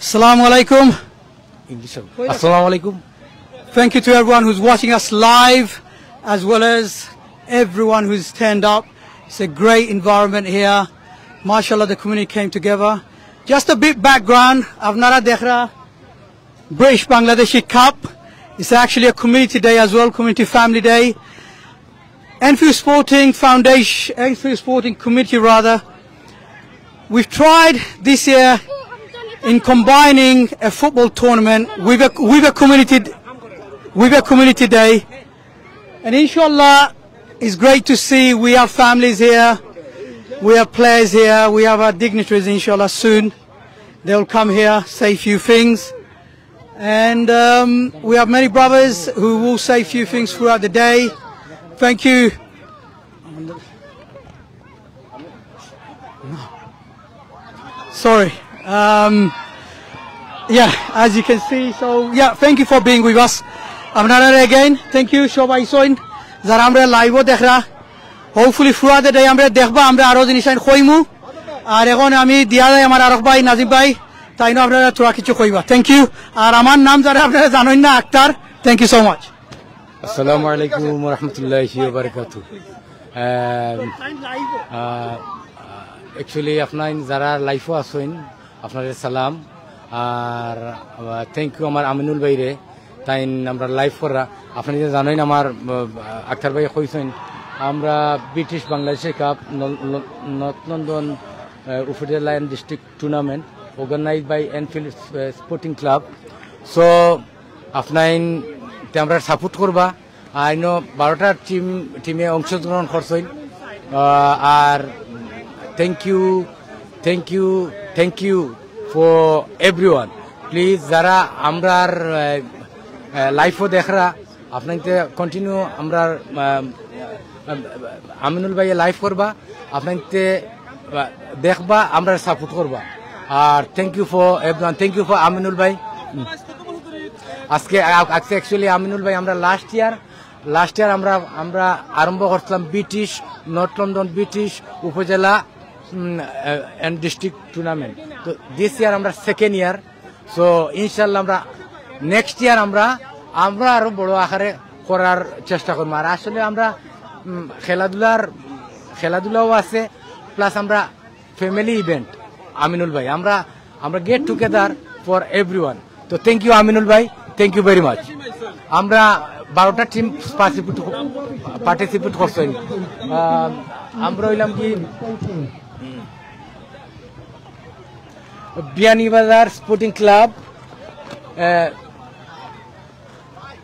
Assalamu alaikum. Assalamu alaikum. Thank you to everyone who's watching us live, as well as everyone who's turned up. It's a great environment here. MashaAllah, the community came together. Just a bit background. Avnara Dekhra British Bangladeshi Cup. It's actually a community day as well, community family day. Enfield Sporting Foundation, Enfield Sporting Committee rather. We've tried this year in combining a football tournament with a community day, and inshallah it's great to see we have families here, we have players here, we have our dignitaries. Inshallah soon they'll come here, say a few things, and we have many brothers who will say a few things throughout the day. Thank you. Sorry. Yeah, as you can see, so yeah, thank you for being with us. আপনারা again, thank you সবাই সইন যারা আমরা লাইভও দেখরা। Hopefully throughout the day আমরা দেখবা, আমরা আরো জিনিস কইমু। আর এখন আমি দিয়া যাই আমার আরক ভাই নাজিব ভাই, তাই না আপনারা তোরা কিছু কইবা। Thank you. আর আমার নাম যারা আপনারা জানেন না, Akhtar. Thank you so much. আসসালামু আলাইকুম ওয়া রাহমাতুল্লাহি ওয়া বারাকাতুহু। অ্যাকচুয়ালি আপনার যারা লাইভও আছেন আপনাদের সালাম, আর থ্যাংক ইউ আমার আমিনুল ভাইরে, তাই আমরা লাইভ করা। আপনি জানেন আমার আক্তার ভাই কইছেন আমরা ব্রিটিশ বাংলাদেশের cup north London upazila and district tournament organise by Enfield sporting club. So আপনার আমরা সাপোর্ট করবা। আইন 12টা টিমে অংশগ্রহণ করছেন। আর thank you for everyone. Please যারা আমরার লাইফও দেখরা আপনাকে কন্টিনিউ আমরা আমিনুল ভাই লাইভ করবা, আপনাকে দেখবা, আমরা সাপোর্ট করবা। আর thank you for everyone, thank you for Aminul ভাই। আজকে অ্যাকচুয়ালি আমিনুল ভাই আমরা লাস্ট ইয়ার আমরা আরম্ভ করছিলাম ব্রিটিশ নর্থ লন্ডন ব্রিটিশ উপজেলা and district tournament. So this year আমরা সেকেন্ড ইয়ার। সো ইনশাআল্লাহ আমরা নেক্সট ইয়ার আমরা আরো বড় আকারে করার চেষ্টা করব। আর আসলে আমরা খেলাধুলাও আছে, প্লাস আমরা ফ্যামিলি ইভেন্ট। আমিনুল ভাই আমরা গেট টুগেদার ফর এভরিওয়ান। তো থ্যাংক ইউ আমিনুল ভাই, থ্যাংক ইউ ভেরি মাচ। আমরা 12টা টিম পার্টিসিপেট করছেন। আমরা হইলাম কি Beanibazar sporting club,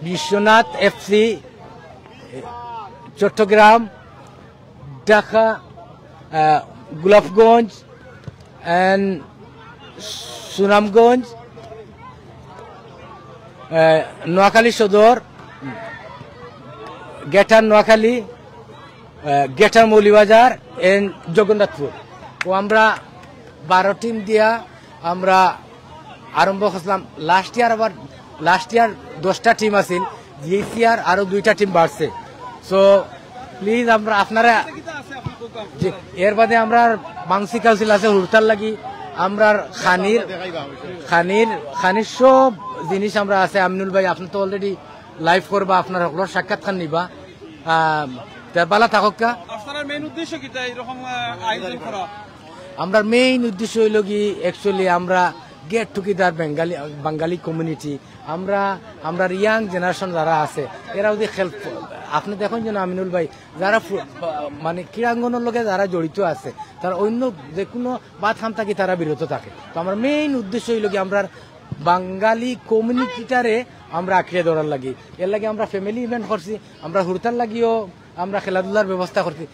Bishwanath FC Chittagong, Dhaka, Golapganj and Sunamganj, Noakhali Sadar, greater Noakhali, greater Moulvibazar and Jagannathpur. ও আমরা 12 টিম দিয়া আমরা আরম্ভ করছিলাম। লাস্ট ইয়ার 10টা টিম আছিল, দিস ইয়ার আরো 2টা টিম বাড়ছে। সো প্লিজ আমরা আপনারা এর বাদে আমরা মানসি কাউন্সিল আছে হুরতার লাগি, আমরা খানির সব জিনিস আমরা আছে। আমিনুল ভাই আপনি তো অলরেডি লাইভ করবা, আপনার সকলের সাক্ষাৎকার নিবা। বালা থাকুক। আমরা মেইন উদ্দেশ্য হইল কি অ্যাকচুয়ালি আমরা গেট টুগেদার বাঙালি কমিউনিটি, আমরা ইয়াং জেনারেশন যারা আছে এরা যদি আপনি দেখুন যেন আমিনুল ভাই যারা মানে ক্রীড়াঙ্গনের লগে যারা জড়িত আছে তারা অন্য যে কোনো বাদ খাম থাকি তারা বিরত থাকে। তো আমার মেইন উদ্দেশ্য হইল কি আমরা বাঙালি কমিউনিটিটারে আমরা আঁকড়িয়ে ধরার লাগি। এর লাগে আমরা ফ্যামিলি ইভেন্ট করছি, আমরা হুরতার লাগিও আমরা খেলাধুলার ব্যবস্থা করছি।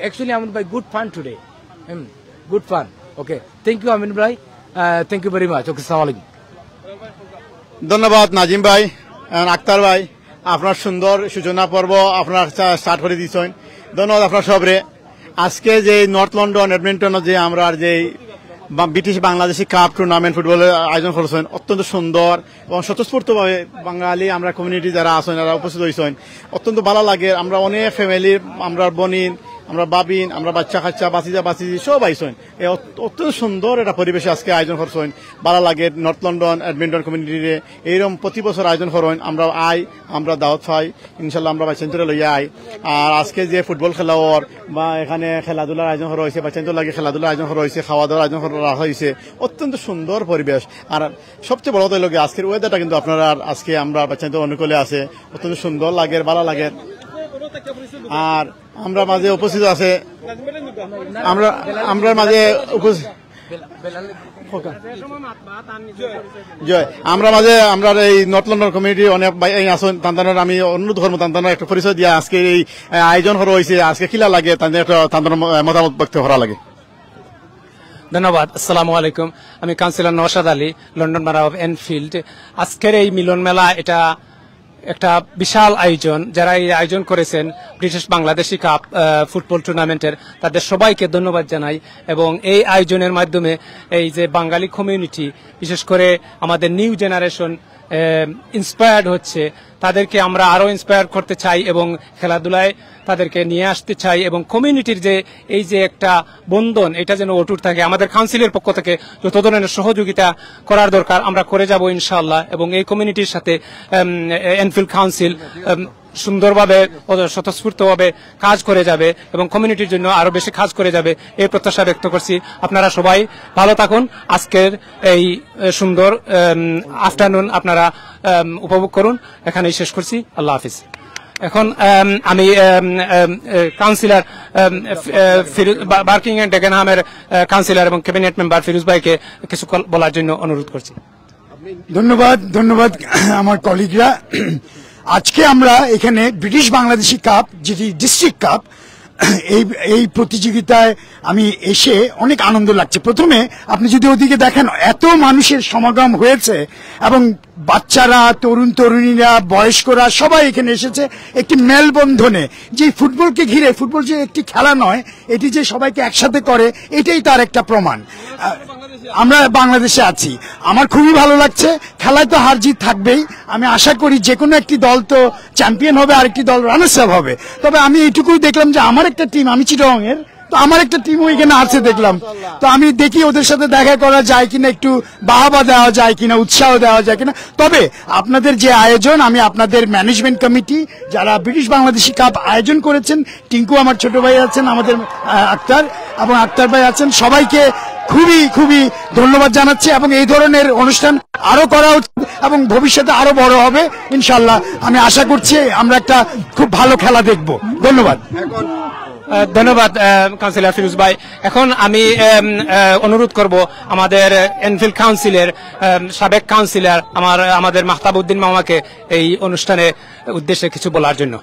অ্যাকচুয়ালি আমিনুল ভাই good fun today, good fun. Okay, thank you Aminul ভাই, thank you very much. Okay, আসসালামু আলাইকুম। ধন্যবাদ নাজিম ভাই, আক্তার ভাই, আপনার সুন্দর সূচনা পর্ব আপনার স্টার্ট করে দিয়েছেন। ধন্যবাদ আপনার সবরে। আজকে যে নর্থ লন্ডন এডমিন্টন যে আমরা যে ব্রিটিশ বাংলাদেশি কাপ টুর্নামেন্ট ফুটবলের আয়োজন করেছেন অত্যন্ত সুন্দর এবং স্বতঃস্ফূর্তভাবে বাঙালি আমরা কমিউনিটি যারা আছেন যারা উপস্থিত হয়েছেন অত্যন্ত ভালো লাগে। আমরা অনেক ফ্যামিলি, আমরা বনিন আমরা বাবিন, আমরা বাচ্চা কাচ্চা বাচিজি সব আইসেন। অত্যন্ত সুন্দর একটা পরিবেশে আজকে আয়োজন করছেন, ভালো লাগে। নর্থ লন্ডন এডমিন্টন কমিউনিটিরে এইরকম প্রতি বছর আয়োজন করেন, আমরা আমরা দাওয়াত পাই, ইনশাল্লাহ আমরা বাচ্চান্তরে লইয়া আর আজকে যে ফুটবল খেলা ওর বা এখানে খেলাধুলার আয়োজন করা হয়েছে, বাচ্চান্তর লাগে খেলাধুলার আয়োজন করা হয়েছে, খাওয়া দাওয়ার আয়োজন করা হয়েছে, অত্যন্ত সুন্দর পরিবেশ। আর সবচেয়ে বড় কথা হলো আজকের ওয়েদারটা কিন্তু আপনারা আজকে আমরা বাচ্চান্তর অনুকূলে আছে, অত্যন্ত সুন্দর লাগে, ভালো লাগে। আর আমরা মাঝে উপস্থিত আছে, আমরা মাঝে উপস্থিত আমরা মাঝে আমরা এই নর্থ লন্ডন কমিউনিটি অনেক আসুন, তান্তানোর আমি অনুরোধ করবো তান্তানোর একটা পরিচয় দিয়া আজকে এই আয়োজন করা হয়েছে, আজকে কিলা লাগে তাদের একটা তান্তানোর মতামত ব্যক্ত করা লাগে। ধন্যবাদ। আসসালামু আলাইকুম। আমি কাউন্সিলর নওশাদ আলী, লন্ডন বারা অফ এনফিল্ড। আজকের এই মিলন মেলা এটা একটা বিশাল আয়োজন। যারা এই আয়োজন করেছেন ব্রিটিশ বাংলাদেশি কাপ ফুটবল টুর্নামেন্টের, তাদের সবাইকে ধন্যবাদ জানাই। এবং এই আয়োজনের মাধ্যমে এই যে বাঙালি কমিউনিটি, বিশেষ করে আমাদের নিউ জেনারেশন ইন্সপায়ার্ড হচ্ছে, তাদেরকে আমরা আরো ইন্সপায়ার করতে চাই এবং খেলাধুলায় তাদেরকে নিয়ে আসতে চাই। এবং কমিউনিটির যে এই যে একটা বন্ধন, এটা যেন অটুট থাকে। আমাদের কাউন্সিলের পক্ষ থেকে যত ধরনের সহযোগিতা করার দরকার আমরা করে যাব ইনশাআল্লাহ। এবং এই কমিউনিটির সাথে এনফিল্ড কাউন্সিল সুন্দরভাবে স্বতঃস্ফূর্তভাবে কাজ করে যাবে এবং কমিউনিটির জন্য আরো বেশি কাজ করে যাবে, এই প্রত্যাশা ব্যক্ত করছি। আপনারা সবাই ভালো থাকুন। আজকের এই সুন্দর আফটারনুন আপনারা উপভোগ করুন। এখানেই শেষ করছি। আল্লাহ হাফিজ। এখন আমি কাউন্সিলর বার্কিং এন্ড ডেগেনহামের কাউন্সিলর এবং ক্যাবিনেট মেম্বার ফিরোজ ভাইকে কিছু বলার জন্য অনুরোধ করছি। ধন্যবাদ আমার কলিগরা। আজকে আমরা এখানে ব্রিটিশ বাংলাদেশি কাপ, যেটি ডিস্ট্রিক্ট কাপ, এই প্রতিযোগিতায় আমি এসে অনেক আনন্দ লাগছে। প্রথমে আপনি যদি ওদিকে দেখেন, এত মানুষের সমাগম হয়েছে এবং বাচ্চারা, তরুণ তরুণীরা, বয়স্করা সবাই এখানে এসেছে একটি মেলবন্ধনে। যে ফুটবলকে ঘিরে, ফুটবল যে একটি খেলা নয়, এটি যে সবাইকে একসাথে করে, এটাই তার একটা প্রমাণ। আমরা বাংলাদেশে আছি, আমার খুবই ভালো লাগছে। খেলায় তো হার জিত থাকবেই। আমি আশা করি যে কোনো একটি দল তো চ্যাম্পিয়ন হবে, আরেকটি দল রানার্স আপ হবে। তবে আমি এইটুকুই দেখলাম যে আমার একটা টিম, আমি চিটাগংয়ের, তো আমার একটা টিমও এখানে আছে দেখলাম। তো আমি দেখি ওদের সাথে দেখা করা যায় কিনা, একটু বাহবা দেওয়া যায় কিনা, উৎসাহ দেওয়া যায় কিনা। তবে আপনাদের যে আয়োজন, আমি আপনাদের ম্যানেজমেন্ট কমিটি যারা ব্রিটিশ বাংলাদেশি কাপ আয়োজন করেছেন, টিঙ্কু আমার ছোট ভাই আছেন, আমাদের আক্তার এবং আক্তার ভাই আছেন, সবাইকে খুবই ধন্যবাদ জানাচ্ছি। এবং এই ধরনের অনুষ্ঠান আরো করা উচিত এবং ভবিষ্যতে আরো বড় হবে ইনশাল্লাহ। আমি আশা করছি আমরা একটা খুব ভালো খেলা দেখব। ধন্যবাদ। ধন্যবাদ কাউন্সিলর ফিরোজ ভাই। এখন আমি অনুরোধ করব আমাদের এনফিল্ড কাউন্সিলের সাবেক কাউন্সিলর আমাদের মাহতাবউদ্দিন মামাকে এই অনুষ্ঠানে উদ্দেশ্যে কিছু বলার জন্য।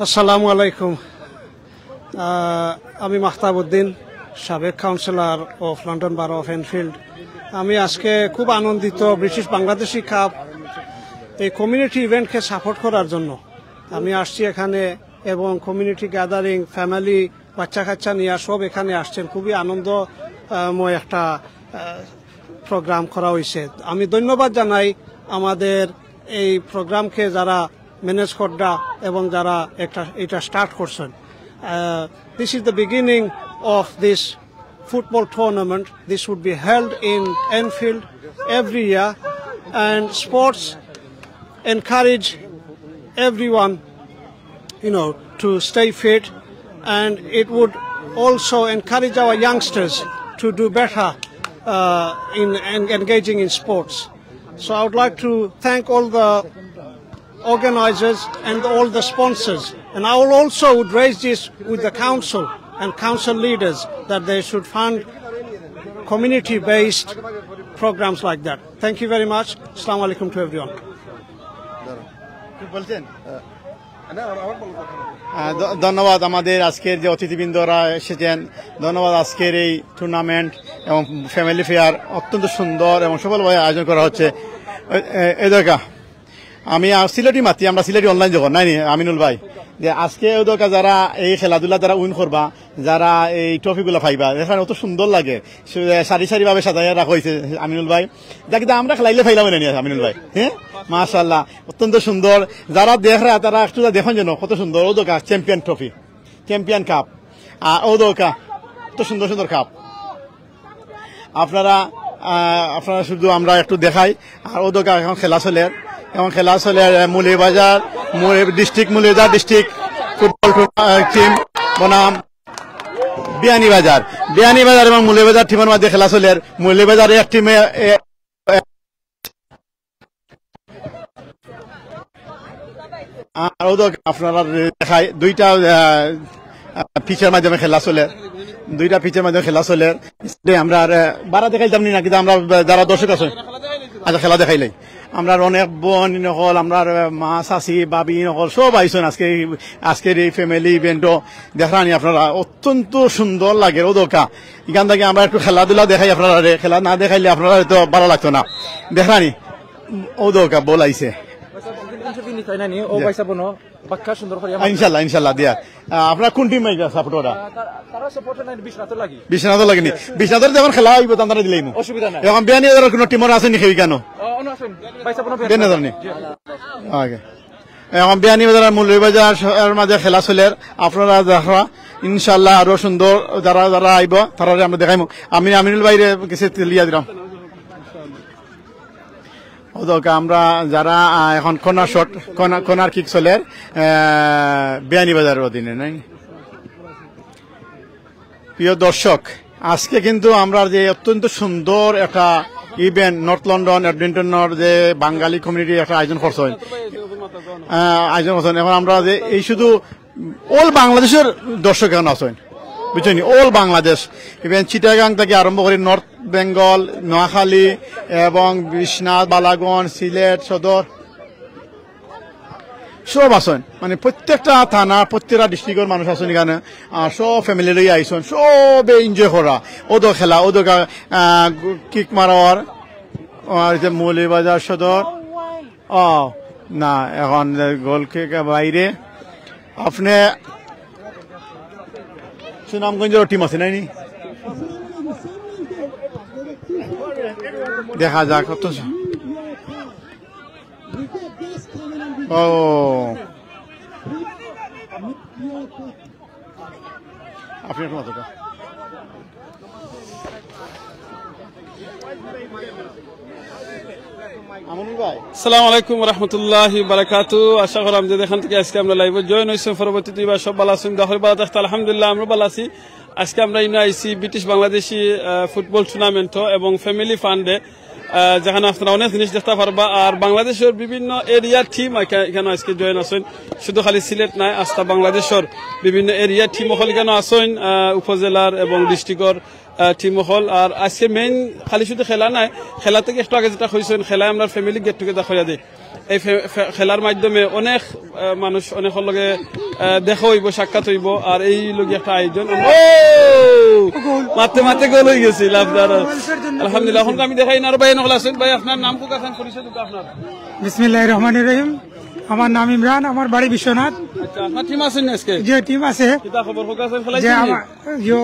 আসসালামু আলাইকুম। আমি মাহতাবউদ্দিন, সাবেক কাউন্সিলর অফ লন্ডন বারো অফ এনফিল্ড। আমি আজকে খুব আনন্দিত ব্রিটিশ বাংলাদেশি কাপ এই কমিউনিটি ইভেন্টকে সাপোর্ট করার জন্য আমি আসছি এখানে। এবং কমিউনিটি গ্যাদারিং, ফ্যামিলি, বাচ্চা কাচ্চা নিয়ে সব এখানে আসছেন। খুবই আনন্দময় একটা প্রোগ্রাম করা হয়েছে। আমি ধন্যবাদ জানাই আমাদের এই প্রোগ্রামকে যারা ম্যানেজ কররা এবং যারা এটা স্টার্ট করছেন। This is the beginning of this football tournament. This would be held in Enfield every year, and sports encourage everyone, to stay fit, and it would also encourage our youngsters to do better in engaging in sports. So I would like to thank all the organizers and all the sponsors, and I will also would raise this with the council and council leaders that they should fund community-based programs like that. Thank you very much. Assalamu alaikum to everyone. ধন্যবাদ আমাদের আজকের যে অতিথিবৃন্দরা এসেছেন। ধন্যবাদ। আজকের এই tournament এবং family fair অত্যন্ত সুন্দর এবং সফলভাবে আয়োজন করা হচ্ছে। এই দেখা আমি সিলেটি মাতি, আমরা সিলেটি অনলাইন যখন নাই আমিনুল ভাই, যে আজকে ওদের যারা এই খেলাধুলা যারা উইন করবা, যারা এই ট্রফিগুলো পাইবা, এখানে অত সুন্দর লাগে, সারি সারি ভাবে সাজাইয়া রাখা হয়েছে আমিনুল ভাই। যা কিন্তু আমরা খেলাইলে ফাইলাম না আমিনুল ভাই। হ্যাঁ, মাশাআল্লাহ, অত্যন্ত সুন্দর। যারা দেখরা তারা একটু দেখুন যেন কত সুন্দর ওদের চ্যাম্পিয়ন ট্রফি। চ্যাম্পিয়ন কাপ আর ওদোকা তো সুন্দর সুন্দর কাপ আপনারা শুধু আমরা একটু দেখাই। আর ওদোকা এখন খেলা চলে মৌলভীবাজার ডিস্ট্রিক্ট ফুটবল টিম বনাম বিয়ানীবাজার এবং মৌলভীবাজার টিমের মধ্যে খেলা চলে। মৌলভীবাজার এক টিমে আপনারা দেখায় দুইটা পিচের মাধ্যমে খেলা চলে আমরা বারা দেখাইতাম না কিন্তু আমরা যারা দর্শক আছে আচ্ছা খেলা দেখাইলাই আমরা অনেক বোন নকল আমরা মা চাচি বাবি নকল সব আইসন আজকের এই ফ্যামিলি ইভেন্টও দেখানি আপনারা অত্যন্ত সুন্দর লাগে ওদোকা এখান থেকে আমরা একটু খেলাধুলা দেখাই আপনারা খেলা না দেখাইলে আপনারা হয়তো ভালো লাগতো না দেখানি ওদোকা বল আইছে ইনশাল্লাহ দিয়া আপনার কোন টিম সাপোর্টার বিশ্বনাথ লাগেনি বিশ্বনাথের যখন খেলা হইব তারা দিলেই এখন বিয়ানীবাজারের কোন টিমর আছে নি কেন এখন বিয়ানীবাজার মৌলভীবাজার মাঝে খেলা চলে আপনারা দেখা ইনশাল্লাহ আরো সুন্দর যারা যারা আইব তারা আমরা দেখাইম আমি আমিনুল বাইরে কিছু লিয়া দিলাম আমরা যারা এখন কর্নার কিক চলে বিয়ানীবাজারের অধীনে নাই। প্রিয় দর্শক আজকে কিন্তু আমরা যে অত্যন্ত সুন্দর একটা ইভেন্ট নর্থ লন্ডন এডমিন্টনের যে বাঙালি কমিউনিটি একটা আয়োজন করছেন এখন আমরা যে এই শুধু অল বাংলাদেশের দর্শক এখন আছেন বুঝছেন অল বাংলাদেশ ইভেন চিটাগাং থেকে আরম্ভ করে নর্থ বেঙ্গল নোয়াখালী এবং বিশ্বনাথ বালাগঞ্জ সিলেট সদর সব আছেন মানে প্রত্যেকটা থানা প্রত্যেকটা ডিস্ট্রিক্টের মানুষ আছেন এখানে আর সব ফ্যামিলি লই আইসন সবে এনজয় করা ওদো খেলা ওদো কিক মারার মৌলভীবাজার সদর না এখন গোল কিক বাইরে আপনি সুনামগঞ্জের টিম আছে নাইনি দেখা যাক কত আপনি একটু মাত্র আসসালামু আলাইকুম রহমতুল্লাহি বারাকাতু আশা করলাম যে এখান থেকে আজকে আমরা লাইভে জয়েন হয়েছি পরবর্তীতে সব ভালো আছেন দখল ভালো থাকতে আলহামদুলিল্লাহ আমরা ভালো আছি। আজকে আমরা ইনো আইসি ব্রিটিশ বাংলাদেশি ফুটবল টুর্নামেন্ট এবং ফ্যামিলি ফান্ডে যেখানে আপনারা অনেক জিনিস দেখতে পারবা আর বাংলাদেশের বিভিন্ন এরিয়ার টিম এখানে আজকে জয়েন আছেন শুধু খালি সিলেট নাই আস্থা বাংলাদেশের বিভিন্ন এরিয়ার টিম হল এখানে আছেন উপজেলার এবং ডিস্ট্রিক্টর টিম হল আর আজকে মেইন খালি শুধু খেলা নাই খেলা থেকে একটু আগে যেটা হয়েছেন খেলায় আমরা ফ্যামিলি গেট টুগেদার হইয়া দিই এই খেলার মাধ্যমে অনেক মানুষ অনেক লগে দেখা হইব সাক্ষাৎ হইব আর এই লগে একটা আয়োজন মারতে মারতে গোল হয়ে গেছিল আপনার আলহামদুলিল্লাহ। এখন আমি দেখাই না ভাই নকল আছেন ভাই আপনার নাম কোথা থেকে পরিচয় দিতে আপনার বিসমিল্লাহির রহমানির রহিম আমার নাম ইমরান আমার বাড়ি বিশ্বনাথ। আচ্ছা আপনার টিম আছে না আজকে যে টিম আছে কিটা খবর হোক আছে যে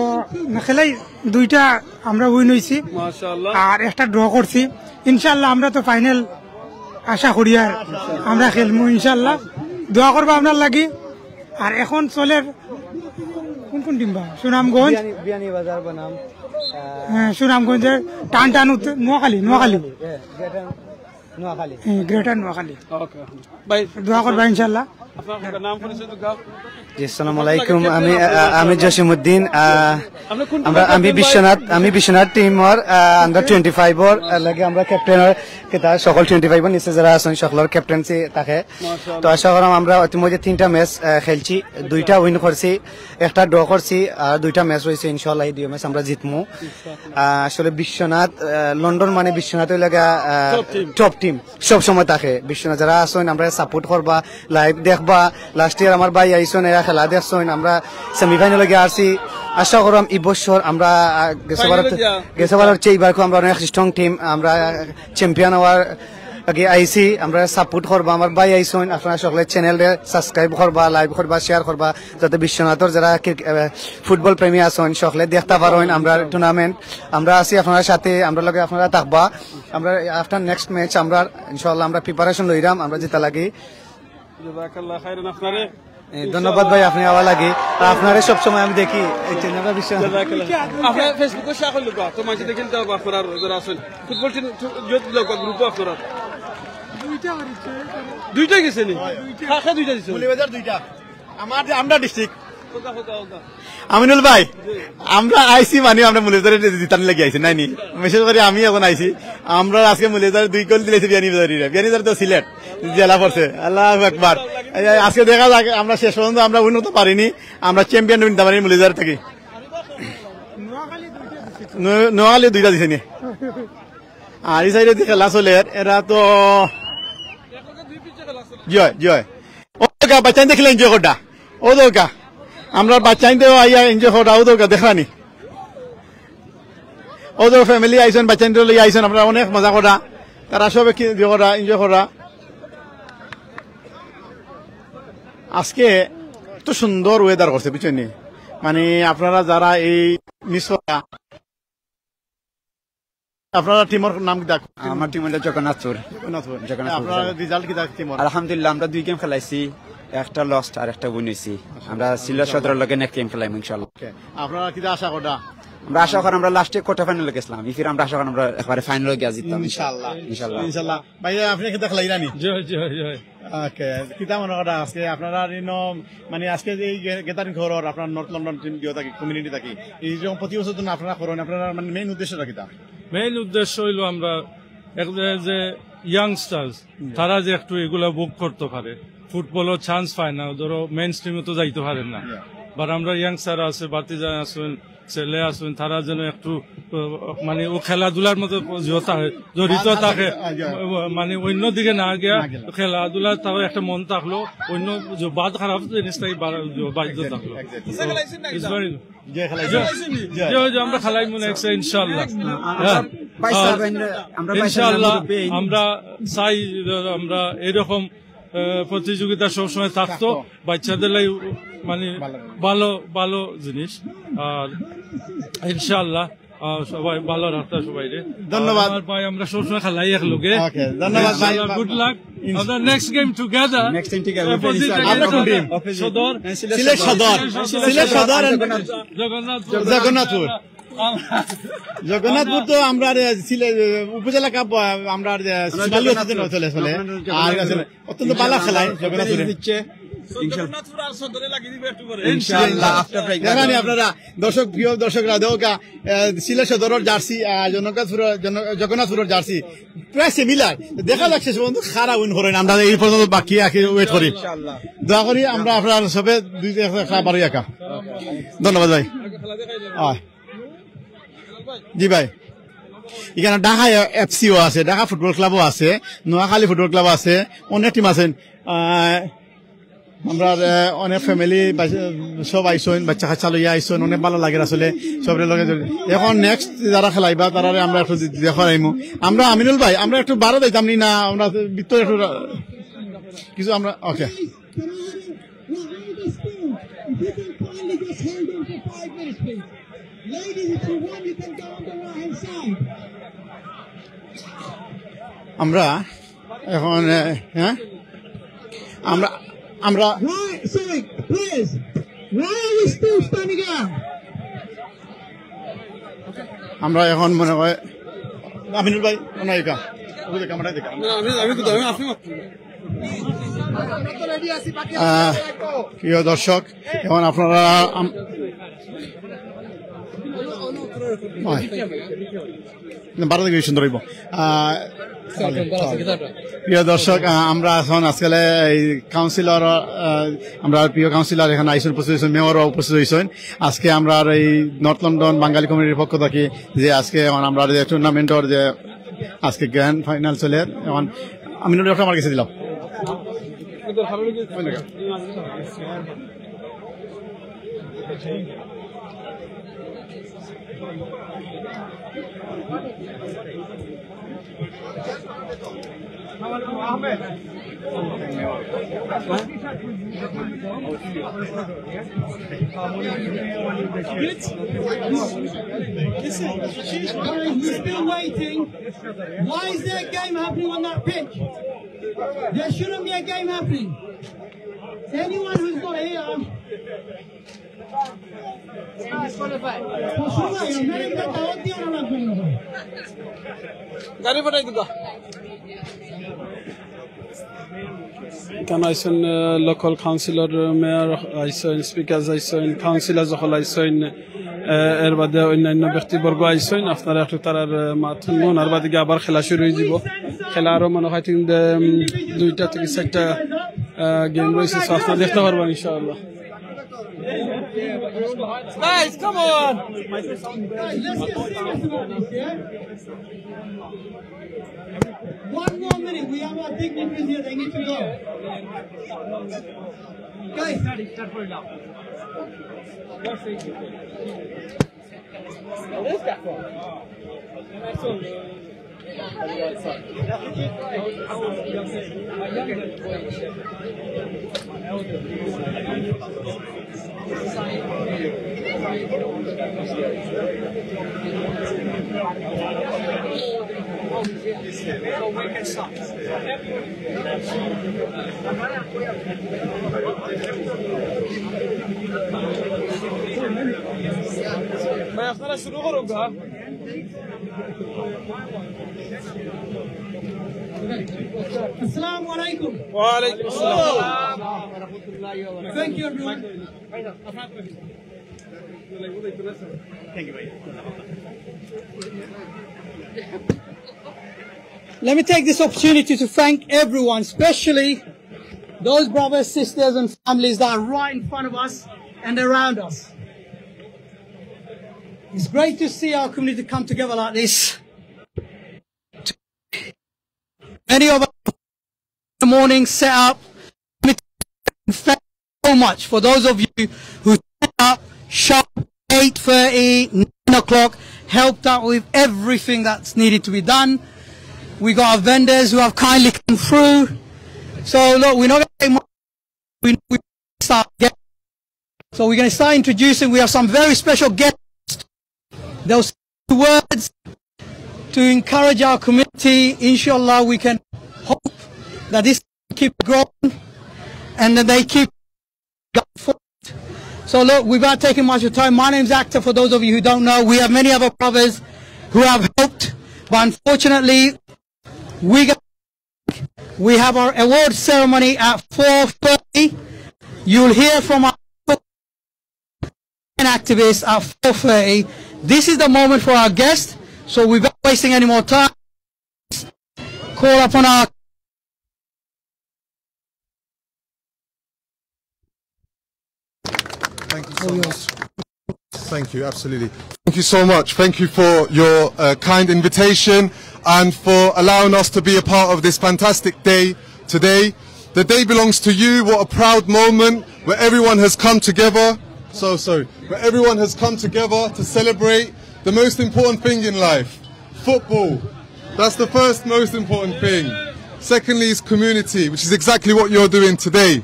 খেলাই দুইটা আমরা উইন হইছি মাশাআল্লাহ আর একটা ড্র করছি ইনশাআল্লাহ আমরা তো ফাইনাল আশা করি আর আমরা খেলবো ইনশাআল্লাহ দোয়া করবো আপনার লাগি। আর এখন চলে কোন কোন টিম বা সুনামগঞ্জ বিয়ানীবাজার বনাম সুনামগঞ্জের টান টান নোয়াখালী গ্রেটার নোয়াখালী দোয়া করবা ইনশাআল্লাহ। আসসালামু আলাইকুম আমি জসিমউদ্দিন আমি বিশ্বনাথ টিমর আন্ডার 25 লাগে আমরা ক্যাপ্টেনের কেতা সকল 25 নিচে যারা আছেন সকলের ক্যাপ্টেন্সি থাকে তো আশা করাম আমরা ইতিমধ্যে 3টা ম্যাচ খেলছি 2টা উইন করছি একটা ড্র করছি আর 2টা ম্যাচ রয়েছে ইনশাআল্লাহ এই 2 ম্যাচ আমরা জিতমু। আসলে বিশ্বনাথ লন্ডন মানে বিশ্বনাথ লাগা টপ টিম সব সময় থাকে বিশ্বনাথ যারা আছেন আমরা সাপোর্ট করবা লাইভ দেখবা লাস্ট ইয়ার আমার ভাই আইসন এরা খেলা দেখছেন আমরা সেমিফাইনালে গিয়ে আসছি আশা করাম এই বছর আমরা গেছবার হচ্ছে এইবার আমরা অনেক স্ট্রং টিম আমরা চ্যাম্পিয়ন হওয়ার আগে আইসি আমরা সাপোর্ট করবা আমার ভাই আইসন আপনারা সকলে চ্যানেলে সাবস্ক্রাইব করবা লাইভ করবা শেয়ার করবা যাতে বিশ্বনাথের যারা ফুটবল প্রেমী আছেন সকলে দেখতে পারেন আমরা টুর্নামেন্ট আমরা আছি আপনার সাথে আমরা লগে আপনারা থাকবা আমরা আফটার নেক্সট ম্যাচ আমরা ইনশাআল্লাহ আমরা প্রিপারেশন লইরাম আমরা যেটা লাগি জাযাকাল্লাহ খাইরান আপনারে ধন্যবাদ ভাই আপনি আওয়া লাগে আপনারা সবসময় আমি দেখি এই চ্যানেলটা বিষয় আপনার ফেসবুকে শেয়ার করলে তো মানুষ দেখেন তো আপনারা যারা আছেন ফুটবল টিম গ্রুপ আপনারা দুইটা গেছে নি কাকে দুইটা দিছে মৌলভীবাজার দুইটা আমরা ডিস্ট্রিক্ট আমিনুল ভাই আমরা আইসি মানে আমরা মৌলভীবাজারে জিতানি লাগি আইছি নাইনি বিশেষ করে আমি এখন আইছি আমরা আজকে মৌলভীবাজারে 2 গোল দিয়েছি বিয়ানীবাজার তো সিলেট জেলা পড়ছে আল্লাহু আকবার আজকে দেখা যাক আমরা শেষ পর্যন্ত আমরা উন্নত পারিনি আমরা চ্যাম্পিয়ন নিতে পারিনি মৌলভীবাজার থেকে নোয়াখালী দুইটা দিছে নি আর এই সাইডে খেলা চলে এরা তো জয় জয় ও বাচ্চা দেখলে এনজয় করটা ও দোকা আমরা বাচ্চাইতেও আইয়া এনজয় করা ও দোকা দেখানি ওদের ফ্যামিলি আইসেন বাচ্চাইতে লই আইসেন আমরা অনেক মজা করা তারা সবে কি করা এনজয় করা আজকে এত সুন্দর ওয়েদার করছে বুঝছেন মানে আপনারা যারা এই মিস করা আপনারা টিমের নাম কি ডাক আমার টিম হলো জগন্নাথপুর আপনারা রেজাল্ট কি ডাক টিমের আলহামদুলিল্লাহ আমরা 2 গেম খেলাইছি একটা লস্ট আর একটা উইন হইছি আমরা সিলেট সদরের লগে নেক্সট গেম খেলাইম ইনশাআল্লাহ আপনারা কি আশা করা আমরা আশা করি আমরা লাস্টে কোয়ার্টার ফাইনালে গেছিলাম ফির আমরা আশা করি আমরা একবারে ফাইনালে গিয়ে জিততাম ইনশাআল্লাহ ইনশাআল্লাহ ইনশাআল্লাহ ভাই আপনি কি দেখলা ইরানি জয় জয় জয় ওকে কিতা মনে করা আজকে আপনারা মানে আজকে এই গেদারিং খবর আপনার নর্থ লন্ডন টিম দিও থাকি কমিউনিটি থাকি এই যে প্রতি বছর জন্য আপনারা করেন আপনারা মানে মেইন উদ্দেশ্যটা কিতা মেইন উদ্দেশ্য হইল আমরা যে ইয়াংস্টার্স তারা যে একটু এগুলা বুক করতে পারে ফুটবলও চান্স পায় না ধরো মেইন স্ট্রিমে তো যাইতে পারেন না বাট আমরা ইয়াংস্টার আছে বাতিজা আছেন ছেলে আছেন তারা যেন একটু মানে ও খেলাধুলার মতো জড়িত থাকে মানে অন্য দিকে না গিয়া খেলাধুলা তাও একটা মন থাকলো অন্য বাদ খারাপ জিনিসটাই বাধ্য থাকলো আমরা খেলাই মনে হচ্ছে ইনশাল্লাহ ইনশাল্লাহ আমরা চাই আমরা এরকম প্রতিযোগিতা সবসময় থাকতো বাচ্চাদের মানে ভালো ভালো জিনিস আর ইনশাআল্লাহ সবাই ভালো রাখতে সবাই ধন্যবাদ ভাই আমরা সবসময় খেলাই এক লোকে ধন্যবাদ ভাই good luck next game together সদর সিলেট সদর জগন্নাথপুর জগন্নাথপুর তো আমরা উপজেলা কাপ আমরা চলে চলে আর অত্যন্ত ভালো খেলায় জগন্নাথপুরে দিচ্ছে আপনারা দর্শক প্রিয় দর্শকরা দেখা সিলেট সদরের জার্সি জগন্নাথপুরের জার্সি প্রায় সিমিলার দেখা যাচ্ছে বন্ধু খারাপ উইন করেন আমরা এই পর্যন্ত বাকি ওয়েট করি দয়া করি আমরা আপনার সবে 2 একা ধন্যবাদ ভাই জি ভাই এখানে ঢাকা এফসিও আছে ঢাকা ফুটবল ক্লাবও আছে নোয়াখালী ফুটবল ক্লাব আছে অনেক টিম আছেন আমরা অনেক ফ্যামিলি সব আইসন বাচ্চা কাচ্চা লইয়া আইসন অনেক ভালো লাগে আসলে সবের লগে এখন নেক্সট যারা খেলাইবা তারা আমরা একটু দেখাইমু আমরা আমিনুল ভাই আমরা একটু বারো দিতাম না আমরা ভিতরে একটু কিছু আমরা ওকে আমরা এখন হ্যাঁ আমরা আমরা আমরা এখন মনে হয় আমিনুল ভাই ওনাইকা ক্যামেরা দেখা প্রিয় দর্শক এখন আপনারা বারো থেকে সুন্দর হইব প্রিয় দর্শক আমরা এখন আজকাল এই কাউন্সিলর আমরা প্রিয় কাউন্সিলর এখানে আইসন উপস্থিত হয়েছেন মেয়রও উপস্থিত হয়েছেন আজকে আমরা এই নর্থ লন্ডন বাঙালি কমিউনিটির পক্ষ থেকে যে আজকে আমরা যে টুর্নামেন্টর যে আজকে গ্র্যান্ড ফাইনাল চলে এখন আমি আমার কাছে দিলাম Listen, you're still waiting. Why is there a game happening on that pitch? There shouldn't be a game happening. Anyone who's not here. গাড়ি পাঠাই দিবা কেন আইসেন লোকাল কাউন্সিলর মেয়র আইসেন স্পিকার আইসেন কাউন্সিলর যখন আইসেন এর বাদে অন্যান্য ব্যক্তিবর্গ আইসেন আপনারা একটু তারার মাত শুনুন আর বাদে আবার খেলা শুরু হয়ে যাব খেলা আরো মনে হয় 2টা থেকে 4টা গেম রয়েছে আপনারা দেখতে পারবেন ইনশাআল্লাহ Guys, come on! Guys, let's get serious about this, yeah? 1 more minute. We have our dignitaries here. They need to go. Guys, start for it now. Where's that from? ভাই আপনারা শুরু করুন গা Assalamu alaikum. Wa alaikum assalam. Thank you, everyone. Thank you, Let me take this opportunity to thank everyone, especially those brothers, sisters and families that are right in front of us and around us. It's great to see our community come together like this. Many of us in the morning set up. Thank you so much for those of you who set up sharp 8:30, 9 o'clock, helped out with everything that's needed to be done. We got our vendors who have kindly come through. So look, we're not going to take much. We start getting. So we're going to start introducing. We have some very special guests. They'll say words to encourage our community. Inshallah, we can hope that this keep growing and that they keep going forward. So look, without taking much of time, my name's Akhtar. For those of you who don't know, we have many other brothers who have helped, but unfortunately, we have our award ceremony at 4:30. You'll hear from our activists at 4:30. This is the moment for our guests. So without wasting any more time, call upon our Thank you so much. Thank you, absolutely. Thank you so much. Thank you for your kind invitation and for allowing us to be a part of this fantastic day today. The day belongs to you. What a proud moment where everyone has come together. Where everyone has come together to celebrate the most important thing in life, football. That's the first most important thing. Secondly is community, which is exactly what you're doing today.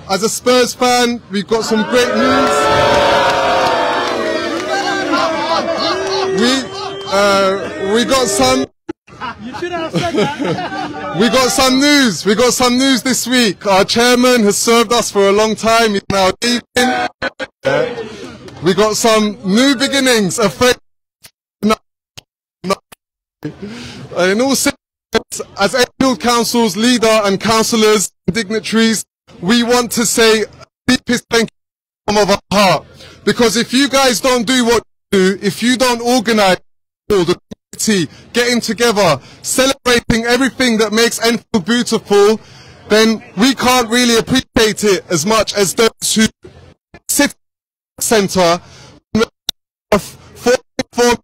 As a Spurs fan, we've got some great news. We got some. You should have said that. We got some news. We got some news this week. Our chairman has served us for a long time. He's now leaving. We got some new beginnings. In all seriousness, as Enfield Council's leader and councillors and dignitaries, we want to say deepest thank you from our heart. Because if you guys don't do what you do, if you don't organise the community getting together, celebrating everything that makes Enfield beautiful, then we can't really appreciate it as much as those who sit in the centre of 44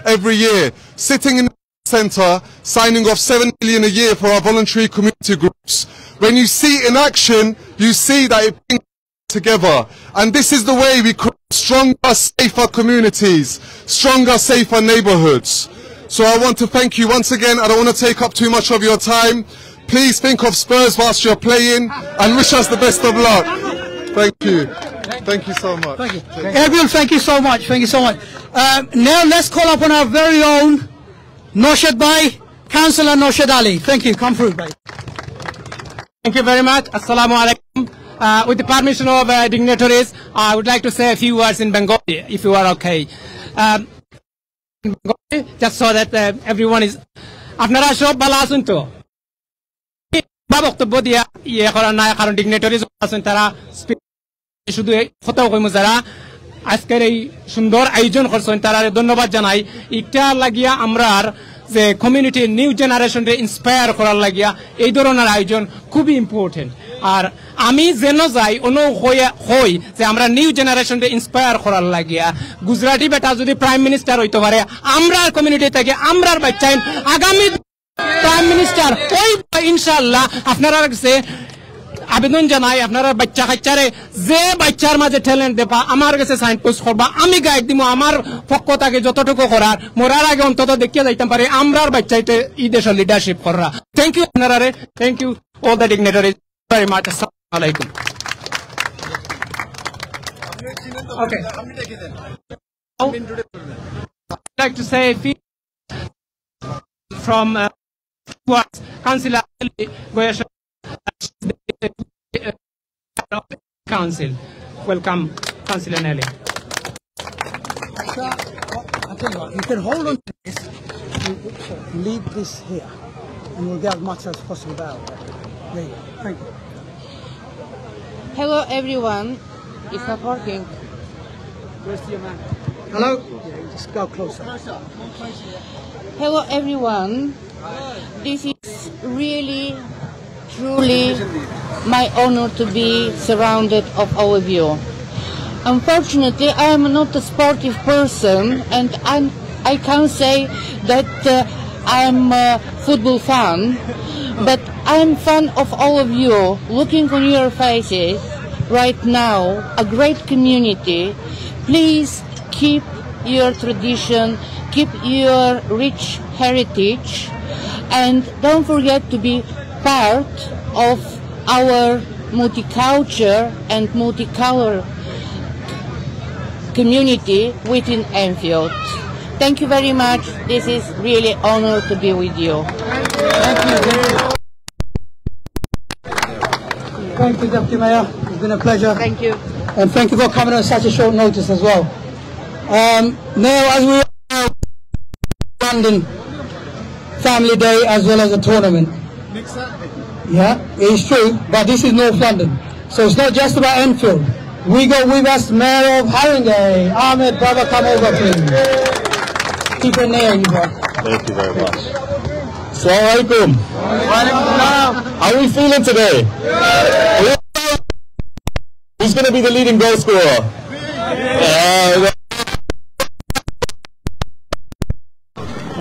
every year, sitting in the centre, signing off 7 million a year for our voluntary community groups. When you see it in action, you see that it brings together. And this is the way we create stronger, safer communities, stronger, safer neighbourhoods. So I want to thank you once again. I don't want to take up too much of your time. Please think of Spurs whilst you're playing and wish us the best of luck. Thank you. Thank you so much. Thank you. Everyone, thank you so much. Thank you so much. Now let's call upon our very own Noshad Bhai, Councillor Noshad Ali. Thank you. Come through, Bhai. Thank you very much. Assalamu alaikum. With the permission of dignitaries, I would like to say a few words in Bengali, if you are okay. Just so that everyone is. আপনারা সব ভালো আছেন তো? বক্তব্য দিয়া ইয়ে করার না, কারণ ডিগনিটারিজ আছেন, তারা শুধু কথা কইমু যারা আজকের এই সুন্দর আয়োজন করছেন তারা ধন্যবাদ জানাই। এটা লাগিয়া আমরার যে কমিউনিটি নিউ জেনারেশনকে ইন্সপায়ার করার লাগিয়া এই ধরনের আয়োজন খুবই ইম্পর্টেন্ট। আর আমি যেন যাই হই যে আমরা নিউ জেনারেশনকে ইন্সপায়ার করার লাগিয়া গুজরাটি বেটা যদি প্রাইম মিনিস্টার হইতে পারে, আমরা কমিউনিটি থেকে আমরার বাচ্চা আগামী প্রাইম মিনিস্টার ওই ইনশাআল্লাহ আপনারা কাছে আবেদন জানাই, আপনারা বাচ্চা কাচ্চারে যে বাচ্চার মাঝে ট্যালেন্ট দেবা আমার কাছে সাইন পোস্ট করবা, আমি গাইড দিব আমার পক্ষ থেকে যতটুকু করার, মরার আগে অন্তত দেখিয়ে যাইতাম পারে আমরার বাচ্চাইতে এই দেশের লিডারশিপ করা। থ্যাংক ইউ আপনারা, thank you all the dignitaries very much. আসসালামু আলাইকুম। Okay. I'd like to say a few from Councillor Goyasha Council. Welcome, Councillor Nelly. I tell you what, you can hold on to this, leave this here, and we'll get as much as possible out. There you go. Thank you. Hello everyone. It's not working. Hello? Just go closer. Hello everyone. This is really, truly my honor to be surrounded of all of you. Unfortunately, I am not a sportive person, and I can't say that I'm a football fan, but I'm fan of all of you. Looking on your faces right now, a great community. Please keep your tradition, keep your rich heritage, and don't forget to be part of our multicultural and multicolor community within Enfield. Thank you very much. This is really honor to be with you. Thank you. Thank you, Deputy Mayor. It's been a pleasure. Thank you. And thank you for coming on such a short notice as well. Now, as we are London Family Day as well as a tournament. Yeah, it's true, but this is North London. So it's not just about Enfield. We got with us Mayor of Haringey. Ahmed, brother, come over please. Keep it near you, bro. Thank you very much. Assalamu alaikum. How are we feeling today? Who's going to be the leading goal scorer?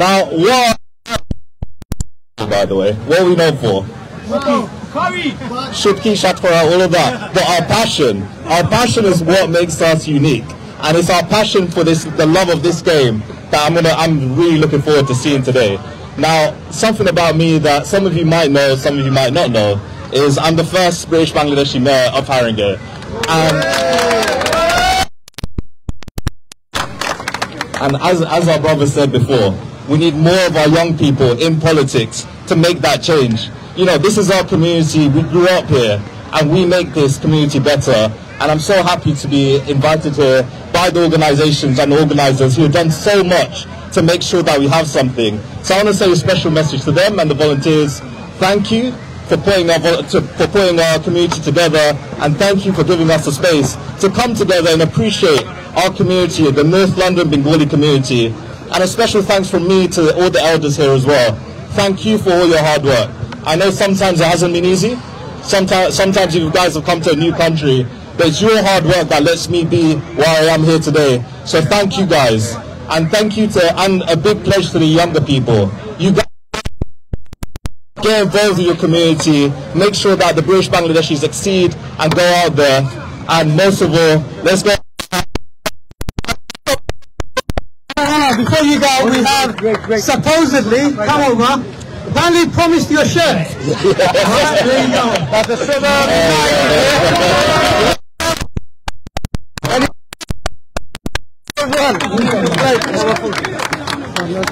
Now, what? By the way, what are we known for? Shutki, Shatfara, all of that. But our passion is what makes us unique. And it's our passion for this, the love of this game, that I'm really looking forward to seeing today. Now, something about me that some of you might know, some of you might not know, is I'm the first British Bangladeshi mayor of Haringey. And as our brother said before, we need more of our young people in politics to make that change. You know, this is our community, we grew up here, and we make this community better. And I'm so happy to be invited here by the organizations and organisers who have done so much to make sure that we have something. So I want to say a special message to them and the volunteers. Thank you for putting our community together, and thank you for giving us a space to come together and appreciate our community, the North London Bengali community. And a special thanks from me to all the elders here as well. Thank you for all your hard work. I know sometimes it hasn't been easy. Sometimes you guys have come to a new country, but it's your hard work that lets me be where I am here today. So thank you guys. And thank you and a big pledge to the younger people. You guys get involved in your community, make sure that the British Bangladeshis succeed and go out there. And most of all, let's go. Before you go, we have supposedly, come over, apparently promised you a shirt. Right, there you go.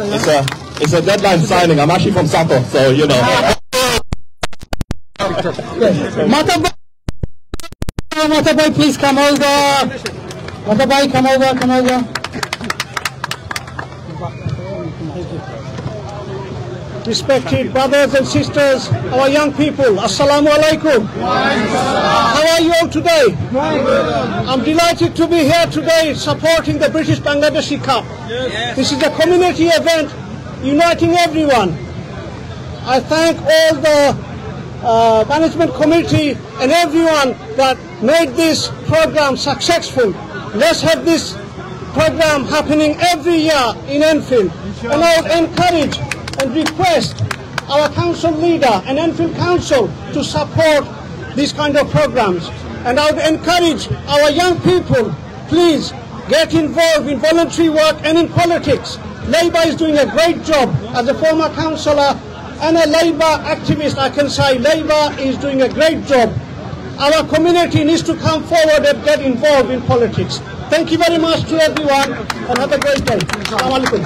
That's a It's a deadline signing. I'm actually from Sako, so you know. Matabai, please come over. Matabai, come over. Respected brothers and sisters, our young people, Assalamu alaikum. How are you all today? I'm delighted to be here today supporting the British Bangladeshi Cup. This is a community event uniting everyone. I thank all the management committee and everyone that made this program successful. Let's have this program happening every year in Enfield. And I would encourage and request our council leader and Enfield Council to support these kind of programs. And I would encourage our young people, please get involved in voluntary work and in politics. Labour is doing a great job. As a former councillor and a Labour activist, I can say Labour is doing a great job. Our community needs to come forward and get involved in politics. Thank you very much to everyone and have a great day. Assalamu alaikum.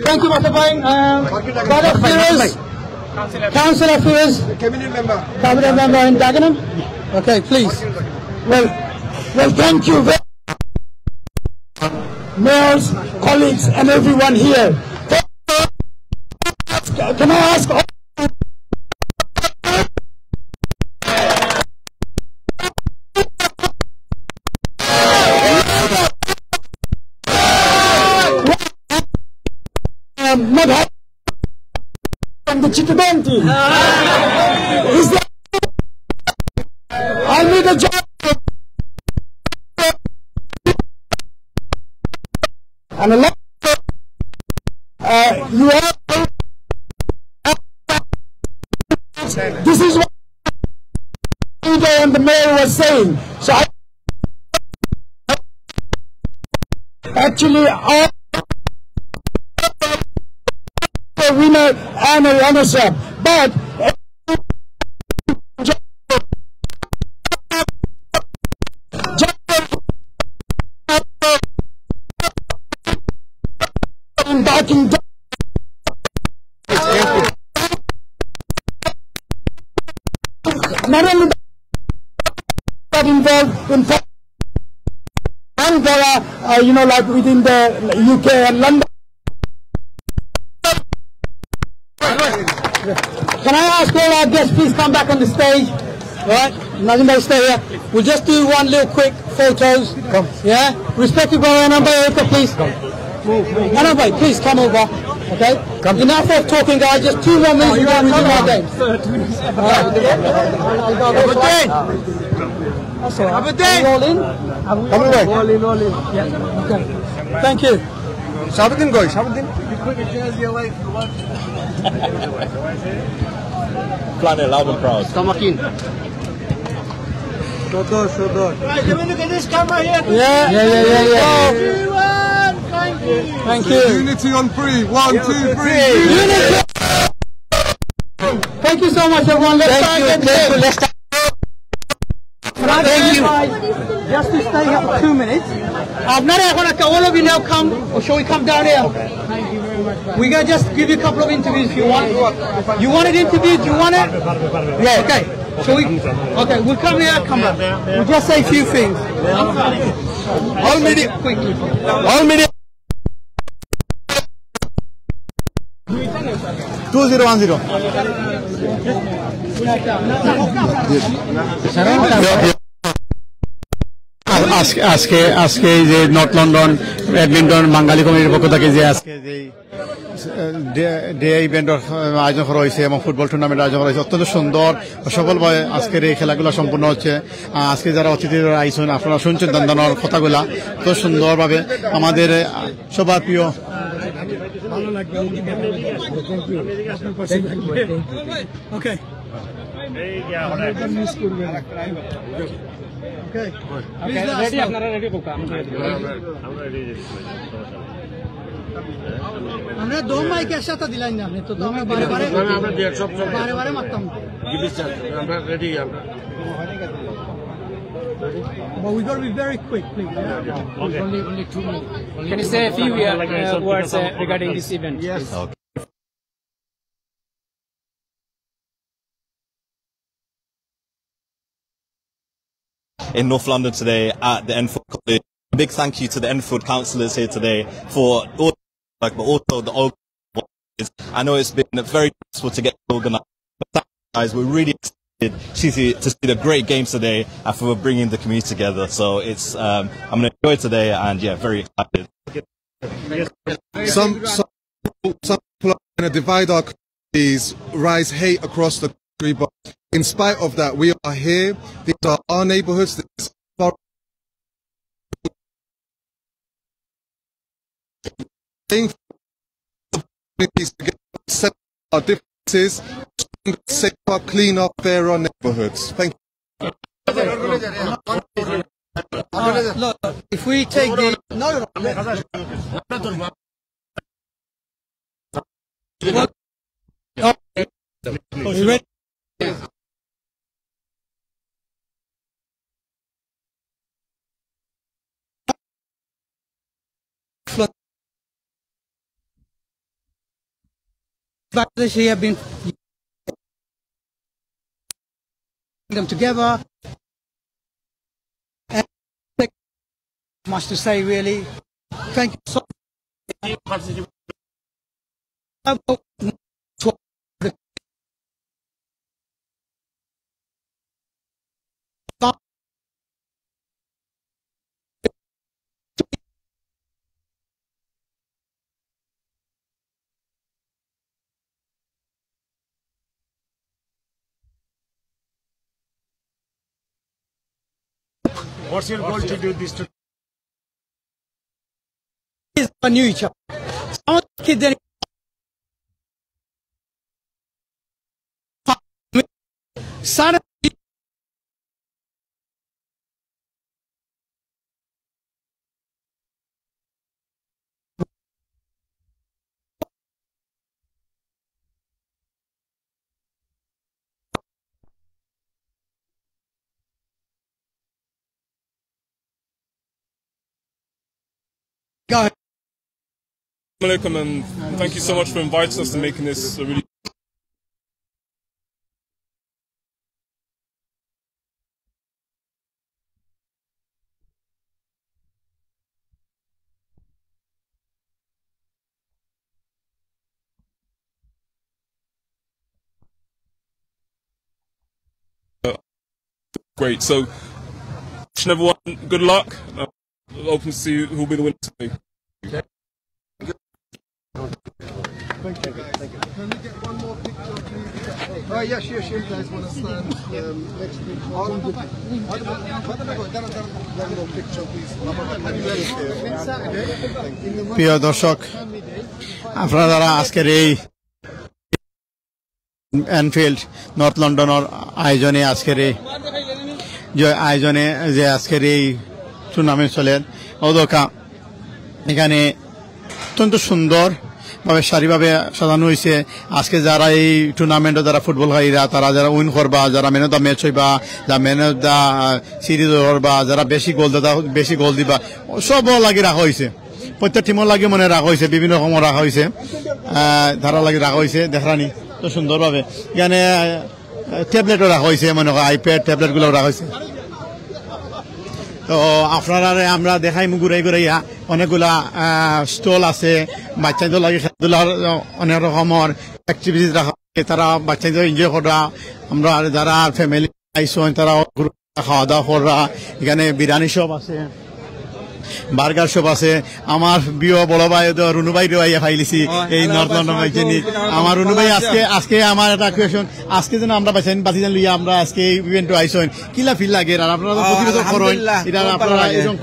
Thank you, Matabai. Brother Firoz, Councillor Firoz, Cabinet Member in Dagenham. Okay, please. Well, thank you very much, mayors, colleagues, and everyone here. Can I ask all from the Chittagong team? Is there? I need a job. And a lot. You are. This is what the leader and the mayor was saying. So actually, all winner and a runner-up, but backing down. Not only that involved in and there are like within the UK and London. Can I ask all our guests please come back on the stage? Alright, Nazim bhai, stay here. We'll just do one little quick photos. Come. Yeah? Respected brother Anand, please. Anand bhai, please come over. Okay? Come. Enough of talking, guys. Just 2 more minutes. We're going to resume our game. Have a day. Roll in. Roll in. Yeah. Okay. Thank you. Sabuddin Goy, Sabuddin. Planet loud and proud. Stomach in. Shodor. Right, let me look at this camera here. Yeah. Everyone, thank you. Thank you. Unity on 3. 1, 2, 3. Unity. Thank you so much, everyone. Let's start again. Thank you. Just to stay here for 2 minutes. All of you now come, or shall we come down here? Thank you very much. We're going to just give you a couple of interviews if you want. You want it interviewed? You want it? Yeah. Okay. Shall we? Okay, we'll come here, come back. We'll just say a few things. All media. Quickly. All media. 2010. আজকে যে north London badminton বাঙালি কমিটির পক্ষ থেকে যে আজকে যে day ইভেন্টের আয়োজন করা হয়েছে এবং ফুটবল টুর্নামেন্টের আয়োজন করা হয়েছে অত্যন্ত সুন্দর সফলভাবে আজকের এই খেলাগুলো সম্পন্ন হচ্ছে। আজকে যারা অতিথিরা আইসেন আপনারা শুনছেন দান্দানোর কথাগুলা তো সুন্দরভাবে আমাদের সবার প্রিয় ভালো লাগবে। ওকে আমরা দম মাইক একসাথে দিলাম না, আপনি তো দমে বারে বারে মারতাম। But we got to be very quick, please. Okay. Only 2 minutes. Can you say a few words regarding this event? Yes. Okay. in North London today at the Enfield College. A big thank you to the Enfield councillors here today for all the work, but also the organisers. I know it's been very stressful to get organised, but guys, we're really excited to see the great games today and for bringing the community together. So it's I'm going to enjoy today, and yeah, very excited. Some people are going to divide our communities, rise hate across the country, but in spite of that, we are here. These are our neighborhoods. This is our communities together, set our differences, safer, cleaner, fairer neighborhoods. Thank you. Look, if we take the Bangladesh have been them together. And much to say, really. Thank you so much. What's your goal to do this to? I knew each other. Some of the kids then son Go ahead. Assalamualaikum, and thank you so much for inviting us and making this a really great. So, everyone, good luck. Open to see who'll be the winner today. Okay. Thank you. Thank you. Can we get one more picture, please? Oh, yeah, sure. You guys want to stand next to each other? One more picture, please. প্রিয় দর্শক, আপনারা যারা আজকের এই Enfield north লন্ডনের আয়োজনে আজকের এই টুর্নামেন্ট চলেন অদকা এখানে অত্যন্ত সুন্দরভাবে সারিভাবে সাজানো হয়েছে। আজকে যারা এই টুর্নামেন্টে যারা ফুটবল খেলাইরা তারা যারা উইন করবা, যারা ম্যান অফ দ্য ম্যাচ হইবা, যা ম্যান অফ দ্য সিরিজ হবা, যারা বেশি গোল দিবা, সব লাগি রাখা হয়েছে। প্রত্যেক টিমের লাগে মনে রাখা হয়েছে, বিভিন্ন রকম রাখা হয়েছে, ধারা লাগি রাখা হয়েছে। দেখানি তো সুন্দরভাবে এখানে ট্যাবলেটও রাখা হয়েছে, মনে হয় আইপ্যাড ট্যাবলেটগুলো রাখা হয়েছে। তো আপনারা আমরা দেখাই ঘুরাইয়া অনেকগুলা স্টল আছে, বাচ্চাদের লাগে খেলাধুলার অনেক রকমের অ্যাক্টিভিটিস রাখা হয়, তারা বাচ্চাদের এনজয় করা। আমরা যারা ফ্যামিলি আইসন তারা খাওয়া দাওয়া করা। এখানে বিরিয়ানি শপ আছে, বার্গার শপ আছে। আমার প্রিয় বড় ভাই রুনু ভাই আইয়া ফাইলিছি এই নর্থ লন্ডন বাইনি। আমার রুনু ভাই আজকে আমার একটা কোয়েশন, আজকে যেন আমরা বাঁচি জান লইয়া আমরা আজকে এই ইভেন্টে আইসন, কিলা ফিল লাগে? আর আপনারা প্রতি বছর করেন, এটা আপনারা এরকম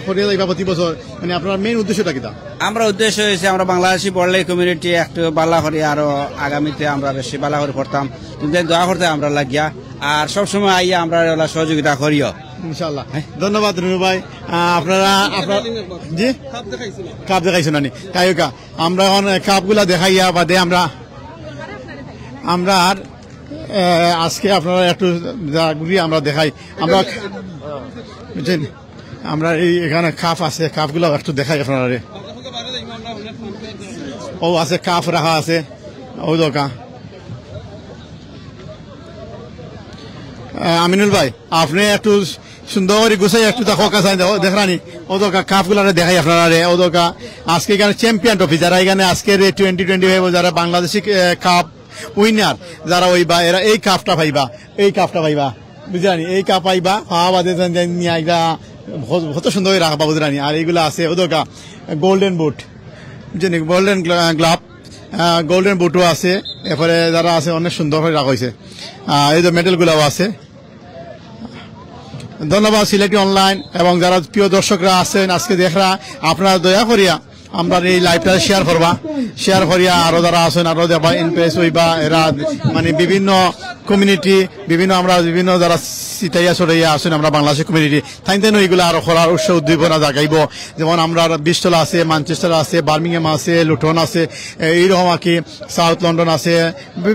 করে যাইবা প্রতি বছর, মানে আপনার মেইন উদ্দেশ্যটা কিটা? আমরা উদ্দেশ্য হয়েছে আমরা বাংলাদেশি বড়লাই কমিউনিটি একটু বালা করি, আরো আগামীতে আমরা বেশি বালা করে পড়তাম, দোয়া করতে আমরা লাগিয়া আর সবসময় আইয়া আমরা সহযোগিতা করিও ইনশাআল্লাহ। ধন্যবাদ রুনু ভাই। আপনারা জি কাপ দেখাইছেন নানি কায়ুকা, আমরা এখন কাপগুলা দেখাইয়া বাদে আমরা আজকে আপনারা একটু ঘুরি আমরা দেখাই। আমরা বুঝছেন, আমরা এই এখানে কাপ আছে, কাপগুলো একটু দেখাই আপনারা। ও আছে কাপ রাখা আছে, ও দোকা। আমিনুল ভাই, আপনি একটু সুন্দর করে গুছাই একটু দেখো কাছে দেখরানি ওদকা কাপগুলারে দেখাই আপনারা রে ওদকা আজকে এখানে চ্যাম্পিয়ন ট্রফি যারা এখানে আজকের 2025 যারা বাংলাদেশি কাপ উইনার যারা ওইবা এরা এই কাপটা পাইবা বুঝলানি এই কাপ পাইবা বাদে নিয়ে আইবা কত সুন্দর করে রাখবা বুঝলানি আর এইগুলা আছে ওদকা গোল্ডেন বুট বুঝলেন গোল্ডেন গ্লাভ গোল্ডেন বুটও আছে এরপরে যারা আছে অনেক সুন্দর করে রাখা হয়েছে এই যে মেডেলগুলাও আছে ধন্যবাদ সিলেটি অনলাইন এবং যারা প্রিয় দর্শকরা আছেন আজকে দেখরা আপনারা দয়া করিয়া আমরা এই লাইভটা শেয়ার করিয়া আরো যারা আছেন আরো যারা ইনপ্রেস হইবা এরা মানে বিভিন্ন কমিউনিটি বিভিন্ন যারা সিটাইয়া সরাইয়া আছেন আমরা বাংলাদেশের কমিউনিটি তাইতেন এইগুলো আরো করার উৎসাহ উদ্দীপনা জাগাইব যেমন আমরা ব্রিস্টল আছে ম্যানচেস্টার আছে বার্মিংহাম আছে লুটন আছে এইরকম আর কি সাউথ লন্ডন আছে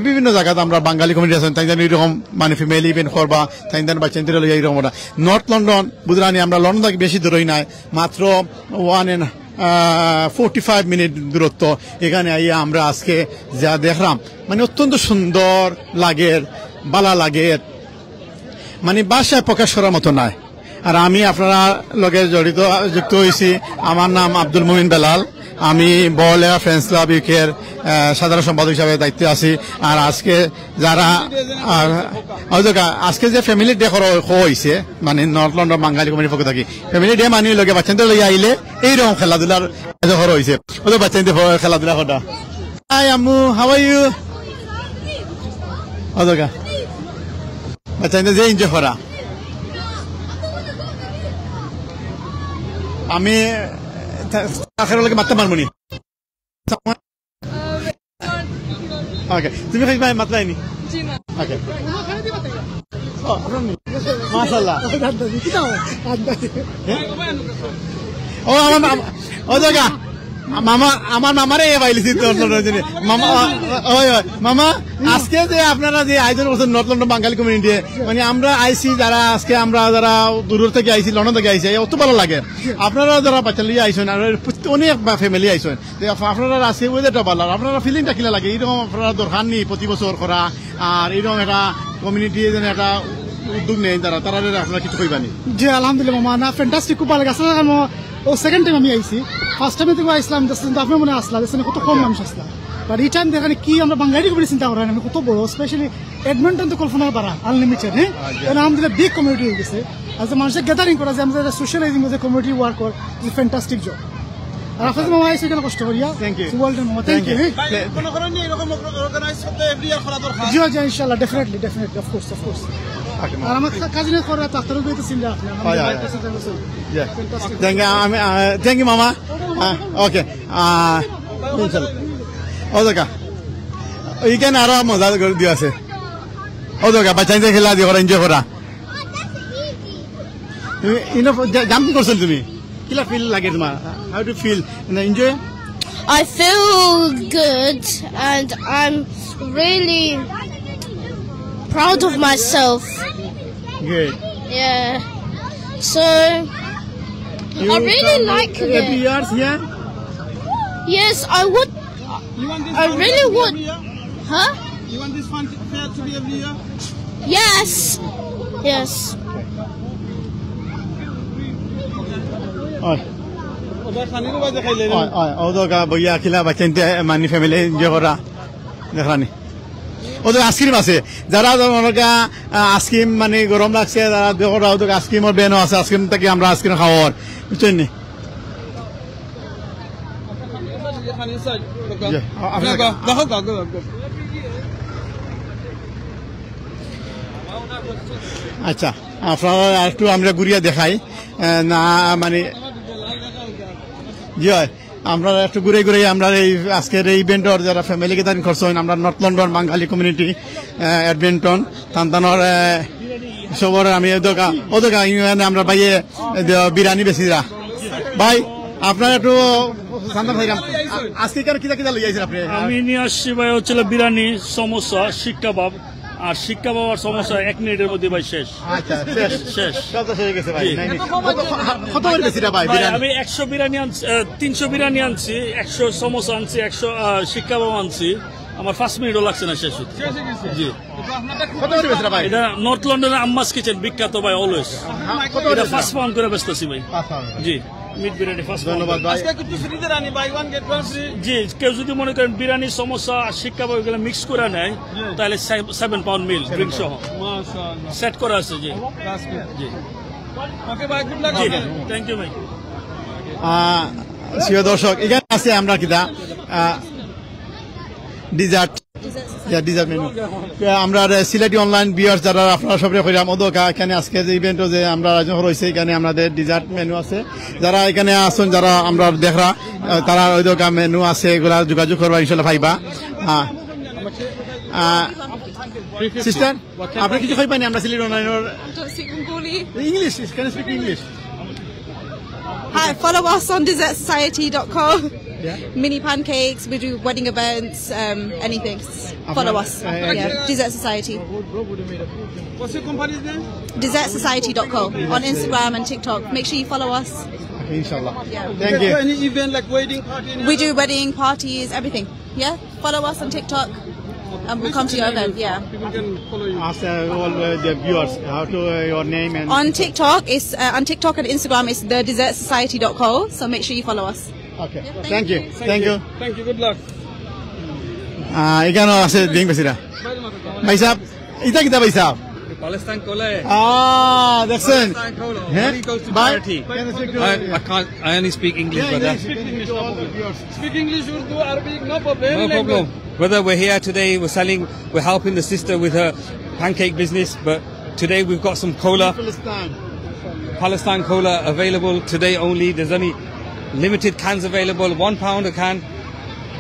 বিভিন্ন জায়গাতে আমরা বাঙালি কমিউনিটি আছেন তাইতেন এইরকম মানে ফ্যামিলি ইভেন্ট করবা তাইতেন বাচ্চা লইয়া এইরকম নর্থ লন্ডন বুঝলানি আমরা লন্ডন থেকে বেশি দূরই নাই মাত্র 45 মিনিট দূরত্ব এখানে আইয়া আমরা আজকে যা দেখলাম মানে অত্যন্ত সুন্দর লাগের বালা লাগের মানে বাসায় প্রকাশ করার মতো নাই আর আমি আপনারা লগে যুক্ত হয়েছি আমার নাম আব্দুল মুমিন বেলাল আমি বড়লেখা ফ্রেন্ডস ক্লাব ইউকের সাধারণ সম্পাদক হিসাবে দায়িত্বে আছি আর আজকে যারা আজকে যে ফ্যামিলি ডে হয়েছে মানে নর্থ লন্ডন বাঙালি কমিটির পক্ষ থাকি ফ্যামিলি ডে মানি লগে বাচ্চাদের লইয়া আইলে এইরকম খেলাধুলার হয়েছে ওদের বাচ্চাদের খেলাধুলা করা হাই আম্মু হাউ আর ইউ ওদকা বাচ্চাদের যে এনজয় করা আমি আখেরলৈকে মাততে পারবো নি ওকে তুমি খাই মাতলাই নি ওকে মাশাআল্লাহ ও আমার ও জায়গা মামা আমার মামারে পাইলিছি মামা ওই মামা আজকে যে আপনারা যে আয়োজন করছেন নর্থ লন্ডন বাঙালি কমিউনিটি মানে আমরা আইসি যারা আজকে আমরা যারা দূর থেকে আইসি লন্ডন থেকে আইসি অত ভালো লাগে আপনারা যারা বাচ্চা লিয়ে আইসেন আর অনেক ফ্যামিলি আইসেন আপনারা আজকে ওয়েদারটা ভালো আপনারা ফিলিংটা কিনা লাগে এইরকম আপনারা দরকার নেই প্রতি বছর করা আর এইরকম একটা কমিউনিটি যেন একটা উদ্যোগ নেই তারা আপনারা কিছু কইবানি জি আলহামদুলিল্লাহ মামা না ফ্যান্টাস্টিক খুব ভালো লাগছে ও সেকেন্ড টাইম আমি আইছি ফার্স্ট টাইমে তুমি আসলাম আপনার মনে আসলাম কত কম মানুষ আসলাম বাট এই টাইম দেখানে কি আমরা বাঙালি কমিউনিটি চিন্তা করেন আমি কত বড় স্পেশালি এডমন্টন তো কল্পনার পারা আনলিমিটেড হ্যাঁ আলহামদুলিল্লাহ বিগ কমিউনিটি হয়ে গেছে আর যে মানুষের গ্যাদারিং করা যে আমাদের সোশ্যালাইজিং যে কমিউনিটি ওয়ার্ক কর ইজ ফ্যান্টাস্টিক জব আর আপনাদের মামা আইসে কেন কষ্ট করিয়া থ্যাংক ইউ ওয়েলকাম মামা থ্যাংক ইউ কোন কারণে এরকম অর্গানাইজ করতে এভরি ইয়ার করা দরকার জি জি ইনশাআল্লাহ ডেফিনেটলি অফ কোর্স আর আমার কাজিনে করে তাড়াতাড়ি বেতে চিন্তা আপনি থ্যাংক ইউ মামা ওকে ও দেখা এইখানে আরো মজা করে দিয়ে আছে ও দেখা বাচ্চাদের খেলা দিয়ে করা এনজয় করা জাম্পিং করছেন তুমি কিলা ফিল লাগে তোমার how do feel enjoy I feel good and I'm really proud of myself. Good. Yeah. So I really like it. Every year here? Yes, I would. I really would. Huh? You want this fun fair to be every year? Yes. Yes. বইয়া খিলা বাচ্চা মানি family enjoy করা দেখানি ওদের ice cream আছে যারা ice cream মানে গরম লাগছে যারা দেখো ওদের আইসক্রিমের বেনও আছে আইসক্রিম থেকে আমরা আইসক্রিম খাওয়ার বুঝছেন নি আচ্ছা আপনারা একটু আমরা ঘুরিয়া দেখাই না মানে জি হয় আমরা একটু ঘুরে ঘুরে আমরা এই আজকের এই ইভেন্টর যারা ফ্যামিলি গ্যাদারিং করছেন আমরা নর্থ লন্ডন বাঙালি কমিউনিটি এডমিন্টন তান্তানোর সবর আমি ওদকা আমরা বাইয়ে বিরিয়ানি বেশিরা ভাই আপনার একটু আজকে কেন কিনা কিনা লই আইছেন আপনি আমি নিয়ে আসছি ভাই হচ্ছিল বিরিয়ানি সমোসা শিক কাবাব আর শিক কাবাব আর সমোসা 1 মিনিটের মধ্যে ভাই শেষ আচ্ছা শেষ সব শেষ হয়ে গেছে ভাই কত করে বেশিটা ভাই আমি 100 বিরিয়ানি আনছি 300 বিরিয়ানি আনছি 100 সমোসা আনছি 100 শিক কাবাব আনছি আমার 5 মিনিটও লাগছে না শেষ হতে। জি কত করে বেচরা ভাই? এটা নর্থ লন্ডনের আম্মাস কিচেন বিখ্যাত ভাই অলওয়েজ। এটা 5 পাউন্ড করে বেচতেছি ভাই। জি মিট বিরিয়ানি 5 পাউন্ড। ধন্যবাদ ভাই। আজকে কিছু ফ্রিতে রানি buy one get one free. জি কেউ যদি মনে করেন বিরিয়ানি সমোসা আর শিক কাবাব এগুলো মিক্স করে নেয় তাহলে 7 পাউন্ড মিল ড্রিঙ্ক সহ মাশাআল্লাহ সেট করা আছে। জি জি ওকে ভাই গুড লাক। থ্যাংক ইউ ভাই। প্রিয় দর্শক এখানে আছে আমরা কিনা ডিজার্ট ডিজার্ট মেনু আমরা সিলেটি অনলাইন ভিউয়ার্স যারা আপনারা সবরে কইরাম ওদকা এখানে আজকে যে ইভেন্টও যে আমরা আয়োজন রয়েছে এখানে আমাদের ডিজার্ট মেনু আছে যারা এখানে আসুন যারা আমরা দেখরা তারা ওইদকা মেনু আছে এগুলা যোগাযোগ করবা ইনশাআল্লাহ ভাইবা। সিস্টার আপনি কিছু খাই পাইনি আমরা সিলেটি অনলাইনের English can speak English. Hi, follow us on dessertsociety.com. Mini pancakes, we do wedding events, anything. Follow us. Dessert Society. What's your company's name? Dessertsociety.com on Instagram and TikTok. Make sure you follow us. Okay, inshallah. Yeah. Thank you. Any event like wedding party? We do wedding parties, everything. Yeah? Follow us on TikTok and we'll come to your event. Yeah. People can follow you. Ask all the viewers how to your name and On TikTok and Instagram is thedessertsociety.co. So make sure you follow us. Okay. Thank you. Thank you. Thank you. Good luck. এখানে আছে দিন বেশিরা ভাই সাহেব এটা কিতা ভাই সাহেব Palestine Cola. দেখছেন হ্যাঁ ভাই I only speak English, brother. Speak English, Urdu, Arabic, no problem. No problem. Brother, we're here today, we're helping the sister with her pancake business, but today we've got some cola. Palestine Cola available today only. There's only limited cans available, £1 a can.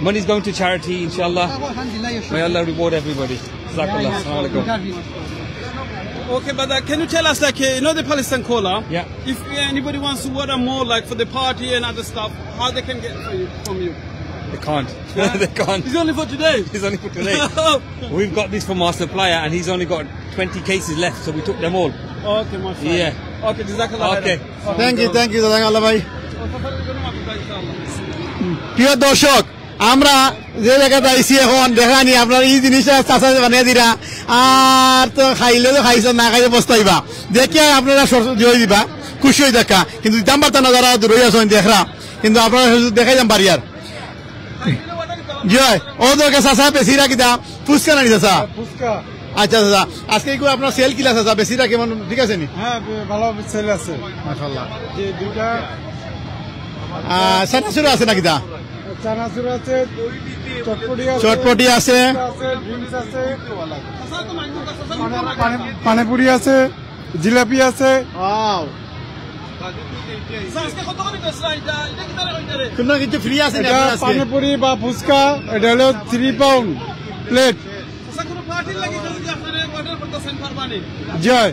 Money's going to charity, inshallah. May Allah reward everybody. Jazakallah. Assalamu alaikum. Okay, but can you tell us, like, you know the Palestine Cola? Yeah. If anybody wants to order more, like for the party and other stuff, how they can get from you? They can't. They can't. It's only for today. It's only for today. We've got this from our supplier, and he's only got 20 cases left, so we took them all. Okay, mashallah. Yeah. Okay, jazakallah. Okay. Thank you, জাযাকাল্লাহ ভাই। প্রিয় দর্শক আমরা যে জায়গাটা আইছি এখন দেখানি আপনার এই জিনিসটা চাষা বানিয়ে দিরা আর তো খাইলে তো খাইছে না খাইলে বস্তাইবা দেখে আপনারা জয় দিবা খুশি হয়ে দেখা কিন্তু দাম বার্তা না যারা দূরে আসেন দেখরা কিন্তু আপনারা দেখাই যাম পারি আর জয় ও তো চাষা বেশিরা কিতা ফুচকা নানি চাষা আচ্ছা আচ্ছা আজকে কি আপনার সেল কিলা চাষা বেশিরা কেমন ঠিক আছে নি? হ্যাঁ ভালো সেল আছে মাশাআল্লাহ। যে দুইটা সানাসুর আছে নাকি দা? চানাচুর আছে, চটপটি আছে, ড্রিঙ্কস আছে, পানিপুরি আছে, জিলাপি আছে। কিছু ফ্রি আছে পানিপুরি বা ফুচকা এটা হলো 3 পাউন্ড প্লেট। জয়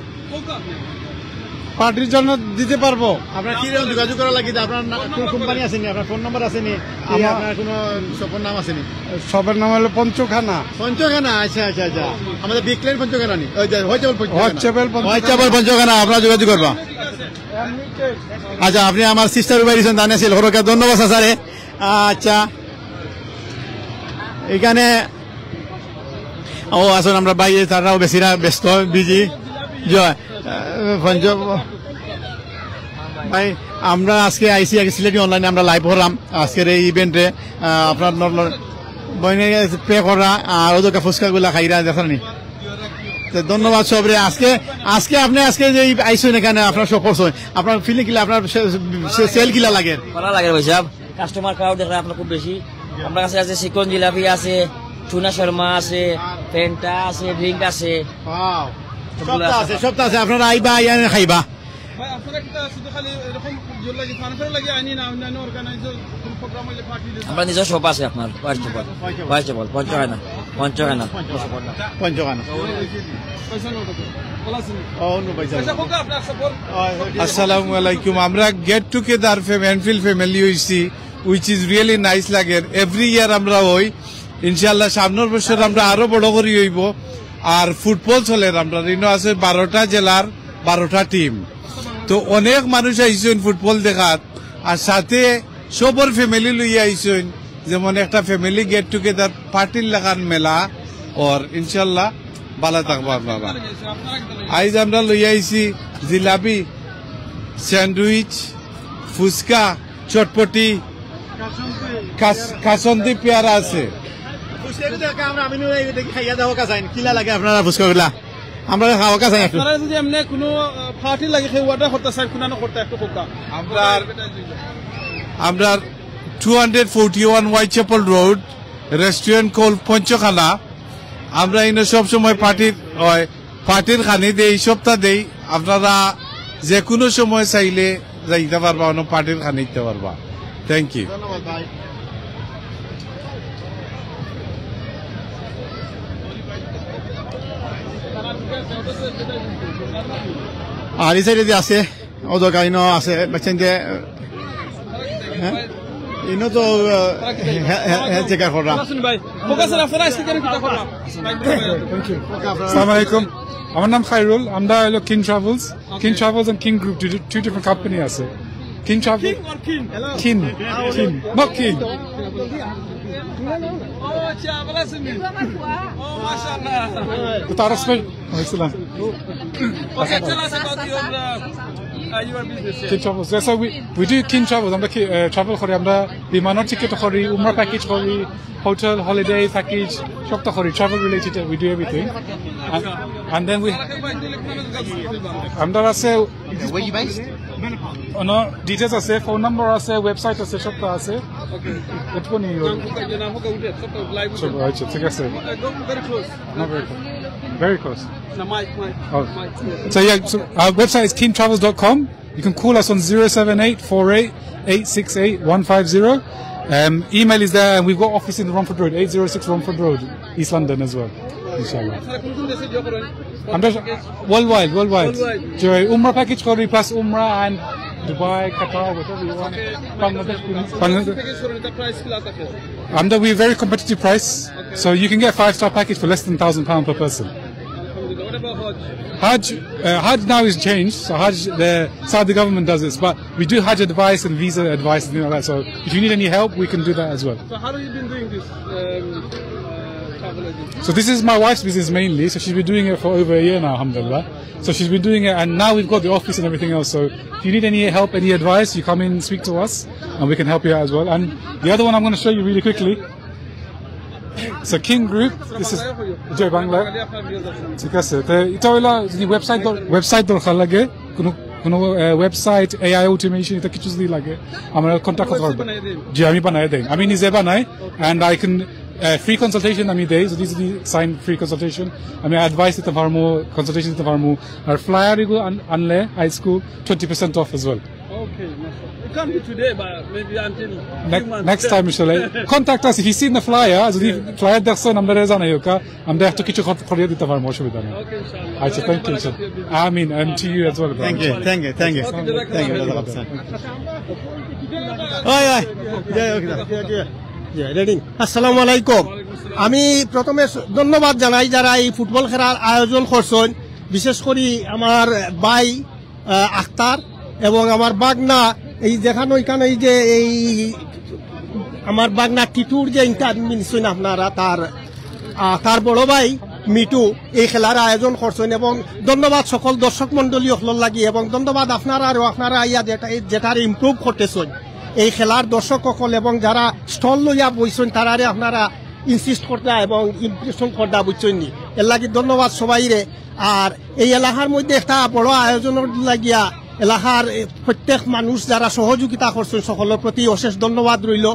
পার্টির জন্য দিতে পারবো। আপনার কি রকম যোগাযোগ করা লাগে? আপনার কোন কোম্পানি আছে নি? আপনার ফোন নাম্বার আছে নি? আপনার কোনো শপের নাম আছে নি? শপের নাম হলো পঞ্চখানা। পঞ্চখানা, আচ্ছা আচ্ছা আচ্ছা। আমাদের বিক্লেন পঞ্চখানা নি, হোয়াটসঅ্যাপের পঞ্চখানা আপনারা যোগাযোগ করবা। আচ্ছা আপনি আমার সিস্টার বাইরেছেন দানেছিল হরকা ধন্যবাদ স্যারে। আচ্ছা এখানে ও আসুন আমরা বাইরে তারাও বেশিরা ব্যস্ত বিজি। জয় ভাই আমরা আজকে আইসি সিলেটি অনলাইনে আমরা লাইভ হলাম আজকের এই ইভেন্টে আপনার বইনে পে করা আর ওদের ফুচকাগুলা খাইরা দেখানি ধন্যবাদ সবরে। আজকে আপনি আজকে যে আইসেন এখানে আপনার সব করছেন আপনার ফিলিং কিলা আপনার সেল কিলা লাগে? ভালো লাগে ভাই সাহেব, কাস্টমার ক্রাউড দেখলে আপনার খুব বেশি। আমার কাছে আছে চিকন জিলাপি আছে, টুনা শর্মা আছে, ফেন্টা আছে, ড্রিঙ্ক আছে, সবটা আছে। আপনারা আইবা আইয়া খাইবা। আমরা নিজের শপ আছে আপনার হোয়াটসঅ্যাপ পঞ্চখানা। আসসালামু আলাইকুম। আমরা গেট টুগেদার এনফিল্ড ফ্যামিলি হইছি, উইচ ইজ রিয়েলি নাইস লাগে। এভরি ইয়ার আমরা হই, ইনশাল্লাহ সামনের বছর আমরা আরো বড় করি হইব। আর ফুটবল চলে আমরা রিনো আছে 12টা জেলার 12টা টিম, তো অনেক মানুষ আইসেন ফুটবল দেখাত আর সাথে সবর ফ্যামিলি লইয়া আইসেন। যেমন একটা ফ্যামিলি গেট টুগেদার পার্টির লাগান মেলা ওর ইনশাল্লাহ ভালো থাকবো আপনারা আইজ আমরা লই আইছি জিলাপি স্যান্ডউইচ ফুচকা চটপটি কাসন্দি পেয়ারা আছে কিলা লাগে আপনারা ফুচকাগুলা আমরা খাওয়া কাছে আপনারা যদি এমনি কোনো পার্টি লাগে সেই ওয়াটার করতে চাই কোনানো করতে একটু কোকা আমরা 241 Whitechapel road restaurant call পঞ্চখানা আমরা এনে সব সময় পার্টির খানি দেই সপ্তাহ দেই আপনারা যে কোনো সময় চাইলে যাইতে পারবা অন্য পার্টির খানি দিতে পারবা থ্যাংক ইউ আর এই সাইডে যে আছে অদরকার ইনো আছে বাচ্চান যে ইনো তো চেক করা Assalamu alaikum. আমার নাম খায়রুল আমরা হলো king travels and king group two different company আছে king travel king not king তারা special Okay, tell us about your business. King Travels. Yeah, so we do King Travels. আমরা travel করি আমরা বিমানের টিকিট করি উমরা প্যাকেজ করি hotel holiday package সবটা করি travel related we do everything and then we আমরা আছে where you based no details আছে phone number আছে website আছে সবটা আছে okay এটা কোন আচ্ছা ঠিক আছে very close not very close no mic so yeah so our website is kingtravels.com you can call us on 07848868150 email is there and we've got office in Romford Road 806 Romford Road East London as well inshallah I'm just worldwide umrah package kori plus umrah and Dubai Qatar whatever you want Bangladesh we're very competitive price so you can get 5-star package for less than £1,000 per person. What about Hajj now is changed, so Hajj, the Saudi government does this, but we do Hajj advice and visa advice and things like that, so if you need any help, we can do that as well. So how have you been doing this travel agency? So this is my wife's business mainly, so she's been doing it for over a year now, alhamdulillah. So she's been doing it, and now we've got the office and everything else, so if you need any help, any advice, you come in, speak to us, and we can help you out as well. And the other one I'm going to show you really quickly. So King Group, this is Joy Bangla. ঠিক আছে এটা হলো যদি website দরকার লাগে কোনো website AI automation এটা কিছু যদি লাগে আমরা কন্টাক্ট করতে পারবো জি আমি বানাই দেই আমি নিজে বানাই and I can free consultation আমি দেই যদি সাইন free consultation আমি অ্যাডভাইস দিতে পারবো কনসালটেশন দিতে পারবো আর ফ্লায়ার এগুলো আনলে high school 20% off as well. Okay, it can't be today, but maybe until next time inshallah. Contact us if you see the flyer. যদি flyer দেখছেন আমরা জানাই ওকা আমরা একটু কিছু করিয়ে দিতে পারবো অসুবিধা নেই। Okay, inshallah. আচ্ছা thank you. Amin and to you as well. Thank you. আসসালামু আলাইকুম আমি প্রথমে ধন্যবাদ জানাই যারা এই ফুটবল খেলার আয়োজন করছেন বিশেষ করে আমার ভাই আখতার এবং আমার বাগনা এই দেখানো এখানে এই যে এই আমার বাগনা টিটুর যে ইন্টারমিনেশন আপনারা তার বড় ভাই মিটু এই খেলার আয়োজন করছেন এবং ধন্যবাদ সকল দর্শক মন্ডলী সকল লাগি এবং ধন্যবাদ আপনারা ইয়া যেটার ইমপ্রুভ করতেছেন এই খেলার দর্শক সকল এবং যারা স্টল লইয়া বইছেন তারারে আপনারা ইনসিস্ট করতা এবং ইমপ্রেশন করতা বুঝছেন নি এর লাগি ধন্যবাদ সবাইরে আর এই এলাকার মধ্যে একটা বড় আয়োজনের লাগিয়া এলাকার প্রত্যেক মানুষ যারা সহযোগিতা করছেন সকলের প্রতি অশেষ ধন্যবাদ রইল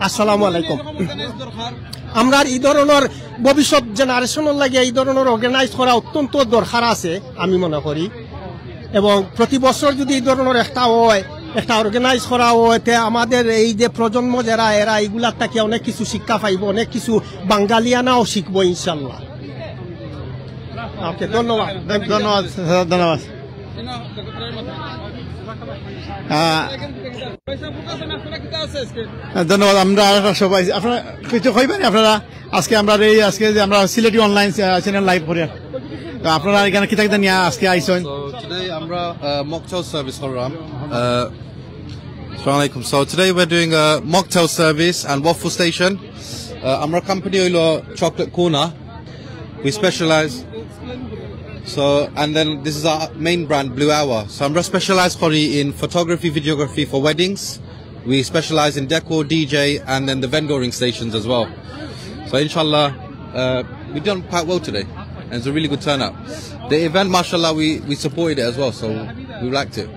আসসালামু আলাইকুম আমরা এই ধরনের ভবিষ্যৎ জেনারেশনের লাগে এই ধরনের অর্গানাইজ করা অত্যন্ত দরকার আছে আমি মনে করি এবং প্রতি বছর যদি এই ধরনের একটা অর্গানাইজ করা হয় আমাদের এই যে প্রজন্ম যারা এরা এইগুলার থেকে অনেক কিছু শিক্ষা পাইব অনেক কিছু বাঙালিয়ানাও শিখবো ইনশাল্লাহ ওকে ধন্যবাদ ধন্যবাদ আমরা সবাই আপনারা কিছু কইবেন আপনারা আজকে যে আমরা সিলেটি অনলাইন চ্যানেল লাইভ করি তো আপনারা এখানে কিতা নিয়ে আজকে আইছেন today আমরা mocktail service করলাম Assalamu alaikum. So today we're doing a mocktail service and waffle station. Our company is Chocolate Corner. We specialize. So, and then this is our main brand, Blue Hour. So I'm specialized in photography, videography for weddings. We specialize in decor, DJ, and then the vendoring stations as well. So inshallah, we've done quite well today. And it's a really good turnout. The event, mashallah, we supported it as well, so we liked it.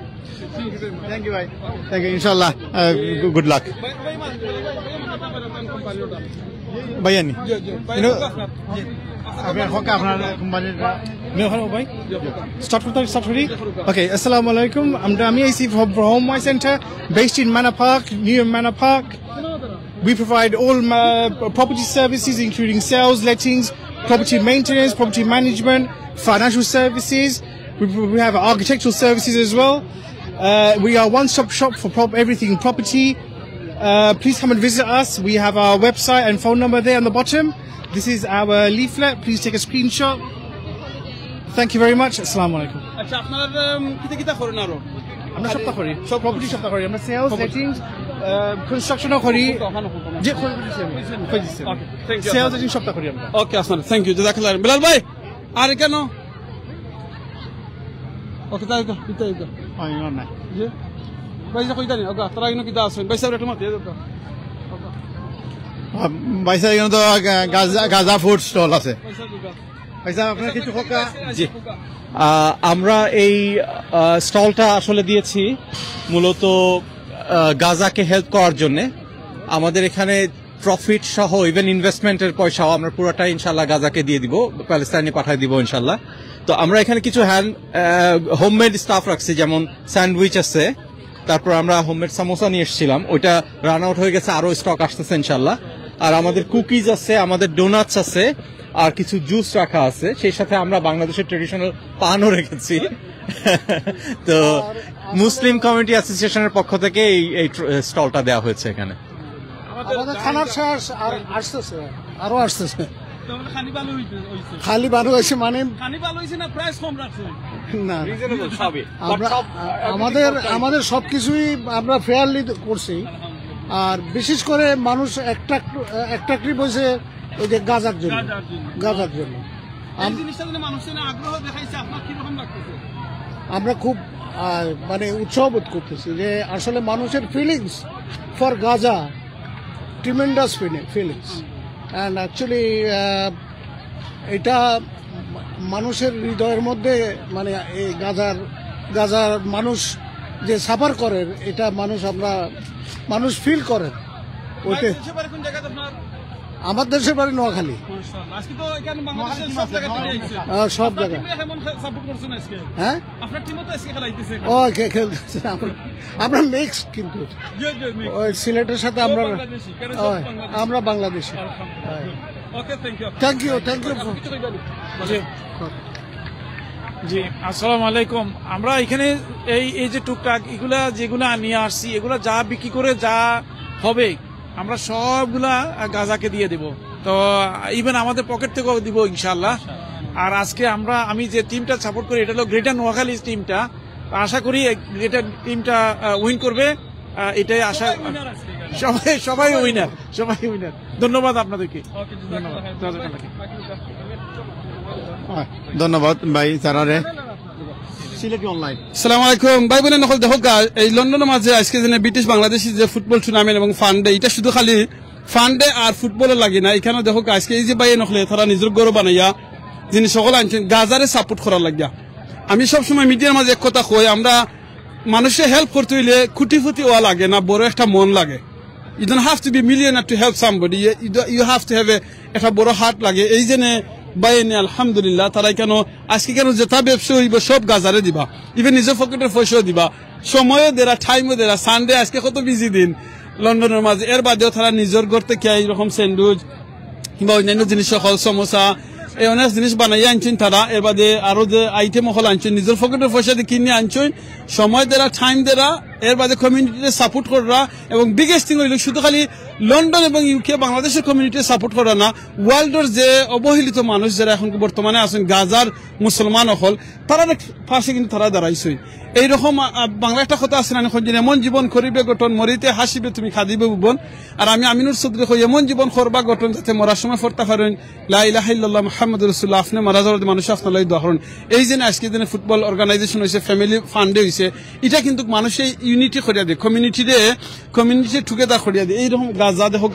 Thank you, bhai. Thank you. Inshallah, good luck. Bayani. You know, Start ready? Okay, Assalamu alaikum. I'm Dami Aisi from Home My Center, based in Manor Park, near Manor Park. We provide all property services, including sales, lettings, property maintenance, property management, financial services. We have architectural services as well. We are one-stop shop for everything property. Please come and visit us. We have our website and phone number there on the bottom. This is our leaflet. Please take a screenshot. Thank you very much. Assalamu alaikum. আচ্ছা আপনারা কিটা করেন আরো আমরা সবটা করি সব property সবটা করি আমরা সেলস লেটিংস কনস্ট্রাকশনও করি যে সেলস লেটিং সবটা করি আমরা ওকে আসমান থ্যাংক ইউ জাযাকাল্লাহ বিলাল ভাই আর কেন ওকে তাই তো তাই তো হয় না জি ভাই যা কইতানি ওকে তারা ইনো কিটা আছেন ভাই সাহেব একটু মাতি দাও ভাই সাহেব এখানে তো গাজা ফুড স্টল আছে ভাই সাহেব আপনার কিছু হোকা জি আমরা এই স্টলটা আসলে দিয়েছি মূলত গাজাকে হেল্প করার জন্য আমাদের এখানে প্রফিট সহ ইভেন ইনভেস্টমেন্টের পয়সাও আমরা পুরোটাই ইনশাল্লাহ গাজাকে দিয়ে দিব প্যালেস্টাইনে পাঠিয়ে দিব ইনশাল্লাহ তো আমরা এখানে কিছু হোমমেড স্টাফ রাখছি যেমন স্যান্ডউইচ আছে তারপর আমরা হোমমেড সামোসা নিয়ে এসেছিলাম ওইটা রান আউট হয়ে গেছে আরো স্টক আসতেছে ইনশাল্লাহ আর আমাদের কুকিজ আছে আমাদের ডোনাটস আছে আর কিছু জুস রাখা আছে সেই সাথে আমরা বাংলাদেশের ট্রেডিশনাল পানও রেখেছি তো মুসলিম কমিউনিটি অ্যাসোসিয়েশনের পক্ষ থেকে এই স্টলটা দেওয়া হয়েছে এখানে আমাদের খানার শেষ আর আসতেছে আরো আসতেছে খালি ভালো হয়েছে মানে না আমাদের সবকিছুই আমরা ফেয়ারলি করছি আর বিশেষ করে মানুষ অ্যাট্রাক্টিভ হয়েছে ওই যে গাজার জন্য আমরা খুব মানে উৎসাহ বোধ করতেছি যে আসলে মানুষের feelings for Gaza tremendous feelings and actually এটা মানুষের হৃদয়ের মধ্যে মানে এই গাজার মানুষ যে সাফার করেন এটা মানুষ ফিল করেন ওইটা আমার দেশের বাড়ি নোয়াখালী সব জায়গায় হ্যাঁ আমরা মিক্স কিন্তু সিলেটের সাথে আমরা বাংলাদেশি থ্যাংক ইউ জি আসসালামু আলাইকুম আমরা এখানে এই যে টুকটাক এগুলা যেগুলা নিয়ে আসছি এগুলা যা বিক্রি করে যা হবে আমরা সবগুলা গাজাকে দিয়ে দেব তো ইভেন আমাদের পকেট থেকেও দিব ইনশাআল্লাহ আর আজকে আমি যে টিমটা সাপোর্ট করি এটা হলো গ্রেটার নোয়াখালী টিমটা আশা করি গ্রেটার টিমটা উইন করবে এটাই আশা সবাই উইনার ধন্যবাদ আপনাদেরকে ধন্যবাদ ভাই সারারে সিলেটি অনলাইন আসসালামু আলাইকুম ভাই বোনেরা নকল দেখো এই লন্ডনের মাঝে আজকে যে ব্রিটিশ বাংলাদেশি যে ফুটবল টুর্নামেন্ট এবং ফান্ডে এটা শুধু খালি ফান্ডে আর ফুটবলে লাগে না এখানে দেখো আজকে এই যে ভাই নকলে তারা নিজের গৌরব বানাইয়া যিনি সকল আনছেন গাজারে সাপোর্ট করার লাগিয়া আমি সবসময় মিডিয়ার মাঝে এক কথা কই আমরা মানুষের হেল্প করতে হইলে খুঁটি হওয়া লাগে না বড় একটা মন লাগে you don't have to be millionaire to help somebody you have to have একটা বড় হার্ট লাগে এই জন্য বাইনে আলহামদুলিল্লাহ তারা কেন আজকে কেন যেটা ব্যবসা হইব সব গাজারে দিবা ইভেন নিজের পকেটের পয়সাও দিবা সময়ও দেরা টাইমও দেরা সানডে আজকে কত বিজি দিন লন্ডনের মাঝে এর বাদেও তারা নিজের ঘর থেকে এইরকম স্যান্ডউইচ কিংবা অন্যান্য জিনিস সকল সমোসা এই অনেক জিনিস বানাই আনছেন তারা এর বাদে আরো যে আইটেম সকল আনছেন নিজের পকেটের পয়সা দিয়ে কিনে আনছেন সময় দেরা টাইম দেরা এর বাদে কমিউনিটিতে সাপোর্ট করা এবং বিগেস্ট থিং হইল শুধু খালি লন্ডন এবং ইউকে বাংলাদেশের কমিউনিটি সাপোর্ট করে না, ওয়ার্ল্ডের যে অবহেলিত মানুষ যারা এখন বর্তমানে আছেন গাজার মুসলমান হল, তারা পাশে কিন্তু তারা দাঁড়াইছে। এইরকম বাংলা একটা কথা আছে না, এমন জীবন করিবে গঠন মরিতে হাসিবে তুমি খাদিবে ভুবন। আর আমি আমিনুর চৌধুরী কই এমন জীবন করবা গঠন যাতে মরার সময় ফরতা পারেন লা ইলাহা ইল্লাল্লাহ মুহাম্মাদুর রাসূলুল্লাহ, আপনি মারা যাওয়ার মানুষ আপনার লাই দোয়া করেন। এই যে আজকে দিনে ফুটবল অর্গানাইজেশন হয়েছে, ফ্যামিলি ফান্ডে হয়েছে, এটা কিন্তু মানুষের ইউনিটি করিয়া দেয়, কমিউনিটি টুগেদার করিয়া দেয়। এইরকম গাজা দেখো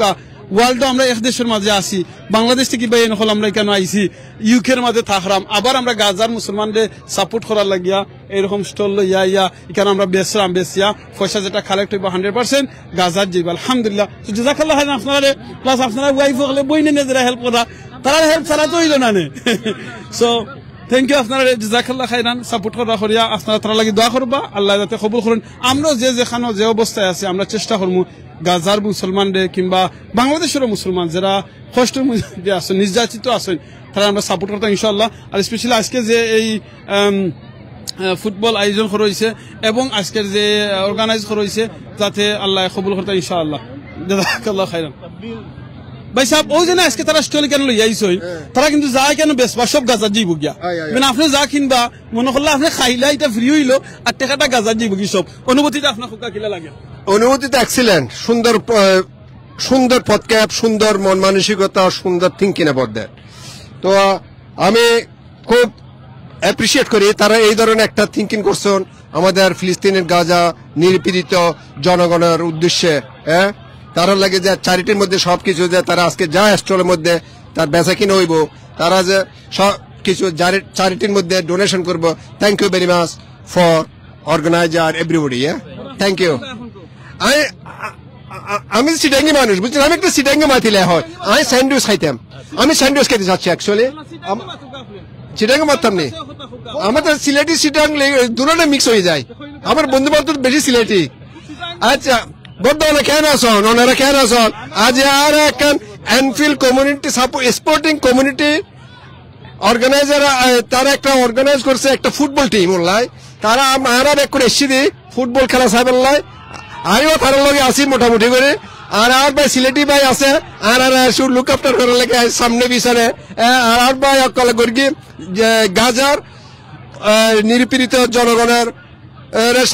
ওয়ার্ল্ডে আমরা এক দেশের মাঝে আসি, বাংলাদেশ থেকে বাইরে নহল আমরা কেন আইসি, ইউকের মাঝে থাকলাম, আবার আমরা গাজার মুসলমানদের সাপোর্ট করার লাগিয়া এইরকম স্টল লইয়া এখানে আমরা বেচিয়া পয়সা যেটা কালেক্ট হইব 100% গাজার যাইব। আলহামদুলিল্লাহ জাযাকাল্লাহ খাইরান আপনারা, প্লাস আপনারা ওয়াইফ হলে বইনে যারা হেল্প করা, তারা হেল্প ছাড়া তো হইল না। সো থ্যাংক ইউ আপনারা, জাযাকাল্লাহ খাইরান, সাপোর্ট করিয়া আপনারা তারা লাগি দোয়া করবা, আল্লাহ যাতে কবুল করেন। আমরা যেখানে যে অবস্থায় আছি আমরা চেষ্টা করবো গাজার মুসলমানদের কিংবা বাংলাদেশেরও মুসলমান যারা কষ্টের মধ্যে আছেন, নির্যাতিত আছেন, তারা আমরা সাপোর্ট করতাম ইনশাআল্লাহ। আর স্পেশালি আজকে যে এই ফুটবল আয়োজন করা হয়েছে এবং আজকের যে অর্গানাইজ করা হয়েছে, যাতে আল্লাহ কবুল করতাম ইনশাআল্লাহ। জাযাকাল্লাহ খাইরান। ভাই সাহেব, ওই যে আজকে তারা স্টল কেন লই আইসই, তারা কিন্তু যায় কেন বেসবা সব গাজার যাইব গিয়া, মানে আপনি যা কিনবা মনে করলে আপনি খাইলা এটা ফ্রি হইলো আর টাকাটা গাজার যাইব কি, সব অনুভূতিটা আপনার খুব কিলা লাগে? অনুভূতিটা এক্সিলেন্ট, সুন্দর পদক্ষেপ, সুন্দর মন মানসিকতা, সুন্দর থিঙ্কিং অ্যাবাউট দ্যাট। তো আমি খুব অ্যাপ্রিসিয়েট করি তারা এই ধরনের একটা থিঙ্কিং করছেন আমাদের ফিলিস্তিনের গাজা নিপীড়িত জনগণের উদ্দেশ্যে। হ্যাঁ, তারা লাগে যে চ্যারিটির মধ্যে সবকিছু যে তারা আজকে যা স্টলের মধ্যে তার বেচা কিনে হইব, তারা যে সব কিছু চ্যারিটির মধ্যে ডোনেশন করবো। Thank you very much for organizer everybody. Thank you. আমি সিটাঙ্গি মানুষ, বুঝছেন, আমি একটা সিটাঙ্গি মাতিলে হয়, আমি স্যান্ডউইচ খাইতাম, আমি স্যান্ডউইচ খেতে চাচ্ছি অ্যাকচুয়ালি। সিটাঙ্গি মারতাম নি, আমাদের সিলেটি সিটাং দুটোটা মিক্স হয়ে যায়, আমার বন্ধু বান্ধব বেশি সিলেটি। আচ্ছা বর্তমানে কেন আসন ওনারা কেন আসন আজ আর এখন Enfield community sporting community organizer, তারা একটা অর্গানাইজ করছে একটা ফুটবল টিম ওলাই, তারা আমরা এক করে এসছি দি ফুটবল খেলা সাহেবের, আমিও তার লগে আছি মোটামুটি করে। আর ভাই সিলেটি ভাই আছে, আর লুক আফটার করার লাগে সামনে পিছনে, আর ভাই অকল গর্গি গাজার নিপীড়িত জনগণের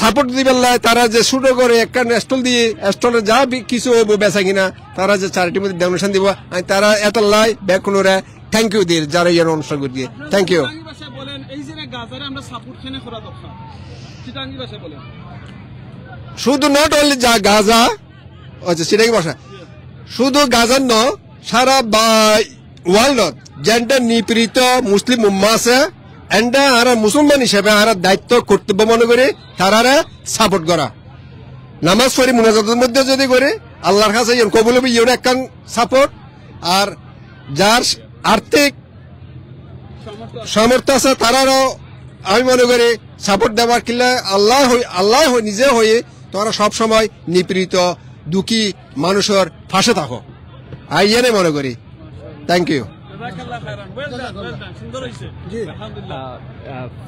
সাপোর্ট দিবেন, তারা যে শুরু করে একটা স্টল দিয়ে স্টলে যা কিছু হইব বেচা কিনা, তারা যে চ্যারিটির মধ্যে ডোনেশন দিব, তারা এত লাই ব্যাকুনরে থ্যাংক ইউ দিয়ে যারা ইয়ার অনুষ্ঠান করি। Thank you. শুধু নট অনলি গাজা, আচ্ছা সেটা কি ভাষা, শুধু গাজার ন সারা ওয়ার্ল্ডত যেটা নিপীড়িত মুসলিম উম্মা আছে, এন্ডা আর মুসলমান হিসেবে আর দায়িত্ব কর্তব্য মনে করে তারা সাপোর্ট করা। নামাজ পড়ি মুনাজাতের মধ্যে যদি করে আল্লাহর কাছে কবুল হবে ইউর একখান সাপোর্ট। আর যার আর্থিক সামর্থ্য আছে তারারও আমি মনে করি সাপোর্ট দেওয়ার কিলে আল্লাহ নিজে হয়ে তোরা সব সময় নিপীড়িত দুঃখী মানুষের পাশে থাকো, আইয়ানে মনে করি। Thank you.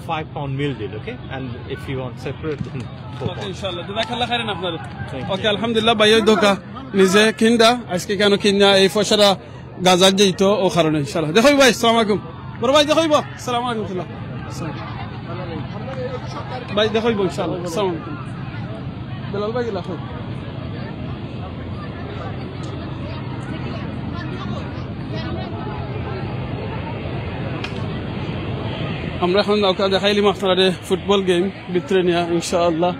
£5 meal deal, okay? And if you want separate, then £4. Inshallah. Jazakallah khairan আপনাদের। ওকে, আলহামদুলিল্লাহ ভাই ওই দোকা নিজে কিনদা আজকে কেন কিনা এই পয়সাটা গাজার যেইতো ও কারণে ইনশাআল্লাহ। দেখো ভাই, আসসালামু আলাইকুম। বড় ভাই দেখাইবো, আসসালামু আলাইকুম ভাই, দেখাইবো ইনশাআল্লাহ। আসসালামু আলাইকুম বেলাল ভাই, লাখো আমরা এখন দেখাইলাম আপনারা ফুটবল গেম ভিতরে নিয়ে ইনশাআল্লাহ।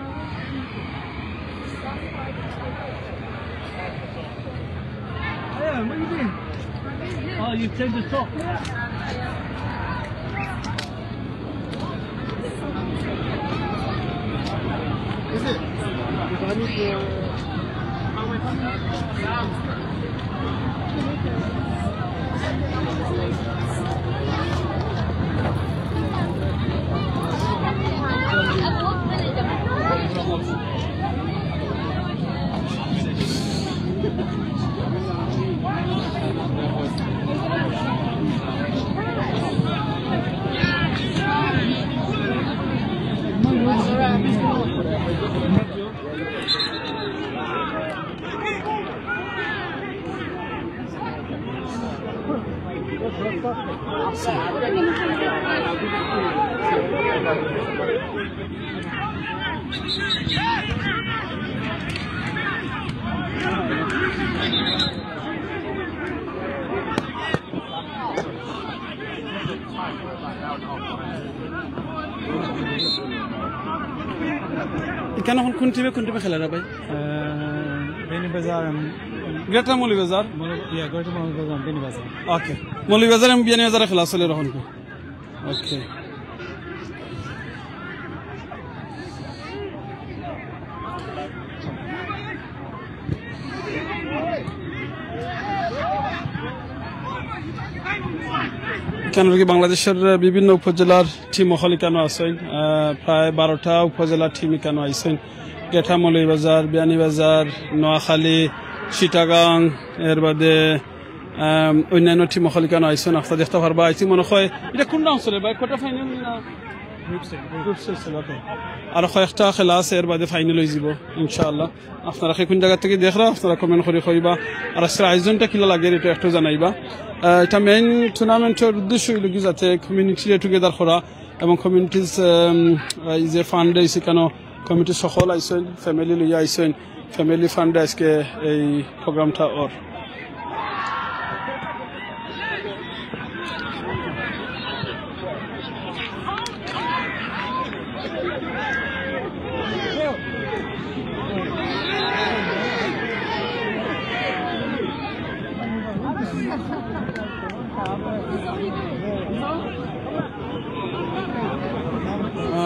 এখানে এখন কোন টিমে খেলে না ভাই? বেনিবাজার গ্রেটার মৌলভীবাজার। গ্রেটার মৌলভীবাজার বেনিবাজার। ওকে, মৌলভীবাজার এবং বিয়ানীবাজারে খেলা চলে এখন। ওকে, কেন কি বাংলাদেশের বিভিন্ন উপজেলার টিম ওখানে কেন আছেন? প্রায় 12টা উপজেলার টিম কেন আইছেন? গেঠা, মৌলভীবাজার, বিয়ানীবাজার, নোয়াখালী, চিটাগাং, এর বাদে অন্যান্য টিম ওখানে কেন আইছেন আপনারা দেখতে পারবা। আইসি মনে হয় এটা কোন অঞ্চলে ভাই? কোয়ার্টার ফাইনাল না গ্রুপ স্টেজ? ওকে, আর কয়েকটা খেলা আছে, এর বাদে ফাইনাল হয়ে যাব ইনশাআল্লাহ। আপনারা কোন জায়গা থেকে দেখরা আপনারা কমেন্ট করে কইবা। আর আজকের আয়োজনটা কিলা লাগে এটা একটু জানাইবা। এটা মেইন টুর্নামেন্টের উদ্দেশ্য হইল কি যাতে কমিউনিটি টুগেদার করা এবং কমিউনিটিজ এই যে ফান্ড আইসে কেন কমিটি সকল আইসেন, ফ্যামিলি লইয়া আইসেন, ফ্যামিলি ফান্ডে আজকে এই প্রোগ্রামটা ওর।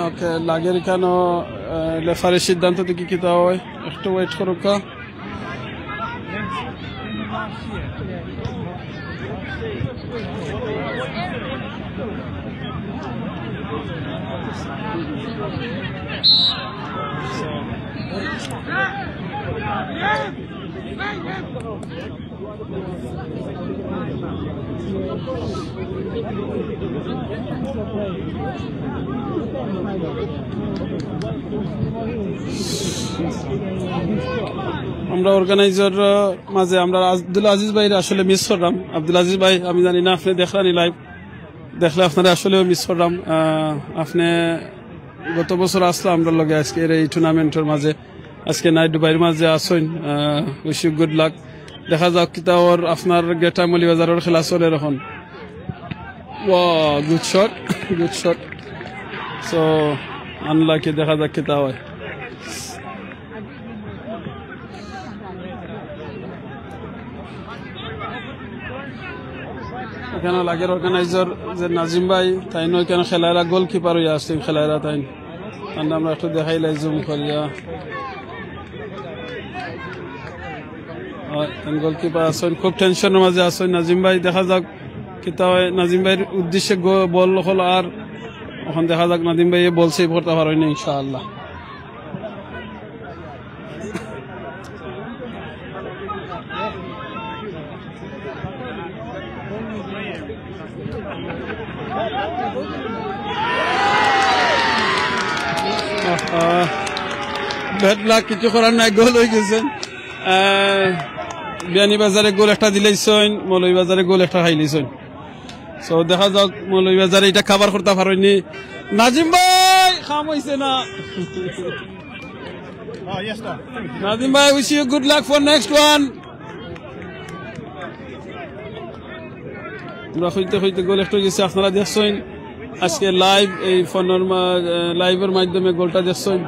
ওকে, লাগের কেন লেফারের সিদ্ধান্ত থেকে কি তা হয় একটু ওয়েট করুক। আমরা অর্গানাইজার মাঝে আমরা আব্দুল আজিজ ভাই আসলে মিস করলাম। আব্দুল আজিজ ভাই, আমি জানি না আপনি দেখলেন লাইভ, দেখলে আপনারা আসলেও মিস করলাম। আপনি গত বছর আসলাম আমরা লগে আজকে এই টুর্নামেন্টের মাঝে, আজকে নাইট দুবাইয়ের মাঝে আসেন। Wish you good luck. দেখা যাক কিতা ওর আপনার গেটা মৌলভীবাজারের খেলা চলে এখন। Good shot, good shot. So unlucky, দেখা যাক কিতা হয়। এখানে লাগের অর্গানাইজার যে নাজিম ভাই, তাই নয় কেন খেলাইরা গোলকিপার হইয়া আসছেন খেলাইরা, তাই আমরা একটু দেখাইলাই জুম করিয়া। গোলকিপার আসেন, খুব টেনশনের মাঝে আসেন নাজিম ভাই। দেখা যাক কিতা হয়। নাজিম ভাইয়ের উদ্দেশ্যে বল হল, আর এখন দেখা যাক নাজিম ভাই বল সেভ করতে পারেন ইনশাআল্লাহ। ব্যাড লাক, কিছু করার নাই, গোল হয়ে গেছেন। বিয়ানীবাজারে গোল একটা দিলেইছেন, মৌলভীবাজারে গোল একটা খাইলেছেন। সো দেখা যাক মৌলভীবাজারে এটা খাবার করতে পারেননি। নাজিম ভাই খাম হয়েছে না। নাজিম ভাই, wish you good luck for next one. আমরা হইতে হইতে গোল একটা গেছে, আপনারা দেখছেন আজকে লাইভ, এই ফোনের লাইভের মাধ্যমে গোলটা দেখছেন।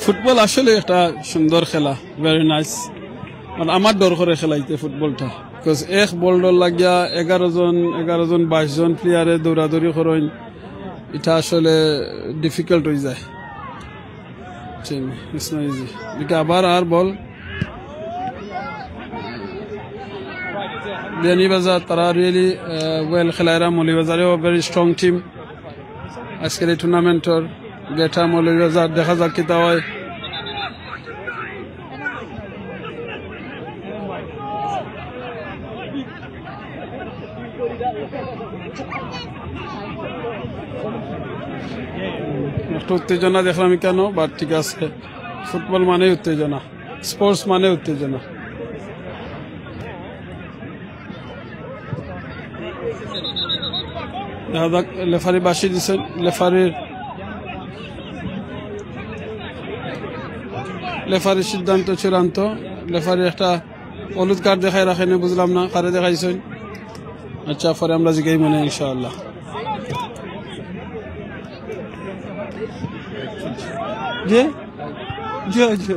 ফুটবল আসলে একটা সুন্দর খেলা, ভেরি নাইস। মানে আমার ডর করে খেলাইতে ফুটবলটা, বিকজ এক বল ডর লাগিয়া 11 জন 22 জন প্লেয়ারে দৌড়াদৌড়ি করেন, এটা আসলে ডিফিকাল্ট হয়ে যায়। It's not easy. এটা আবার আর বল বিয়ানীবাজার, তারা রিয়েলি ওয়েল খেলাইরা। মৌলভীবাজারেও ভেরি স্ট্রং টিম আজকের এই টুর্নামেন্টর। গেঠা মৌলভীবাজার, দেখা যাক কিতা হয়। একটু উত্তেজনা দেখলাম কেন, বাট ঠিক আছে, ফুটবল মানে উত্তেজনা, স্পোর্টস মানে উত্তেজনা। দেখা যাক লেফারি বাসি দিচ্ছেন, লেফারির সিদ্ধান্ত চূড়ান্ত। লেফারি একটা হলুদ কার্ড দেখাই রাখেনি, বুঝলাম না কারে দেখাইছেন। আচ্ছা, পরে আমরা জিগাই মনে ইনশাআল্লাহ। জি জি জি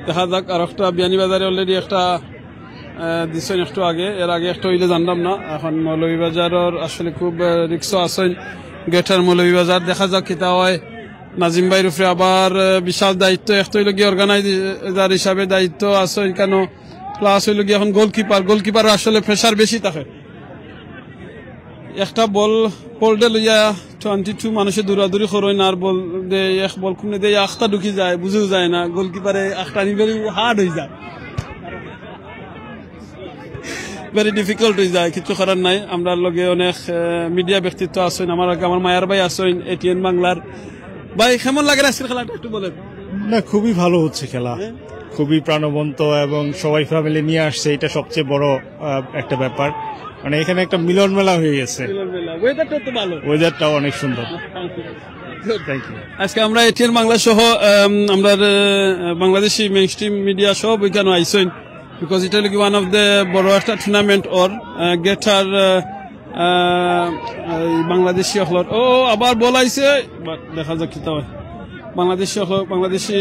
দেখা যাক। আর একটা বিয়ানীবাজারে অলরেডি একটা দিচ্ছেন একটু আগে, এর আগে একটা হইলে জানলাম না। এখন মৌলভীবাজারের আসলে খুব রিক্স আছেন, গেটার মৌলভীবাজার। দেখা যাক কিতা হয়। নাজিম ভাইয়ের উপরে আবার বিশাল দায়িত্ব, একটা হইল গিয়ে অর্গানাইজার হিসাবে দায়িত্ব আছে কেন, প্লাস হইল গিয়ে এখন গোলকিপার আসলে প্রেশার বেশি থাকে। একটা বল পোল্ডে লইয়া 22 মানুষের দৌড়াদৌড়ি করেন, আর বল দে এক বল কোনে দিয়ে আখটা ঢুকি যায়, বুঝেও যায় না। গোলকিপারে আখটা ভেরি হার্ড হয়ে যায়, ভেরি ডিফিকাল্ট হয়ে যায়। কিছু করার নাই। আমরা লগে অনেক মিডিয়া ব্যক্তিত্ব আছেন, আমার মায়ার ভাই আছেন এটিএন বাংলার। ভাই কেমন লাগে আজকের খেলাটা একটু বলেন। না, খুবই ভালো হচ্ছে খেলা, খুবই প্রাণবন্ত এবং সবাই ফ্যামিলি নিয়ে আসছে, এটা সবচেয়ে বড় একটা ব্যাপার। মানে এখানে একটা মিলন মেলা হয়ে গেছে, ওয়েদারটাও অনেক সুন্দর। আজকে আমরা এটিএন বাংলা সহ আমরা বাংলাদেশি মেইন স্ট্রিম মিডিয়া সব ওইখানে আইসেন, বিকজ এটা হলো ওয়ান অফ দ্য বড় একটা টুর্নামেন্ট ওর গেটার বাংলাদেশি হল। ও আবার বল আইছে, দেখা যাক কি বাংলাদেশি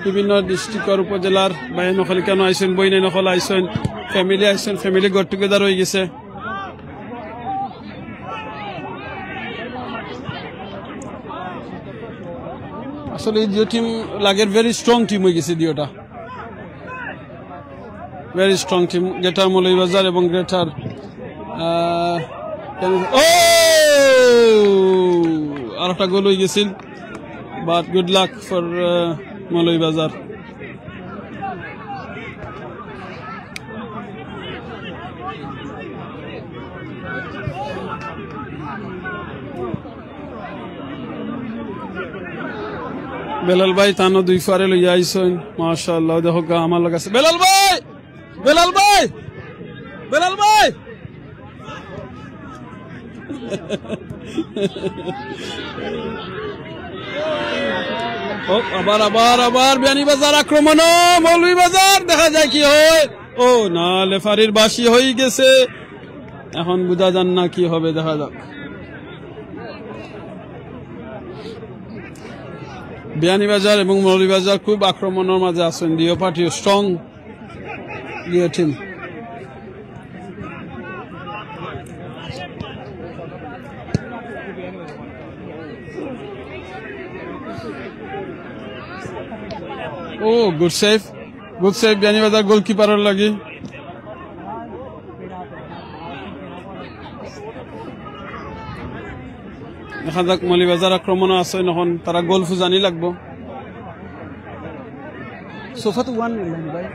বিভিন্ন ডিস্ট্রিক্টর উপজেলার বাইরে নকল কেন আইসেন, বইনে নকল আইসেন, ফ্যামিলি গট টুগেদার হয়ে গেছে। আসলে এই দুই টিম লাগে ভেরি স্ট্রং টিম হয়ে গেছে, দুইটা very strong team, greater Moulvibazar এবং গ্রেটার। আর একটা গোল হয়ে গেছিল, but good luck for Moulvibazar. Belal ভাই তানো দুই ফারে লইয়া আইসেন, মাশাআল্লাহ। দেখো আমার লগে আছে বেলাল ভাই, আবার বিয়ানীবাজার আক্রমণ, মৌলভীবাজার দেখা যায় কি হয়। ও না, লেফারির বাসি হয়ে গেছে, এখন বুঝা যান না কি হবে, দেখা যাক। বিয়ানীবাজার এবং মৌলভীবাজার খুব আক্রমণের মাঝে আছেন, দুই পার্টি স্ট্রং টিম। ও গুড সেভ বিয়ানীবাজার গোলকিপারের লাগি। দেখা যাক মৌলভীবাজার আক্রমণ আছে, এখন তারা গোল ফুজানি লাগবো। সোফা তো ওয়ান ভাই,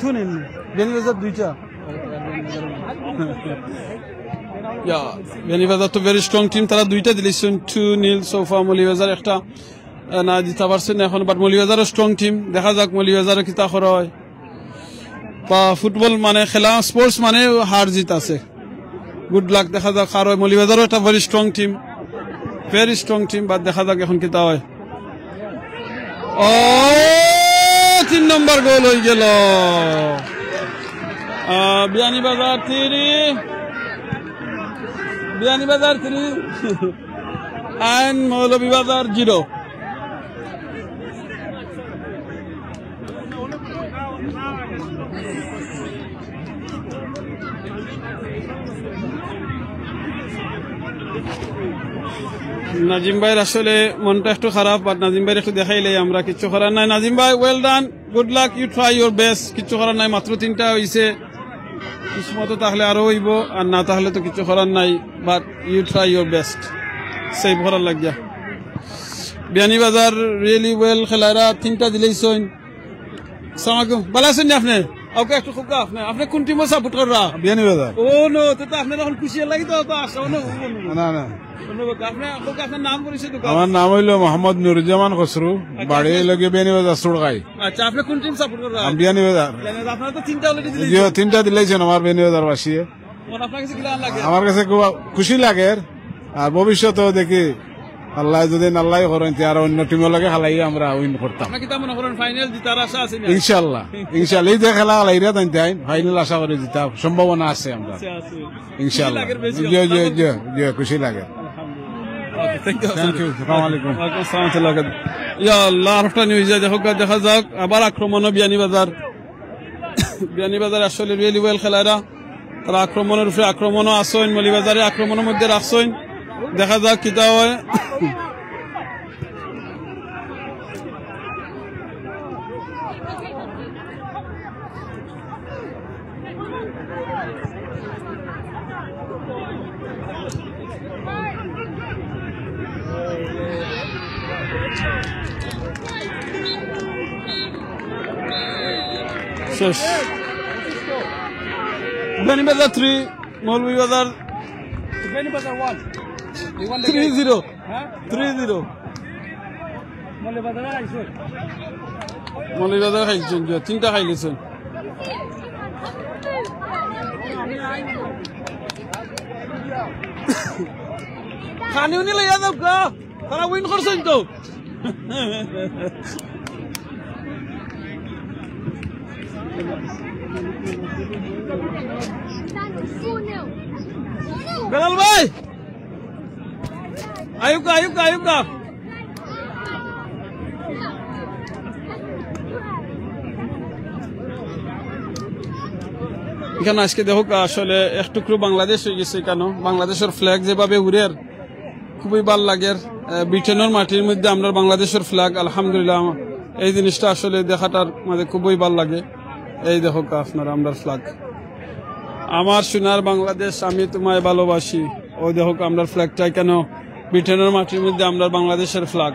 শুনেন বিয়ানীবাজার দুইটা। বিয়ানীবাজার তো ভেরি স্ট্রং টিম, তারা দুইটা দিলেছেন 2-0 সোফা। মৌলভীবাজার একটা না দিতে পারছেন এখন, বাট মৌলভীবাজারও স্ট্রং টিম। দেখা যাক মৌলভীবাজারও কিতা করা হয়। বা ফুটবল মানে খেলা, স্পোর্টস মানে হার জিত আছে। গুড লাক, দেখা যাক আর হয়। মৌলভীবাজারও একটা ভেরি স্ট্রং টিম, বাট দেখা যাক এখন কিতা হয়। ও 3 নম্বর গোল হয়ে গেল। বিয়ানীবাজার 3 and মৌলভীবাজার 0। নাজিম ভাইয়ের আসলে মনটা একটু খারাপ, বাট নাজিম ভাইয়ের একটু দেখাইলে আমরা, কিচ্ছু করার নাই। নাজিম ভাই well done, good luck, you try your best. কিচ্ছু করার নাই, মাত্র 3টা হয়েছে, কিসমত তাহলে আরো হইব, আর না তাহলে তো কিছু করার নাই, but you try your best, save করার লাগিয়া। বিয়ানীবাজার রিয়েলি ওয়েল খেলারা 3টা দিলেইছেন। আসসালামু আলাইকুম, ভালো আছেন নি আপনি? ওকে একটু খুব আপনি কোন টিমে সাপোর্ট করা? বিয়ানীবাজার। ও নো, তো আপনি এখন খুশি লাগি তো আসা না না আপনার নাম পরিচয়? আমার নাম হইলো মোহাম্মদ নুরুজ্জামান খসরু, বাড়ি লগে বিয়ানীবাজার সুরগাই। আচ্ছা, আপনি কোন টিম সাপোর্ট করা? বিয়ানীবাজার। আপনারা তো 3টা অলরেডি দিলেন। 3টা দিলেছেন আমার বিয়ানীবাজার বাসী। আপনার কাছে কি লাগে? আমার কাছে খুব খুশি লাগে, আর ভবিষ্যতেও দেখি আল্লাহ যদি আল্লাহ করেন আর অন্য টিমের লগে খেলাই আমরা উইন করতাম। আপনি কি তা মনে করেন ফাইনাল জিতার আশা আছে? ইনশাআল্লাহ এই যে খেলা খেলাইরা তাই ফাইনাল আশা করে জিতা সম্ভাবনা আছে আমরা ইনশাআল্লাহ। খুশি লাগে। Thank you. আসসালামু আলাইকুম। ওয়ালাইকুম আসসালাম। ইয়া আল্লাহ, আরেকটা নিউজ দেখা যাক। আবার আক্রমণ বিয়ানীবাজার আসলে রিয়েলি ওয়েল খেলারা, তারা আক্রমণের উপরে আক্রমণও আসেন, মৌলভীবাজারে আক্রমণের মধ্যে রাখছেন। দেখা যাক কিতা হয়। শেষ। বিয়ানীবাজার 3, মৌলভীবাজার 3-0। মৌলভীবাজার খাইছেন, 3টা খাইলেছেন। খানিও নিলে তারা উইন করছেন তো। বেলাল ভাই, আয়ুব কা এখানে আজকে দেখো আসলে একটুকরো বাংলাদেশ হয়ে গেছে। কেন বাংলাদেশের ফ্ল্যাগ যেভাবে উড়ের খুবই ভাল লাগে। ব্রিটেনের মাটির মধ্যে আমরা বাংলাদেশের ফ্ল্যাগ, আলহামদুলিল্লাহ এই জিনিসটা আসলে দেখাটার মানে খুবই ভাল লাগে। এই দেখো আপনারা আমরা ফ্ল্যাগ, আমার সোনার বাংলাদেশ আমি তোমায় ভালোবাসি। ওই দেখো আমরা ফ্ল্যাগটাই কেন ব্রিটেনের মাটির মধ্যে আমরা বাংলাদেশের ফ্ল্যাগ।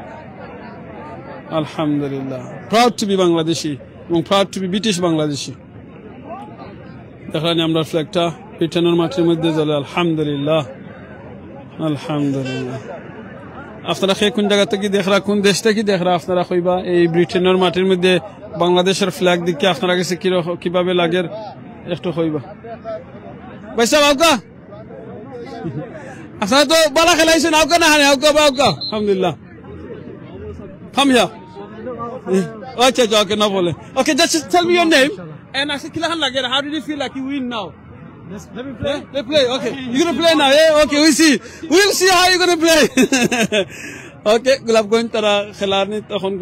আলহামদুলিল্লাহ, প্রাউড টু বি বাংলাদেশি এবং proud to be British Bangladeshi. দেখানি আমরা ফ্ল্যাগটা ব্রিটেনের মাটির মধ্যে জ্বলে। আলহামদুলিল্লাহ, আলহামদুলিল্লাহ। আপনারা কোন জায়গা থেকে দেখরা, কোন দেশ থেকে দেখরা আপনারা কইবা এই ব্রিটেনের মাটির মধ্যে বাংলাদেশের ফ্ল্যাগ দেখে আপনারা কাছে কিভাবে লাগে একটু কইবা। ভাই সাহেব আউকা, আপনারা তো বালা খেলাইছেন, আউকা না আউকা বা আউকা। আলহামদুলিল্লাহ। Come here. Okay, okay, no problem. Okay, just tell me your name. And I said, how did you feel like you win now? Let me play. They play. Okay, you're gonna play now. Yeah. Okay, we'll see how you're gonna play. Okay, Golapganj তারা খেলার নি তখন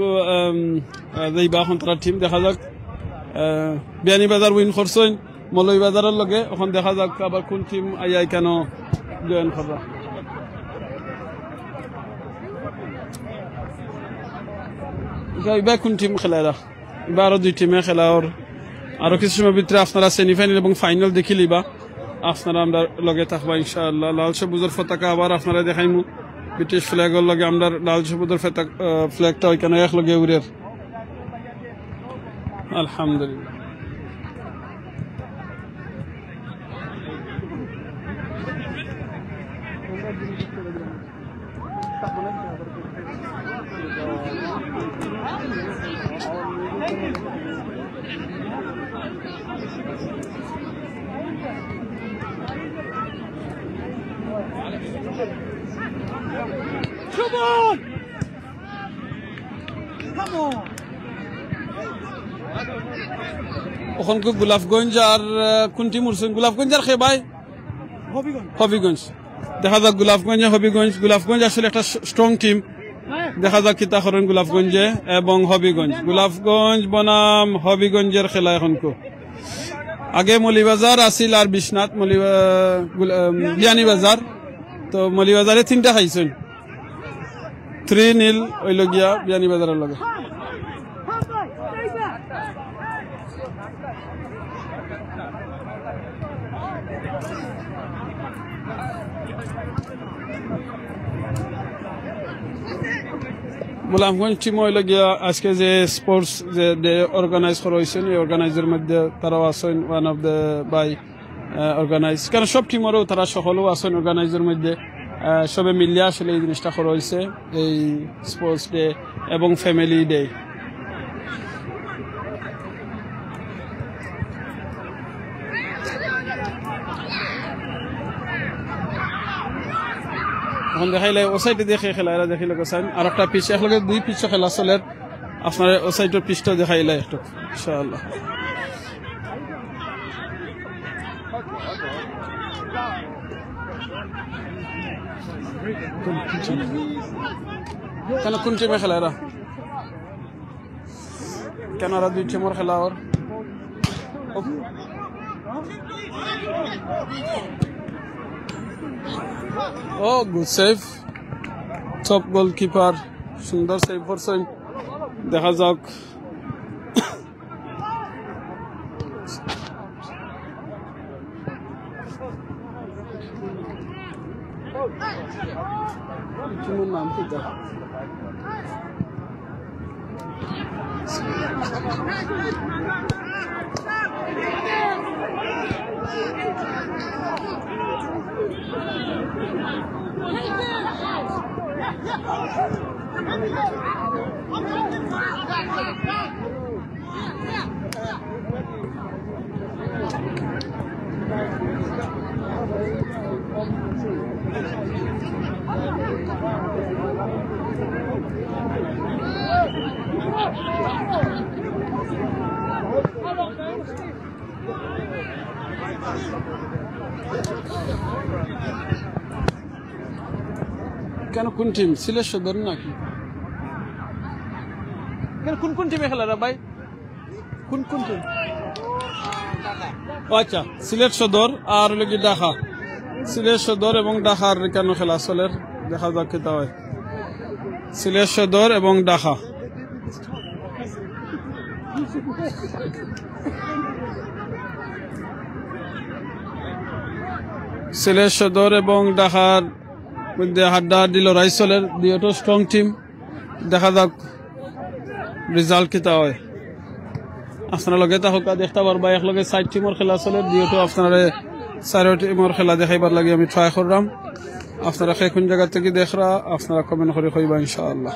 যাইবা এখন তারা team দেখা যাক। Beanibazar win করছেন মৌলভীবাজারের লগে, এখন দেখা যাক আবার কোন টিম আইয়াই কেন জয়েন করবা। এবার কোন টিম খেলারা, এবার আরো 2 টিমে খেলা। আরো কিছু সময় ভিতরে আপনারা সেমিফাইনাল এবং ফাইনাল দেখি লিবা। আপনারা আমরা লগে থাকবা ইনশাআল্লাহ। লাল সবুজের পতাকা আবার আপনারা দেখাইমু। ব্রিটিশ ফ্ল্যাগের লগে আমরা লাল সবুজের ফ্ল্যাগটা ওইখানে এক লগে উড়ের। আলহামদুলিল্লাহ। Come on! Come on! ওখান গোলাপগঞ্জ আর কোন টিম উঠছেন? গোলাপগঞ্জ আর খে ভাই হবিগঞ্জ। দেখা যাক গোলাপগঞ্জ আসলে একটা স্ট্রং টিম। দেখা যাক কিতা করেন গোলাপগঞ্জে এবং গোলাপগঞ্জ বনাম হবিগঞ্জের খেলা। এখন আগে মৌলভীবাজার আসিল আর বিশ্বনাথ বিয়ানীবাজার। তো মৌলভীবাজারে 3টা খাইছেন, 3-0 ওই লগিয়া বিয়ানীবাজারের লগে। গোলামগঞ্জ টিম হইল গিয়া আজকে যে স্পোর্টস যে ডে অর্গানাইজ করা হয়েছে এই অর্গানাইজের মধ্যে তারাও আছেন one of the by organize কারণ সব টিমেরও তারা সকলেও আছেন অর্গানাইজের মধ্যে সবে মিলিয়ে আসলে এই জিনিসটা করা হয়েছে এই স্পোর্টস ডে এবং ফ্যামিলি ডে এখন দেখাইলে ও সাইডে দেখে খেলা এরা দেখিলে গোসাইন আর একটা পিচ একলগে দুই পিচ খেলা চলে আপনার ও সাইডের পিচটা দেখাইলে একটু ইনশাআল্লাহ কেন কোন টিমে খেলা এরা কেন এরা দুই টিমের খেলা ওর ও গুড সেভ টপ গোলকিপার সুন্দর সেভ করছেন দেখা যাক নাম কি কেন কোন টিম সিলেট সদর নাকি কেন কোন কোন টিমে খেলা ভাই কোন কোন টিম আচ্ছা সিলেট সদর আর লগি ঢাকা সিলেট সদর এবং ঢাকার কেন খেলা চলে দেখা যাক কেতা হয় সিলেট সদর এবং ঢাকা সিলেট সদর এবং ঢাকার মধ্যে হাড্ডাহাড্ডি লড়াই চলে দুটো স্ট্রং টিম দেখা যাক রেজাল্ট কেতা হয় আপনার লগে তাহকা দেখতে পারবা একলগে 4 টিমের খেলা চলে দুটো আপনারা 4 টিমের খেলা দেখাইবার লাগে আমি ট্রাই করলাম আপনারা কোন জায়গা থেকে দেখরা আপনারা কমেন্ট করে কইবা ইনশাআল্লাহ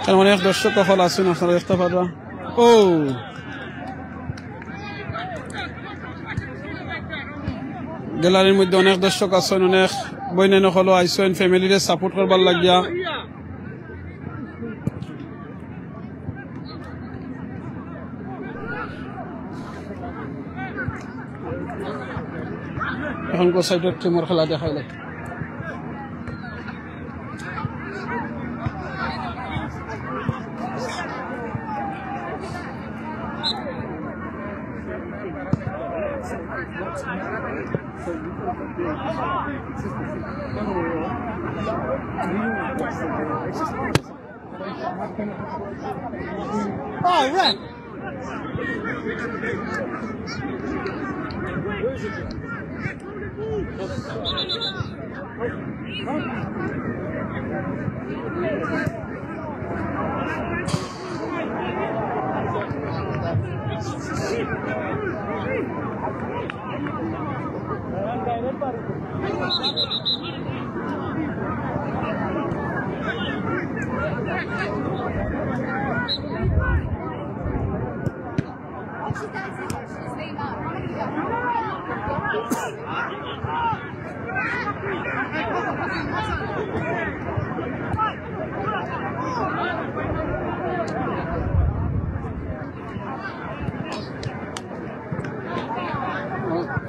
কারণ অনেক দর্শক কল আছেন আপনারা দেখতে পারবা ও গ্যালারির মধ্যে অনেক দর্শক আছেন অনেক বইনেন হলো আইসেন ফ্যামিলিরে সাপোর্ট করবার লাগিয়া এখন কো সাইডের টিমের খেলা দেখাইলে Oh, right.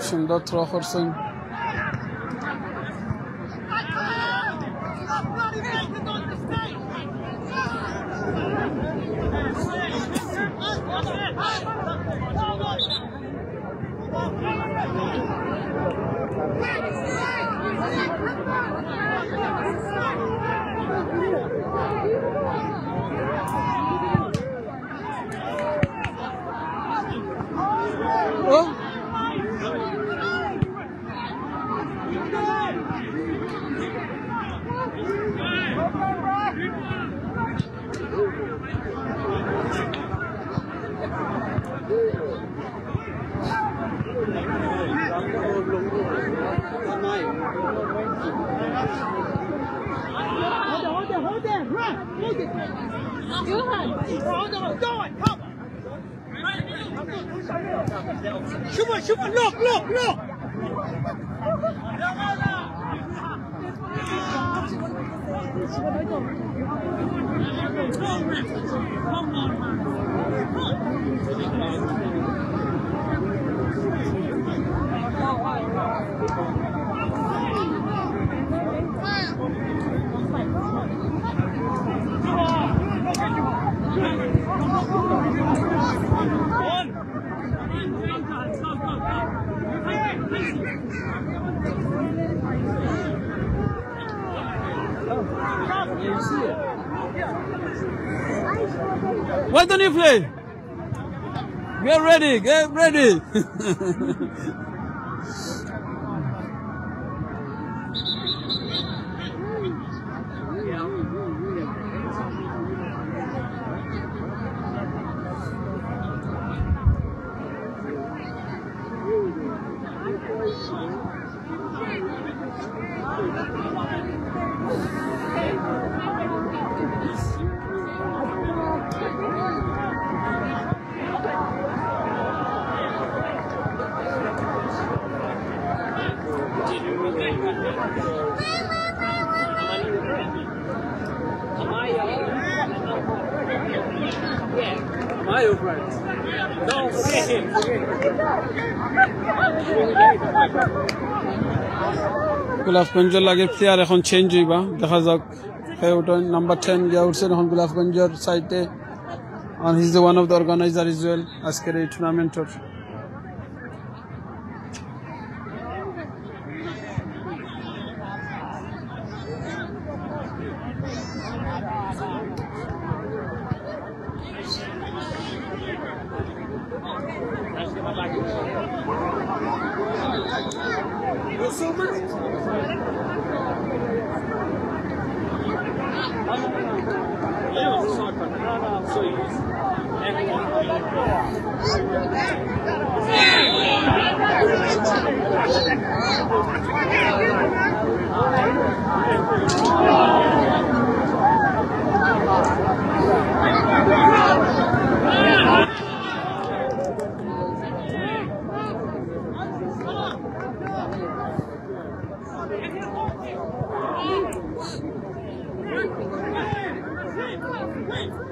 সুন্দর থ্রো করছেন Look. Why don't you play? Get ready, get ready. গোলাপগঞ্জের লাগে প্লেয়ার এখন চেঞ্জ হইবা দেখা যাক নাম্বার 10 গিয়া উঠছে এখন গোলাপগঞ্জের সাইডে and he's the one of the organizer as well আজকের এই টুর্নামেন্টের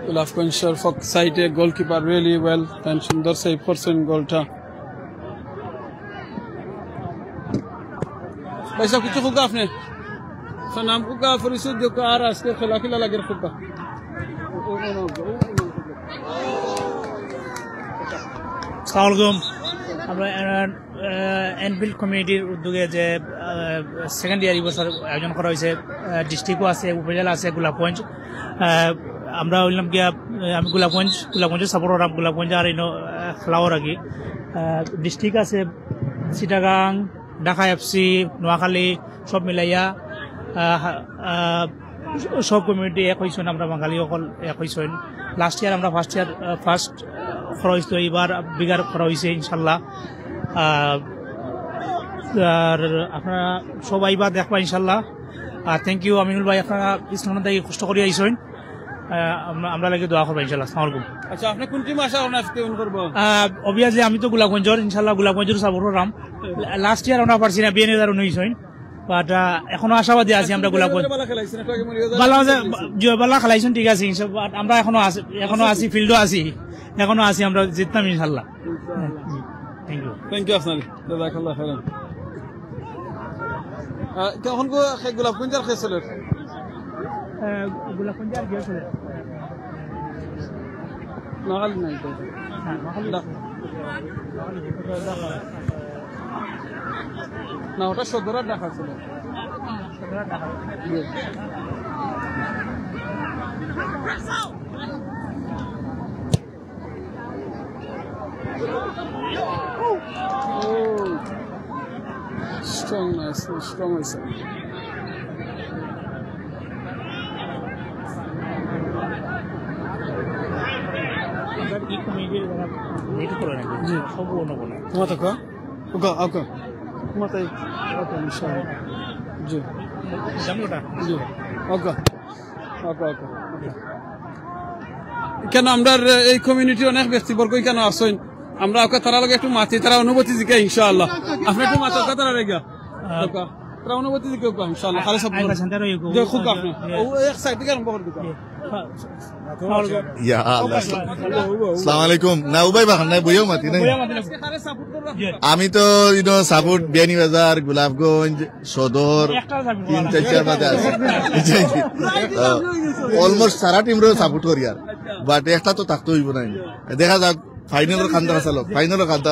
গোলাপগঞ্জের ফক সাইডে গোলকিপার রিয়েলি ওয়েল and সুন্দর সেভ করছেন গোলটা পয়সা কিছু খুকা আপনি নাম খুকা পরিচয় দিও আর আজকে খেলা খেলা লাগে খুকা আসসালামু আমরা এনফিল্ড কমিউনিটির উদ্যোগে যে সেকেন্ড ইয়ার বছর আয়োজন করা হয়েছে ডিস্ট্রিক্টও আছে উপজেলা আছে গোলাপগঞ্জ আমরা হইলাম গিয়া আমি গোলাপগঞ্জের সাপোর্ট করাম গোলাপগঞ্জ আর ফ্লাওয়ার আগে ডিস্ট্রিক্ট আছে চিটাগাং ঢাকা এফসি নোয়াখালী সব মিলাইয়া সব কমিউনিটি এক হয়েছেন আমরা বাঙালিসকল এক হয়েছেন লাস্ট ইয়ার আমরা ফার্স্ট করা হয়েছিল এইবার বিগার করা হয়েছে ইনশাল্লাহ আর আপনারা সবাই বা দেখবা ইনশাল্লাহ থ্যাংক ইউ আমিনুল ভাই আপনারা ইসলামের দায়ী কষ্ট করে আইসেন আমরা লাগে দোয়া করবো ইনশাল্লাহ আসসালামু আলাইকুম আচ্ছা আপনি কোন টিম আশা করব অবভিয়াসলি আমি তো গোলাপগঞ্জের ইনশাল্লাহ গোলাপগঞ্জের সাপোর্ট করাম লাস্ট ইয়ার আমরা পারছি না বিএনএ 2019 বাট এখনো আশাবাদী আছি আমরা গোলাপগঞ্জ বালা খেলাইছেন ঠিক আছে আমরা এখনো আছি ফিল্ডও আছি এখনো আছি আমরা জিততাম ইনশাল্লাহ থ্যাংক ইউ আপনার জাযাকাল্লাহ খাইরান কখন গোলাপগঞ্জের খেসলের গোলাপগঞ্জের খেসলের নাগাল নাই তো না ওটা সদরার ঢাকা ছিল strong is কেন আমরা এই কমিউনিটি অনেক ব্যক্তিবর্গ কেন আসেন আমরা ওকে তারা লগে একটু মাতি তারা অনুভূতি জিকে ইনশাআল্লাহ আপনি একটু মাতা কথা তারা রেগা তারা অনুভূতি জিকে ইনশাআল্লাহ খালি সব যে খুব আপনি ও এক সাইড থেকে আরম্ভ করে দিবা ইয়া আল্লাহ আসসালামু আলাইকুম না উবাই বাখান নাই বইও মাতি নাই আমি তো সাপোর্ট বিয়ানীবাজার গোলাপগঞ্জ সদর 3-4 বাজে আছে অলমোস্ট সারা টিমরে সাপোর্ট করি আর বাট একটা তো থাকতে হইব না দেখা যাক ফাইনালের খান্তা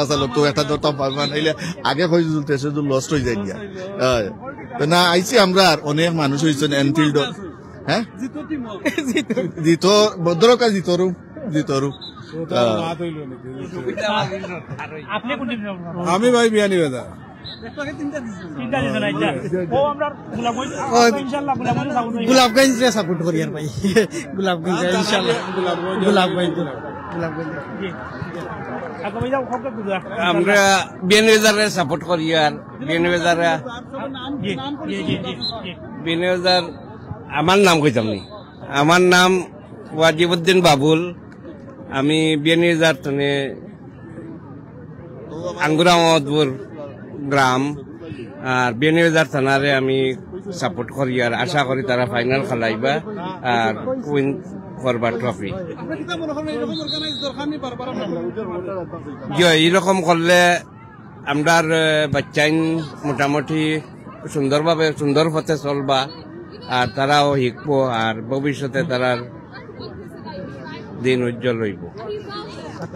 আসালো তো একটা ধরতাম পারবা নাইলে আগে ফয়জুল তেসুল লস্ট হয়ে যায় গিয়া না আইছি আমরা অনেক মানুষ হয়েছেন এনফিল্ড হ্যাঁ জিতো ভদ্রকা জিতরু আমি ভাই বিয়ানীবাজার গোলাপগঞ্জ সাপোর্ট করি আর ভাই গোলাপগঞ্জ ইনশাআল্লাহ গোলাপগঞ্জ আমরা বিয়ানীবাজারে সাপোর্ট করি আর বিয়ানীবাজার আমার নাম কইতাম নি আমার নাম ওয়াজিবউদ্দিন বাবুল আমি বিয়ানীবাজার তনে আঙ্গুরা মহম্মদপুর গ্রাম আর বিয়ানীবাজার থানারে আমি সাপোর্ট করি আর আশা করি তারা ফাইনাল খেলাইবা আর উইন করবার ট্রফি এইরকম করলে আমরার বাচ্চাইন মোটামুটি সুন্দরভাবে সুন্দর পথে চলবা আর তারাও শিখবো আর ভবিষ্যতে তারার দিন উজ্জ্বল হইব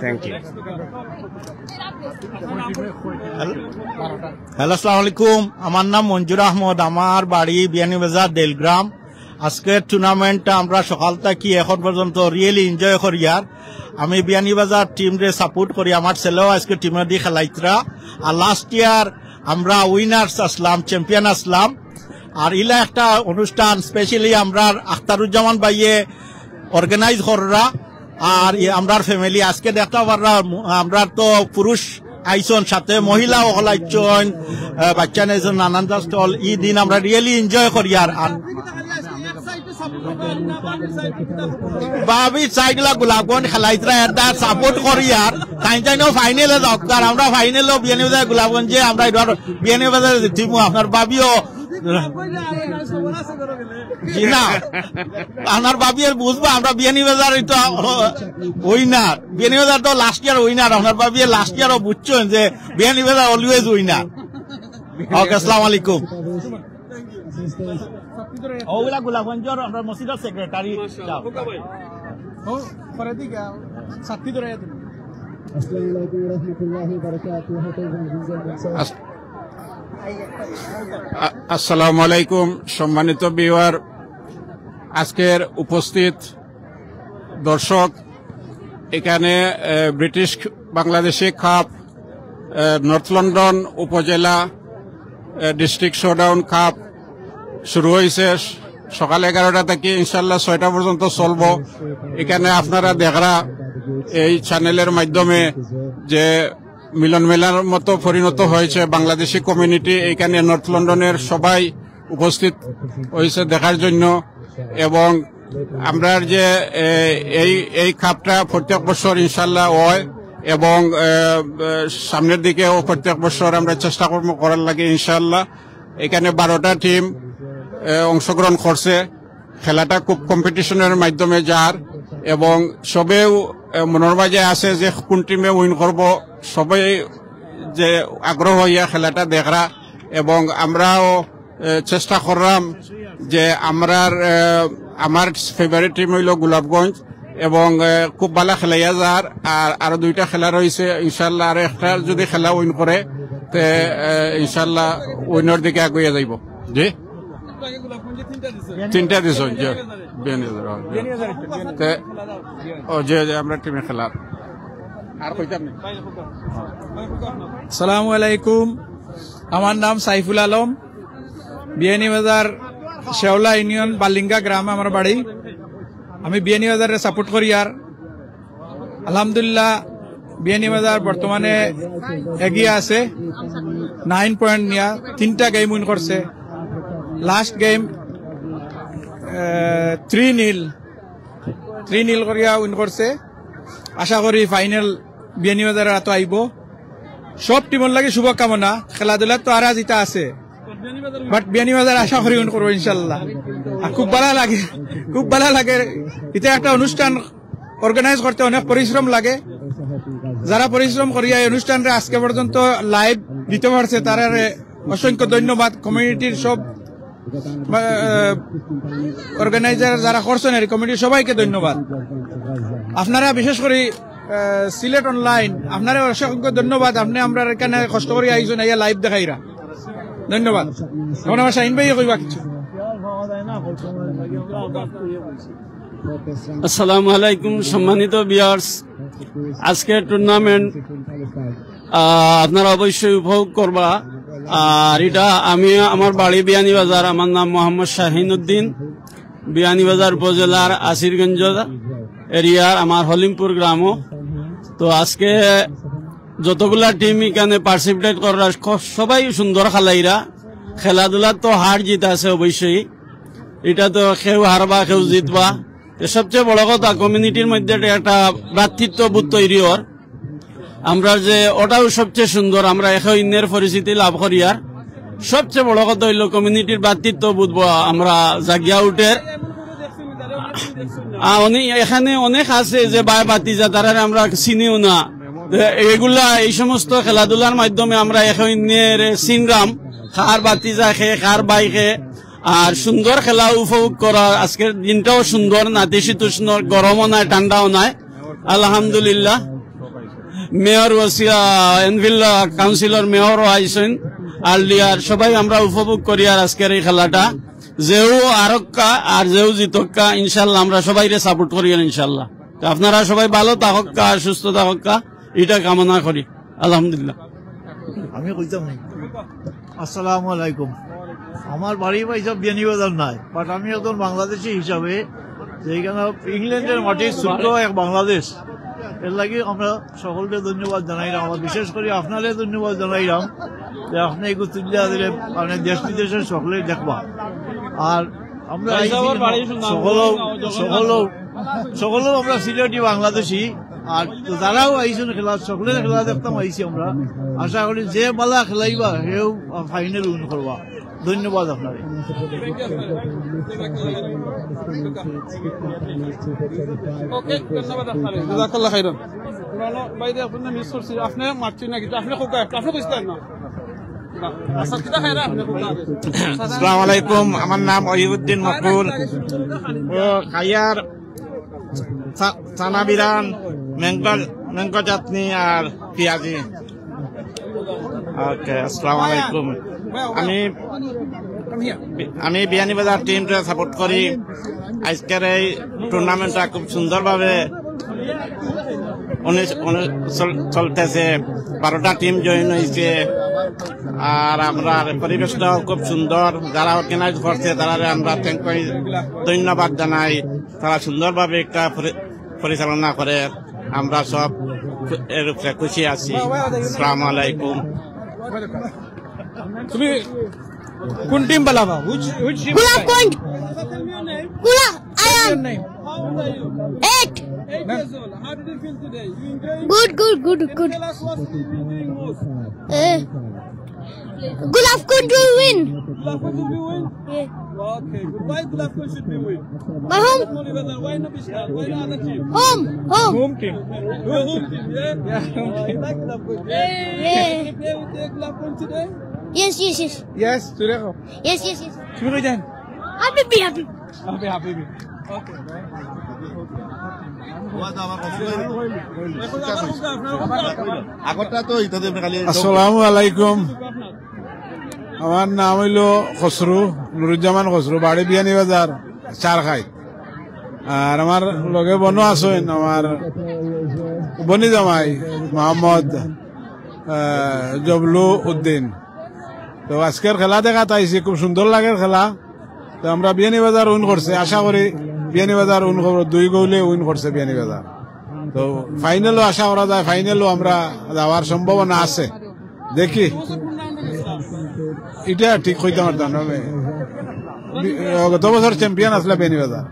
থ্যাংক ইউ হ্যালো আসসালামু আলাইকুম আমার নাম মঞ্জুর আহমদ আমার বাড়ি বিয়ানীবাজার দেলগ্রাম আজকের টুর্নামেন্টটা আমরা সকাল থেকে এখন পর্যন্ত রিয়েলি এনজয় করি আর আমি বিয়ানীবাজার টিমরে সাপোর্ট করি আমার ছেলেও আজকে টিমে দিয়ে খেলাইতরা আর লাস্ট ইয়ার আমরা উইনার্স আসলাম চ্যাম্পিয়ন আসলাম আর ইলা একটা অনুষ্ঠান স্পেশালি আমরা আখতারুজ্জামান ভাইয়ে অর্গানাইজ কররা আর আমরার ফ্যামিলি আজকে দেখতে পাররা আমরা তো পুরুষ আইসন সাথে মহিলাও হলাইছন বাচ্চা নাইজন নানান স্টল ই দিন আমরা রিয়েলি এনজয় করি আর ভাবি চাইগুলা গোলাপগঞ্জ খেলাইতরা এটা সাপোর্ট করি আর তাই ফাইনালে দরকার আমরা ফাইনালও বিয়ানীবাজার গোলাপগঞ্জে আমরা বিয়ানীবাজার টিম আপনার ভাবিও না আপনার ভাবি আর বুঝবো আমরা বিয়ানীবাজার এটা উইনার বিয়ানীবাজার তো লাস্ট ইয়ার উইনার আপনার ভাবি লাস্ট ইয়ারও বুঝছেন যে বিয়ানীবাজার অলওয়েজ উইনার ওকে আসসালামু আলাইকুম ওগুলা গোলাপগঞ্জের আমরা মসজিদের সেক্রেটারি আসসালামু আলাইকুম সম্মানিত ভিউয়ার আজকের উপস্থিত দর্শক এখানে British Bangladeshi cup north London উপজেলা ডিস্ট্রিক্ট শোডাউন কাপ শুরু হয়েছে সকাল 11টা থেকে ইনশাল্লাহ 6টা পর্যন্ত চলবো এখানে আপনারা দেখরা এই চ্যানেলের মাধ্যমে যে মিলন মেলার মতো পরিণত হয়েছে বাংলাদেশি কমিউনিটি এখানে নর্থ লন্ডনের সবাই উপস্থিত হয়েছে দেখার জন্য এবং আমরা যে এই কাপটা প্রত্যেক বছর ইনশাল্লাহ হয় এবং সামনের দিকেও প্রত্যেক বছর আমরা চেষ্টা করার লাগে ইনশাল্লাহ এখানে 12টা টিম অংশগ্রহণ করছে খেলাটা খুব কম্পিটিশনের মাধ্যমে যার এবং সবেও মনের মাঝে আছে যে কোন টিমে উইন করব সবাই যে আগ্রহ হইয়া খেলাটা দেখরা এবং আমরাও চেষ্টা করলাম যে আমার ফেভারিট টিম হইল গোলাপগঞ্জ এবং খুব ভালো খেলাইয়া যার আর আরো 2টা খেলা রয়েছে ইনশাল্লাহ আর একটা যদি খেলা উইন করে তে ইনশাল্লাহ উইনের দিকে আগুয়ে যাইব জি 3টা দিছ যে আমরা টিমে খেলার আর কইতাম না সালামু আলাইকুম আমার নাম সাইফুল আলম বিয়ানীবাজার শেওলা ইউনিয়ন বালিঙ্গা গ্রামে আমার বাড়ি আমি বিয়ানীবাজারে সাপোর্ট করি আর আলহামদুলিল্লাহ বিয়ানীবাজার বর্তমানে এগিয়ে আছে 9 পয়েন্ট নিয়ে 3টা গেম উইন করছে লাস্ট গেম 3-0 করিয়া উইন করছে। আশা করি ফাইনাল বিয়ানীবাজার তো আইব। সব টিমর লাগে শুভকামনা। খেলাধুলার তো আর জিতা আছে, বাট বিয়ানীবাজার আশা করি উইন করবো ইনশাল্লাহ। খুব ভালো লাগে এটা একটা অনুষ্ঠান অর্গানাইজ করতে অনেক পরিশ্রম লাগে। যারা পরিশ্রম করিয়া এই অনুষ্ঠানটা আজকে পর্যন্ত লাইভ দিতে পারছে তারা অসংখ্য ধন্যবাদ। কমিউনিটির সব অর্গানাইজার যারা করছেন এই কমিটির সবাইকে ধন্যবাদ। আপনারা বিশেষ করে সিলেট অনলাইন আপনারা অসংখ্য ধন্যবাদ। আপনি আমরা এখানে কষ্ট করে আইসুন আইয়া লাইভ দেখাইরা, ধন্যবাদ। এখন আমার শাহিন ভাই কইবা কিছু। আসসালামু আলাইকুম সম্মানিত ভিউয়ার্স, আজকের টুর্নামেন্ট আপনারা অবশ্যই উপভোগ করবা। আর এটা আমি আমার বাড়ি বিয়ানীবাজার, আমার নাম মোহাম্মদ শাহিন উদ্দিন, বিয়ানীবাজার উপজেলার আসিরগঞ্জ এরিয়ার আমার হলিমপুর গ্রামও। তো আজকে যতগুলা টিম এখানে পার্টিসিপেট করার সবাই সুন্দর খেলাইরা। খেলাধুলার তো হার জিত আছে অবশ্যই, এটা তো কেউ হারবা কেউ জিতবা। সবচেয়ে বড় কথা কমিউনিটির মধ্যে একটা ভ্রাতৃত্ববোধ তৈরি হওয়ার, আমরা যে ওটাও সবচেয়ে সুন্দর। আমরা এখন ইন্নের পরিস্থিতি লাভ করি। আর সবচেয়ে বড় কথা হইল কমিউনিটির ভ্রাতৃত্ববোধ আমরা জাগিয়া উঠে। এখানে অনেক আছে যে বাই বাতিজা তারা আমরা চিনিও না। এগুলা এই সমস্ত খেলাধুলার মাধ্যমে আমরা এখন ইন্নের সিনরাম খার বাতিজা খেয়ে খার বাই খেয়ে আর সুন্দর খেলা উপভোগ করা। আজকের দিনটাও সুন্দর, নাতিশীতোষ্ণ, গরমও নাই ঠান্ডাও নাই, আলহামদুলিল্লাহ। মেয়র এনভিল কাউন্সিলর মেয়রও আইসেন আলডিয়ার, সবাই আমরা উপভোগ করি। আর আজকের এই খেলাটা যেও আরক্কা আর যেও জিতক্কা ইনশাল্লাহ আমরা সবাই সাপোর্ট করি ইনশাল্লাহ। আপনারা সবাই ভালো থাকা আর সুস্থ থাকা এটা কামনা করি, আলহামদুলিল্লাহ। আমি কইতাম আসসালামু আলাইকুম। আমার বাড়ি এইসব বিয়ানীবাজার নাই, বাট আমি একজন বাংলাদেশি হিসাবে যেখানে ইংল্যান্ডের মাটির ছোট্ট এক বাংলাদেশ, এর লাগে আমরা সকলকে ধন্যবাদ জানাইলাম। আমার বিশেষ করে আপনারে ধন্যবাদ জানাইলাম যে আপনি এগুলো তুলিয়া দিলে মানে দেশ বিদেশের সকলে দেখবা। আর আমরা সকলেও আমরা সিলেটি বাংলাদেশি, আর যারাও আইসেন খেলা সকলের খেলা দেখতাম আইসি আমরা। আশা করি যে বালা খেলাইবা সেও ফাইনাল উইন করবা। ধন্যবাদ আপনার। আসসালামু আলাইকুম, আমার নাম অহিউদ্দিন মকবুল। খাইয়ার চানা বিরান, ম্যাঙ্গো চাটনি আর পেঁয়াজি। ওকে, আসসালামু আলাইকুম। আমি বিয়ানীবাজার টিমটা সাপোর্ট করি। আজকের এই টুর্নামেন্টটা খুব সুন্দরভাবে চলতেছে। 12টা টিম জয়েন হয়েছে। আর আমরা পরিবেশটাও খুব সুন্দর। যারা অর্গানাইজ করছে তারা আমরা ধন্যবাদ জানাই। তারা সুন্দরভাবে একটা পরিচালনা করে। আমরা সব এর উপরে খুশি আছি। আসসালামু আলাইকুম। তুমি কোন team বালাবা? Good. Gulaf Kund will win. Yeah. Okay, good. Why Gulaf Kund should be win? My home. Why not Bishkek? Why not other team? Home team. Home team, yeah? Home team. You like Gulaf Kund? Yeah. Can you play with the Gulaf Kund today? Yes. Yes, today. Yes. তুমি কই যান? Happy. Okay. আসসালামু আলাইকুম, আমার নাম হইল খসরু, নুরুজ্জামান খসরু, বাড়ি বিয়ানীবাজার চারখাই। আর আমার লগে বনু আছেন আমার বনি জামাই মোহাম্মদ জবলু উদ্দিন। তো আজকের খেলা দেখা তাইছি, খুব সুন্দর লাগে খেলা। তো আমরা বিয়ানীবাজার উইন করছে, আশা করি বিয়ানীবাজার উইন করবো। 2 গোলে উইন করছে বিয়ানীবাজার। তো ফাইনালও আশা করা যায়, ফাইনালও আমরা যাওয়ার সম্ভাবনা আছে। দেখি, এটা ঠিক হইতে পারতাম। গত বছর চ্যাম্পিয়ন আসলে বেনিবাজার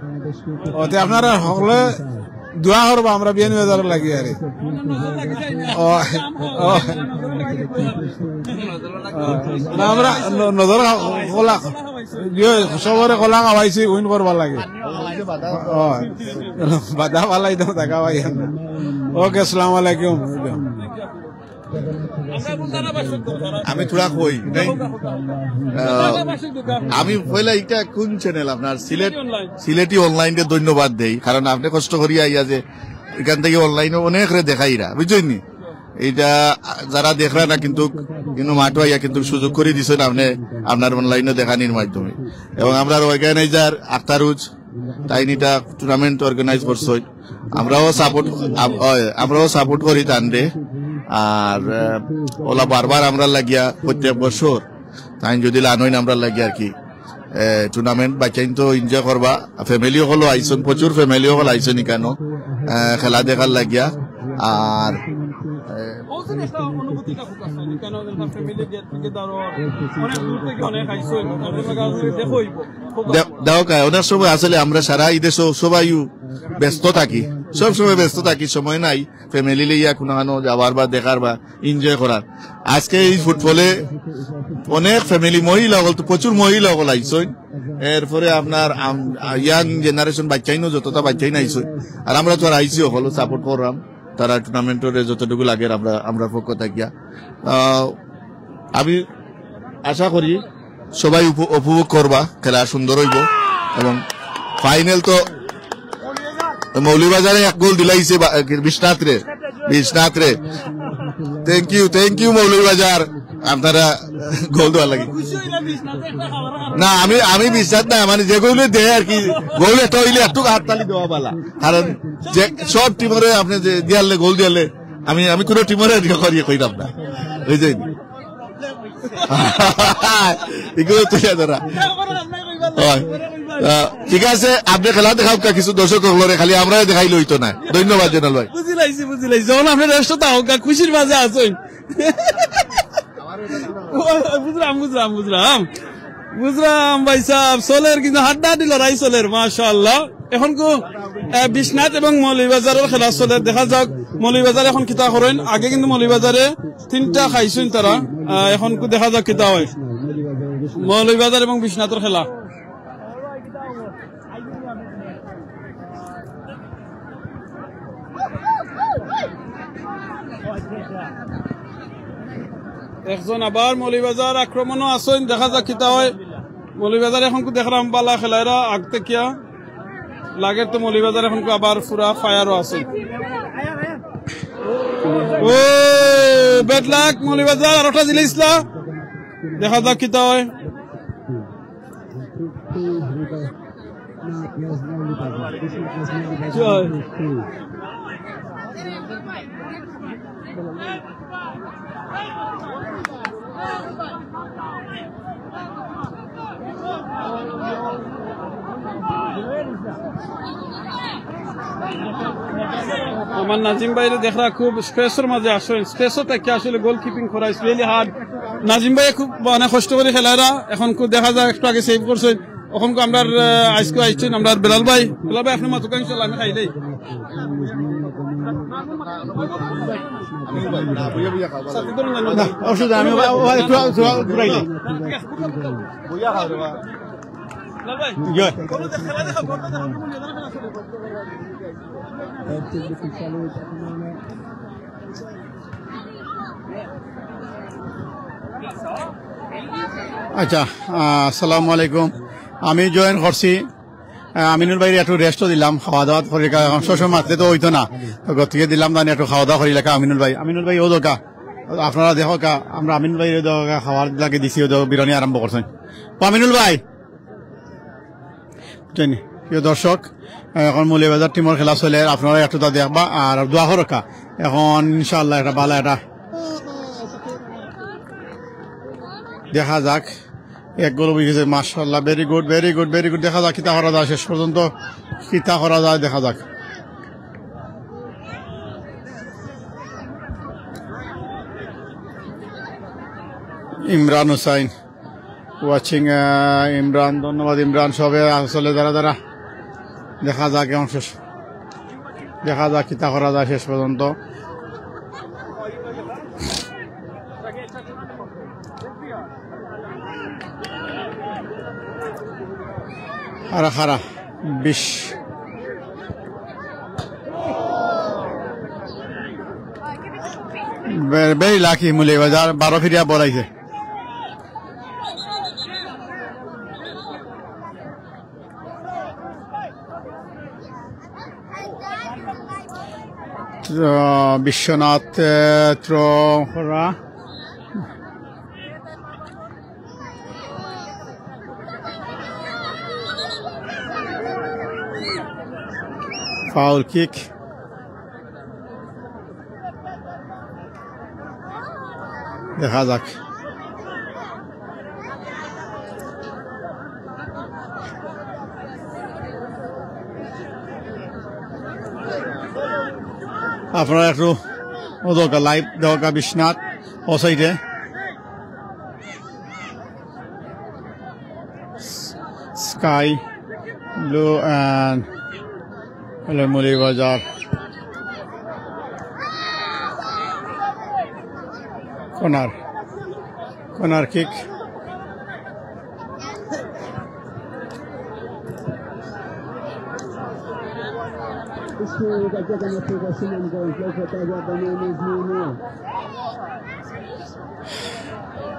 ওতে আপনারা সকলে দোয়া করবো আমরা বেনিবাজার লাগি আরে আমরা নজর কলা সবরে কলা খাওয়াইছি উইন করবার লাগে বাধা পালাই তো দেখা পাই ওকে আসসালামু আলাইকুম আমি থোড়া কই নাই আমি পয়লা এটা কোন চ্যানেল আপনার সিলেটি অনলাইনে ধন্যবাদ দেই কারণ আপনি কষ্ট করি আইয়া যে এখান থেকে অনলাইনে অনেক রে দেখাইরা বুঝছেন এইটা যারা দেখরা না কিন্তু মাঠে আইয়া কিন্তু সুযোগ করে দিচ্ছেন আপনি আপনার অনলাইনে দেখানির মাধ্যমে এবং আমরা অর্গানাইজার আখতারুজ তাইনিটা টুর্নামেন্ট অর্গানাইজ করছে আমরাও সাপোর্ট করি তান্ডে আর ওলা বারবার আমরা লাগিয়া প্রত্যেক বছর তাই যদি লানইন আমরা লাগি আর কি টুর্নামেন্ট বাচ্চাইন তো এনজয় করবা ফ্যামিলি হলো আইসন প্রচুর ফ্যামিলি হল আইসন কেন খেলা দেখার লাগিয়া আর অনেক সময় আসলে আমরা সারা ঈদে সবাই ব্যস্ত থাকি সব সময় ব্যস্ত থাকি সময় নাই ফ্যামিলি লিয়া কোনো যাওয়ার বা দেখার বা এনজয় করার আজকে এই ফুটবলে অনেক ফ্যামিলি মহিলা হল তো প্রচুর মহিলা হল আইসই এরপরে আপনার ইয়াং জেনারেশন বাচ্চাইনো যতটা বাচ্চাই নাইছই আর আমরা তো আর আইসিও হলো সাপোর্ট করলাম তারা টুর্নামেন্টের যতটুকু লাগে আমরা পক্ষ থাকিয়া আমি আশা করি সবাই উপভোগ করবা খেলা সুন্দর হইব এবং ফাইনাল তো মৌলিবাজারে এক গোল দিলাইছে বিশ্বনাথ রে থ্যাংক ইউ মৌলিবাজার আপনারা গোল দেওয়ার লাগে না আমি বিশ্বাস না মানে যে গোলে দেয় আর কি গোল একটা হইলে একটু হাততালি দেওয়া পালা কারণ যে সব টিমরে আপনি যে দিয়ালে গোল দিয়ালে আমি কোনো টিমরে করিয়ে কইলাম না বুঝলেন এগুলো তো ধরা ঠিক আছে আপনি খেলা দেখাও কিছু দর্শক খালি আমরা দেখাইলে হইতো না ধন্যবাদ জানাল ভাই বুঝিলাইছি যখন আপনি রেস্ট তাও খুশির মাঝে আছেন বুঝলাম ভাই সাহেব সোলের কিন্তু হাড্ডাহাড্ডি লড়াই সোলের মাশাআল্লাহ এখন কো বিশ্বনাথ এবং মৌলভীবাজারের খেলা চলে দেখা যাক মৌলভীবাজার এখন কিতা করেন আগে কিন্তু মৌলভীবাজারে 3টা খাইছেন তারা এখন কো দেখা যাক কিতা হয় মৌলভীবাজার এবং বিশ্বনাথের খেলা একজন আবার মৌলভীবাজার আক্রমণও আসেন দেখা যাক কিতা হয় মৌলভীবাজার এখন দেখলাম বালা খেলাইরা আগতে কিয়া লাগে তো মৌলভীবাজার এখন আবার পুরা ফায়ারও আছে ও ব্যাড লাক মৌলভীবাজার আর ওটা দিলে ইসলা দেখা যাক কিতা হয় আমার নাজিম ভাইরে দেখরা খুব স্ট্রেসের মাঝে আসেন স্ট্রেসও থেকে আসলে গোল কিপিং করা ইজ রিয়েলি হার্ড নাজিম ভাই খুব মানে কষ্ট করে খেলারা এখন খুব দেখা যায় একটু আগে সেভ করছেন এখন আমরা আজকে আইছেন আমরা বেলাল ভাই আপনি মাতুকা ইনশাআল্লাহ আমি খাই দেই ওষুধ আমি ঘুরাইলে আচ্ছা আসসালামু আলাইকুম আমি জয়েন করছি আমিনুল ভাই একটু রেস্টও দিলাম খাওয়া দাওয়া করে সবসময় মাত্রে তো হইতো না গতিকে দিলাম তাহলে একটু খাওয়া দাওয়া করি লেখা আমিনুল ভাই ও দোকা আপনারা দেখো কা আমরা আমিনুল ভাই খাওয়ার লাগে দিছি বিরিয়ানি আরম্ভ করছেন আমিনুল ভাই প্রিয় দর্শক এখন মৌলভীবাজার টিমের খেলা চলে আপনারা একটু তা দেখবা আর দোয়া করকা এখন ইনশাআল্লাহ এটা ভালো এটা দেখা যাক এক গোল গেছে মাশাআল্লাহ ভেরি গুড দেখা যাক কিতা করা যায় শেষ পর্যন্ত কিতা করা যায় দেখা যাক ইমরান হুসাইন ওয়াচিং ইমরান, ধন্যবাদ ইমরান। সবে আসলে যারা যারা দেখা যাক কেমন শেষ, দেখা যাক কিতা করা যায় শেষ পর্যন্ত। হারা হারা 20 very lucky মুলি বাজার 12 ফিরিয়া বলাইছে। বিশ্বনাথ ত্ররা ফাউল কিক, দেখা যাক। আপনারা একটু ওদকা লাইভ দরকা বিশ্বনাথ ও সাইডে স্কাই ব্লু অ্যান্ড মুলি বাজার। কর্নার কিক,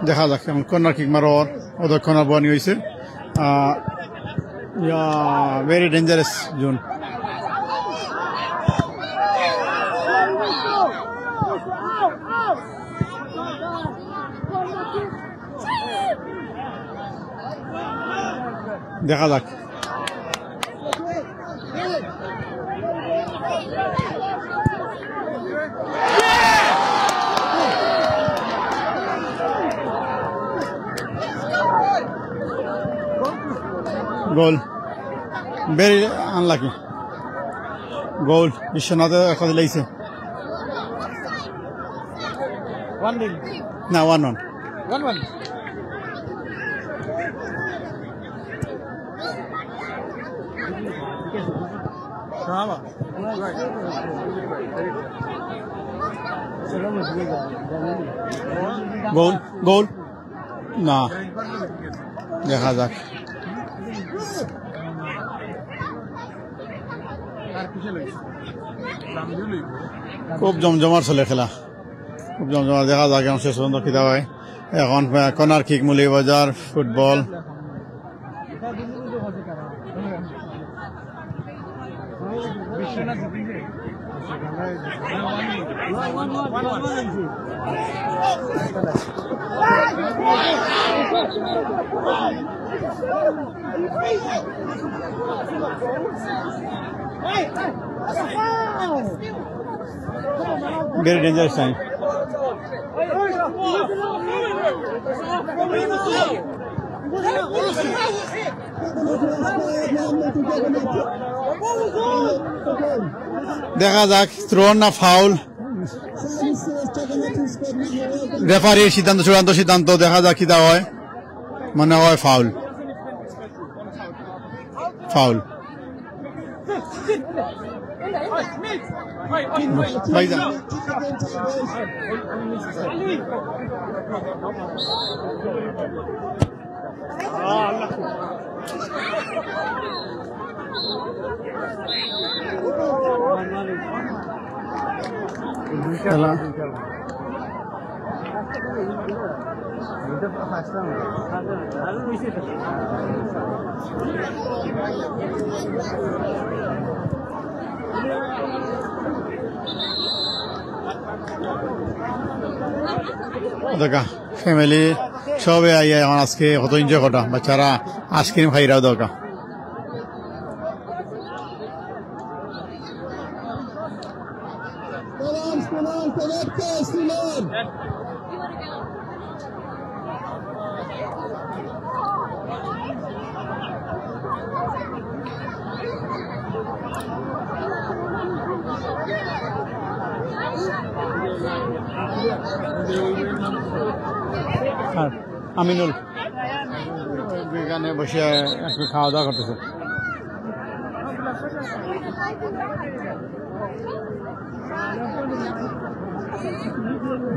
দেখা যাক কেমন কর্নার কিক মারোর ওদের কর্নার বানি হয়েছে। Very dangerous zone. দেখা যাক। গোল, ভেরি আনলাকি গোল। বিশ্বনাথে একটা দিলাইছে না 1-1 গোল গোল না, দেখা যাক। খুব জমজমার চলে খেলা, খুব জমজমার। দেখা যাক এখন শেষ পর্যন্ত কিতা হয়। এখন কর্নার কিক মুলি বাজার ফুটবল। Very dangerous time. দেখা যাক থ্রোন না ফাউল। রেফারির সিদ্ধান্ত, চূড়ান্ত সিদ্ধান্ত। দেখা যাক কি হয়, মনে হয় ফাউল। ফাউল ভাইজান। খেলা দেখা ফ্যামিলি সবে আইয়া এখন আজকে কত এনজয় করা, বাচ্চারা আইসক্রিম খাইরাও দরকার। আমিনুল এখানে বসে একটু খাওয়া দাওয়া করতেছে।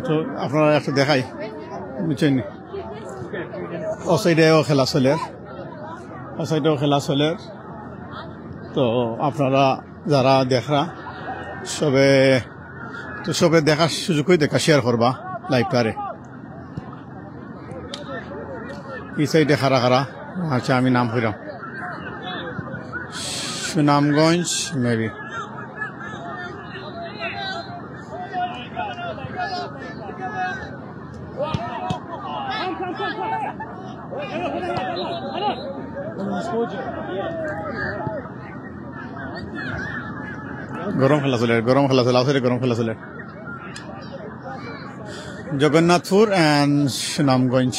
তো আপনারা একটু দেখাই, বুঝছেন, ও সাইডেও খেলা চলে, ও সাইডেও খেলা চলে। তো আপনারা যারা দেখা সবে দেখার সুযোগ হয়ে দেখা শেয়ার করবা লাইভটারে। এই সাইডে খারা খারা আচ্ছা, আমি নাম কইরাম সুনামগঞ্জ মেবি। গরম খেলা চলে, গরম খেলা চলে, আসলে গরম খেলা চলে। জগন্নাথপুর অ্যান্ড সুনামগঞ্জ।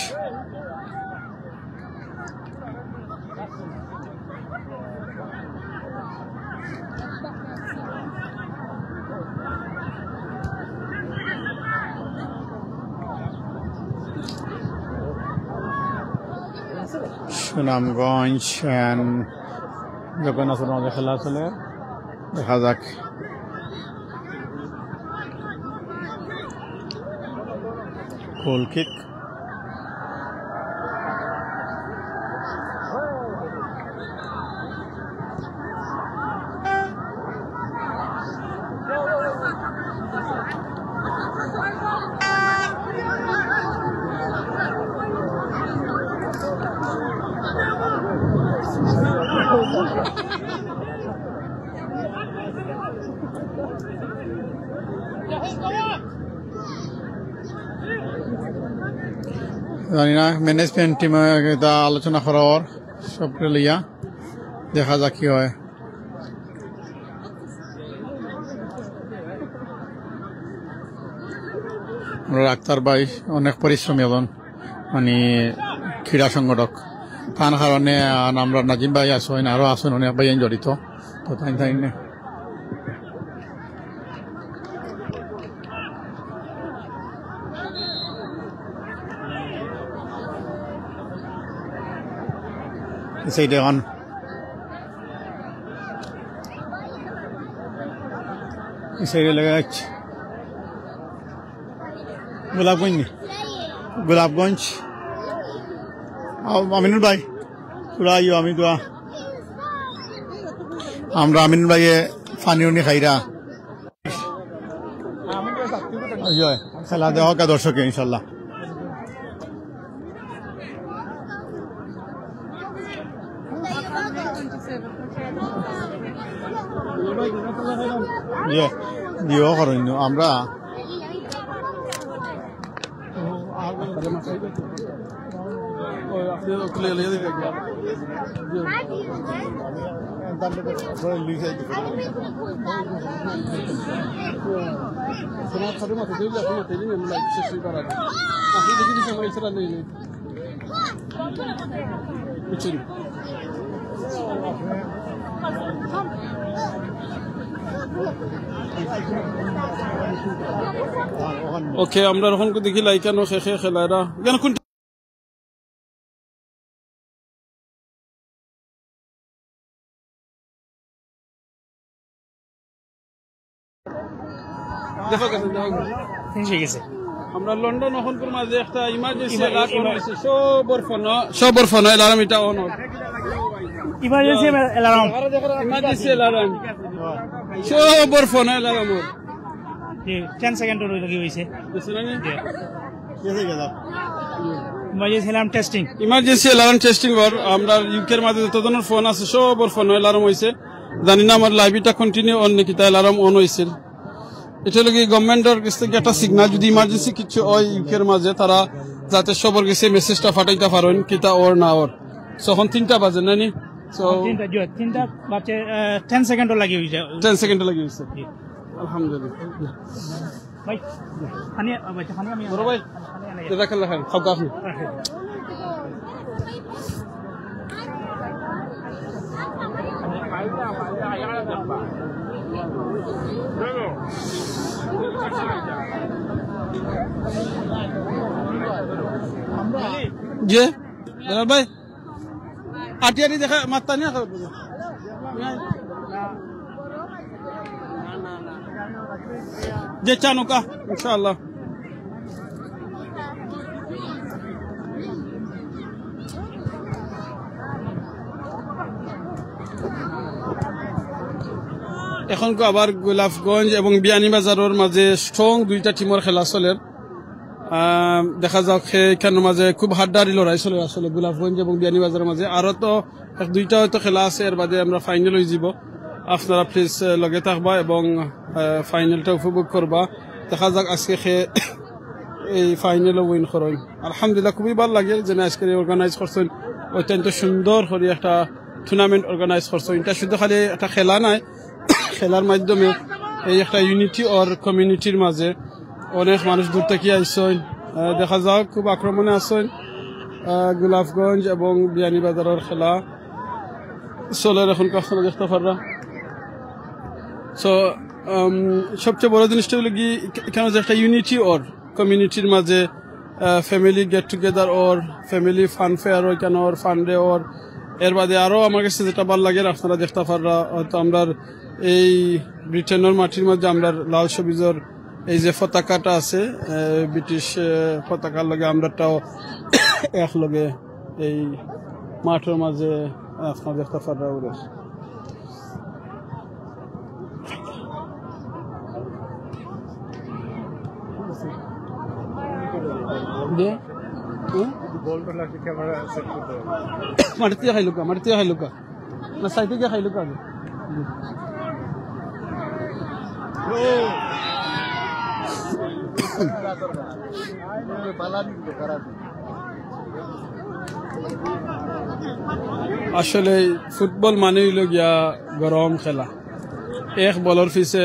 সুনামগঞ্জ অ্যান্ড জগন্নাথপুর মধ্যে খেলা চলে, দেখা যাক। গোল কিক, জানি না ম্যানেজমেন্ট টিমে আলোচনা করার সবকে লইয়া দেখা যাক কি হয়। আক্তার ভাই অনেক পরিশ্রমী এবং মানে ক্রীড়া সংগঠক, তার কারণে আমরা নাজিম ভাই আসেন, আরো আসেন অনেক ভাই জড়িত। তো তাই সাইডে অন সাইডে লেগে যাচ্ছে গোলাপগঞ্জ। আমিনুল ভাই তোরা আইও, আমি তো আমরা আমিনুল ভাইয়ে ফানিউনি খাইরা খেলা দেওয়া হোক দর্শকে ইনশাল্লাহ। দিও করেন আমরা ওকে, আমরা এখন দেখি লাইকানো শেষে খেলারা কেন কোন আমরা লন্ডন ওখানকার মাঝে একটা ইমার্জেন্সি সবর ফোন অ্যালার্ম এটা অন ইমার্জেন্সি অ্যালার্ম সবর ফোন অ্যালার্ম 10 সেকেন্ড লাগি হইছে ইমার্জেন্সি অ্যালার্ম টেস্টিং আমরা ইউকের মাঝে যত ধরনের ফোন আছে সবর ফোন অ্যালার্ম হইছে। জানি না আমার লাইভটা কন্টিনিউ অন নাকি, তাই অ্যালার্ম অন হইছে। এটা লাগে গভর্নমেন্টের কাছ থেকে একটা সিগন্যাল, যদি ইমার্জেন্সি কিছু হয় ইউকের মাঝে, তারা যাতে সবার কাছে মেসেজটা ফাটাইতে পারেন কিতা ওর না ওর। তখন 3টা বাজে নানি, 3টা বাজে 10 সেকেন্ড লাগি হইছে, 10 সেকেন্ড লাগি হইছে। আলহামদুলিল্লাহ ভাই হানি আমি বড় ভাই জাযাকাল্লাহ খাইর, খাও আপনি। জি জানাল ভাই আটিয়ারি দেখা মাত্তা নিয়ে যে চানুকা ইনশাআল্লাহ এখন আবার গোলাপগঞ্জ এবং বিয়ানীবাজারের মাঝে স্ট্রং দুইটা টিমের খেলা চলে দেখা যাক এখানের মাঝে খুব হাড্ডাহাড়ি লড়াই চলে আসলে গোলাপগঞ্জ এবং বিয়ানীবাজারের মাঝে আরো তো এক দুইটা হয়তো খেলা আছে এর বাদে আমরা ফাইনাল হয়ে যাব আপনারা প্লিজ লগে থাকবা এবং ফাইনালটা উপভোগ করবা দেখা যাক আজকে এই ফাইনাল উইন করেন আলহামদুলিল্লাহ খুবই ভালো লাগে যে আজকে অর্গানাইজ করছেন অত্যন্ত সুন্দর করে একটা টুর্নামেন্ট অর্গানাইজ করছেন এটা শুধু খালি একটা খেলা নাই খেলার মাধ্যমে এই একটা ইউনিটি আর কমিউনিটির মাঝে অনেক মানুষ দূর থেকে আইসেন দেখা যাক খুব আক্রমণে আসেন গোলাপগঞ্জ এবং বিয়ানীবাজারের খেলা চলে এখন আপনারা দেখতে পাররা সো সবচেয়ে বড় জিনিসটা হলো কি এখানে যে একটা ইউনিটি ওর কমিউনিটির মাঝে ফ্যামিলি গেট টুগেদার ওর ফ্যামিলি ফান ফেয়ার ওই কেন ওর ফান ডে ওর এর বাদে আরও আমার কাছে যেটা ভালো লাগে আপনারা দেখতে পাররা হয়তো আমরা এই ব্রিটেনের মাটির মধ্যে আমরা লাল সবুজের এই যে পতাকাটা আছে ব্রিটিশ পতাকার লগে আমরাটাও একলগে এই মাঠের মাঝে আপনারা দেখতে পাররা ওরে মাটিতে খাইলুকা না সাইতে গিয়ে খাইলুকা আসলে ফুটবল মানে হইল গিয়া গরম খেলা এক বলের পিছে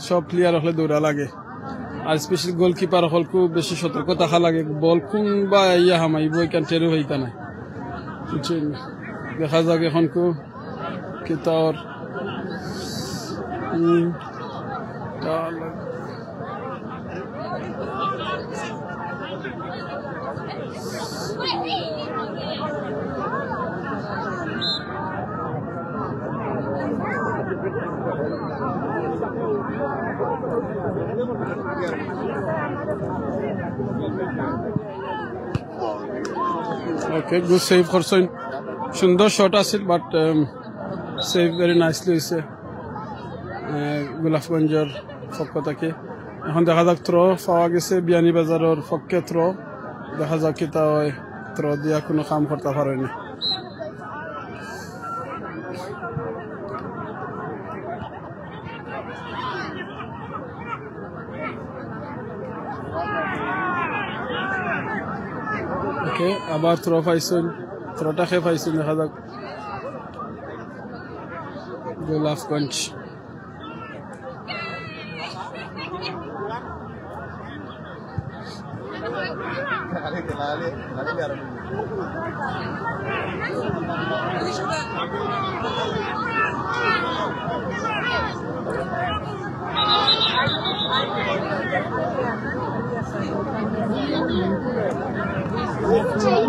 সব প্লেয়ার হলে দৌড়া লাগে আর স্পেশাল গোলকিপার হল খুব বেশি সতর্ক থাকা লাগে বল কোন বা ইয়া হামাইব এখান টেরো হইতা নাই দেখা যাক এখন কো কিতার Okay, good save করছেন সুন্দর শট আছে বাট সেভ ভেরি নাইসলি হয়েছে গোলাপগঞ্জের পক্ষ থেকে এখন দেখা যাক থ্রো পাওয়া গেছে বিয়ানীবাজারের পক্ষে থ্রো দেখা যাক কি তা হয় থ্রো দিয়া কোনো কাম করতে পারেনি আবার থ্রো পাইছেন থ্রোটা খেয়ে পাইছেন দেখা যাক গোলাপগঞ্জ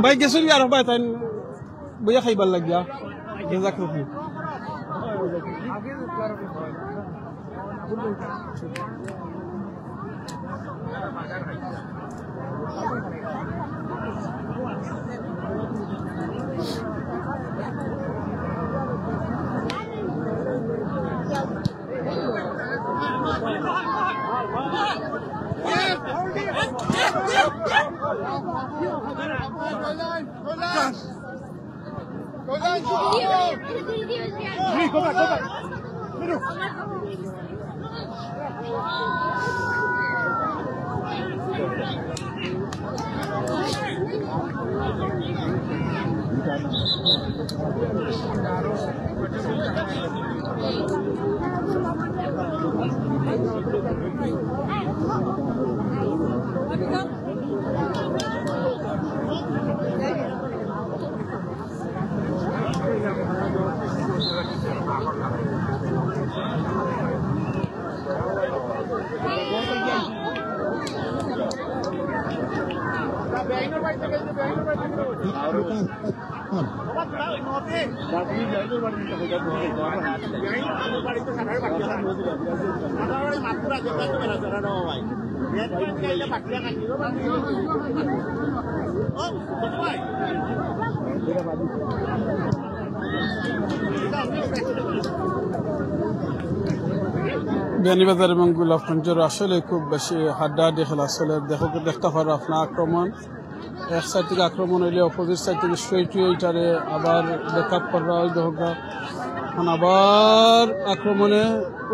ভাই গেছুন আর ভাই তাই বইয়া খাইবার লাগিয়া জাজাক রুফি Behind বিয়ানীবাজার এবং গোলাপগঞ্জের আসলে খুব বেশি হাড্ডাহাড্ডি খেলা আসলে দেখতে পারো আপনার আক্রমণ এক সাইড থেকে আক্রমণ হইলে অপোজিট সাইড থেকে স্ট্রেট এইটারে আবার ব্যাকআপ করা হয় দেখা এখন আবার আক্রমণে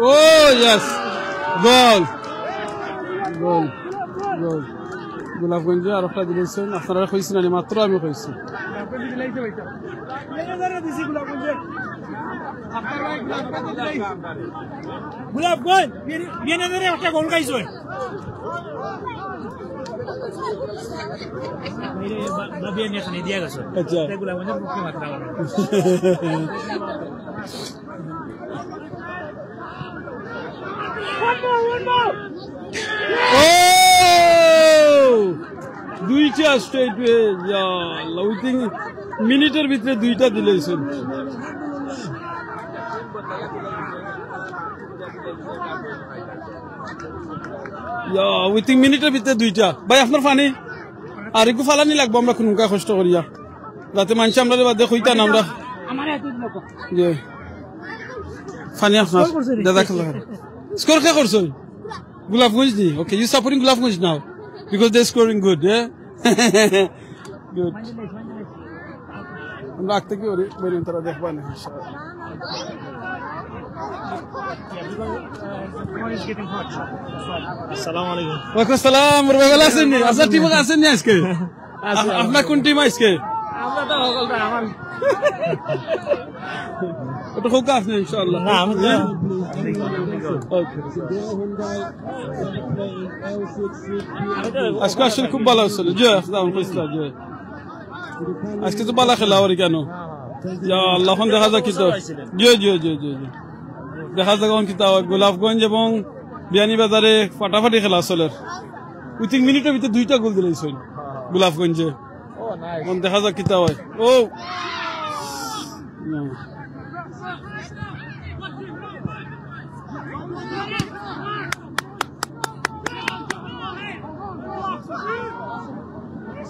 ও ইয়েস গোল গোল গোল গোলাপগঞ্জে আর একটা দিয়েছেন আপনারা কইছেন না মাত্র আমি কইছি গোলাপগঞ্জ বিয়ানীবাজারে একটা গোল খাইছো বিয়ানী এখানে দিয়া গেছো আচ্ছা গোলাপগঞ্জের মুখ্য মাত্রা দুইটা স্ট্রেট উইথিং মিনিটের ভিতরে দুইটা দিলেছেন উইথিং মিনিটের ভিতরে দুইটা ভাই আপনার ফানি আর একটু ফালানি লাগবো আমরা খুনকা কষ্ট করিয়া যাতে মানুষ আমরা বাদে কইতা না আমরা যে ফানি আপনার দাদা খেলা স্কোর কে করছো গোলাপগঞ্জ নি okay you supporting Golapganj now because they're scoring good yeah good আমরা আগ থেকে বের তারা দেখবা না আসসালামু আলাইকুম ওয়ালাইকুম আসসালাম রবিউল আছেন নি আপনার টিম আছেন নি আজকে আপনার কোন টিম আজকে আমরা তো সকলটা আমার ওটা হোক আসেন ইনশাআল্লাহ না আমি আজকে আসলে খুব ভালো হচ্ছিল জি আসসালাম কইছিলাম জি আজকে তো ভালো খেলা আর কেন আল্লাহ দেখা যাক কি তো জি জি জি জি দেখা যাক কি তা গোলাপগঞ্জ এবং বিয়ানীবাজারে ফাটাফাটি খেলা আসলে উইথিং মিনিটের ভিতরে দুইটা গোল দিলেছেন গোলাপগঞ্জে দেখা যাক কি তা হয় ও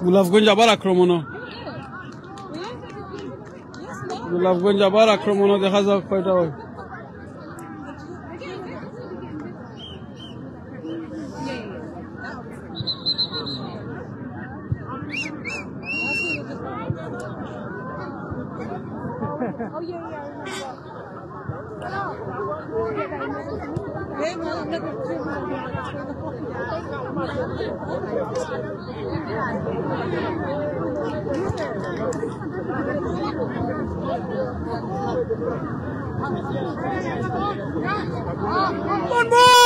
গোলাপগঞ্জ আবার আক্রমণ দেখা যাক কয়টা হয় One more!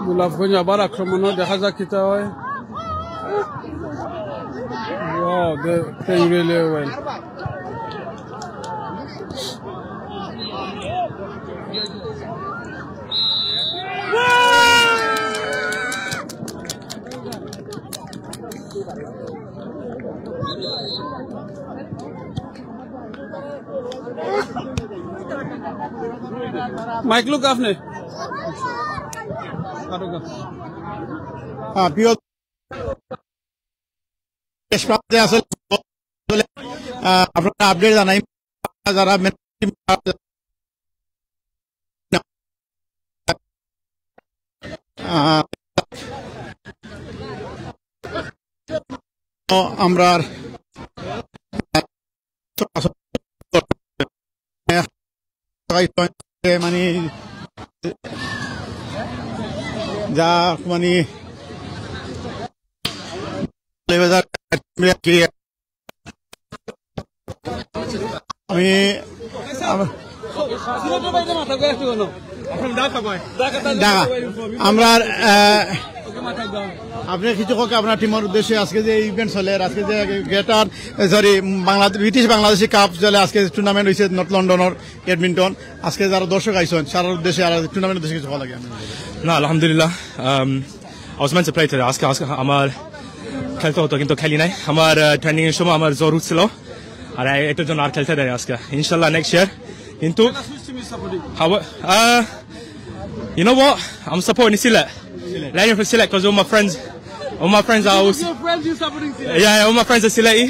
গোলাপগঞ্জ আবার আক্রমণ দেখা যাক কি হয় wow they're playing really well Mike look afne প্রিয় আপনারা আপডেট জানাই যারা আমরা মানে যা মানে আমি আমরা আপনি কিছু হোক আপনার টিমের উদ্দেশ্যে আজকে যে ইভেন্ট চলে আজকে যে গ্রেটার ব্রিটিশ বাংলাদেশি কাপ চলে আজকে টুর্নামেন্ট হয়েছে নর্থ লন্ডনের এডমিন্টন আজকে যারা দর্শক আইসেন সারা উদ্দেশ্যে আর টুর্নামেন্টের উদ্দেশ্যে কিছু ভালো লাগে না আলহামদুলিল্লাহ I was meant to play today আজকে আমার খেলতে হতো কিন্তু খেলি নাই আমার ট্রেনিং এর সময় আমার জ্বর ছিল আর এটার জন্য আর খেলতে দেয় আজকে ইনশাআল্লাহ নেক্সট ইয়ার কিন্তু you know what I'm supporting Silet Learning from Silet because all my friends are also yeah all my friends are Sileti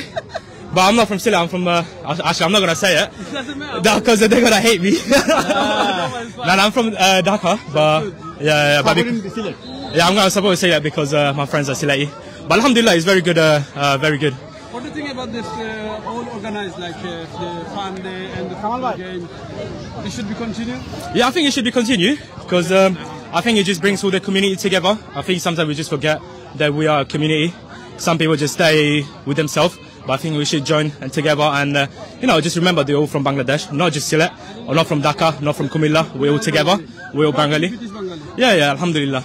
but I'm not from Silet I'm from actually I'm not gonna say it because they're gonna hate me no I'm from Dhaka but yeah I'm gonna support Silet because my friends are Sileti but alhamdulillah it's very good very good. What do you think about this all organized, like the fun day and the football game? It should be continued? Yeah, I think it should be continued because I think it just brings all the community together. I think sometimes we just forget that we are a community. Some people just stay with themselves, but I think we should join and together and just remember they're all from Bangladesh, not just Silet, or not from Dhaka, not from Kumilla. We're all together. We're all Bengali. Yeah, alhamdulillah.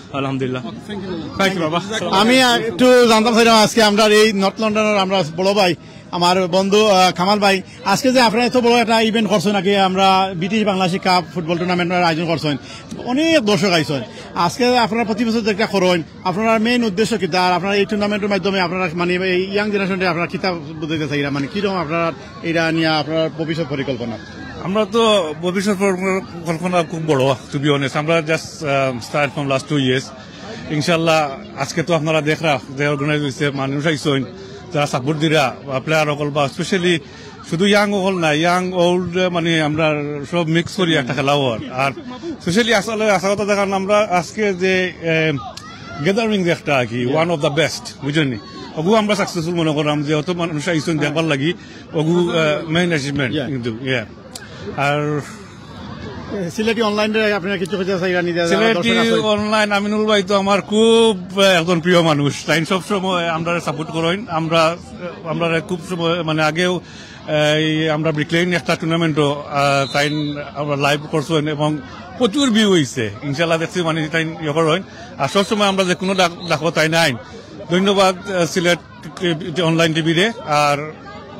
Thank you, Baba. আমি একটু জানতাম আজকে আমরা এই north লন্ডনের আমরা বড় ভাই আমার বন্ধু কামাল ভাই আজকে যে আপনারা এত বড় একটা ইভেন্ট করছেন নাকি আমরা ব্রিটিশ বাংলাদেশি কাপ ফুটবল টুর্নামেন্টের আয়োজন করছেন অনেক দর্শক আইছেন আজকে আপনারা প্রতি বছর যেটা করেন আপনার মেইন উদ্দেশ্য কি আর আপনারা এই টুর্নামেন্টের মাধ্যমে আপনারা মানে এই ইয়াং জেনারেশনটা আপনারা কিতাব বুঝাইতে চাই মানে কিরকম আপনারা এটা নিয়ে আপনার ভবিষ্যৎ পরিকল্পনা আমরা তো ভবিষ্যৎ পরিকল্পনা খুব বড় টু বি অনেস্ট আমরা just start from last 2 years ইনশাআল্লাহ আজকে তো আপনারা দেখরা যে অর্গানাইজ হইছে মানুষ আইছেন যারা সাপোর্ট দিরা প্লেয়ার সকল বা স্পেশালি শুধু ইয়াং হল না ইয়াং ওল্ড মানে আমরা সব মিক্স করি একটা খেলা হওয়ার আর স্পেশালি আসলে আশা কথা দেখান আমরা আজকে যে গ্যাদারিং যে একটা কি ওয়ান অফ দ্য বেস্ট বুঝলেন ওগু আমরা সাকসেসফুল মনে করলাম যে অত মানুষ আইছেন দেখবার লাগি ওগু মেইন অ্যাচিভমেন্ট কিন্তু আর সিলেটি অনলাইন আপনারা কিছু সিলেটি অনলাইন আমিনুল ভাই তো আমার খুব একজন প্রিয় মানুষ তাই সব সময় আমরা সাপোর্ট করেন আমরা খুব সময় মানে আগেও আমরা ব্রিকলেন একটা টুর্নামেন্টও তাই আমরা লাইভ করছেন এবং প্রচুর ভিউ হয়েছে ইনশাল্লাহ দেখছি মানে তাই ইয়ে করেন আর সবসময় আমরা যে কোনো ডাকো তাই নাই ধন্যবাদ সিলেট অনলাইন টিভিতে আর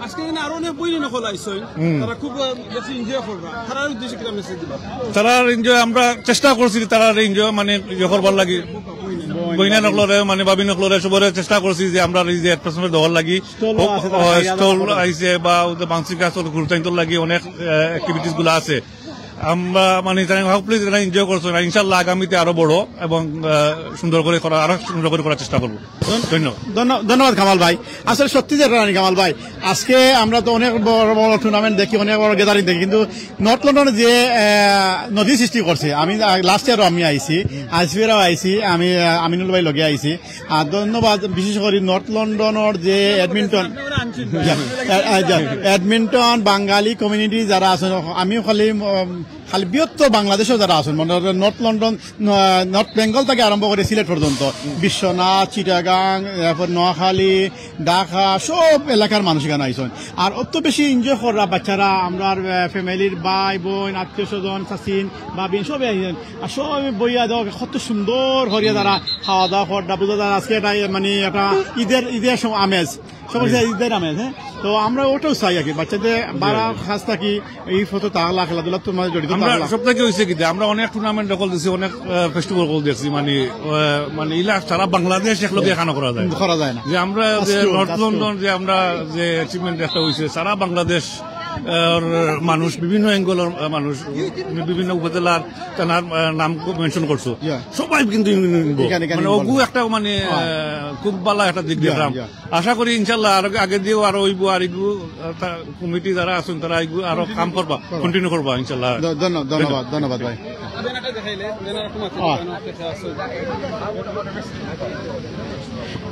আজকে আরো অনেক বই নিয়ে খোলাইছেন তারা খুব বেশি এনজয় করবা তারা উদ্দেশ্যে কি মেসেজ দিবা তারা এনজয় আমরা চেষ্টা করছি তারা এনজয় মানে ইয়ে করবার লাগি বইনা নকলরে মানে বাবি নকলরে সবরে চেষ্টা করছি যে আমরা এই যে পার্সোনাল দহর লাগি স্টল আইছে বা মানসিক আসলে গুরুত্ব লাগি অনেক অ্যাক্টিভিটিস গুলো আছে আমরা মানে তারা এনজয় করছো না ইনশাল্লাহ আগামীতে আরো বড় এবং সুন্দর করে করার চেষ্টা করবো ধন্যবাদ কামাল ভাই আসলে সত্যি যে রানী কামাল ভাই আজকে আমরা তো অনেক বড় বড় টুর্নামেন্ট দেখি অনেক বড় গ্যাদারিং দেখি কিন্তু নর্থ লন্ডনে যে নদী সৃষ্টি করছে আমি লাস্ট ইয়ারও আমি আইছি আজফিরাও আইছি আমি আমিনুল ভাই লগে আইছি আর ধন্যবাদ বিশেষ করে নর্থ লন্ডনের যে এডমিন্টন বাঙালি কমিউনিটি যারা আছেন আমিও খালি বৃহত্তর বাংলাদেশেও যারা আছেন মানে নর্থ লন্ডন নর্থ বেঙ্গল থেকে আরম্ভ করে সিলেট পর্যন্ত বিশ্বনাথ চিটাগাং তারপর নোয়াখালী ঢাকা সব এলাকার মানুষ এখানে আইসেন আর অত বেশি এনজয় করা বাচ্চারা আমরা ফ্যামিলির ভাই বোন আত্মীয় স্বজন চাচিন বাবিন সবাই আইসেন আর সব বইয়া দেওয়া কত সুন্দর হরিয়া তারা খাওয়া দাওয়া খরদা পুজো তারা আজকে এটা মানে একটা ঈদের আমেজ সমস্যা ঈদের আমেজ হ্যাঁ তো আমরা ওটাও চাই আর কি বাচ্চাদের বাড়া খাস থাকি এই ফটো তাহলা খেলাধুলা তোমার জড়িত সব থেকে হয়েছে কি আমরা অনেক টুর্নামেন্ট দখল দিচ্ছি অনেক ফেস্টিভ্যাল কল দিচ্ছি মানে ইলা সারা বাংলাদেশ একলগে এখানে করা যায় না যে আমরা যে নর্থ লন্ডন যে আমরা যে অ্যাচিভমেন্ট একটা হয়েছে সারা বাংলাদেশ মানুষ বিভিন্ন অ্যাঙ্গলের মানুষ বিভিন্ন উপজেলার তার নাম মেনশন করছো সবাই কিন্তু মানে ওগু একটা মানে খুব ভালো একটা দিক দেখলাম আশা করি ইনশাল্লাহ আরো আগে দিয়েও আরো হইব আর এগুলো কমিটি যারা আছেন তারা এগুলো আরো কাম করবা কন্টিনিউ করবা ইনশাল্লাহ ধন্যবাদ ভাই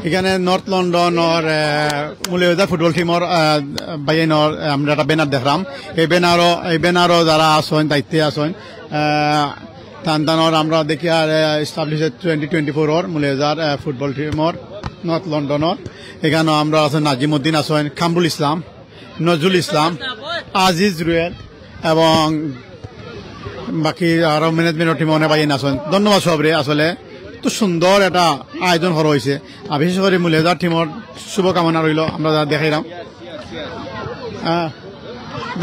এখানে নর্থ লন্ডনের মূল্যবাদা ফুটবল টিমর বাইনর আমরা একটা ব্যানার দেখলাম এই ব্যানারও যারা আসেন দায়িত্বে আসেন তানর আমরা দেখি আর এস্টাবলিশ 2024 মূল্যবাদার ফুটবল টিমর নর্থ লন্ডনত এখানে আমরা আছেন নাজিমউদ্দিন আছেন কামরুল ইসলাম নজরুল ইসলাম আজিজ রুয়েল এবং বাকি আরো ম্যানেজমেন্ট টিম অনেক বাইন আছেন ধন্যবাদ সবরে আসলে তো সুন্দর একটা আয়োজন করা হয়েছে আর বিশেষ করে মূল্যদার টিমর শুভকামনা রইল আমরা যা দেখাইলাম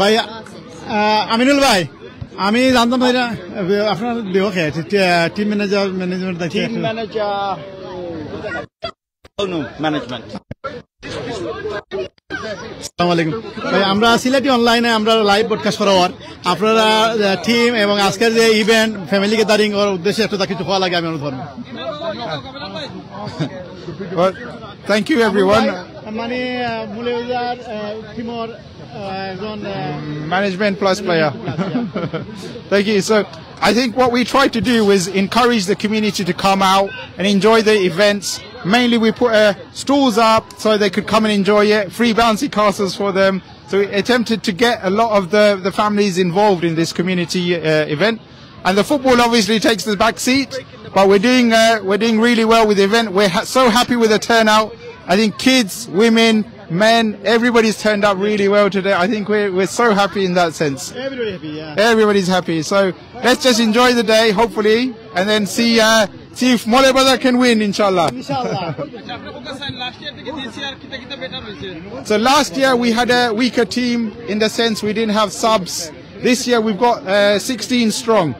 ভাই আমিনুল ভাই আমি জানতাম ভাই আপনার বিভাগে team manager management team manager management আসসালামু আলাইকুম ভাই আমরা সিলেটি অনলাইনে আমরা লাইভ ব্রডকাস্ট করার আপনারা টিম এবং আজকের যে ইভেন্ট ফ্যামিলি গ্যাদারিং এর উদ্দেশ্যে একটা কিছু হওয়া লাগে আমি অনুরোধ Thank you, everyone. মানে মূল্যদার টিমর Management plus player. Thank you. So I think what we try to do is encourage the community to come out and enjoy the events. Mainly we put stalls up so they could come and enjoy it, free bouncy castles for them. So we attempted to get a lot of the families involved in this community event. And the football obviously takes the back seat, but we're doing really well with the event. We're so happy with the turnout. I think kids, women, men, everybody's turned up really well today. I think we're so happy in that sense. Everybody happy, yeah. Everybody's happy. So let's just enjoy the day, hopefully, and then see if Mole Brother can win, inshallah. So last year we had a weaker team in the sense we didn't have subs. This year we've got 16 strong.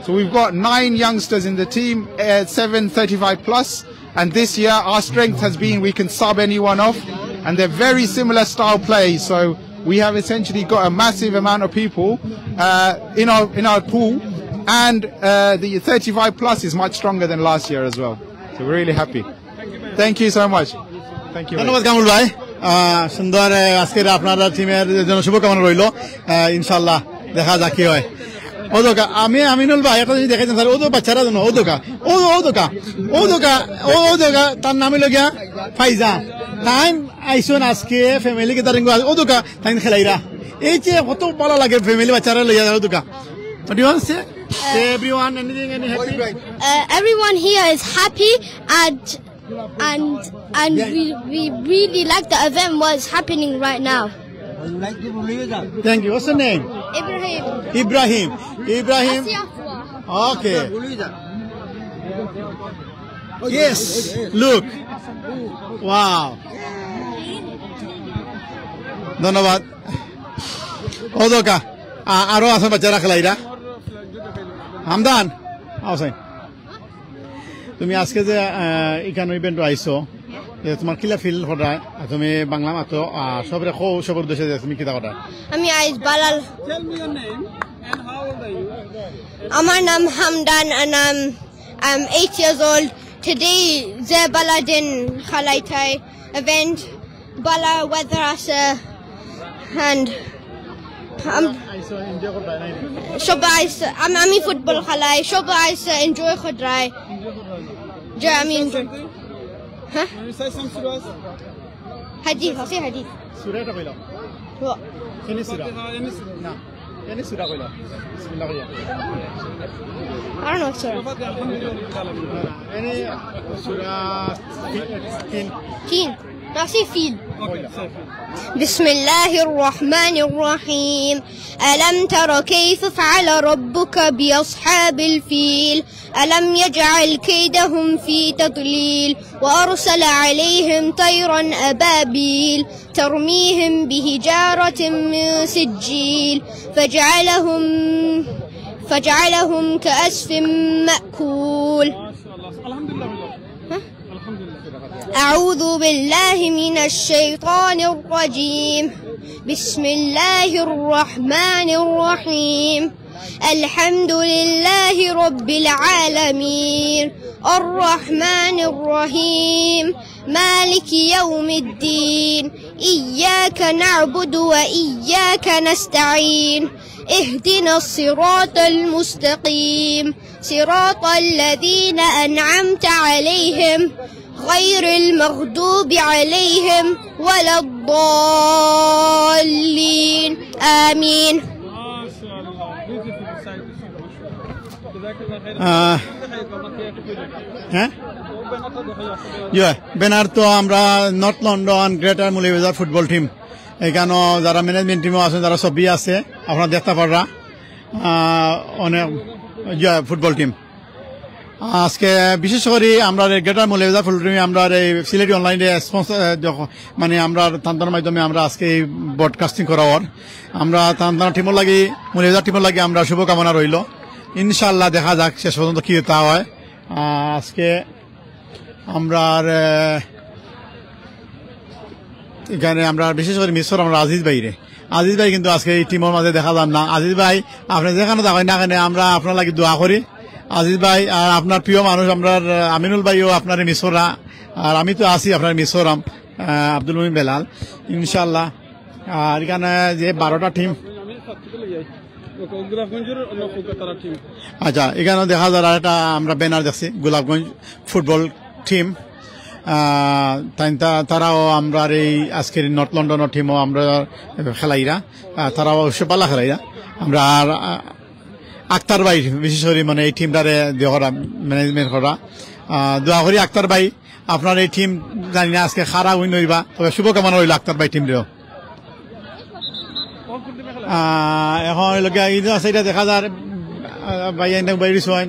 So we've got 9 youngsters in the team, 7 35 plus. And this year our strength has been we can sub anyone off. And they're very similar style play. So we have essentially got a massive amount of people in our pool. And the 35 plus is much stronger than last year as well. So we're really happy. Thank you so much. Thank you. ধন্যবাদ কামরুল ভাই সুন্দর আজকের আপনারা টিমের জন্য শুভকামনা রইল ইনশাআল্লাহ দেখা যাক কি হয় ওদোকা আমি আমিনুল ভাই একটা জিনিস দেখাইছেন স্যার ওদো বাচ্চারা জন্য ওদোকা তার নাম হলো গিয়া ফাইজা টাইম আইসন আজকে ফ্যামিলি গ্যাদারিং ওদোকা টাইম খেলাইরা এই যে কত ভালো লাগে ফ্যামিলি বাচ্চারা লইয়া যায় ওদোকা What do you want to say? Say everyone, any happy? Everyone here is happy and we really like the event what's happening right now. Thank you. What's your name? Ibrahim. Ibrahim. Okay. Yes. Look. Wow. ধন্যবাদ ওদোকা আরো আছে বাচ্চারা খেলাইরা হামদান আসেন তুমি আজকে যে এখানে event আইছো তোমার কিলা ফিল করায় তুমি বাংলা মাতো সবরে সবর দেশে তুমি কিতা করায় আমি আইজ বালাল Tell me your name and how old are you? আমার নাম Hamdan and I'm 8 years old. Today the Baladin Khalaitai event Bala weather asa and সবাই আমি ফুটবল খেলাই সবাই এনজয় করাই যে আমি এনজয় হ্যাঁ হাদিস আছে হাদিস সুরাটা কইলাম এনি সুরা না এনি সুরা কইলাম বিসমিল্লাহ কইয়া I don't know sir any সুরা তিন ناسي فيل بسم الله الرحمن الرحيم ألم تر كيف فعل ربك بأصحاب الفيل ألم يجعل كيدهم في تضليل وأرسل عليهم طيرا أبابيل ترميهم بحجارة من سجيل فجعلهم كأسف مأكول أعوذ بالله من الشيطان الرجيم بسم الله الرحمن الرحيم الحمد لله رب العالمين الرحمن الرحيم مالك يوم الدين إياك نعبد وإياك نستعين اهدنا الصراط المستقيم صراط الذين أنعمت عليهم غير المغضوب عليهم ولا الضالين آمين হ্যাঁ ব্যানার তো আমরা north London greater Moulvibazar football team এখানে যারা ম্যানেজমেন্ট টিমও আছে যারা সবই আছে আপনারা দেখতে পাররা অনেক ফুটবল টিম আজকে বিশেষ করে আমরা গ্রেটার মৌলভীবাজার ফুটবল টিমে আমরা এই সিলেটি অনলাইনে স্পন্সর মানে আমরা তান্তার মাধ্যমে আমরা আজকে এই ব্রডকাস্টিং করার আমরা তান্তার টিমও লাগি মৌলভীবাজার টিমও লাগি আমরা শুভকামনা রইল ইনশাল্লাহ দেখা যাক শেষ পর্যন্ত কি তা হয় আজকে আমরা এখানে আমরা বিশেষ করে মিস করলাম আজিজ ভাই কিন্তু আজকে এই টিমের মাঝে দেখা যান না আজিজ ভাই আপনি যেখানে দেখেন না কেন আমরা আপনার লাগি দোয়া করি আজিজ ভাই আর আপনার প্রিয় মানুষ আমরা আমিনুল ভাইও আপনার মিস করা আর আমি তো আছি আপনার মিস করাম আব্দুল মুমিন বেলাল ইনশাল্লাহ আর এখানে যে 12টা টিম আচ্ছা এখানে দেখা যায় একটা আমরা ব্যানার দেখছি গোলাপগঞ্জ ফুটবল টিম তারাও আমরা এই আজকের নর্থ লন্ডনের টিমও আমরা খেলাইরা তারাও অবশ্য পালা খেলাইরা আমরা আর আক্তার ভাই বিশেষ করে মানে এই টিমটারে দেওয়া ম্যানেজমেন্ট করা দোয়া করি আক্তার ভাই আপনার এই টিম জানি না আজকে খারাপ উইন হইবা তবে শুভকামনা রইল আক্তার ভাই টিমরেও এখন সেটা দেখা যায় ভাই বাইরে সোয়াইন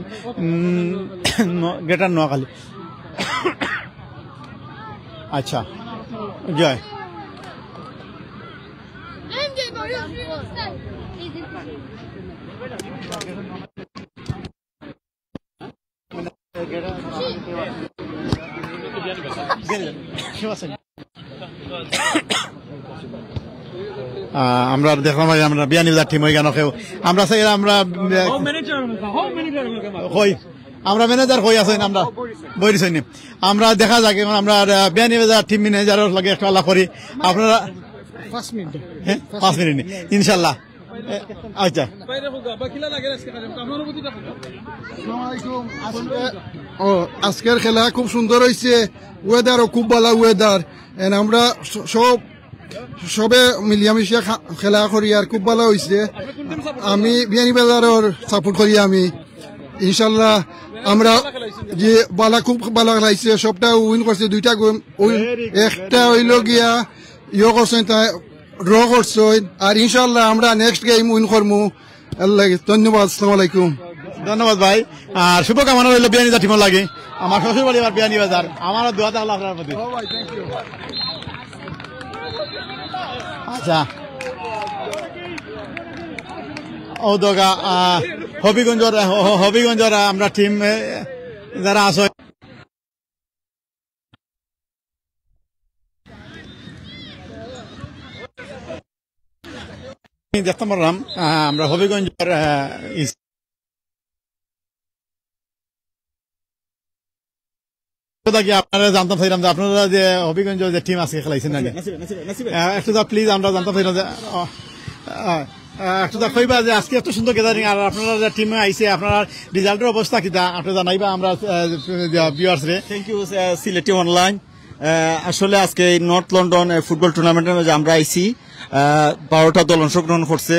গ্রেটার নোয়াখালী আচ্ছা জয় আমরা দেখলাম আমরা বিয়ানীবাজার টিম ওই গানকেও আমরা চাই আমরা আমরা ম্যানেজার হয়ে আছেন আমরা বইছেন আমরা দেখা যাক আমরা বিয়ানীবাজার টিম ম্যানেজারের লাগে একটা আলাপ করি আপনারা 5 মিনিট ইনশাল্লাহ আচ্ছা আজকের খেলা খুব সুন্দর হয়েছে ওয়েদারও খুব ভালো ওয়েদার আমরা সবে মিলিয়ামিশিয়া খেলা করি আর খুব ভালো হয়েছে আমি বিয়ানীবাজারের সাপোর্ট করি আমি ইনশাল্লাহ আমরা যে বালা খুব ভালো খেলাইছে সবটা উইন করছে 2টা উইন একটা হইল গিয়া করছেন ড্র করছেন আর ইনশাল্লাহ আমরা নেক্সট গেম উইন করবো আল্লাহ ধন্যবাদ আসসালামু আলাইকুম ধন্যবাদ ভাই আর শুভকামনা রইল বিয়ানীবাজার টিমের লাগে আমার শ্বশুর বাড়ি আবার বিয়ানীবাজার আমার দোয়া তাহলে আপনার প্রতি আচ্ছা ও দোকা হবিগঞ্জর আমরা টিম যারা আছে দেখতে পারলাম আমরা হবিগঞ্জের আপনারা জানতাম চাইলাম যে আপনারা যে হবিগঞ্জ যে টিম আজকে খেলাইছেন না একটু প্লিজ আমরা জানতাম চাইলাম যে একটু কইবা যে আজকে এত সুন্দর গ্যাদারিং আর আপনারা যে টিমে আইছে আপনারা রেজাল্টের অবস্থা কিটা আপনি জানাইবা আমরা ভিউয়ার্স রে থ্যাংক ইউ সিলেটি অনলাইন আসলে আজকে নর্থ লন্ডন ফুটবল টুর্নামেন্টের মধ্যে আমরা আইছি 12টা দল অংশগ্রহণ করছে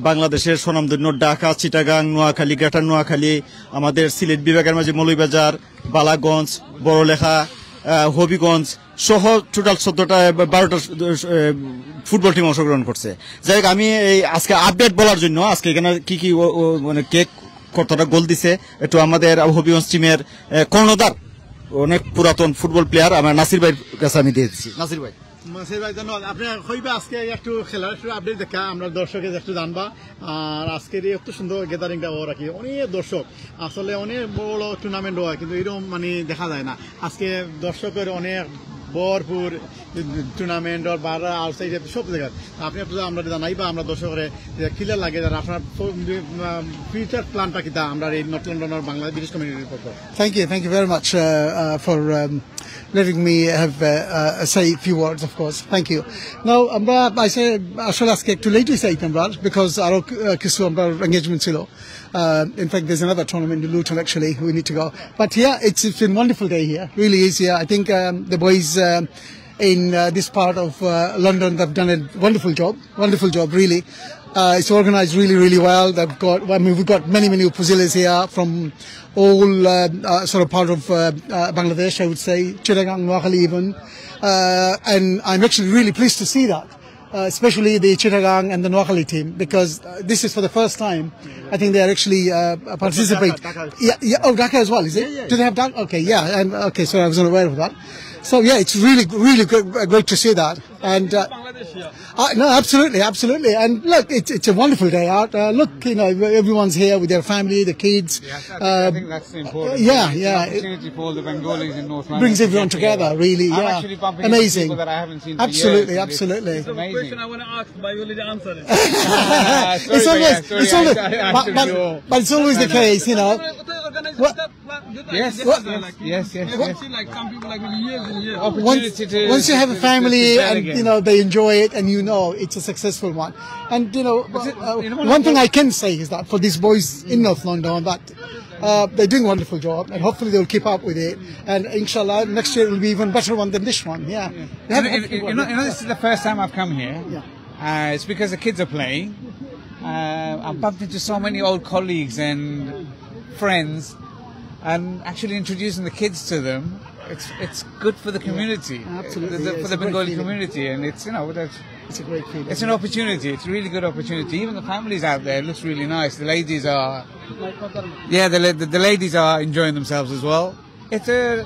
বাংলাদেশের স্বনামধন্য ঢাকা চিটাগাং নোয়াখালী গ্রেটার নোয়াখালী আমাদের সিলেট বিভাগের মাঝে মৌলভীবাজার বালাগঞ্জ বড়লেখা হবিগঞ্জ সহ টোটাল 12টা ফুটবল টিম অংশগ্রহণ করছে যাই হোক আমি এই আজকে আপডেট বলার জন্য আজকে এখানে কি কি মানে কেক কতটা গোল দিছে একটু আমাদের হবিগঞ্জ টিমের কর্ণধার অনেক পুরাতন ফুটবল প্লেয়ার আমার নাসির ভাইয়ের কাছে আমি দিয়ে দিচ্ছি নাসির ভাই ধন্যবাদ আপনি কইবা আজকে একটু খেলার একটু আপডেট দেখা আমরা দর্শকের একটু জানবা আর আজকের এত সুন্দর গ্যাদারিংটা ও রাখি অনেক দর্শক আসলে অনেক বড় টুর্নামেন্ট হয় কিন্তু এরকম মানে দেখা যায় না আজকে দর্শকের অনেক ভরপুর টুর্নামেন্ট বারা আউটসাইড সব জায়গায় আপনি একটু আমরা জানাইবা আমরা দর্শকের ক্লিয়ার লাগে যারা আপনার ফিউচার প্ল্যানটা কিতা আমরা এই নর্থ লন্ডনের বাংলাদেশ ব্রিটিশ কমিউনিটির পক্ষ Thank you very much for letting me have say a few words, of course. Thank you. Now, I say I shall ask too late to say because our engagement silo. In fact, there's another tournament in Luton actually. We need to go. But yeah, it's been a wonderful day here. Really is here. I think the boys in this part of London have done a wonderful job really. It's organized really, really well. We've got many Upazilas here from all sort of part of Bangladesh, I would say, Chittagong, Noakhali even. And I'm actually really pleased to see that, especially the Chittagong and the Noakhali team, because this is for the first time. I think they are actually participate. Dhaka. Yeah. Oh, Dhaka as well, is it? Yeah. Do they have Dhaka? Okay, yeah. And okay, so I wasn't aware of that. So yeah, it's really great to see that. And no, absolutely. And look, it's a wonderful day out. Look, everyone's here with their family, the kids. I think that's important. Yeah. It's an opportunity for all the Bengalis in North London. Brings everyone together, really. I'm yeah. actually bumping Amazing. into people that I haven't seen for Absolutely. years. Absolutely. It's amazing. Question I want to ask, but you already answered it. But it's always the case, Yes. Like some people like years and years. Once you have a family and they enjoy it, and it's a successful one. And one thing I can say is that for these boys in North London, that they're doing a wonderful job, and hopefully they'll keep up with it. And inshallah, next year will be even better one than this one. Yeah. This is the first time I've come here. Yeah. It's because the kids are playing. I've bumped into so many old colleagues and friends, and actually introducing the kids to them. It's good for the community, for the Bengali community, and it's a great feeling. It's an opportunity. It's a really good opportunity. Even the families out there, it looks really nice. The ladies are, the ladies are enjoying themselves as well. It's a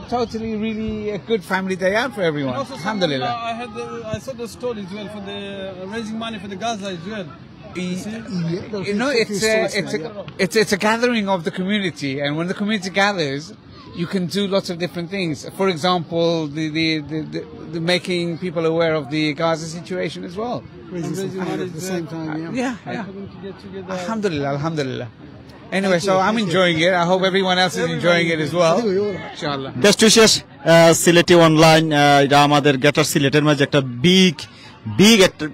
good family day out for everyone. Alhamdulillah. I saw the story as well for the raising money for the Gaza as well. It's a gathering of the community, and when the community gathers, you can do lots of different things. For example, the making people aware of the Gaza situation as well. Raising money at the same time. Yeah. Alhamdulillah. Anyway, so I'm enjoying it. I hope everyone else is enjoying it as well. Inshallah. Best wishes, Sileti Online. এটা আমাদের গেটার সিলেটের মাঝে একটা big একটা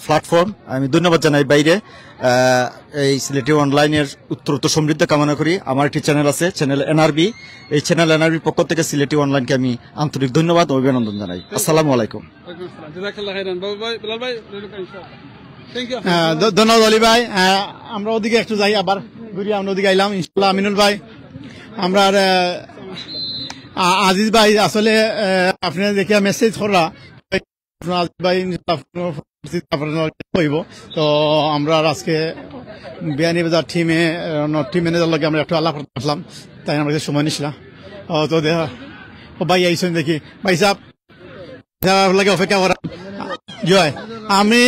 platform. আমি ধন্যবাদ জানাই বাইরে এই সিলেটি অনলাইনের উত্তরোত্তর সমৃদ্ধ কামনা করি। আমার একটি চ্যানেল আছে, চ্যানেল এনআরবি। এই চ্যানেল এনআরবির পক্ষ থেকে সিলেটি অনলাইনকে আমি আন্তরিক ধন্যবাদ ও অভিনন্দন জানাই। আসসালামু আলাইকুম। ধন্যবাদ অলি ভাই। আমরা ওদিকে একটু যাই, আবার ঘুরি আমরা ওদিকে আইলাম ইনশাল্লাহ। আমিনুল ভাই, আমরা আজিজ ভাই, আসলে আপনি দেখে মেসেজ করা তো আমরা আজকে বিয়ানীবাজার টিম ম্যানেজার লগে আমরা একটু আলাপ করতে আসলাম, তাই আমরা সময় নিছিলাম। তো ভাই আইসেন দেখি, ভাই সাহেব লাগে অপেক্ষা করা জয়। আমি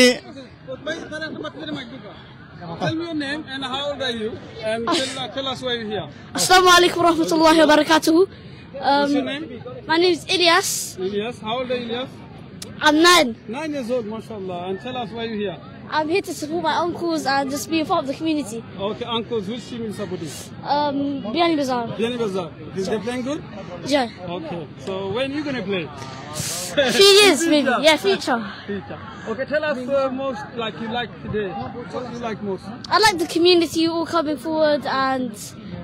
Tell me your name and how old are you, and tell us why you're here. Assalamu alaikum warahmatullahi wabarakatuh. What's your name? My name is Ilyas. Ilyas, how old are you, Ilyas? I'm 9. 9 years old, mashallah. And tell us why you're here. I'm here to support my uncles and just be a part of the community. Okay, uncles, which team you supporting? Biani Bazaar. Biani Bazaar. Is they playing good? Yeah. Okay, so when are you going to play? Few years maybe, yeah, future. Okay, tell us most like you like today. What do you like most? I like the community all coming forward and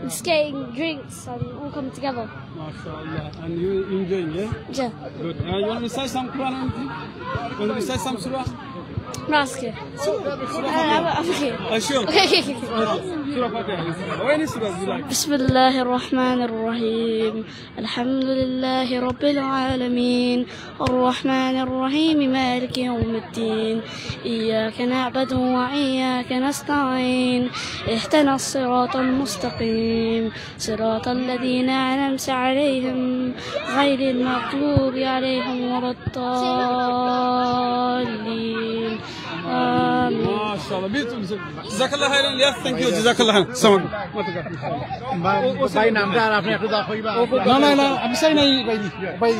just getting drinks and all coming together. MashaAllah. And you enjoying, yeah? Yeah. Good. You want to recite some Quran or anything? You want to recite some surah? Raske. I'm okay. Sure. Okay. Surah Fatiha. Or any surah you like. بسم الله الرحمن الرحيم الحمد لله رب العالمين الرحمن الرحيم مالك يوم الدين إياك نعبد وإياك نستعين اهدنا الصراط المستقيم صراط الذين أنعمت عليهم غير المغضوب عليهم ولا الضالين آمين. MashaAllah. Beautiful. Jazakallah khairan, Ilyas. Thank you. Jazakallah khairan. ভাই নামটা আর আপনি একটু কইবা। না আমি চাই নাই ভাই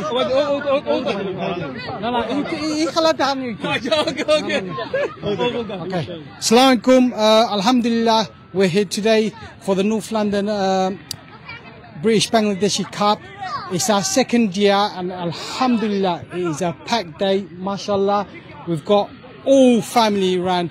না এই খেলাটা আমি Okay. Assalamu alaikum. Alhamdulillah, we're here today for the North London British Bangladeshi Cup. It's our second year, and alhamdulillah, it is a packed day. Mashallah, we've got all family around,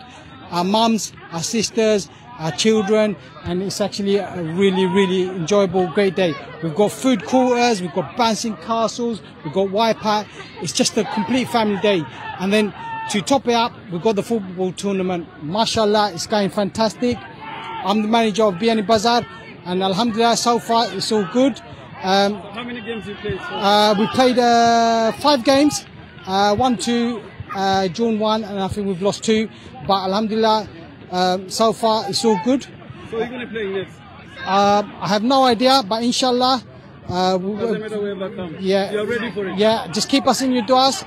our mums, our sisters, our children, and it's actually a really enjoyable, great day. We've got food quarters, we've got bouncing castles, we've got wipeout. It's just a complete family day. And then to top it up, we've got the football tournament. Mashallah, it's going fantastic. I'm the manager of BNI Bazaar, and alhamdulillah, so far it's all good. How many games you played? We played 5 games, 1-2, June 1, and I think we've lost 2. But alhamdulillah, so far it's all good. So who are you going to play next? I have no idea, but inshallah, Doesn't matter wherever come. yeah, You're ready for it. Yeah, just keep us in your du'as,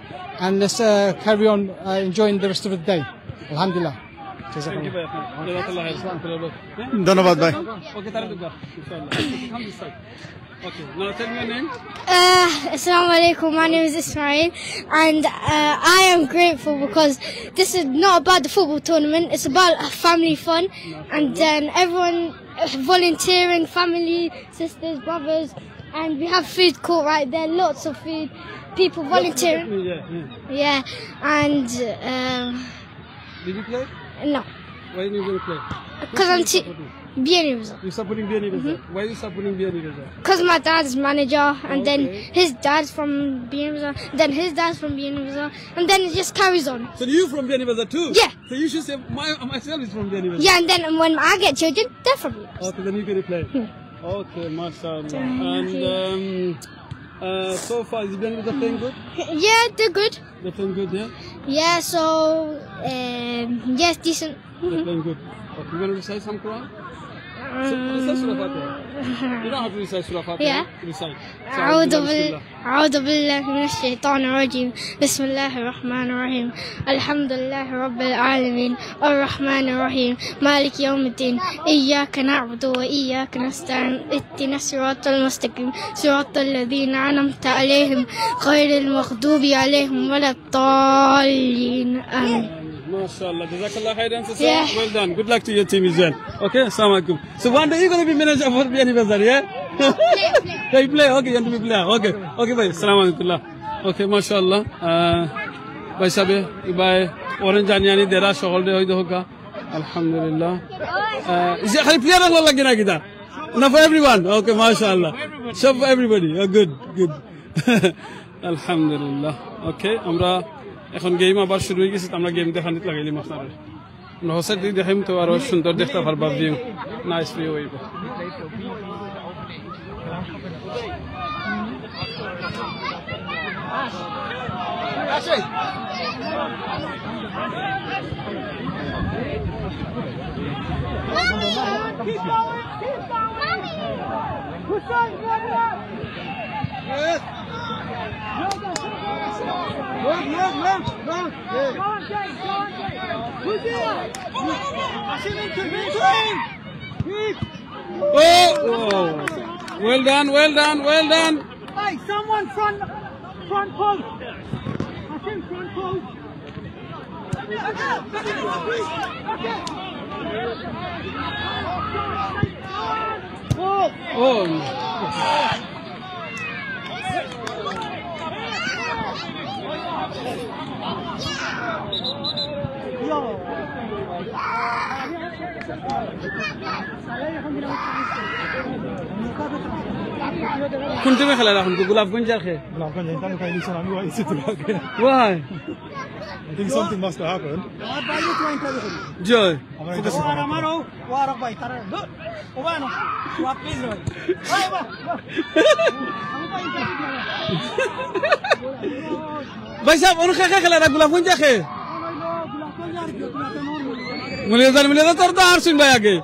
and let's carry on enjoying the rest of the day. Alhamdulillah. Thank you very much. ধন্যবাদ ভাই। Okay, come this side. Okay, now tell me your name. Assalamu alaikum, my name is Ismail, and I am grateful because this is not about the football tournament, it's about family fun, and then everyone volunteering, family, sisters, brothers, and we have food court right there, lots of food, people volunteering. Yeah, and Did you play? no, Why didn't you going to play? because I'm BNI. You're supporting BNI Bazaar. Why are you supporting BNI Bazaar? Because my dad's manager, and then his dad's from BNI, then his dad's from BNI, and then it just carries on. So you from BNI Bazaar too? Yeah. So you should say myself is from BNI Bazaar. Yeah, and then when I get children, they're from me. Okay, then you're going to play. Okay, mashallah. And so far, is BNI Bazaar playing good? Yeah, they're good. They're playing good, yeah? Yeah, so yes, decent. They're playing good. Okay, you going to recite some Quran? Recite Surah Fatiha. You don't have to recite Surah Fatiha. Yeah. Recite. أعوذ بالله من الشيطان الرجيم بسم الله الرحمن الرحيم الحمد لله رب العالمين الرحمن الرحيم مالك يوم الدين إياك نعبد وإياك نستعين اهدنا الصراط المستقيم صراط الذين أنعمت عليهم غير المغضوب عليهم ولا الضالين آمين. MashaAllah. Jazakallah khairan, sister. Yeah. Well done. Good luck to your team as well. Okay, assalamu alaikum. So one day you're going to be manager for BNI Bazaar, yeah? Play. Okay, you want to be player. Okay, bye. Assalamu alaikum. Okay, MashaAllah. Bye sabe, bye. Orange Janiani dera shogol de hoy hoga. Alhamdulillah. Is it khali player la lagina kita? No, for everyone. Okay, MashaAllah. So for everybody. Good. Alhamdulillah. Okay, আমরা এখন game আবার শুরু হয়ে গেছে, আমরা game দেখানিত লাগাইলাম আপনাদের। আমরা হোসাইড দিয়ে দেখাইম তো আরো সুন্দর দেখতে পারবা, ভিউ নাইস ভিউ হইব। Oh, well done. Hey, someone front post. I think front post. Oh. কোন টিমে খেলা এখন গোলাপগঞ্জ আর খেয়ে গোলাপগঞ্জ ইন্টারনেট কানেকশন আমি ওয়াইছি তো লাগে Why? I think something must have happened. Joy. আমারও ওয়ারক ভাই তার ওবানো ওয়া প্লিজ ভাই ভাই সাহেব ওর খেলা খেলা না গোলাপগঞ্জ খেয়ে মিলে তোর তো আর শুন ভাই আগে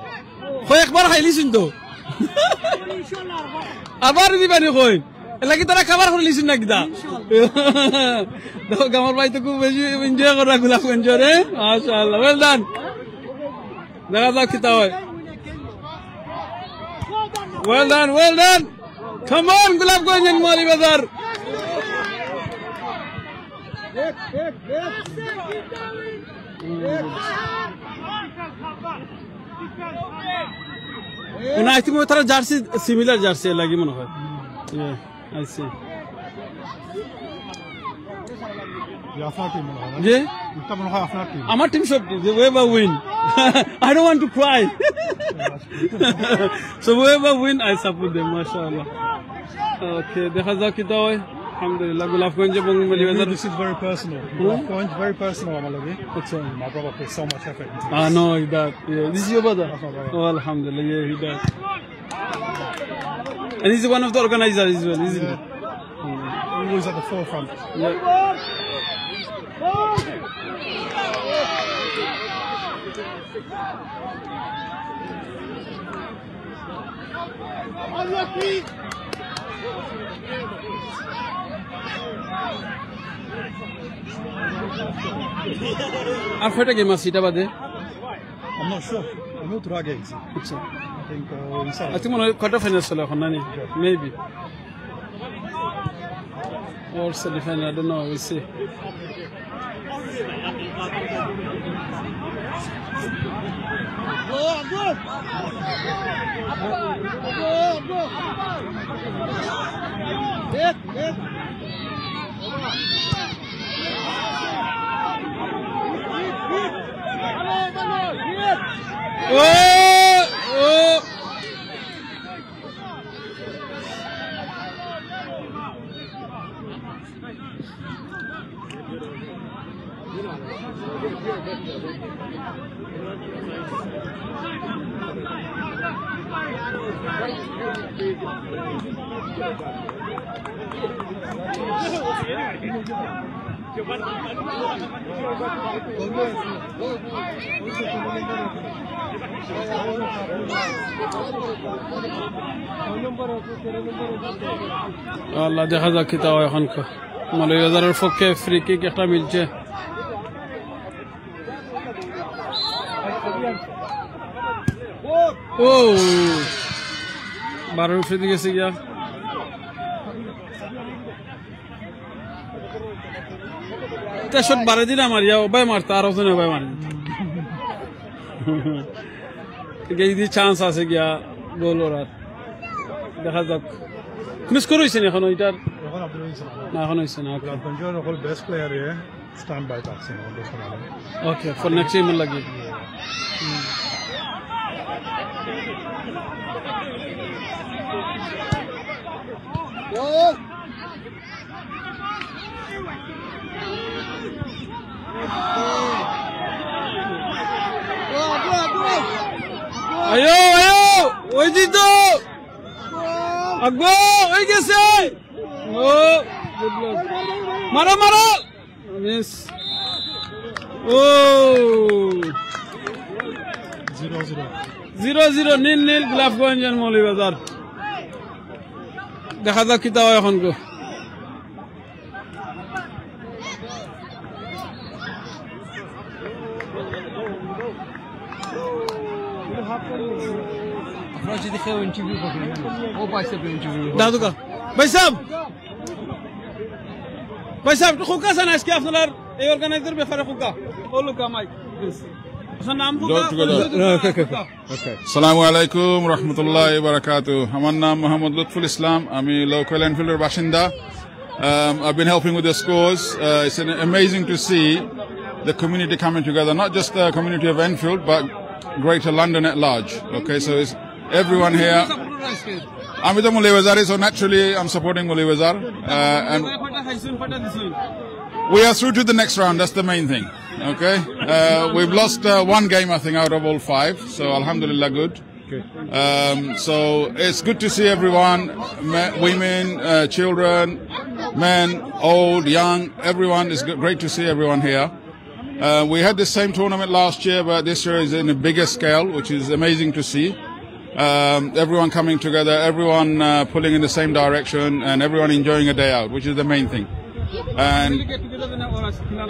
কয়েকবার খাইলিছিন তো আবার দিবানি কই লাগি তারা খাবার করে লিছিন না কিতা দেখো আমার ভাই তো খুব বেশি এনজয় করা গোলাপগঞ্জ রে মাশাআল্লাহ ওয়েল ডান দেখা যাক কিতা হয় well done come on Golapganj and Moulvibazar And I think we have jersey, similar jersey, like you know. Yeah, I see. Yeah. I'm team shop. Whoever win, I don't want to cry. So whoever win, I support them. MashaAllah. Okay, দেখা যাক কি হয় আলহামদুলিল্লাহ গোলাপগঞ্জ এবং Moulvibazar This is very personal. Going very personal, Amalagi. My brother put so much effort into this. I know that. Yeah. This is your brother? Oh, alhamdulillah, yeah, he does. And he's one of the organizers as well, isn't he? Always at the forefront. Yeah. On your feet! আর কয়টা game আছে এটা বাদে? I'm not sure. I'm not sure games. আচ্ছা I think inside. আচ্ছা মনে হয় quarter final চলে এখন নানি maybe or semi-final, I don't know, we'll see. আল্লাহ দেখা যাক কি তাও এখন মৌলভীবাজারের পক্ষে ফ্রি কিক একটা মিলছে ও 12 উপরে গেছে গিয়া শট 12 দিন আমার ইয়া ওবাই মারতা আর ওজনে ওবাই মারি এই চান্স আছে গিয়া গোল ওরার দেখা যাক মিস করেছেন এখন ওইটার না এখন হইছে না Pঞ্জাবের সকল বেস্ট প্লেয়ার স্ট্যান্ড বাই থাকছে ওকে ফর নেক্সট টাইম লাগি আয়ো আয়ো ওই দিতো আগো ওই গেছে ও মারো মারো মিস ও 0-0 নীল গোলাপগঞ্জ আর মৌলভীবাজার দেখা যাক কি তাও এখন গো দাদুকা ভাই সাহেব খুকা সান আজকে আপনার এই অর্গানাইজার ব্যাপারে খুকা ও লুকা মাইক নাম আসসালামু আলাইকুম রহমতুল্লাহি ওয়া বারাকাতুহু আমার নাম মোহাম্মদ লুৎফুল ইসলাম আমি লোকাল এনফিল্ডের বাসিন্দা I've been helping with the scores it's amazing to see the community coming together not just the community of Enfield but Greater London at large okay so it's everyone here I'm with the Mauliwazar so naturally I'm supporting Mauliwazar and we are through to the next round that's the main thing okay we've lost one game I think out of all 5 so alhamdulillah good so it's good to see everyone women children men old young everyone it's great to see everyone here we had the same tournament last year but this year is in a bigger scale which is amazing to see everyone coming together everyone pulling in the same direction and everyone enjoying a day out which is the main thing and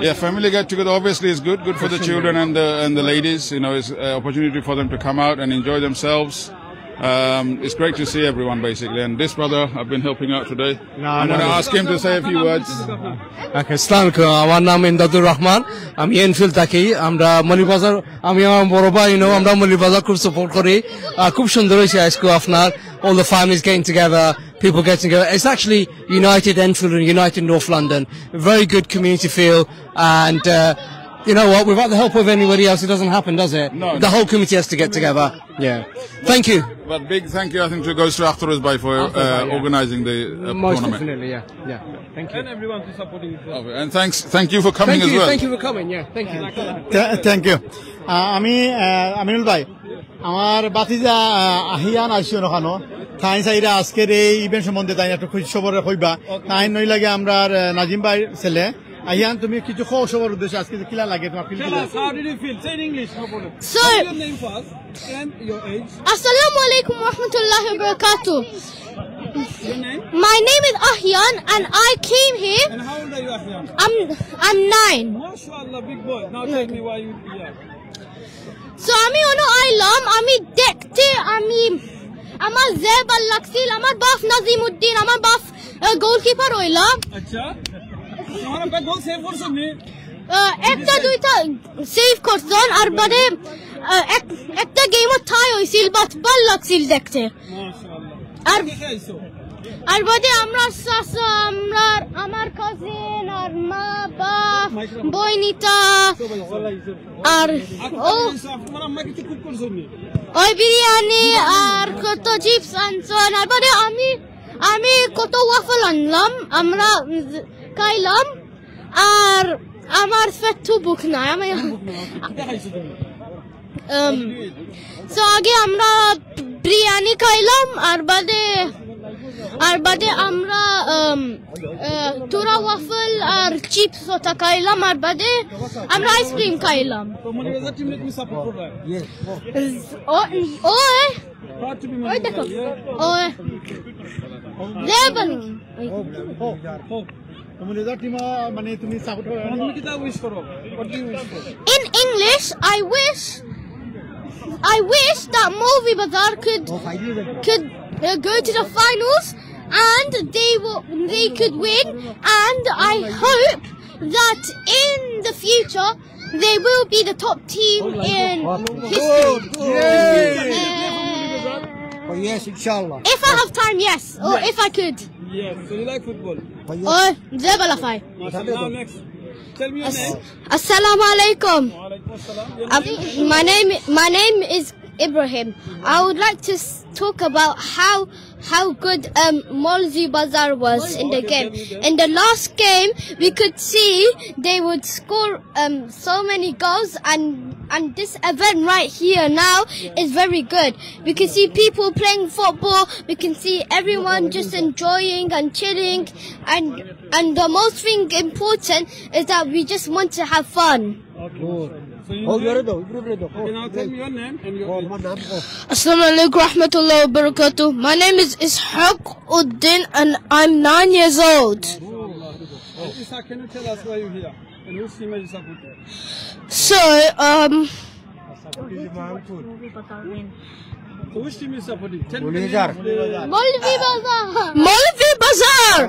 yeah family get together obviously is good for the children and the ladies you know it's an opportunity for them to come out and enjoy themselves it's great to see everyone basically and this brother I've been helping out today I'm going to ask him to say a few words okay আসসালামু আমার নাম ইমদাদুর রহমান আমি Enfield থাকি আমরা মৌলভীবাজার আমি আমার বড় ভাই আমরা মৌলভীবাজার খুব সাপোর্ট করি খুব সুন্দর হয়েছে আজকে আপনার all the families getting together people getting together it's actually united Enfield and united North London very good community feel and you know what, without the help of anybody else, it doesn't happen, does it? No. The whole community has to get together. Yeah. Thank you. but big thank you, I think, goes to Akhtar Bhai for organizing the Most tournament. definitely, yeah. Thank you. And everyone for supporting it. Okay. And thank you for coming as well. Thank you for coming, yeah. Thank you. Thank you আমি আমিনুল ভাই আমার বাতিজা আহিয়ান আইসিও নখানো তাই চাইরা আজকের এই event সম্বন্ধে তাই একটু খুঁজ খবর কইবা তাই নই লাগে আমরা নাজিম ভাই ছেলে আহিয়ান তুমি কিছু খবর উদ্দেশ্যে আজকে কিলা লাগে তোমার feel How did you feel? Say in English, no problem. So, your name first and your age. Assalamu alaikum wa rahmatullahi wa barakatuh. Your name? My name is Ahyan and I came here. And how old are you, Ahyan? I'm 9. MashaAllah, big boy. Now tell me why you here. So আমি ono আইলাম আমি দেখতে আমি আমার জেবাল লাগছিল আমার বাপ নাজিমউদ্দিন আমার বাপ গোলকিপার হইলা আচ্ছা তোমার বাপ গোল সেভ করছ নি একটা দুইটা সেভ করছন আর বাদে একটা গেমও টাই হইছিল বাট ভাল লাগছিল দেখতে মাশাআল্লাহ আর বাদে আমরা সাসা আমার কাজিন আর মা বাপ বইনিতা আর তোমার আম্মা কিছু কুক করছ নি ওই বিরিয়ানি আর কত চিপস আনছন আর বাদে আমি কত ওয়াফল আনলাম আমরা খাইলাম আর আমার ফেটু বুক না আমি সো আগে আমরা বিরিয়ানি খাইলাম আর বাদে আমরা তুরা ওয়াফল আর চিপস ওটা খাইলাম আর বাদে আমরা আইসক্রিম খাইলাম ওই দেখো In English, I wish that Movie Bazaar could go to the finals and they could win, and I hope that in the future they will be the top team in history. Yes, inshallah. If I have time, yes, or if I could. Yes, so you like football? Or Zebalafai. Now next. Tell me your name. Assalamu alaikum. My name is Ibrahim. I would like to talk about how good Molzi Bazaar was in the game. In the last game, we could see they would score so many goals, and this event right here now is very good. We can see people playing football. We can see everyone just enjoying and chilling, and the most thing important is that we just want to have fun. Okay. Now tell me your name and your age. Assalamu alaikum rahmatullahi wa barakatuh. My name is Ishaq Uddin and I'm 9 years old. Ishaq, can you tell us why you're here and whose team are you supporting? So, So which team is supporting? Tell me. Molvi Bazaar. Molvi Bazaar.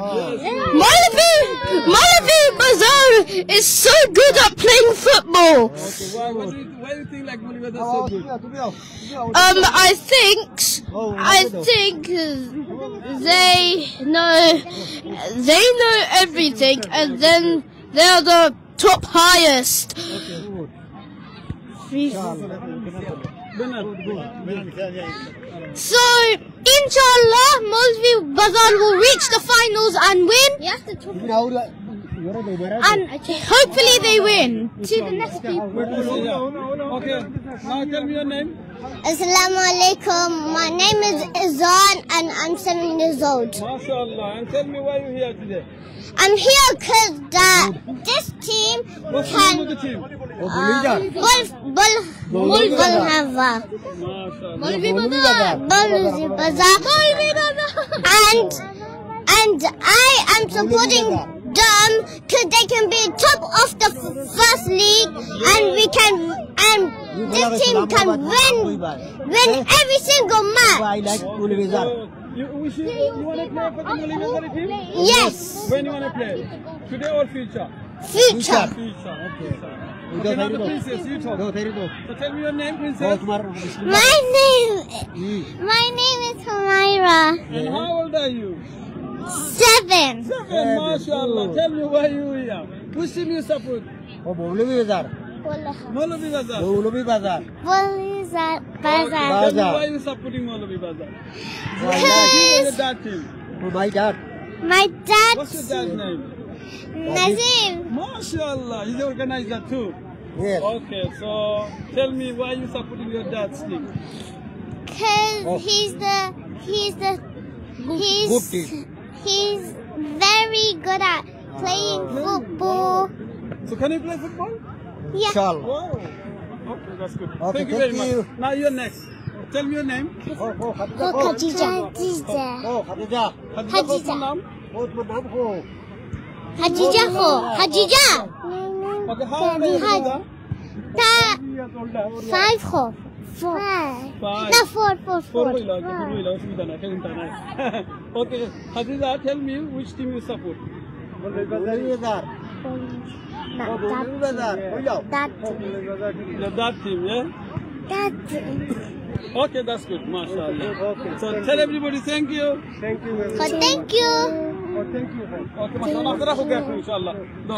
Molvi Bazaar is so good at playing football. Okay, why do you think like Molvi Bazaar so good? I think they know everything, and then they are the top highest. So, inshallah, Molvi Bazaar will reach the finals and win. And hopefully they win. To the next people. Okay, now tell me your name. Assalamu alaikum. My name is Izan and I'm 7 years old. MashaAllah. And tell me why you're here today. I'm here because this team What's the can... name of the team? Molvi Bazaar. And I am supporting them because they can be top of the first league, and this team can win every single match. You want to play for the Molvi Bazaar team? Yes. When you want to play? Today or future? Future. Future, okay. Okay, now the princess, you talk. So tell me your name, princess. My name is Humaira. And how old are you? 7. 7, mashallah. Tell me why you here. Which team you support? Maulavi Bazar. Maulavi Bazar. Tell me why you supporting Maulavi Bazar. Who is your dad team? My dad. My dad. What's your dad's name? Nazim. MashaAllah, he's the organizer too. Yes. Okay, so tell me why you supporting your dad's team. Cause he's very good at playing football. So can you play football? Yeah. Inshallah. Wow. Okay, that's good. Okay, Thank you very much. Now you're next. Tell me your name. Khadija. Khadija. Khadija. Okay, how old are you? 5 ho. 5. No, 4. Okay, Khadija, tell me which team you support. That team, yeah? That team. Okay, that's good, mashallah. So tell everybody thank you. Thank you. Thank you. Thank you. Okay, mashallah. After I forget, inshallah. No.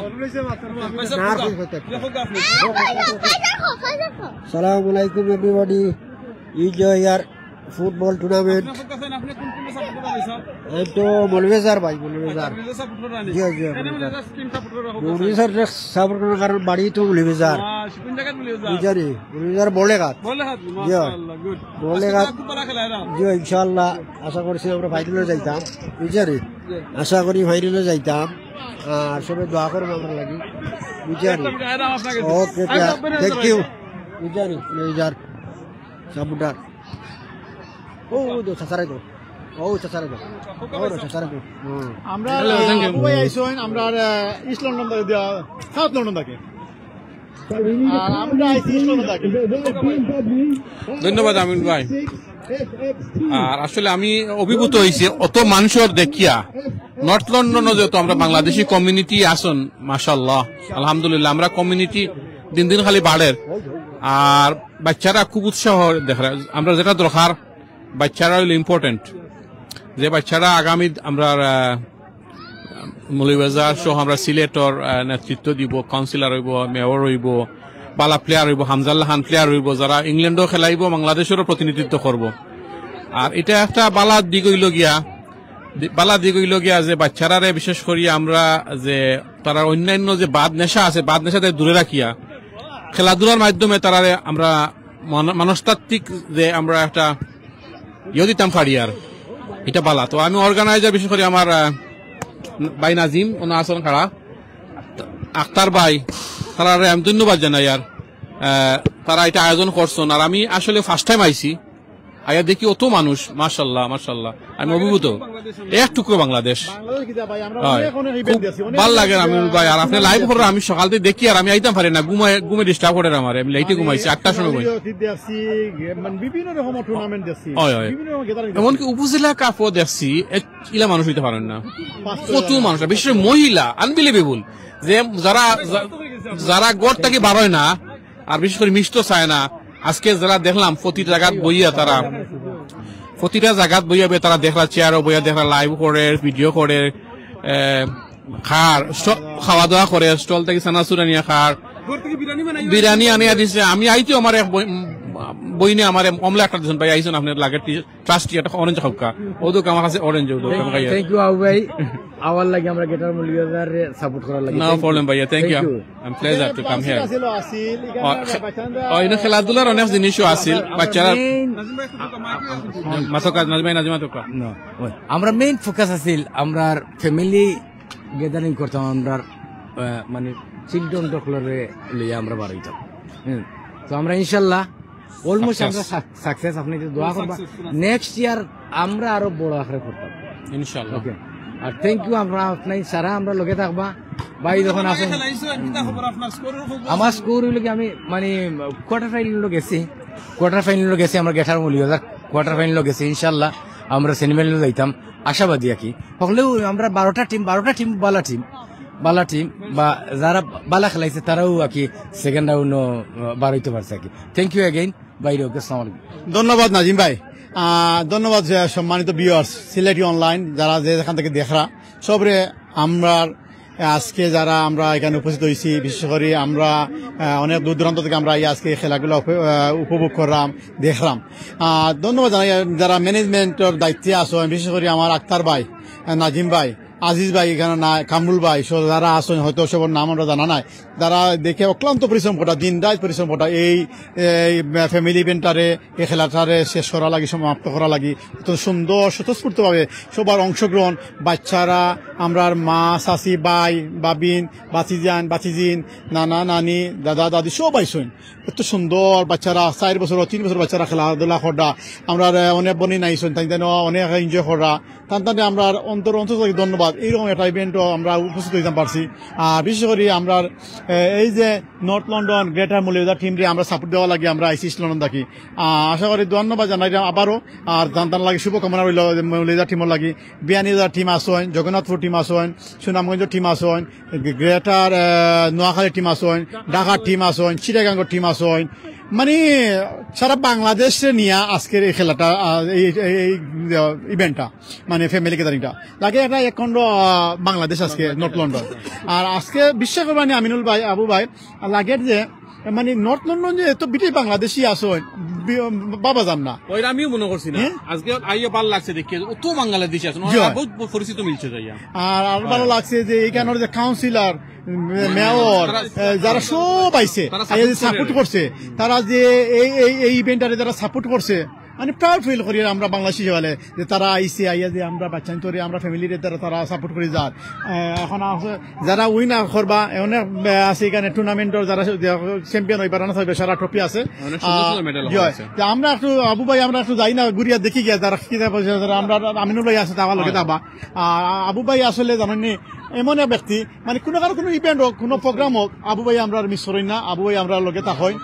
Assalamu alaikum everybody. Enjoy your football tournament. तो मौलवी sir भाई मौलवी sir जी जी मौलवी sir support करने कारण बाड़ी तो मौलवी सर जी मौलवी सर बोलेगा जी इंशाल्लाह आशा করছি আমরা ফাইনালে যাইতাম বুঝারি আশা করি ফাইনালে যাইতাম আর সবে দোয়া করুন আমার লাগি বুঝারি ওকে থ্যাংক ইউ বুঝারি মৌলवी সাপোর্টার ও দো সাসারে দো আমরা আমরা ইস্ট লন্ডন থেকে সাউথ লন্ডন থেকে আমরা ইস্ট লন্ডন থেকে ধন্যবাদ আমিন ভাই। আর আসলে আমি অভিভূত হয়েছি অত মানুষের দেখিয়া নর্থ লন্ডনে যত আমরা বাংলাদেশি কমিউনিটি আসুন মাশাআল্লাহ আলহামদুলিল্লাহ আমরা কমিউনিটি দিন দিন খালি বাড়ের আর বাচ্চারা খুব উৎসাহ দেখা আমরা যেটা দরকার বাচ্চারা হইল ইম্পর্টেন্ট যে বাচ্চারা আগামী আমরা মৌলভীবাজার সহ আমরা সিলেটর নেতৃত্ব দিব কাউন্সিলর হইব মেয়র হইব বালা প্লেয়ার হইব হামজাল্লাহ খান প্লেয়ার হইব যারা ইংল্যান্ডও খেলাইব বাংলাদেশেরও প্রতিনিধিত্ব করব আর এটা একটা বালা দিক হইল গিয়া যে বাচ্চারারে বিশেষ করি আমরা যে তারা অন্যান্য যে বাদ নেশা আছে বাদ নেশাতে দূরে রাখিয়া খেলাধুলার মাধ্যমে তারারে আমরা মনস্তাত্ত্বিক যে আমরা একটা দিতাম ফাড়িয়ার এটা বালা তো আমি অর্গানাইজার বিশেষ করে আমার ভাই নাজিম ওনা আসন খাড়া আক্তার ভাই তারা আমি ধন্যবাদ জানাই আর তারা এটা আয়োজন করছেন আর আমি আসলে ফার্স্ট টাইম আইছি আয়া দেখি অত মানুষ মাশাআল্লাহ মাশাআল্লাহ আমি অভিভূত এক টুকরো বাংলাদেশ ভাল লাগে আমি ভাই আর আপনি লাইভ করে আমি সকাল থেকে দেখি আর আমি আইতাম পারি না ঘুমে ডিস্টার্ব করে আমার আমি লাইটে ঘুমাইছি 8টার সময় বিভিন্ন রকম টুর্নামেন্ট দেখছি এমনকি উপজেলা কাপও দেখছি ইলা মানুষ হইতে পারেন না প্রচুর মানুষ বিশেষ মহিলা আনবিলিভেবল যে যারা গড় থেকে বার হয় না আর বিশেষ করে মিষ্ট চায় না আজকে যারা দেখলাম প্রতিটা জায়গাত বইয়া তারা দেখলা চেয়ারও বইয়া দেখলা লাইভ করে ভিডিও করে খাওয়া দাওয়া করে স্টল থেকে চানাচুর আনিয়া খার বিরিয়ানি আনিয়া দিছে আমি আইতো আমার বইনে আমার অমলা একটা দিন ভাই আইসন আপনার লাগে ট্রাস্টি একটা অরেঞ্জ খাওকা ওদো আমার কাছে অরেঞ্জ ওদো থ্যাংক ইউ আবু ভাই আওয়ার লাগে আমরা গেটার মৌলভীবাজার সাপোর্ট করার লাগে নো প্রবলেম ভাইয়া thank you I am pleasure to come here ইনো খেলাধুলার অনেক জিনিসও আছিল বাচ্চারা আমরা মেইন ফোকাস আছিল আমরা ফ্যামিলি গ্যাদারিং করতাম আমরা মানে চিলড্রেন ডক্টরে লইয়া আমরা বার হইতাম তো আমরা ইনশাল্লাহ অলমোস্ট আমরা সাকসেস আপনি যদি দোয়া করবা নেক্সট ইয়ার আমরা আরো বড় আকারে করতাম ইনশাআল্লাহ ওকে আর থ্যাংক ইউ আমরা আপনাই সারা আমরা লগে থাকবা ভাই যখন আসেন আমার স্কোর হইল কি আমি মানে কোয়ার্টার ফাইনাল গেছি আমরা গেটার মৌলভীবাজার কোয়ার্টার ফাইনাল গেছি ইনশাল্লাহ আমরা সেমিফাইনাল যাইতাম আশাবাদী আর কি হলেও আমরা 12টা টিম বালা টিম বা যারা বালা খেলাইছে তারাও আর কি সেকেন্ড রাউন্ড বার হইতে পারছে আর কি থ্যাংক ইউ এগেইন বাইরে ওকে আসসালামু আলাইকুম ধন্যবাদ নাজিম ভাই ধন্যবাদ সম্মানিত ভিউয়ার্স সিলেটি অনলাইন যারা যেখান থেকে দেখরা সবরে আমরা আজকে যারা আমরা এখানে উপস্থিত হয়েছি, বিশেষ করে আমরা অনেক দূর দূরান্ত থেকে আমরা আজকে খেলাগুলো উপভোগ করলাম, দেখলাম। ধন্যবাদ জানাই যারা ম্যানেজমেন্টের দায়িত্বে আসেন, বিশেষ করে আমার আক্তার ভাই, নাজিম ভাই, আজিজ ভাই, এখানে না কামরুল ভাই, যারা আসেন হয়তো সবার নাম আমরা জানা নাই, যারা দেখে অক্লান্ত পরিশ্রম করা, দিন রাত পরিশ্রম করা এই ফ্যামিলি ইভেন্টারে এই খেলাটারে শেষ করা লাগি, সমাপ্ত করা লাগি তো সুন্দর স্বতঃস্ফূর্তভাবে সবার অংশগ্রহণ, বাচ্চারা, আমরার মা, চাচি, ভাই, বাবিন, বাচিজিন, নানা নানি, দাদা দাদি সব আইসেন। এত সুন্দর বাচ্চারা 4 বছর 3 বছর বাচ্চারা খেলাধুলা করা, আমরা অনেক বনি নাইছেন, তাই অনেক এনজয় করা, তাই আমরা অন্তর ধন্যবাদ। এইরকম একটা ইভেন্টও আমরা উপস্থিত হইতে পারছি। আর বিশেষ করে আমরা এই যে নর্থ লন্ডন গ্রেটার মৌলভীবাজার টিমকে আমরা সাপোর্ট দেওয়া লাগে, আমরা আইসি ইস্ট লন্ডন থাকি। আশা করি ধন্যবাদ জানাই আবারও। আর জানতাম লাগে শুভকামনা রইল মৌলভীবাজার টিমের লাগি। বিয়ানীবাজার টিম আসেন, জগন্নাথপুর টিম আসেন, সুনামগঞ্জের টিম আসেন, গ্রেটার নোয়াখালী টিম আসেন, ঢাকার টিম আসেন, চিটাগাঙ্গের টিম আসেন, মানে সারা বাংলাদেশে নিয়ে আজকের এই খেলাটা, এই ইভেন্টটা, মানে ফ্যামিলি গ্যাদারিংটা লাগে এটা একখণ্ড বাংলাদেশ আজকে নর্থ লন্ডন। আর আজকে বিশ্বাস করবানি আমিনুল ভাই, আবু ভাই, লাগে যে মানে নর্থ লন্ডন যে এত বিটি বাংলাদেশি আসেন বাবা যান না, ওইটা আমিও মনে করছি না। আজকে আইও ভালো লাগছে দেখি, অত বাংলাদেশি আসেন, বহুত পরিচিত মিলছে যাইয়া। আর ভালো লাগছে যে এইখানের যে কাউন্সিলর, মেয়র, যারা সব আইছে সাপোর্ট করছে, তারা যে এই ইভেন্টারে যারা সাপোর্ট করছে, মানে প্রাউড ফিল করি আমরা বাংলাদেশি হলে যে তারা আইসে আইয়া যে আমরা বাচ্চা ধরে আমরা ফ্যামিলির দ্বারা তারা সাপোর্ট করে যার। এখন যারা উইনার করবা অনেক আছে এখানে টুর্নামেন্টের, যারা চ্যাম্পিয়ন হইবার না থাকবে, সারা ট্রফি আছে। আমরা একটু আবু ভাই আমরা একটু যাই না, ঘুরিয়া দেখি গিয়া যারা আমরা আমিনুল ভাই আছে তাহলে লগে যাবা। আবু ভাই আসলে জানেননি এমন এক ব্যক্তি, মানে কোনো ইভেন্ট হোক, কোনো প্রোগ্রাম হোক, আবু ভাই আমরা মিস করি না, আবু ভাই আমরা লগে তা হয়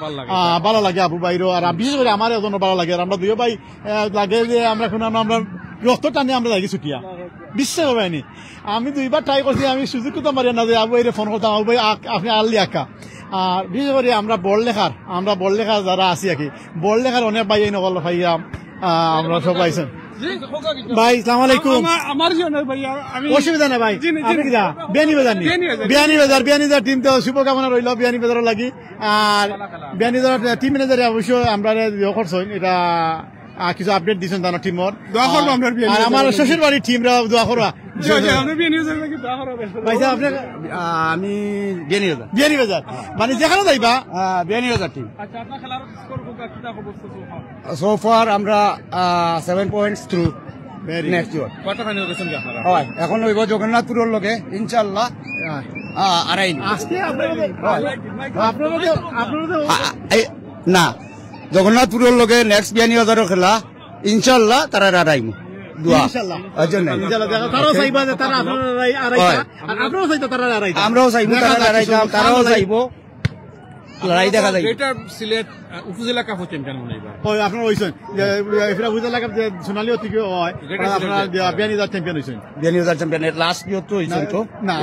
ভালো লাগে আবু ভাইরও। আর বিশেষ করে আমার এজন্য ভালো লাগে। আর আমরা দুই ভাই লাগে যে আমরা আমরা রক্ত টানে আমরা লাগি ছুটিয়া, বিশ্বাস হয়নি। আমি 2বার ট্রাই করছি, আমি সুযোগ করতে পারি না যে আবু ভাইরে ফোন করতাম, আবু ভাই আপনি আল্লি আঁকা। আর বিশেষ করে আমরা বড় লেখার যারা আছি আর কি, বড় লেখার অনেক ভাই এই নকল ভাইয়া আমরা সব পাইছেন। ভাই আসসালামু আলাইকুম। অসুবিধা নেই ভাই, আপনি কি বিয়ানীবাজার টিম তো শুভকামনা রইল বিয়ানীবাজার লাগি। আর বিয়ানীবাজার টিম ম্যানেজারে অবশ্যই আমরা করছেন, এটা কিছু আপডেট দিচ্ছেন তার টিমর। আর আমার শ্বশুর বাড়ির টিমরা দোয়া করবা। আমি বিয়ানীবাজার মানে যেখানে যাইবা বিয়ানীবাজার টিম। সো ফার আমরা 7 পয়েন্টস থ্রু নেক্সট ইয়ার। এখন হইব জগন্নাথপুরের লগে ইনশাআল্লাহ আড়াই। না, জগন্নাথপুরের লগে নেক্সট বিয়ানীবাজারের খেলা ইনশাআল্লাহ তারা আড়াইম। আমরাও চাইব তারা আড়াইতাম, তারাও চাইব, লড়াই দেখা যায়। সিলেট উপজেলা কাপ চ্যাম্পিয়ন আপনার হয়েছেন, উপজেলা কাপ সোনালী অতিকে হয়, আপনার বিয়ানীবাজার চ্যাম্পিয়ন হয়েছেন। বিয়ানীবাজার চ্যাম্পিয়ন লাস্ট ইয়ার তো হয়েছেন তো না,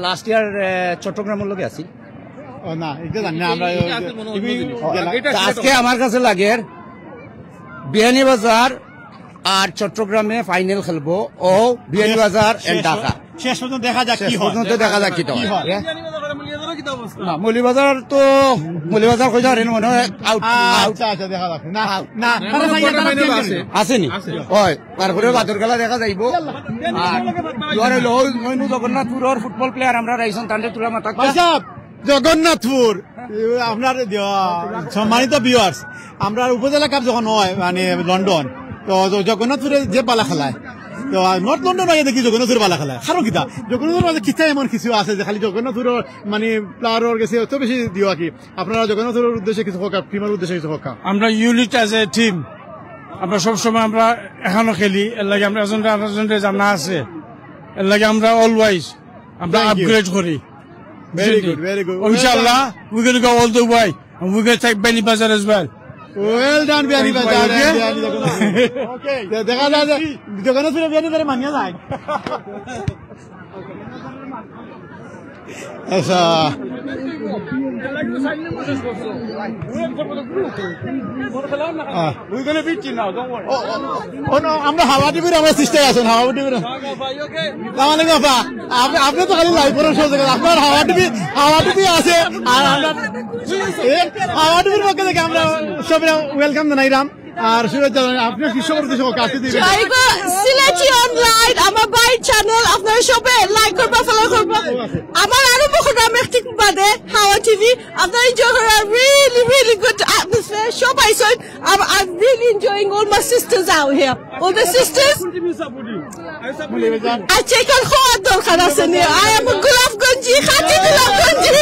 লাস্ট ইয়ার চট্টগ্রামের লগে আছি। আজকে আমার কাছে লাগে বিয়ানীবাজার আর চট্টগ্রামে ফাইনাল খেলবো, ও বিয়ানীবাজার এন্ড ঢাকা। শেষ পর্যন্ত দেখা যাক কি হয়। মৌলভীবাজার তো মৌলভীবাজার কই যাবেন মনে হয় দেখা যাক আসেনি হয়, তারপরে বাদর খেলা দেখা যাইব। আর জগন্নাথপুরের ফুটবল প্লেয়ার আমরা রাইছন তান্ডে তুলা মাথা জগন্নাথপুর আপনার সম্মানিত ভিউয়ার্স, আমরা উপজেলা কাপ যখন হয় মানে লন্ডন, তো জগন্নাথপুরে যে পালা খেলায়, তো নর্থ লন্ডন আগে দেখি জগন্নাথপুর পালা খেলায়। কারণ কিতা জগন্নাথপুর মাঝে কিতা এমন কিছু আছে যে খালি জগন্নাথপুরের মানে প্লেয়ারের গেছে অত বেশি দিও কি। আপনারা জগন্নাথপুরের উদ্দেশ্যে কিছু হোক, টিমের উদ্দেশ্যে কিছু হোক। আমরা ইউনিট অ্যাজ এ টিম আমরা সবসময় আমরা এখনো খেলি, এর লাগে আমরা এজনটা জানা আছে, এর লাগে আমরা অলওয়াইজ আমরা আপগ্রেড করি। Very good. Inshallah, we're going to go all the way, and we're going to take Biyaneebazar as well. Well done, Biyaneebazar. Okay. দেখা যায় যে জগন্নাথপুরে বিয়ানীবাজারে মানিয়া যায়। আচ্ছা আমরা হাওয়া টিভির আমরা চেষ্টায় আছেন হাওয়া টিভির আপনি তো খালি লাইভ করার সহযোগ আপনার হাওয়া টিভি আছে আর আমরা হাওয়া টিভির পক্ষে থেকে আমরা সবাই ওয়েলকাম জানাইলাম আর সুরজ আপনার কি সবার কিছু কাছে দিবেন সিলেটি অনলাইন আমার বাই চ্যানেল আপনারা সবাই লাইক করবা ফলো করবা আমার আরো বহুত আমেরিক বাদে হাওয়া টিভি আপনারা এনজয় করা really really good atmosphere সবাই so I'm really enjoying all my sisters out here all the sisters I take on hard দরকার আছে নি I am a গোলাপগঞ্জি খাঁটি গোলাপগঞ্জি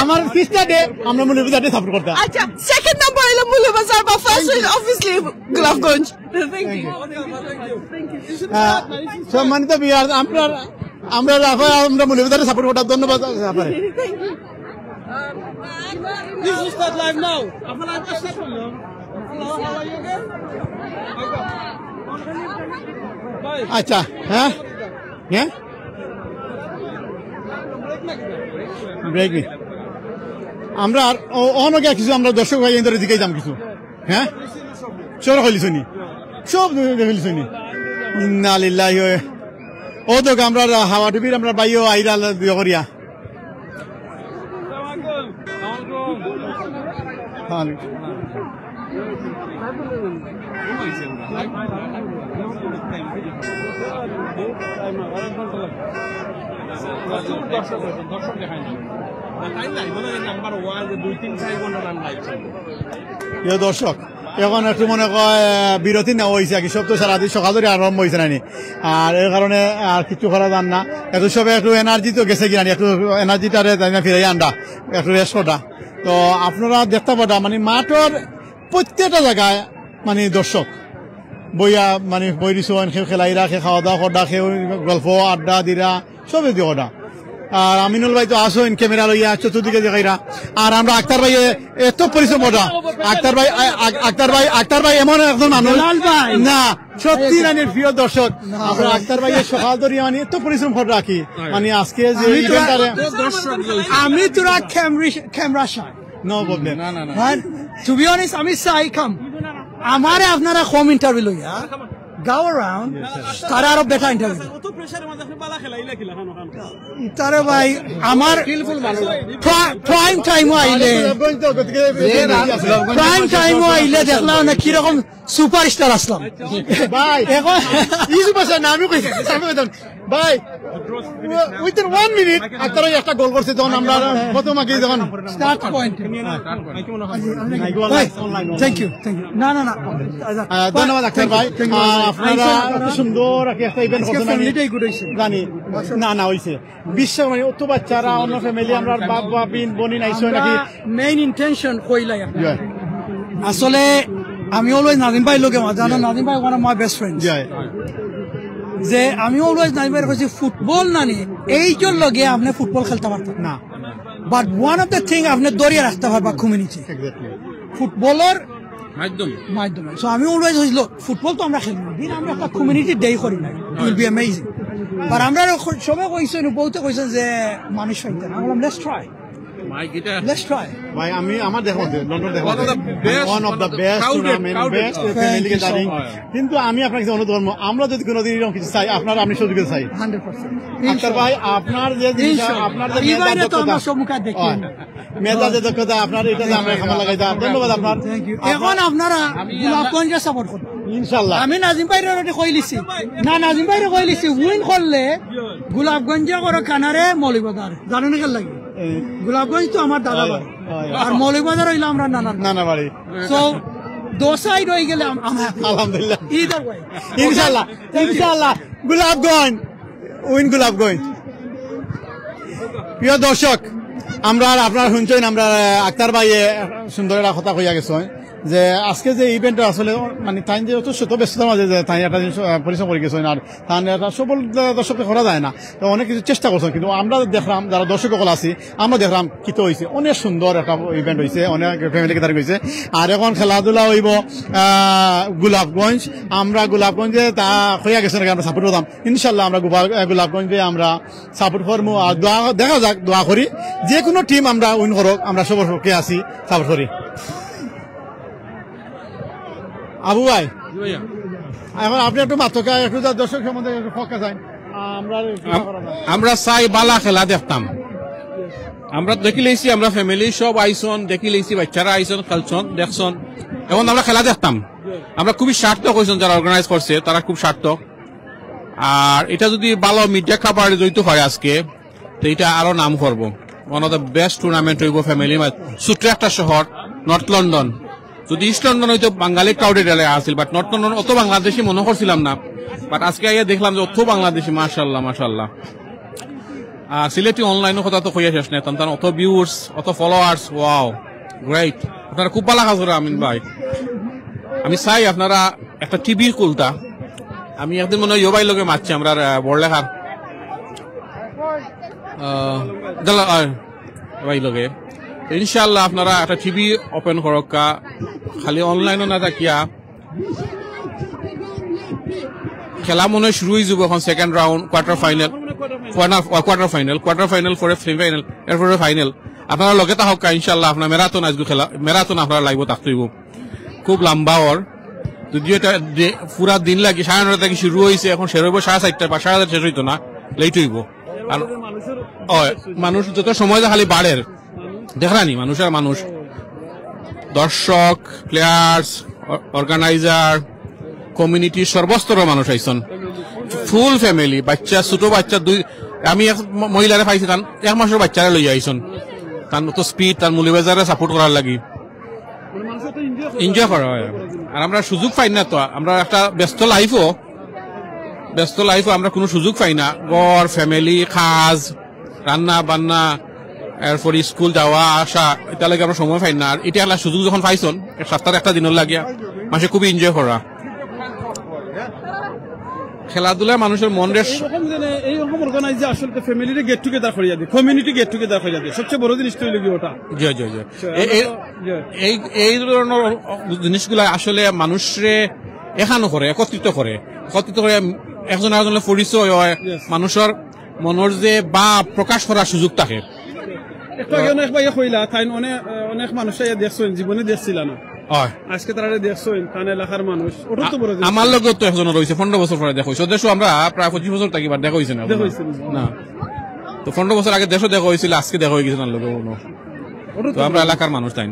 আমার সিস্টার ডে আমরা মৌলভীবাজারে সাপোর্ট করতাম আচ্ছা সেকেন্ড নাম্বার হলো মৌলভীবাজার বা first is obviously Golapganj thank you সম্মানিত বিয়ার আপনার আমরা মৌলভীবাজারে সাপোর্ট করতাম ধন্যবাদ আপনার This is start live now. আপনারা আসতে পারলো আচ্ছা হ্যাঁ হ্যাঁ ব্রেক নি আমরা অনেক কিছু আমরা দর্শক ভাই এদের দিকে যাম কিছু হ্যাঁ চোর হইলিছনি সব হইলিছনি ইন্না লিল্লাহি ও তো আমরা হাওয়া টিভির আমরা বাইও আইরা দিও করিয়া দর্শক এখন একটু মনে হয় বিরতি নেওয়া হয়েছে আর কি সব তো সারাদিন সকাল ধরে আরম্ভ হয়েছে নানি আর এর কারণে আর কিছু করা যান না একটু সবে একটু এনার্জি তো গেছে কিনা একটু এনার্জিটারে ফিরে আনটা একটু রেস্ট করা তো আপনারা দেখতে পাটা মানে মাঠের প্রত্যেকটা জায়গায় মানে দর্শক বইয়া মানে বই দিছেন খেলাইরা খাওয়া দাওয়া করা গল্প আড্ডা দিরা সবে দিয়ে করা আর আমিনুল ভাই তো আসেন ক্যামেরা লইয়া চতুর্দিকে দেখাইরা আর আমরা আক্তার ভাই এত পরিশ্রম ওটা আক্তার ভাই এমন একজন মানুষ না সত্যি রানীর প্রিয় দর্শক আমরা আক্তার ভাই সকাল ধরে মানে এত পরিশ্রম করে রাখি মানে আজকে যে আমি তোরা camera shy no problem to be honest আমি চাই কাম আমারে আপনারা কম ইন্টারভিউ লইয়া go around তারা আরো বেটার ইন্টারভিউ তারে ভাই আমার প্রাইম টাইম আইলে দেখলাম না কিরকম সুপারস্টার আসলাম ভাই এখন এই সুপারস্টার না আমি কইছি ভাই উইথিন 1 মিনিট আক্তার একটা গোল করছে তখন আমরা প্রথম আগে যখন স্টার্ট পয়েন্ট থ্যাংক ইউ না ধন্যবাদ আক্তার ভাই আপনারা সুন্দর একটা ইভেন্ট করছেন জানি না হইছে বিশ্ব মানে অত বাচ্চারা অন্য ফ্যামিলি আমরা বাপ বিন বনি নাইছো নাকি মেইন ইন্টেনশন কইলাই আসলে আমি অলওয়েজ নাজিম ভাই লোকে জানো নাজিম ভাই one of my best friends যে আমি অলওয়েজ নাজিম ভাই কইছি ফুটবল নানি এইজোর লগে আপনি ফুটবল খেলতে পারতেন না but one of the thing আপনি দরিয়া রাখতে পারবা কমিউনিটি ফুটবলের মাধ্যমে সো আমি অলওয়েজ হইছিল ফুটবল তো আমরা খেলি দিন আমরা একটা কমিউনিটি ডে করি না it will be amazing but আমরা সবাই কইছেন বহুতে কইছেন যে মানুষ হইতে না বললাম লেটস ট্রাই Let's try. ভাই আমি আমার দেখো লন্ডন দেখো one of the best tournament best family gathering কিন্তু আমি আপনাকে অনুরোধ করব আমরা যদি কোনোদিন এরকম কিছু চাই আপনারা আপনি সুযোগ চাই 100% আক্তার ভাই আপনার যে আপনার যে মেধা তো আমরা সম্মুখে দেখি মেধা যে দক্ষতা আপনার এটা আমরা খামার লাগাই দাও ধন্যবাদ আপনার এখন আপনারা গোলাপগঞ্জে সাপোর্ট করুন ইনশাআল্লাহ আমি নাজিম ভাইরে রেডি কইলিছি না নাজিম ভাইরে কইলিছি উইন করলে গোলাপগঞ্জে করে কানারে মৌলভীবাজার জানেন কি লাগে গোলাপগঞ্জ তো আমার দাদা বাড়ি আর মৌলভীবাজার হইলো আমরা নানা বাড়ি সো দোসাই রই গেলে আলহামদুলিল্লাহ ইদার ওয়ে ইনশাআল্লাহ গোলাপগঞ্জ উইন গোলাপগঞ্জ প্রিয় দর্শক আমরা আপনারা শুনছেন আমরা আক্তার ভাই সুন্দর একটা কথা কইয়া গেছেন যে আজকে যে ইভেন্টটা আসলে মানে তাই যে শত ব্যস্ততার মাঝে যে তাই একটা জিনিস পরিশ্রম করে গেছেন আর তাই একটা সফল দর্শককে করা যায় না, তো অনেক কিছু চেষ্টা করছেন, কিন্তু আমরা দেখলাম যারা দর্শক সকল আছি আমরা দেখলাম কিতো হয়েছে, অনেক সুন্দর একটা ইভেন্ট হয়েছে, অনেক ফ্যামিলিকে তারিখ হয়েছে। আর এখন খেলাধুলা হইব গোলাপগঞ্জ, আমরা গোলাপগঞ্জে তা হইয়া গেছে নাকি আমরা সাপোর্ট করতাম, ইনশাল্লাহ আমরা গোলাপগঞ্জে আমরা সাপোর্ট করবো। আর দেখা যাক, দোয়া করি যে কোনো টিম আমরা উইন করুক, আমরা সবার পক্ষে আছি, সাপোর্ট করি। আবু ভাই, এখন আপনি একটু মাত্রকা একটু দর্শক সম্বন্ধে পক্ষে যান। আমরা চাই বালা খেলা দেখতাম, আমরা দেখি লেছি, আমরা ফ্যামিলি সব আইসন, দেখি লেছি বাচ্চারা আইসন, খেলছন, দেখছন, এখন আমরা খেলা দেখতাম। আমরা খুবই সার্থক হয়েছেন, যারা অর্গানাইজ করছে তারা খুব সার্থক। আর এটা যদি ভালো মিডিয়া খাবার জড়িত হয় আজকে, তো এটা আরো নাম করবো, one of the best tournament হইব ফ্যামিলি ম্যাচ। ছোট্ট একটা শহর নর্থ লন্ডন, যদি ইস্ট লন্ডন হয়তো বাঙালি ক্রাউডেড এলাকা আসছিল, বাট নর্থ লন্ডন অত বাংলাদেশি মনে করছিলাম না, বাট আজকে আইয়া দেখলাম যে অত বাংলাদেশি, মাশাআল্লাহ মাশাআল্লাহ। আর সিলেটি অনলাইনও কথা তো কইয়া শেষ নেই, তার অত ভিউয়ার্স, অত ফলোয়ার্স, ওয়াও গ্রেট। আপনারা খুব ভালো কাজ করে আমিন ভাই। আমি চাই আপনারা একটা টিভির কুলতা, আমি একদিন মনে হয় ইয়োবাই লোকে মারছি আমরা বড়লেখার ভাই লোকে, ইনশাল্লাহ আপনারা একটা টিভি ওপেন করক, খালি অনলাইনও না থাকিয়া খেলা মনে হয় শুরু হয়ে যাব এখন। সেকেন্ড রাউন্ড, কোয়ার্টার ফাইনাল পরে সেমিফাইনাল, এরপরে ফাইনাল। আপনারা লগে থাকক ইনশাল্লাহ। আপনার মেরাথন আজকে খেলা, মেরাথন আপনারা লাগবে, থাকতেইব খুব লম্বা ওর, যদিও এটা পুরা দিন লাগে, 9:30 থেকে শুরু হয়েছে, এখন শেষ হইব 4:30 বা 4:30 শেষ হইতো না, লেট হইব। আর মানুষ যত সময় খালি বাড়ের দেখলানি, মানুষের মানুষ, দর্শক, প্লেয়ার্স, অর্গানাইজার, কমিউনিটির সর্বস্তরের মানুষ আইসন, ফুল ফ্যামিলি, বাচ্চা, ছোট বাচ্চা, আমি এক মহিলারে পাইছি, তার 1 মাসের বাচ্চারা লইয়া আইসন, তার তো স্পিড, তার মৌলবাজারে সাপোর্ট করার লাগি, এনজয় করা হয়। আর আমরা সুযোগ পাই না তো, আমরা একটা ব্যস্ত লাইফও আমরা কোনো সুযোগ পাই না, গড় ফ্যামিলি, খাজ, রান্না বান্না, এরপরে স্কুল যাওয়া আসা, এটা লাগে আমরা সময় পাই না। আর এটা একটা সুযোগ যখন পাইছন, সপ্তাহে একটা দিনের লাগিয়া মাসে খুবই এনজয় করা। খেলাধুলা মানুষের মন এইরকম অর্গানাইজ আসলে ফ্যামিলির গেট টুগেদার করিয়া দিয়ে, কমিউনিটি গেট টুগেদার করিয়া দিয়ে, সবচেয়ে বড় জিনিস তৈরি ওটা। এই ধরনের জিনিসগুলা আসলে মানুষরে এখানো করে, একত্রিত করে একজন আরেকজনের পরিচয় হয়, মানুষের মনের যে বা প্রকাশ করার সুযোগ থাকে। অনেক মানুষ দেখছেন, জীবনে দেখছিল না, আজকে তারা দেখছেন কানে এলাকার মানুষ, ওটা তো বড়। আমার লোক তো একজন রয়েছে 15 বছর পরে দেখা হয়েছে, দেশও আমরা প্রায় 25 বছর থাকি দেখা হয়েছে না, তো 15 বছর আগে দেশও দেখা হয়েছিল, আজকে দেখা হয়ে গেছে না লোক, তো আমরা এলাকার মানুষ তাই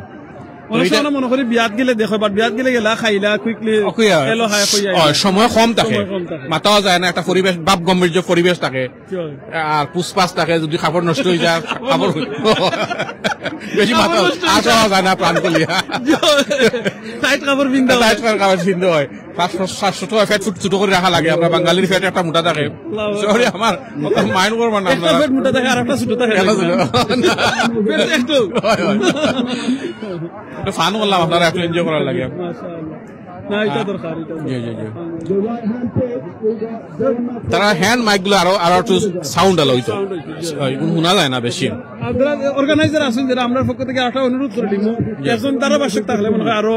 মনে করি বিয়াত গেলে দেখো, বাট বিয়াত গেলে গেলা খাইলা কুইকলি সময় কম থাকে, মাতাও যায় না, একটা পরিবেশ বাপ গম্ভীর্য পরিবেশ থাকে, আর পুষ্পাস থাকে, যদি খাবার নষ্ট হয়ে যায় খাবার বেশি মাথা আসা যায় না, প্রাণ কলিয়া টাইট কাপড় ভিন্ন হয়, 500 টাকা ফ্যাট ফুট ছোট করে রাখা লাগে। আমরা বাঙালির ফ্যাট একটা মোটা থাকে, সরি আমার মাইন্ড করবো না, মোটা থাকে আর একটা ছোট থাকে, ফান করলাম, আপনারা একটু এনজয় করার লাগে। তারা হ্যান্ড মাইক গুলো আরো একটু সাউন্ড আলো হইতো, শোনা যায় না বেশি। অর্গানাইজার আছেন যারা, আমরা পক্ষ থেকে একটা অনুরোধ করে দিব, একজন ধারাভাষ্যক থাকলে মনে হয় আরো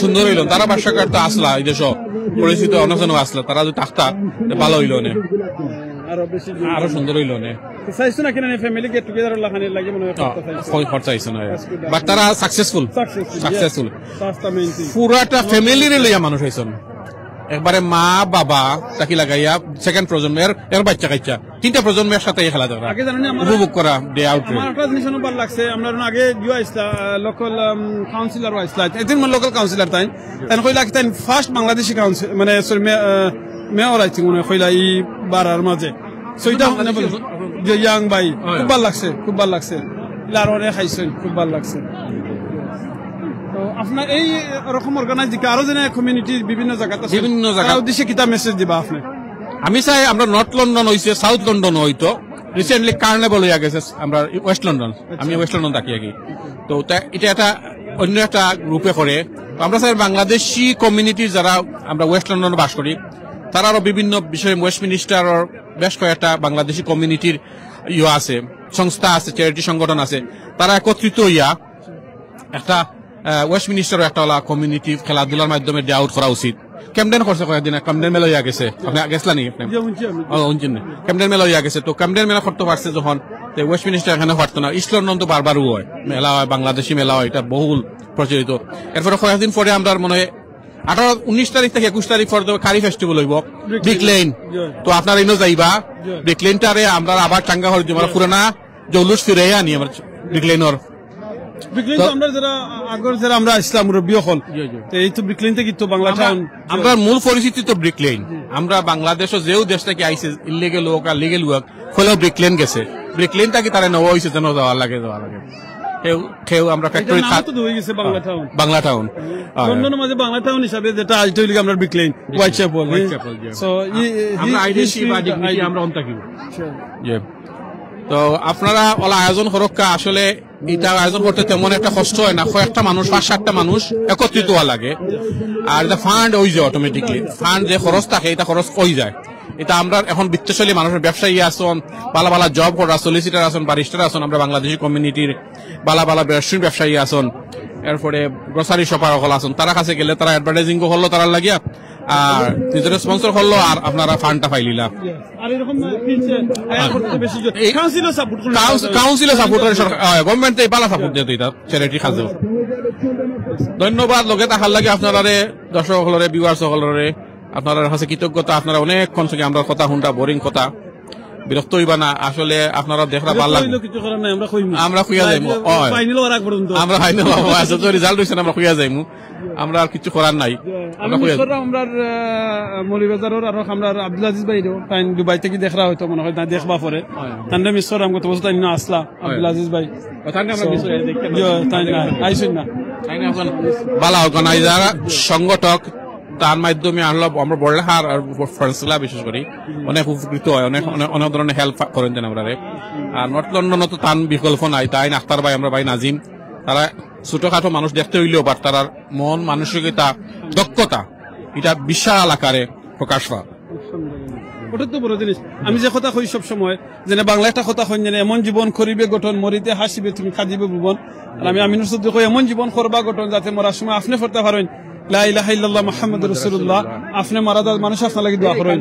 সুন্দর হইল। ধারাভাষ্যক তো আসলা, এই দেশ পরিচিত অনেকজন আসলা, তারা যদি থাকতা ভালো হইল, আরো সুন্দর হইল। চাইছো না কিনা ফ্যামিলি গেট টুগেদার লাগানোর লাগে মনে হয় খরচা হইছে না, বাট তারা সাকসেসফুল পুরাটা ফ্যামিলির লইয়া মানুষ হইছেন, একবারে মা বাবা তাকে লাগাইয়া সেকেন্ড প্রজন্মের এর বাচ্চা কাচ্চা 3টা প্রজন্মের সাথে খেলা দেখা, উপভোগ করা ডে আউট। আমার একটা জিনিস ভালো লাগছে, আমরা আগে লোকাল কাউন্সিলর আইসলা, লোকাল কাউন্সিলর তাই কইলা তাই ফার্স্ট বাংলাদেশি কাউন্সিল মানে সরি মেয়র আইছি মনে কইলা ই বারার মাঝে, সেইটা ইয়াং ভাই খুব ভালো লাগছে, খুব ভালো লাগছে, আর অনেক খাইছেন, খুব ভালো লাগছে। তো আপনার এই রকম অর্গানাইজ দিকে আরো যেন কমিউনিটি বিভিন্ন জায়গা উদ্দেশ্যে কিতা মেসেজ দিবা আপনি? আমি চাই আমরা নর্থ লন্ডন হইছে, সাউথ লন্ডন হইতো, রিসেন্টলি কার্নিভাল হইয়া গেছে আমরা ওয়েস্ট লন্ডন, আমি ওয়েস্ট লন্ডন থাকি আগে, তো এটা একটা অন্য একটা গ্রুপে করে। আমরা স্যার বাংলাদেশি কমিউনিটির যারা আমরা ওয়েস্ট লন্ডনে বাস করি তারা আরো বিভিন্ন বিষয়ে ওয়েস্টমিনিস্টার বেশ কয়েকটা বাংলাদেশি কমিউনিটির আছে, সংস্থা আছে, চ্যারিটি সংগঠন আছে, তারা একত্রিত হইয়া একটা ওয়েস্টমিনিস্টার একটা কমিউনিটি খেলাধুলার মাধ্যমে ডে আউট করা উচিত। ক্যামডেন করছে কয়েকদিন, ক্যামডেন মেলা হইয়া গেছে, আপনি গেছিলেন ক্যামডেন মেলা হইয়া গেছে। তো ক্যামডেন মেলা করতে পারছে যখন ওয়েস্টমিনিস্টার এখানে পারতো না, ইস্ট লন্ডন তো বারবার হয় মেলা হয়, বাংলাদেশি মেলা হয়, এটা বহুল প্রচলিত। এরপরে কয়েকদিন পরে আমরা মনে হয় 19 তারিখ থেকে 21 তারিখ পর্যন্ত কারি ফেস্টিভ্যাল হইব ব্রিক লেন। তো আপনারা ইনো যাইবা ব্রিক লেনটারে আমরা আবার চাঙ্গা হল আমরা পুরানা জৌলুস ফিরে আনি আমার ব্রিক লেনর। আমরা যারা আগর যারা আমরা আসলাম মুরব্বী হল এই তো ব্রিক লেন থেকে তো বাংলা টাউন আমরা মূল পরিচিতি তো ব্রিক লেন। আমরা বাংলাদেশও যেও দেশ থেকে আইছে ইলিগেল হোক আর লিগেল হোক হলেও ব্রিক লেন গেছে, ব্রিক লেন থেকে তারা নব হয়েছে যেন যাওয়া লাগে। কেউ আমরা ফ্যাক্টরি বাংলা টাউন লন্ডনের মাঝে বাংলা টাউন হিসাবে যেটা আজ তৈরি আমরা Brick Lane Whitechapel. So আমরা আইডেন্টি বা ডিগনিটি আমরা অন থাকিব। তো আপনারা ওলা আয়োজন করক্কা, আসলে এটা আয়োজন করতে তেমন একটা কষ্ট হয় না, কয়েকটা মানুষ 5-7টা মানুষ একত্রিত হওয়া লাগে। আর এটা ফান্ড হয়ে যায় অটোমেটিকলি, ফান্ড যে খরচ থাকে এটা খরচ হয়ে যায়। এটা আমরা এখন বৃত্তশালী মানুষের ব্যবসায়ী আসন, বালা বালা জব করা সলিসিটার আসন, বারিস্টার আসন, আমরা বাংলাদেশি কমিউনিটির বালা বালা রেস্টুরেন্ট ব্যবসায়ী আসন, এরপরে গ্রোসারি শপার হল আসন, তারা কাছে গেলে তারা অ্যাডভার্টাইজিং হলো তারা লাগিয়া আর নিজের স্পন্সর হলো আর আপনারা ফান্ডটা পাইলিলা। কাউন্সিলে সাপোর্ট করে গভর্নমেন্ট পালা সাপোর্ট দিয়ে এটা চ্যারিটি খাজো। ধন্যবাদ লগে থাকার লাগে আপনারা দর্শক হলরে ভিউয়ার্স হলরে আপনার কাছে কৃতজ্ঞতা। আপনারা অনেকক্ষণ থেকে আমরা কথা শুনটা বোরিং কথা বিরক্ত হইবা না, আসলে আপনারা দেখরা ভালো লাগে। আমরা খুঁয়া যাইমু, আমরা ফাইনাল রেজাল্ট হয়েছে আমরা খুঁয়া যাইমু, আমরা আর কিছু করার নাই। আমরা মৌলিবাজারের আর আমরা আব্দুল আজিজ ভাই তাই দুবাই থেকে দেখরা হয়তো মনে হয় দেখবা পরে তান্ডে মিশর আমি গত বছর তাই আসলা আব্দুল আজিজ ভাই আইসেন না বালা অর্গানাইজার সংগঠক, তার মাধ্যমে আনলো আমরা বড়লেখার আর ফ্রেন্ডসলা বিশেষ করে অনেক উপকৃত হয়, অনেক ধরনের হেল্প করেন দেন আমরা। আর নর্থ লন্ডনে তো তার বিকল্প নাই, তাই আখতার ভাই, আমরা ভাই নাজিম, তারা ছোটখাটো মানুষ দেখতে হইলেও বা তার মন মানসিকতা দক্ষতা এটা বিশাল আকারে প্রকাশ পায়। ওটা তো বড় জিনিস। আমি যে কথা কই সব সময় যেন বাংলা একটা কথা কই যেন এমন জীবন করিবে গঠন মরিতে হাসিবে তুমি কাঁদিবে ভুবন। আর আমি আমিনুর সদ্য কই এমন জীবন করবা গঠন যাতে মরার সময় আপনি পড়তে পারেন লা ইলাহা ইল্লাল্লাহ মুহাম্মাদুর রাসূলুল্লাহ, আপনি মারা যাওয়ার মানুষ আপনার লাগি দোয়া করেন।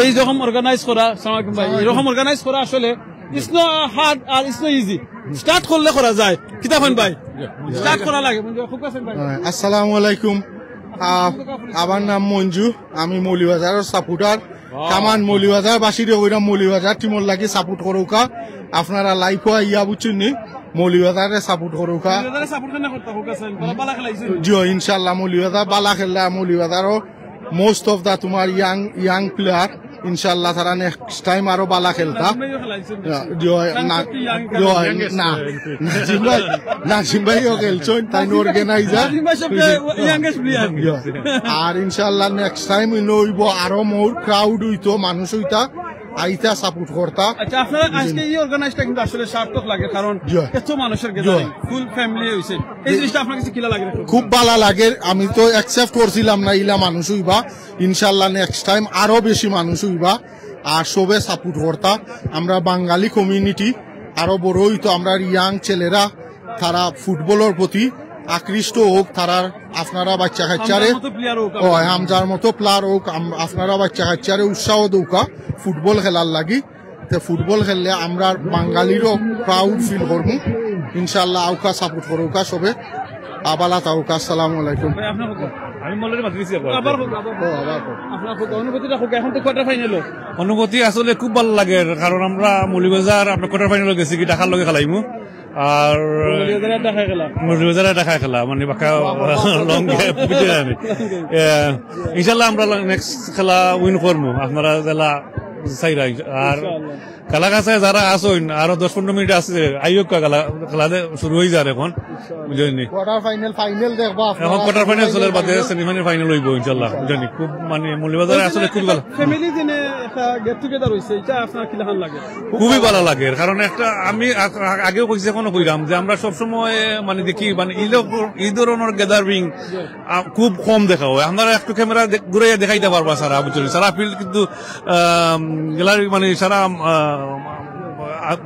এই যখন অর্গানাইজ করা আসসালামু আলাইকুম ভাই, এরকম অর্গানাইজ করা আসলে ইটস নো হার্ড আর ইটস নো ইজি। স্টার্ট করলে করা যায়, কিতাবেন ভাই স্টার্ট করা লাগে। আসসালামু আলাইকুম, আমার নাম মঞ্জু, আমি মৌলিবাজারের সাপোর্টার। কামান মৌলিবাজার বাসীরে ওইরা মৌলিবাজার টিমর লাগি সাপোর্ট করুকা, আপনারা লাইফ ইয়া বুঝছেন নি মৌলিবাজারে সাপোর্ট করুকা। জি ইনশাল্লাহ মৌলিবাজার বালা খেললা, মৌলিবাজারও মোস্ট অফ দা তোমার ইয়াং প্লেয়ার ইনশাল্লাহ তারা নেক্সট টাইম আরো বালা খেলতা। নাজিম ভাইও খেলছেন, তাই অর্গানাইজার। আর ইনশাল্লাহ নেক্সট টাইম হইব আরো মোর ক্রাউড হইতো, মানুষ হইতা আইতা সাপোর্ট করতা। আচ্ছা আপনারা আজকে এই অর্গানাইজটা কিন্তু আসলে সার্থক লাগে, কারণ এত মানুষের গ্যাদারিং ফুল ফ্যামিলি হইছে। এই জিনিসটা আপনার কাছে কিলা লাগে? খুব ভালো লাগে। আমি তো অ্যাকসেপ্ট করছিলাম না ইলা মানুষ হইবা, ইনশাল্লাহ নেক্সট টাইম আরো বেশি মানুষ হইবা আর সবে সাপোর্ট করতা। আমরা বাঙালি কমিউনিটি আরো বড় হইতো, আমরা ইয়াং ছেলেরা তারা ফুটবলের প্রতি আকৃষ্ট হোক, তারা আপনারা বাচ্চা কাচ্চারে হামজার মতো প্লেয়ার হোক, আপনারা বাচ্চা কাচ্চারে উৎসাহ দৌকা ফুটবল খেলার লাগি। ফুটবল খেললে আমরা বাঙালিরও প্রাউড ফিল করবো। ইনশাল্লাহ আউকা সাপোর্ট করুকা সবে আবালা তাউকা। আসসালামু আলাইকুম। অনুভূতি আসলে খুব ভালো লাগে, কারণ আমরা মৌলিবাজার আপনার কোয়ার্টার ফাইনালে গেছি কি ঢাকার লগে খেলাইমু, আর মৌলিবাজারে ঢাকা খেলা মানে বাঁকা লং ইনশাল্লাহ আমরা নেক্সট খেলা উইন করবো। আপনারা জেলা চাইরা আর খেলা কাছে যারা আসুন আরো 10-15 মিনিট আছে আইয়ক খেলা শুরু হয়ে যায় এখন বুঝলি। এখন কোয়ার্টার ফাইনাল চলে বাদে সেমিফাইনাল ফাইনাল হইব ইনশাল্লাহ বুঝলি। খুব মানে মৌলিবাজারে আসলে খুব ভালো ফ্যামিলি দিনে একটা গেট টুগেদার হইছে, এটা আপনার কি লাগান লাগে? খুবই ভালো লাগে, কারণ একটা আমি আগেও কইছি এখনো কইলাম যে আমরা সবসময় মানে দেখি মানে এই ধরনের গ্যাদারিং খুব কম দেখা হয়। আমরা একটু ক্যামেরা ঘুরে দেখাইতে পারবা সারা বুঝলি, সারা ফিল্ড কিন্তু গ্যালারি মানে সারা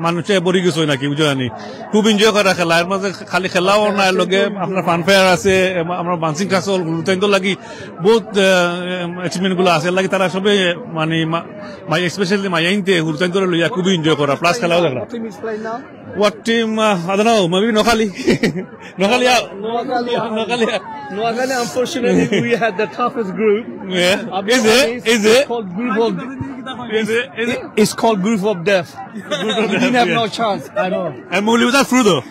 মানুষে বড়ি গেছে নাকি বুঝো জানি, খুব এনজয় করা খেলা। এর মাঝে খালি খেলাও না, এর লগে আপনার ফানফেয়ার আছে, আমরা বাউন্সিং কাসল রুতাইন্দর লাগি বহুত অ্যাচিভমেন্ট গুলো আছে, লাগি তারা সবে মানে স্পেশালি মাইয়াইনতে রুতাইন্দর লইয়া খুবই এনজয় করা, প্লাস খেলাও দেখলাম। What team? I don't know. Maybe Noakhali. Noakhali. Unfortunately, we had the toughest group. Yeah. Is it? Called group of. It's called group of death. We didn't have no chance. I know. And Muli was a fruit though.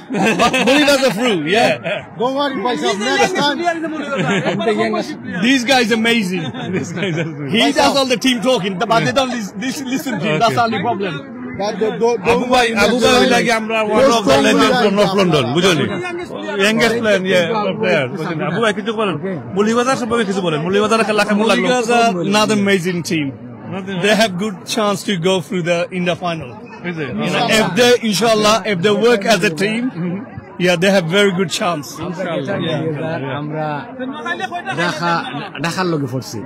Muli was a fruit. Yeah. Don't worry, myself. Next time. These guys amazing. He does all the team talking, but they don't listen to him. That's the only problem. Abu Bhai lagi আমরা one of the legends from North London, বুঝলি? Youngest player. Abu Bhai কিছু বলেন? মুলিবাজার সম্পর্কে কিছু বলেন? মুলিবাজার খেলা কেমন লাগলো? Mulibajar not an amazing team. They have good chance to go through the final. Is it? If they, inshallah, if they work as a team, yeah, they have very good chance. আমরা ঢাকার লগে পড়ছি,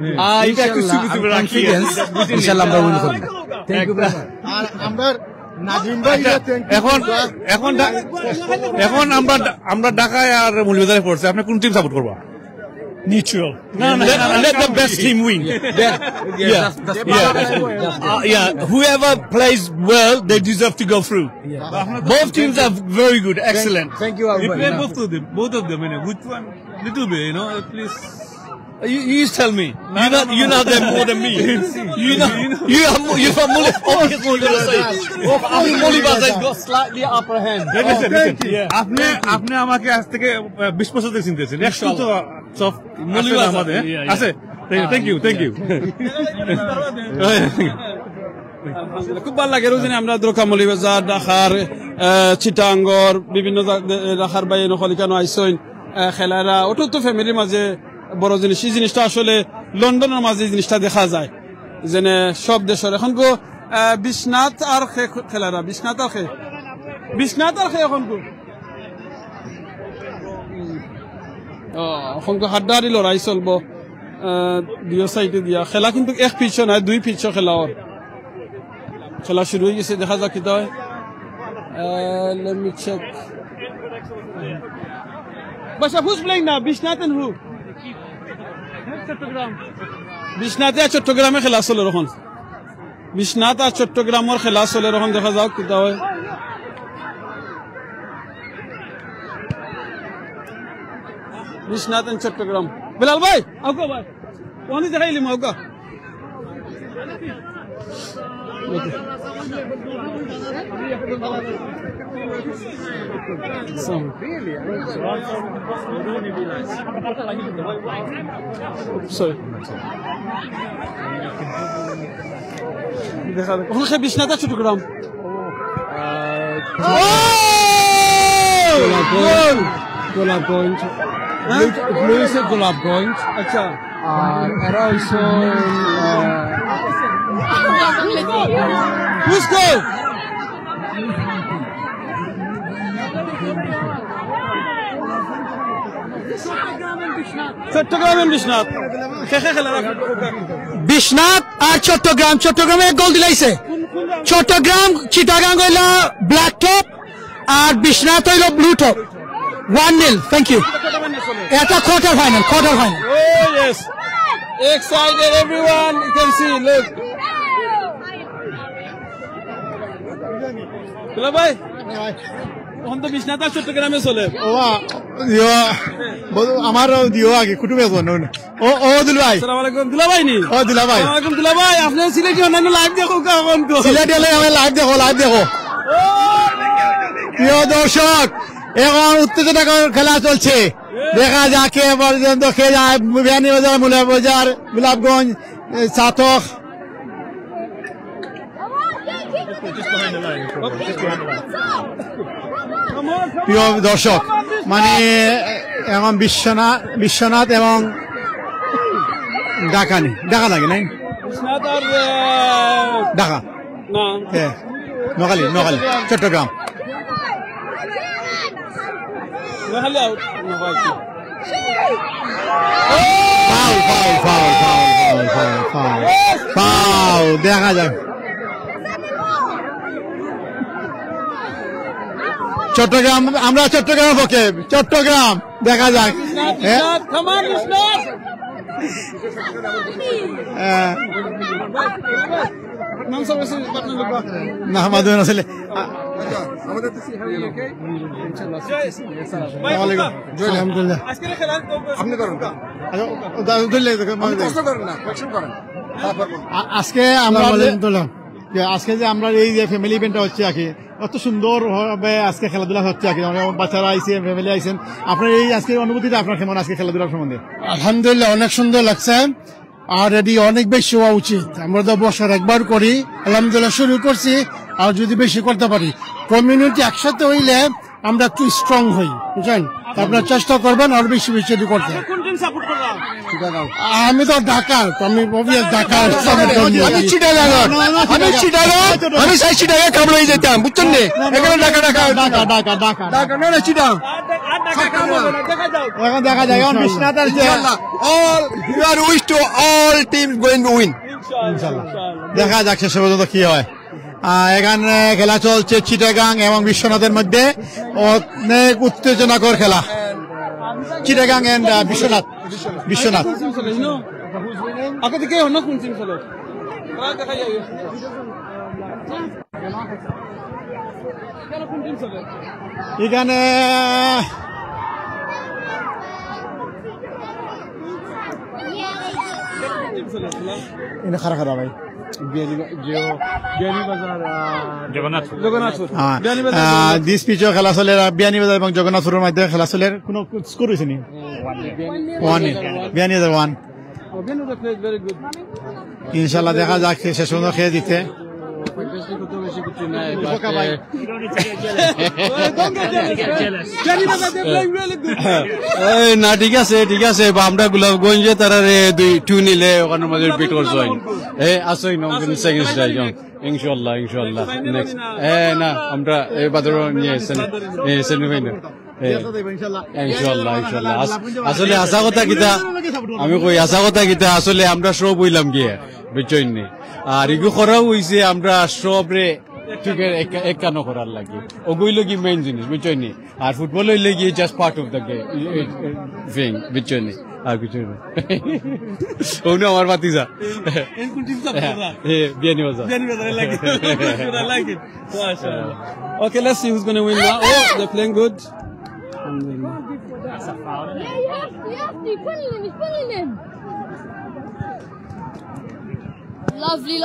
ইনশাআল্লাহ আমরা win করব। Thank you. আর আমরা নাজিম ভাই এখন আমরা ঢাকায় আর মুলিবাজারে পড়ছি, আপনি কোন টিম সাপোর্ট করবা? Neutral. No, let the best team win. Yeah. Whoever plays well, they deserve to go through. Both teams are very good, excellent. Thank you. You play both of them. Which one? Little bit, please. You tell me. You know them more than me. You're from Mulibajar got slightly upper hand. আপনি আমাকে আজ থেকে 20 বছর থেকে চিনতেছেন, একটু তো সব আমাদের আছে। Thank you. খুব ভালো লাগে রোজিনে আমরা দ্রোকা মলিবাজার, ঢাকার চিটাঙ্গর, বিভিন্ন ঢাকার বাইরে নকলিকানো আইসইন খেলারা ওটা তো ফ্যামিলির মাঝে বড় জিনিস। এই জিনিসটা আসলে লন্ডনের মাঝে এই জিনিসটা দেখা যায়, যেনে সব দেশের এখন গো বিশ্বনাথ আর খেলারা বিশ্বনাথ আর এখন গো এখন হাড্ডাহাড্ডি লড়াই চলবো দুই সাইডে দিয়া। খেলা কিন্তু এক পিচ নয়, 2 পিচ খেলা। ওর খেলা শুরু হয়ে গেছে, দেখা যাক কিতা হয়। Let me check. But who's playing now? Bishnath and who? বিশ্বনাথে আর চট্টগ্রামে খেলা চলে এখন। বিশ্বনাথ আর চট্টগ্রামের খেলা চলে এখন, দেখা যাক কিতা হয়। বিশ্বনাথ এন্ড চট্টগ্রাম। বিলাল ভাই আউকা ভাই ওখানে দেখাইলিম আউকা। Sorry. ওখানে বিশ্বনাথ চট্টগ্রাম। গোলাপগঞ্জ, ব্লুইসের গোলাপগঞ্জ। আচ্ছা। আর এরা হইছে বিশ্বনাথ আর চট্টগ্রামে গোল দিলাইছে। চট্টগ্রাম চিটাগাং হইল ব্ল্যাক টপ আর বিশ্বনাথ হইল blue top. 1-0. Thank you. It's a quarter final. Oh yes. Excited everyone. You can see. Look. Hello, bhai. On the Bishnata Chottogram চলে। আমারও দিও আগে কুটুমে বলুন। ও দুল ভাই। আসসালামু আলাইকুম দুলা ভাই নি। দুলা ভাই। আসসালামু আলাইকুম দুলা ভাই। আপনি সিলেটি অনলাইন লাইভ দেখো কখন তো? সিলেটি আমি লাইভ দেখো। প্রিয় দর্শক, এখন উত্তেজনাকর খেলা চলছে, দেখা যাক কে পর্যন্ত কে যায়। বিয়ানীবাজার, মুলিবাজার, গোলাপগঞ্জ, চাতক। প্রিয় দর্শক, মানে এখন বিশ্বনাথ এবং ঢাকা লাগে নাই বিশ্বনাথ আর ঢাকা না নোয়াখালী চট্টগ্রাম নোয়াখালী আউট ফাউল দেখা যাক চট্টগ্রাম আমরা চট্টগ্রামের পক্ষে চট্টগ্রাম দেখা যাক না মাধুরী আসলে আজকে যে আমরা এই যে ফ্যামিলি ইভেন্টটা হচ্ছে আর কি অত সুন্দর ভাবে আজকে খেলাধুলা হচ্ছে আর কি বাচ্চারা আইসেন ফ্যামিলি আইসেন আপনার এই আজকের অনুভূতিটা আপনার কেমন আজকে খেলাধুলার সম্বন্ধে? আলহামদুলিল্লাহ অনেক সুন্দর লাগছে আর এটি অনেক বেশি হওয়া উচিত। আমরা তো বছর একবার করি, আলহামদুলিল্লাহ শুরু করছি, আর যদি বেশি করতে পারি কমিউনিটি একসাথে হইলে আমরা একটু স্ট্রং হই, বুঝলেন? আপনার চেষ্টা করবেন আর বেশি বেশি করতে। আমি তো ঢাকার, আমি ঢাকার, আমি চিটাগাং কামড়ে যেতাম, বুঝছেন না? এখানে ঢাকা না চিটাগাং এখন দেখা যায় এখন Biswanath all you are wish to all teams going to win দেখা যাক শেষ পর্যন্ত কি হয়। এখানে খেলা চলছে চিটাগাং এবং বিশ্বনাথের মধ্যে, অনেক উত্তেজনাকর খেলা। চিটাগাং এন্ড বিশ্বনাথ। এখানে খারা খারা ভাই দিস পিচও খেলা চলে বিয়ানীবাজার এবং জগন্নাথপুরের মধ্যে খেলা চলে। কোন স্কোর হয়েছে নি? 1 বিয়ানীবাজার 1। ইনশাল্লাহ দেখা যাক শেষ পর্যন্ত খেয়ে দিতে। না ঠিক আছে আমরা গোলাপগঞ্জে তারা 2 নিলে ওখানে মাঝে রিপিট করছো আসই ইনশাল্লাহ নেক্সট না আমরা বাদর নিয়ে সেমিফাইনাল ইনশাল্লাহ আসলে আশা কথা কিতা আমি কই আশা কথা কিতা আসলে আমরা সব হইলাম গিয়ে বুঝছেন নি, আর এগুলো করাও হয়েছে আমরা সবরে একানো করার লাগে, ওগুলো কি মেইন জিনিস বুঝছেন নি। আর ফুটবল হইলে গিয়ে just part of the game বুঝছেন নি, আর কিছু না। ওনো আমার বাতিজা Beanibazar. Okay, let's see who's going to win now. Oh, they're playing good. Lovely.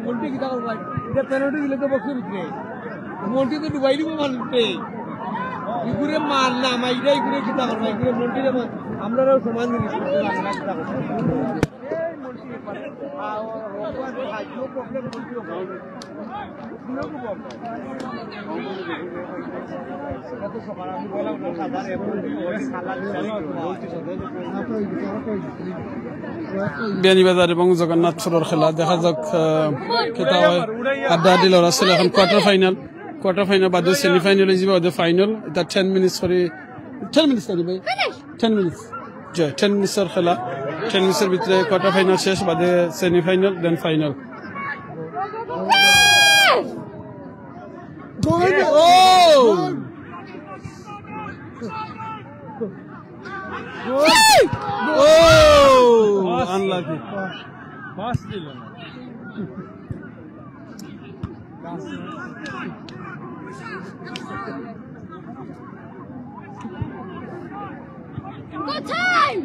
Monty কি দাও ভাই, এটা পেনাল্টি দিলে তো বক্সের ভিতরে মন্টি তো ডুবাই দিব মারতে, ইগুরে মার না মাইরা ইগুরে কি দাও ভাই, ইগুরে মন্টি রে আমরাও সমান জিনিস করতে লাগে না কথা বিয়ানীবাজার এবং জগন্নাথপুরের খেলা দেখা যাক কেটা হয়। আড্ডাআড্ডি লড়া ছিল। এখন কোয়ার্টার ফাইনাল বাদে সেমিফাইনাল যাব, ওদের ফাইনাল। এটা 10 মিনিটস করে 10 মিনিটস করি ভাই 10 মিনিটস 10 মিনিটসের খেলা। 10 মিনিটসের ভিতরে কোয়ার্টার ফাইনাল শেষ, বাদে semifinal then final. Unlucky. Pass দিল না। Good time.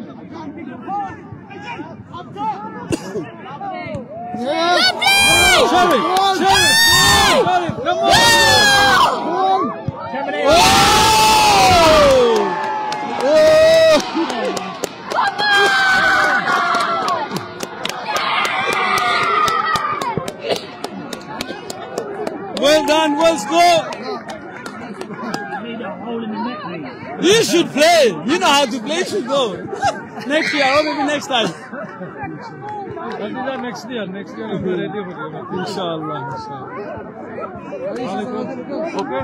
Well done, well scored. You should play. You know how to play. You should go. Next year or maybe next time. Next year we'll be ready for you. Inshallah. Okay.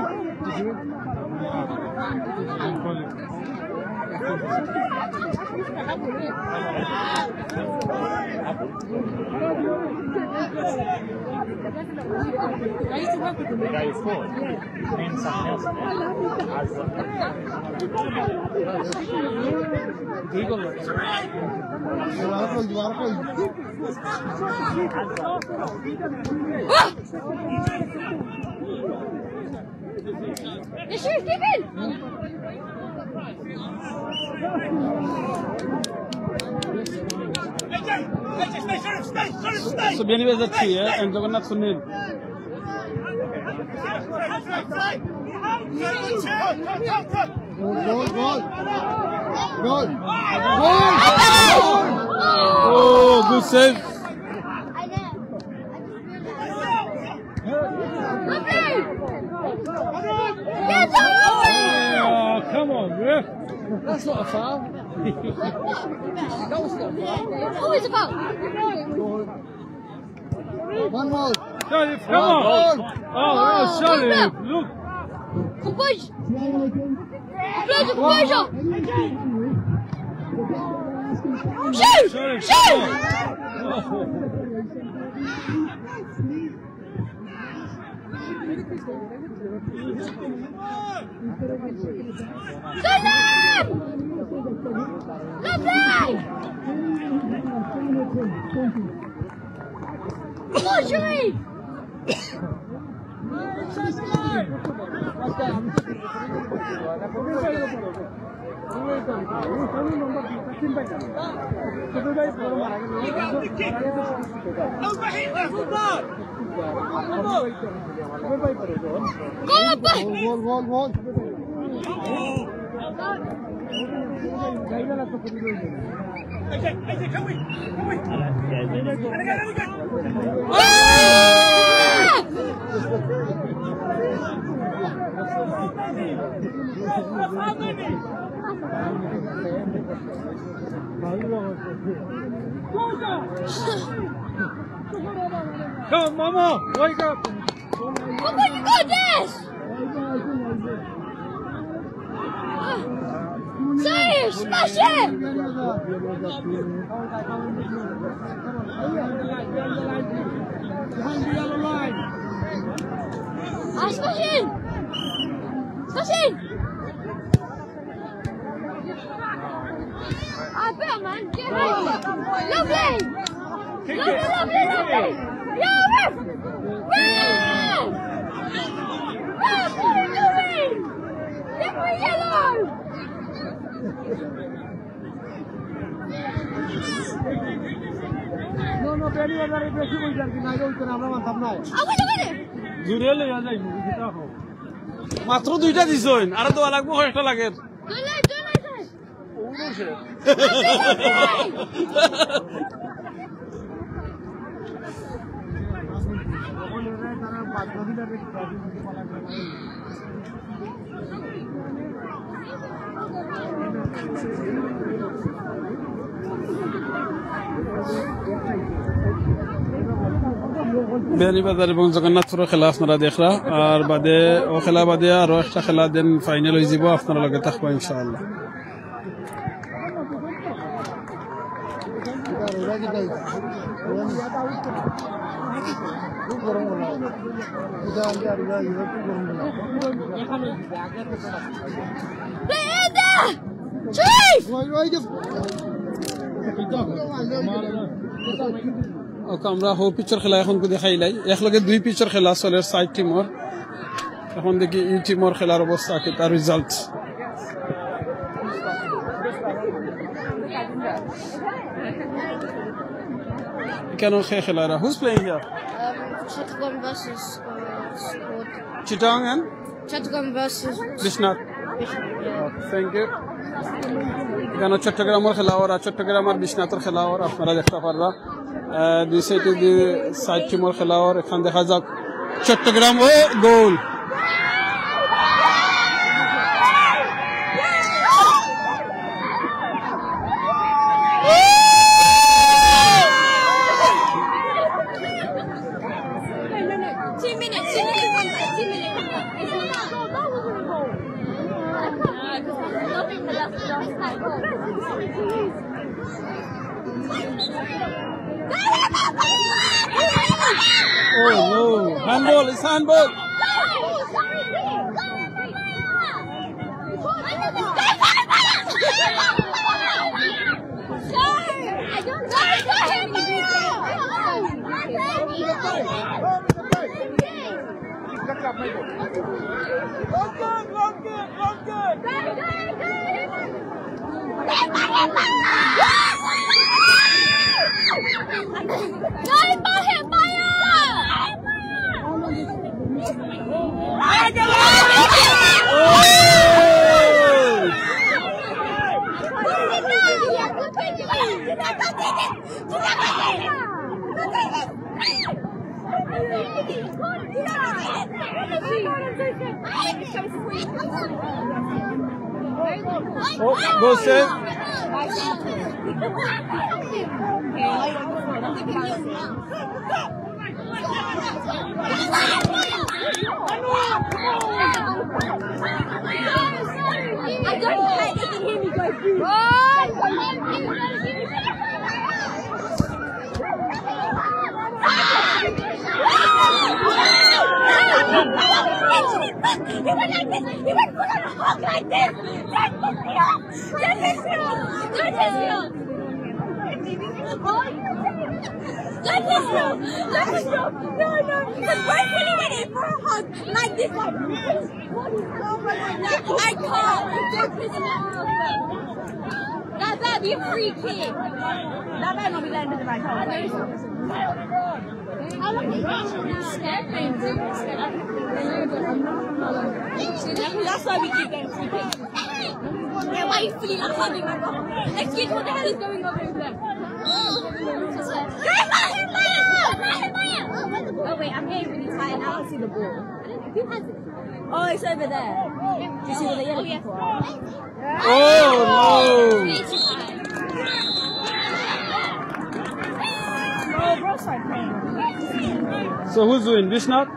So bien iba যাচ্ছি and Jagannath Sunil Goal. Oh, good save. Oh, come on, ref. That's not a foul. That was not a foul. Oh, it's a foul. One more. Sharif, come on. Oh, Sharif, look. Compose. Compose. Shoot! Shoot! Come on, Sharif! Goal. Come, Mama, wake up. What can you do this? Save! Smash it! Behind the yellow line. Smash in! Smash in! Better man, get ready! Lovely! Lovely! Yeah, ref! Ref! Ref, what are you doing? Get my yellow! No, very well, বেশি হই যার কি নাই ওইটা আমরা মানতাম না জুড়ে লইয়া যাই মুভিটা হো মাত্র দুইটা দিছইন আর তো লাগবো কয়টা লাগে বেনিবাজার এবং জগন্নাথপুর খেলা আপনারা দেখরা আর বাদে ও খেলা বাদে আরো একটা খেলা দেন ফাইনাল হয়ে যাব আপনারা লগে থাকবো ইনশাআল্লাহ আমরা হো পিচর খেলা এখন দেখাইলাই একলগে দুই পিচর খেলা চলে সাইড টিমর এখন দেখি ই টিমর খেলার অবস্থা কি তার রেজাল্ট কেন খেলারা who's playing here Chattogram versus Chittagong and Chattogram versus Bisnath. Thank you. এখানে চট্টগ্রামের খেলাওয়ার চট্টগ্রামের বিশ্বনাথের খেলাওয়ার আপনারা দেখতে পাররা দুই সাইডে দুই সাইড টিমের খেলাওয়ার এখানে দেখা যাক চট্টগ্রাম ও গোল no. Handball, it's handball. Oh, go save. I don't care, you can hear me go through. You went like this. You went put on a hawk like this. That pissed me off. That pissed me off. That pissed me off. That pissed me off. That pissed me off. No, no. Because right when he went in for a hug like this, like, I can't. That pissed me off. That better be a free kick. That better not be letting to the right hole. That's why we keep getting free kicks. Yeah, why are you feeling like hugging my mom? Excuse me, what the hell is going on over there? Oh wait, I'm getting really tired. I don't see the ball. Who has it? Oh, it's over there. Do you see where the yellow people are? Oh no! So who's doing? Bishnat?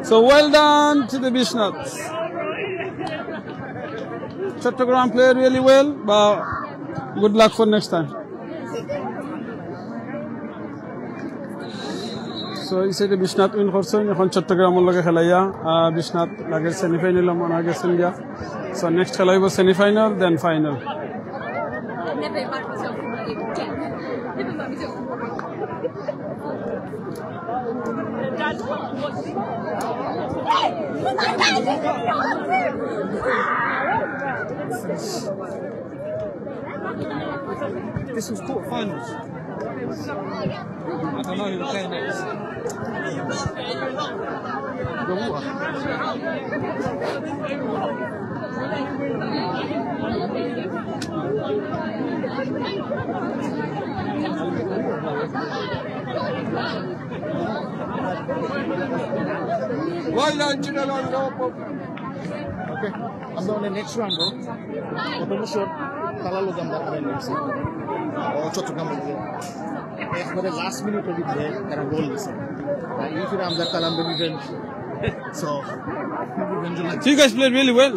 So well done to the Bishnats. Chattogram played really well, but good luck for next time. So he said Bishnat win korson ekhon Chattogram loge khelaya Bishnat lager semi final mona gechen gya. So next khelaibo semi final then final. This was quarterfinals. I don't know who the player next. Why not you know Okay, I'm on the next round, bro. Open shot. Talalo gambar kami next. Oh, Chattogram bol. Ekbare last minute of the there are goal this. If you am that Talam revenge. So, you guys played really well.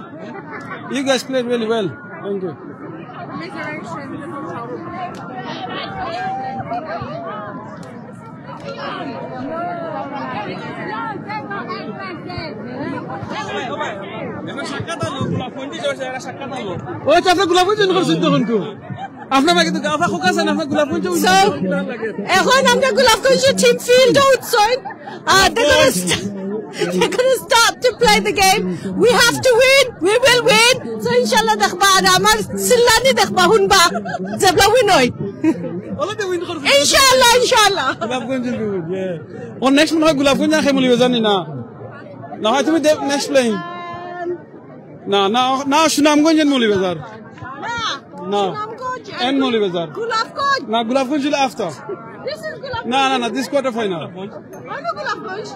You guys played really well. Thank you. ওই তো আপনার গোলাপ জন্য করছেন তখন তো আপনার মাকে তো গাফা খোকাছেন আপনার গোলাপ জন্য So এখন আমরা Golapganj team field outside they're gonna start to play the game. We have to win. We will win. So inshallah দেখবা আমার সিল্লানি দেখবা হুনবা জবলা উইন হই inshallah inshallah Golapganj will win. On next one Golapganj না খেমলি জানি না না হয় তুমি নেক্সট প্লেইং না না না সুনামগঞ্জ এন্ড মৌলভীবাজার না এন্ড মৌলভীবাজার গোলাপগঞ্জ না Golapganj will after this is Golapganj no this quarter final I know Golapganj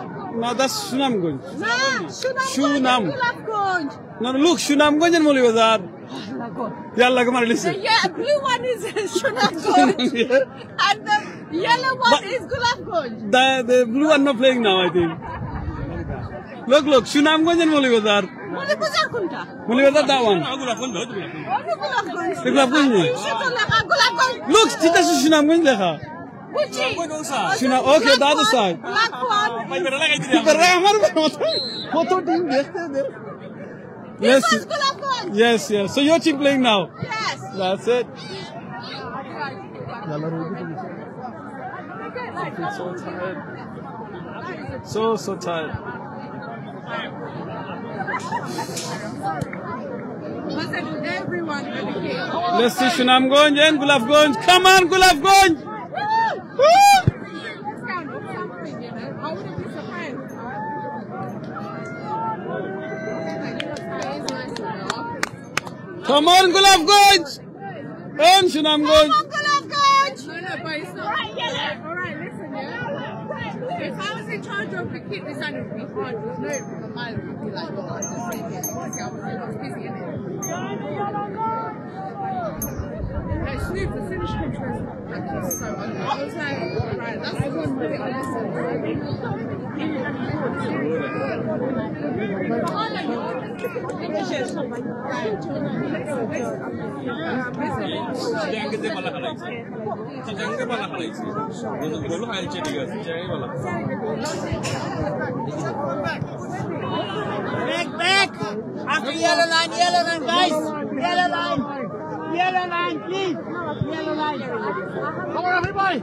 no that's Sunamganj না Sunam Golapganj no look Sunamganj and Moulvibazar yalla come on listen yeah blue one is Sunamganj and the yellow one is Gulabganj the blue one not playing now I think look Sunamganj and Maulibajar Maulibajar kunta Maulibajar that one Gulabganj Gulabganj look এটা Sunamganj লেখা Shuna, okay, the other side. Black one. Yes, yes. So your team playing now? Yes. That's it. So tired. Everyone. Let's see Shunam Gonj and Gulaf Gonj. Come on, Gulaf Gonj. Come on, Gulaf Gonj. And Shunam Gonj. If I was in charge of the kid, this would be hard. There's no mind would be like, oh, I'm just saying it. I was busy in it. Like, Snoop, the Finnish country like, it's so ugly. I was like, right, that's the one really Back! After yellow line, guys! Yellow line, please! Yellow line! Come on, everybody!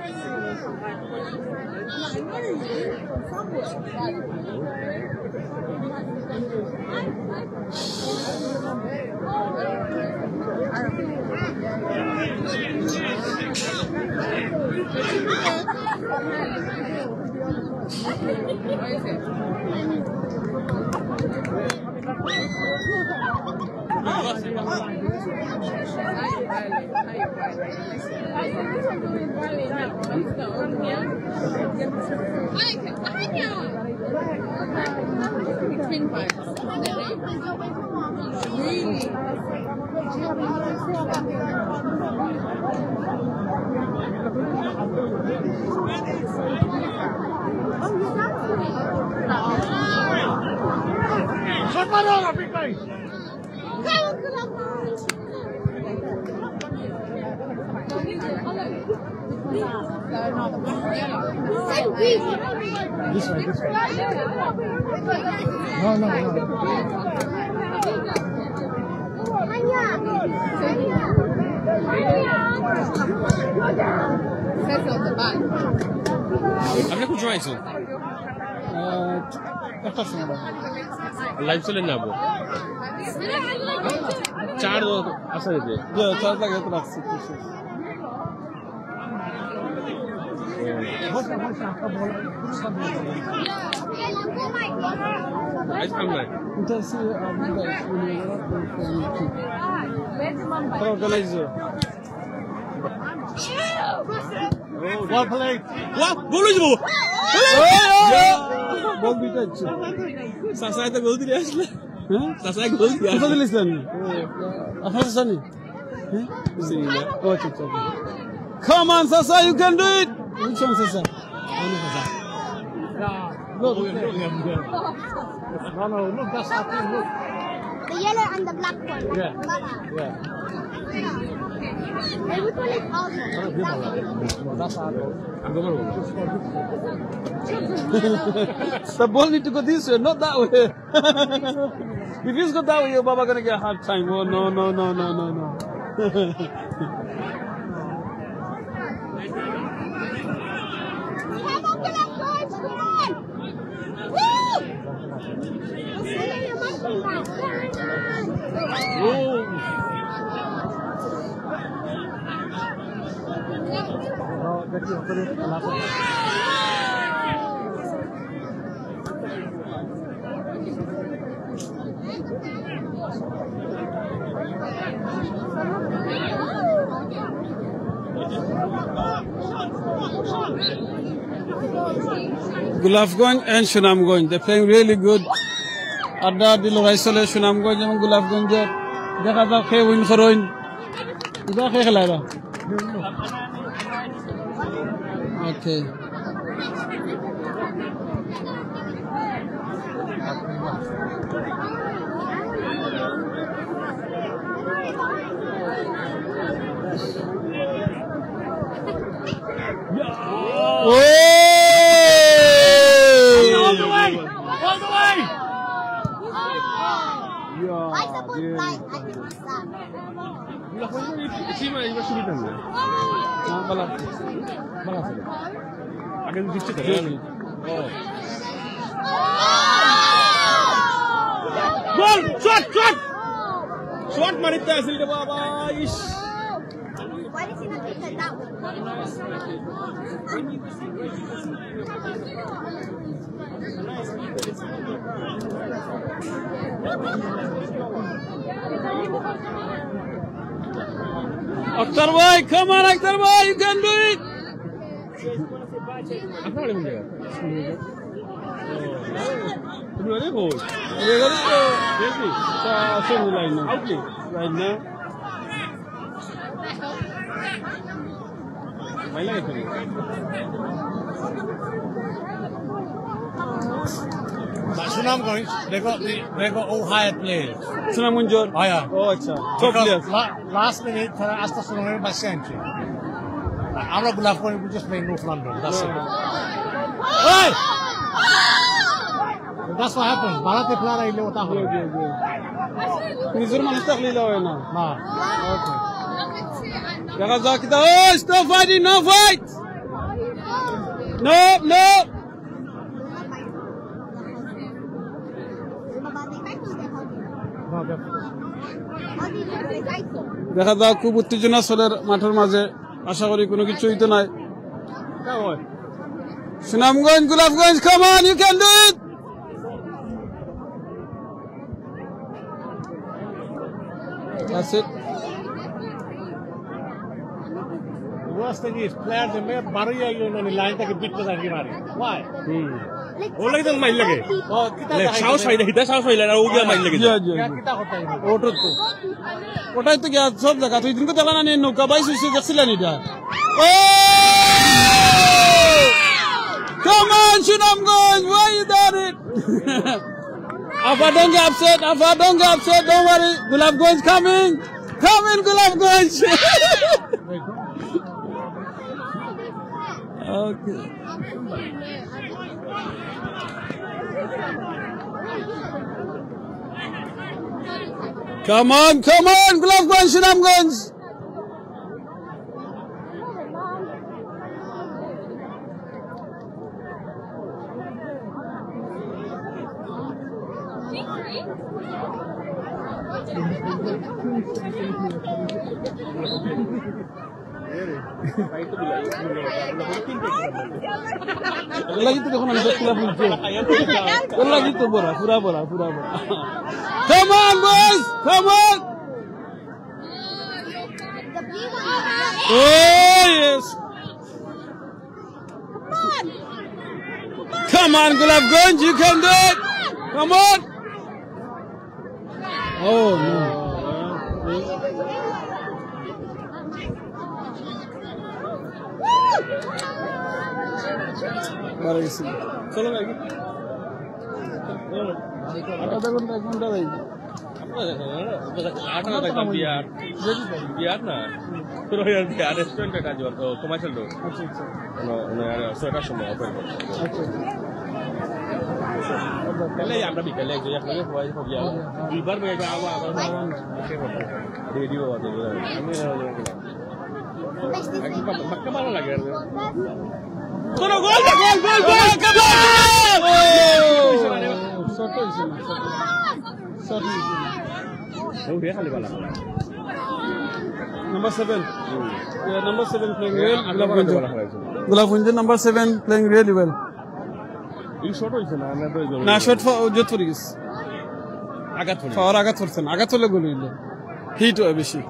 This way. No. আপনি কোন সময় আইছো একটা সময় live চলে না আবো চার আসা যেতে চার লাগে তো রাখছি আইস কাম নাই Organizer. Well played. What? Goal হইলো। বল দিতে হচ্ছে। সাসাই তো গোল দিলে আসলে। হ্যাঁ? সাসাই গোল দিলে। কত দিলেন? আপনার সাসানি? হ্যাঁ? সিনা। ও আচ্ছা। Come on Sasa, you can do it. Which one Sasa? Look, that's our team, look. The yellow and the black one. Yeah. And which one is ours? That's our goal. The ball need to go this way, not that way. If you go that way, your Baba gonna get a hard time. Oh no. Gulafganj and Sunamganj, they're playing really good. Adda Dilo Raisole, Sunamganj and Gulafganj. Dekha da khe win kharoin. Ida khe khalayra. Okay. আগে দিচ্ছে তো গোল shot shot shot মারিতে আসিল রে বাবা ইস Akhtar bhai, come on Akhtar bhai, you can do it. তুমি আরে গোল দেখি আসল লাইন না লাইন না মাইলা গেছে Sunamganj, they got all higher players. Sunamganj? Higher. Oh, acha. Top players. Last minute, after Sunamganj by century. Amra Gulafganj, we just played North London. That's it. Hey! That's what happens. Bharate player ile hota hoye. Nizur মানুষ থাকলে হয় না না ওকে দেখা যাক কিটা ও stop fighting, no fight, no দেখা যাক খুব উত্তেজনা চলে মাঠের মাঝে আশা করি কোনো কিছু হইতো নাই Sunamganj Golapganj come on you can do it that's it The worst thing is players they may bariya you know line take beat pe jagi mari why ও লাগে তো মাইল লাগে সাহস হয় না হিতা সাহস হইলা আর ও গিয়া মাইল লাগে kita hota hai ওটা তো ওটাই তো গিয়া সব জায়গা তুই দিনকে চালানা নিয়ে নৌকা বাইশ হইছে দেখছিলেন এটা come on Sunamganj why you done it Afa don't get upset don't worry Gulabganj coming Gulabganj okay come on Gulabganj Sunamganj lagi tu দেখুন আমি দেখলাম বুঝছে lagi tu বড়া পুরা বড়া come on boys come on oh yes come on Gulabganj you can do it come on oh no মারা গেছি চলো ভাই আধা ঘন্টা ভাই বিয়ার না পুরো বিয়ার রেস্টুরেন্টে কাজ করতো কমার্শিয়াল রোড আচ্ছা ছয়টার সময় অপেন করতো তাহলে আমরা বিকেলে এক জায়গায় সবাই দুইবার রেডিও আছে ভালো লাগে আর কোনো গোল Number 7 playing well Gulabganj number 7 playing really well না শট জোত পড়ে গেছে আঘাত পড়ছে না আঘাত হলে গোল হইল হিট হয় বেশি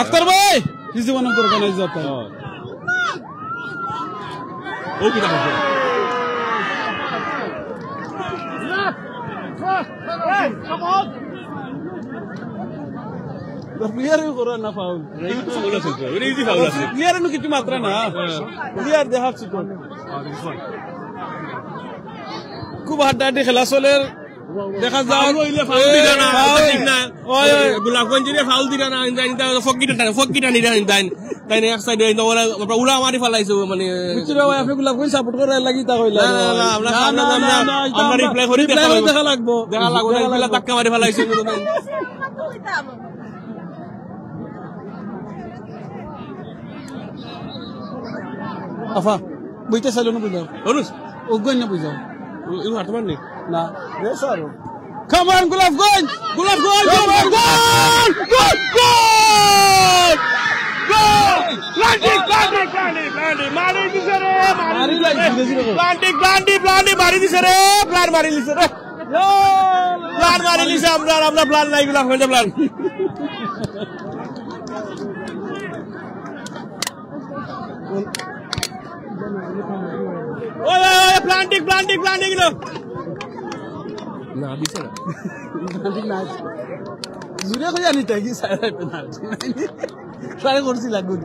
আখতার ভাই is one of the organiser ও কি কথা come on the player is going to foul player no kitu matra na player they have to go খুব হাড্ডাহাড্ডি খেলা চলে দেখা যায় ফাউল দিরা না ঠিক না ওই গোলাপগঞ্জ রে ফাউল দিরা না ফকিটা নিরা তাই এক সাইডে ওরা উড়া মারি ফেলাইছো মানে বুঝছো ভাই আপনি গোলাপগঞ্জ সাপোর্ট করে লাগি তা কইলা না আমরা রিপ্লাই করি দেখা লাগবো এগুলা ধাক্কা মারি ফেলাইছো আফা বইতে চাইলো না বুঝাও অনুজ অজ্ঞান না বুঝাও ইউ হাত মারনি না রেস আরো Come on, Gulafganj! Gulafganj! Gulafganj! Goal! Goal! Goal! Planting! Mari দিছে রে Planting! মারি দিছে রে প্ল্যান মারি দিছে রে প্ল্যান মারি দিছে আমরা প্ল্যান নাই Gulafganj প্ল্যান ওই প্ল্যান্টিং গেল না দিছে না প্ল্যান্টিং না জুরে কই আনি তাই কি সাইড পেনাল্টি ট্রাই করছি লাগুন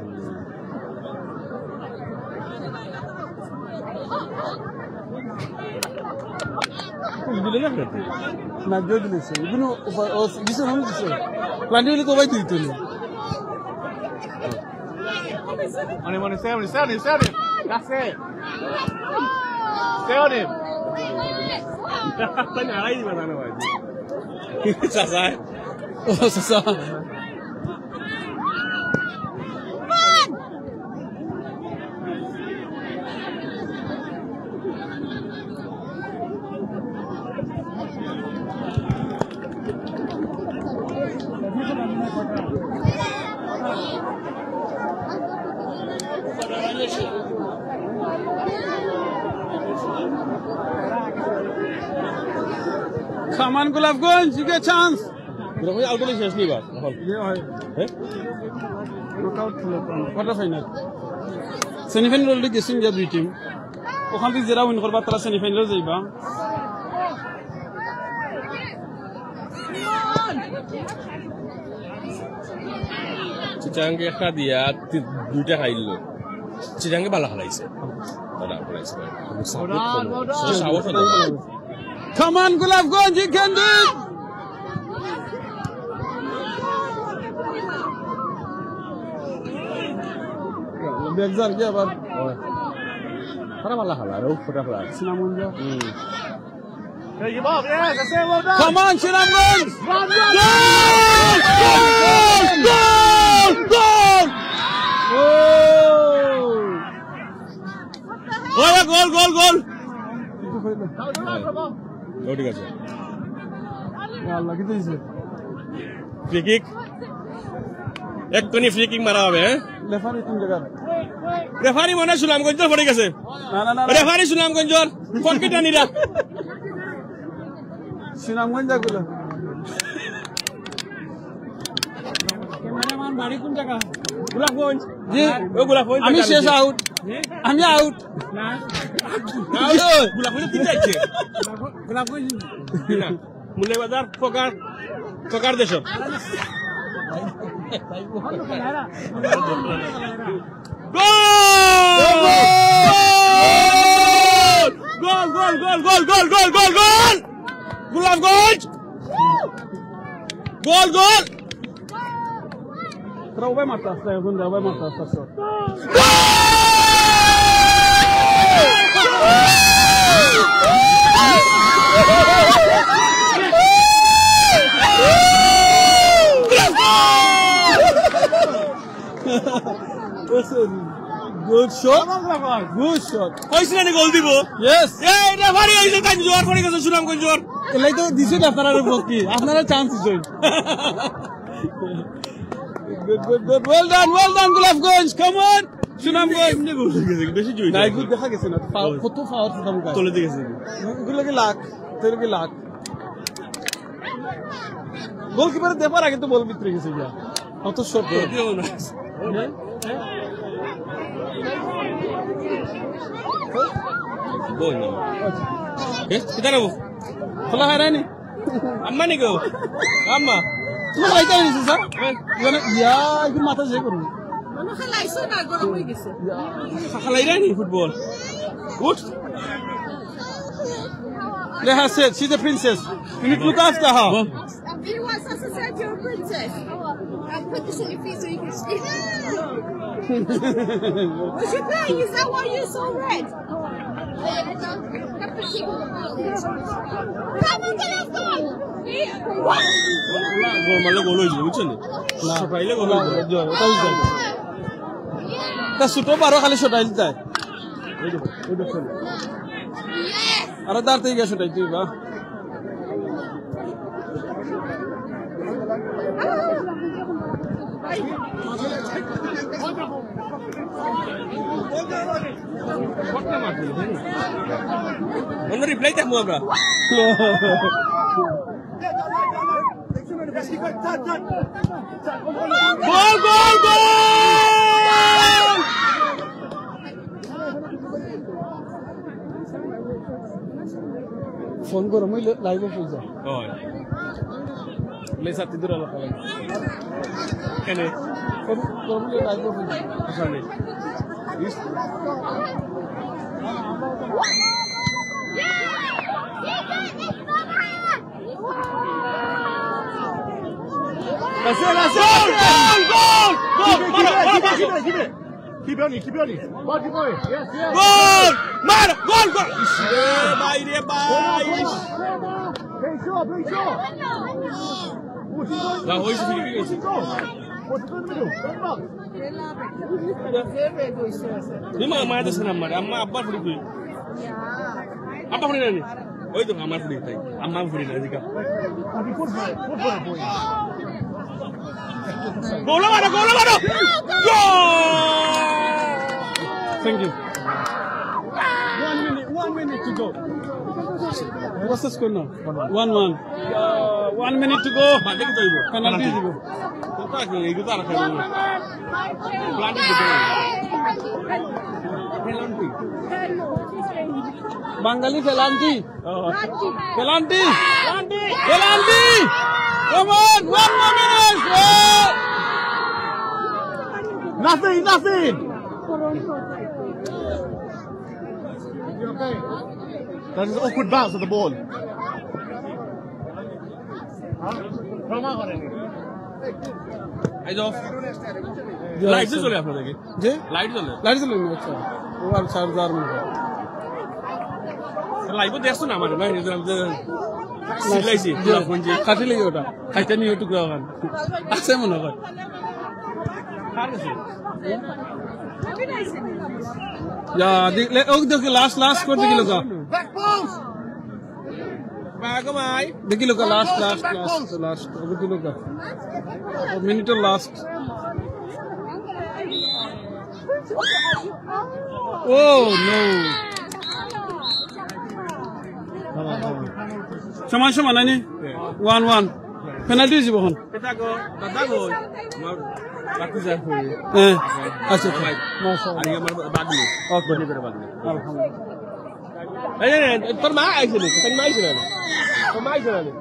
দিলে না না জয় দিলেছে ইগুনো ও দিছে না দিছে প্ল্যান্টিং হলে তো ভাই দিত না Money, 70. That's it. Stay on him. Tanya alai di mana waj. Sasa. Oh, sasa. Come on, Gulafganj, you get a chance. Gulafganj out of the shot. Knockout quarter final. Semi-final already guessing the three team. ওখান থেকে যারা win করবা তারা সেমিফাইনালে যাইবা চিটাঙ্গে একটা দিয়া দুইটা খাইলো চিটাঙ্গে ভালো খেলাইছে Come on, Gulafganj, you can do it! Begzar ke abar? Khara bala khala, ro phota khala. Sinamganja. Hey, give up, yes, that's it, well done. Come on, Sinamganja! Goal! Goal! ঠিক আছে আল্লাহ কি দিছে ফ্রি কিক একটুনি ফ্রি কিক মারা হবে referee কোন জায়গা referee মনে সুনামগঞ্জ পড়ে গেছে না রেফারি সুনামগঞ্জ ফোন কেটে নিরা সুনামগঞ্জ গুলো ক্যামেরাম্যান বাড়ি কোন জায়গা Gulafganj জি ও Gulafganj আমি শেষ আউট আমি আউট না Gulafganj কি যাচ্ছে Gulafganj না মুলে বাজার ফকার দেশ গোল Gulafganj গোল Trau vai matar, vai matar essa sorte. Good shot. Good shot. কইছিলেন গোল দিব Yes. এই রেফারি আইছে কাজ জোর করে গেছে সুনামগঞ্জ জোর এলাই তো দিছে আপনারা বকি আপনারা চান্স দিছেন Good. Well done, Gulafganj. Come on. Sunamganj. বেশি জুই নাই গুড দেখা গেছে না কত ফাউল ছিল মুকা চলে দিয়েছে গুলো কি লাখ তেরে কি লাখ গোলকিপার দেবার আগে তো বল ভিতরে গেছে যা অত শট দিও না বল না কিটা নাও খোলা হয় না আম্মা নি গো আম্মা তুমি লাইটা নিছিস স্যার মানে ইয়া কি মাথা যে করুন মানে খেলাইছো না গরম হয়ে গেছে খেলাইরা নি ফুটবল উঠ Leha said she's a princess. You need to look after her. You want us to say you're a princess? I'll put this in your face so you can see. What's your thing? Is that why you're so red? Come on, get us going! গোল মারলে গোল হয়ে যাবে বুঝছেন না পাইলে গোল হয়ে যাবে একটা ছোট বারো খালি শোটাই যায় আরে দাঁড় থেকে শোটাই তুই বা অন্য রিপ্লাই থাকবো আমরা গোল গোল গোল ফোন করো মই লাইভ হয়ে যা ওই লে সাথে দূর লাগা কেন ফোন করলে লাইভ হয়ে যা আসলে Keep on it. Keep on it. What you going? Yes, yes. Goal! Mar! Goal! Goal! Bye, bye. Play sure, play sure. Là, oui, c'est fini. Ni mah mah ada senam mar, amma abba free tuh. Apa free nani? Oh itu amma free tuh. Amma free nani jika. Tapi put boy. Goal mana? Goal! Thank you. 1 minute to go. What's the score now? 1-1. 1 minute to go. Mati kita ibu. Penalty ibu. Kita ke itu tak ada. Penalty gitu. Penalty. Bengali penalty. Penalty. Penalty. Come on, 1 more minute. Nothing. You okay? That is awkward bounce of the ball. Eyes off. Light चले आप लोग जी light चले अच्छा वो आप 4000 में live देख सुना हमारे ना ये जो सिलाई जी खाती ले ओटा खाते नहीं ओटू का kan ऐसे मन होगा या देख लास्ट कर देखिलो का back mai देखिलो का लास्ट देखिलो का minute last Oh no. Sama nani? 1-1. Penalty sih bohong. Kita go. Bagus ya. अच्छा. Masalah. Hari ini bagus. Oh, benar benar bagus. Alhamdulillah. Termaai sini. Termaai sini.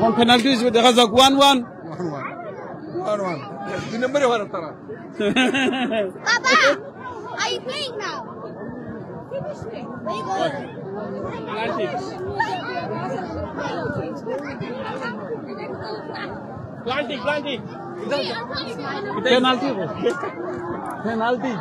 Bohong penalty sih देखा जाक 1-1. 1-1. Di nomor yang harus tara. Papa, are you playing now? Finish it. Where you going? Planting. Penalty. Penalty.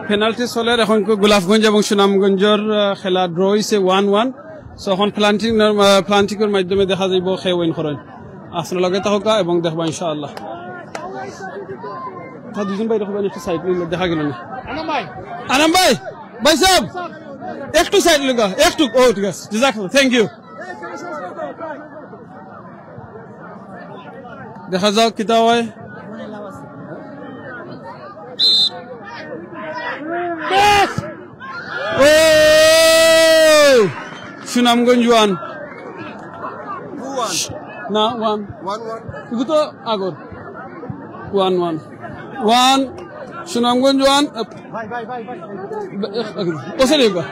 Penalty চলে এখন গোলাপগঞ্জ এবং সুনামগঞ্জের খেলা draw হয়েছে 1-1 so এখন প্লান্টিংয়ের মাধ্যমে দেখা যাব খে উইন করেন আপনার লগে থাকা এবং দেখবা ইনশাআল্লাহ দুজন ভাই দেখবেন একটু সাইড নিলে দেখা গেল না আনাম ভাই সাহেব একটু সাইড লগা একটু ও ঠিক আছে জাযাকাল্লাহ থ্যাংক ইউ দেখা যাক কিতা হয় সুনামগঞ্জ 1 না 1 ইগু তো আগর 1 সুনামগঞ্জ 1 ওসে লেগা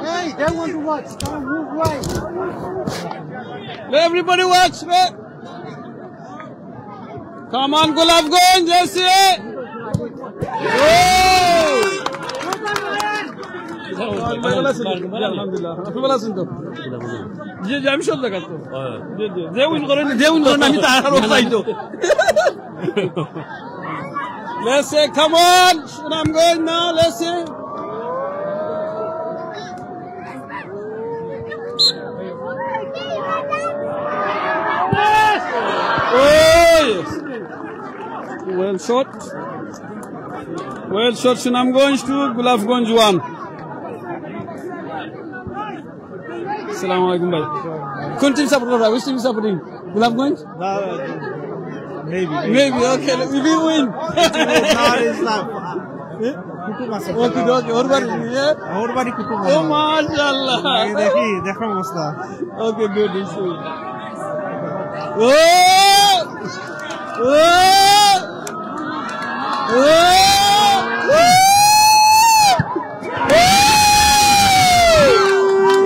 Hey, they want to watch. Come on, move right. Everybody watch, man. Come on, Gulabganj, let's see it. Alhamdulillah. Alhamdulillah sunto. Je আমি সব দেখাতো। যে উইন করেন আমি তার উৎসাহিত। Let's say, come on, Sunamganj now, let's see. Oh, yes. Well shot. Well shot, Sunamganj 2, Gulabganj 1. Assalamu alaikum, bhai. Which team support? Which team supporting? Gulabganj? Maybe, okay, we will win. Okay, और बारी Qutub oh माशाल्लाह देखो मसला okay good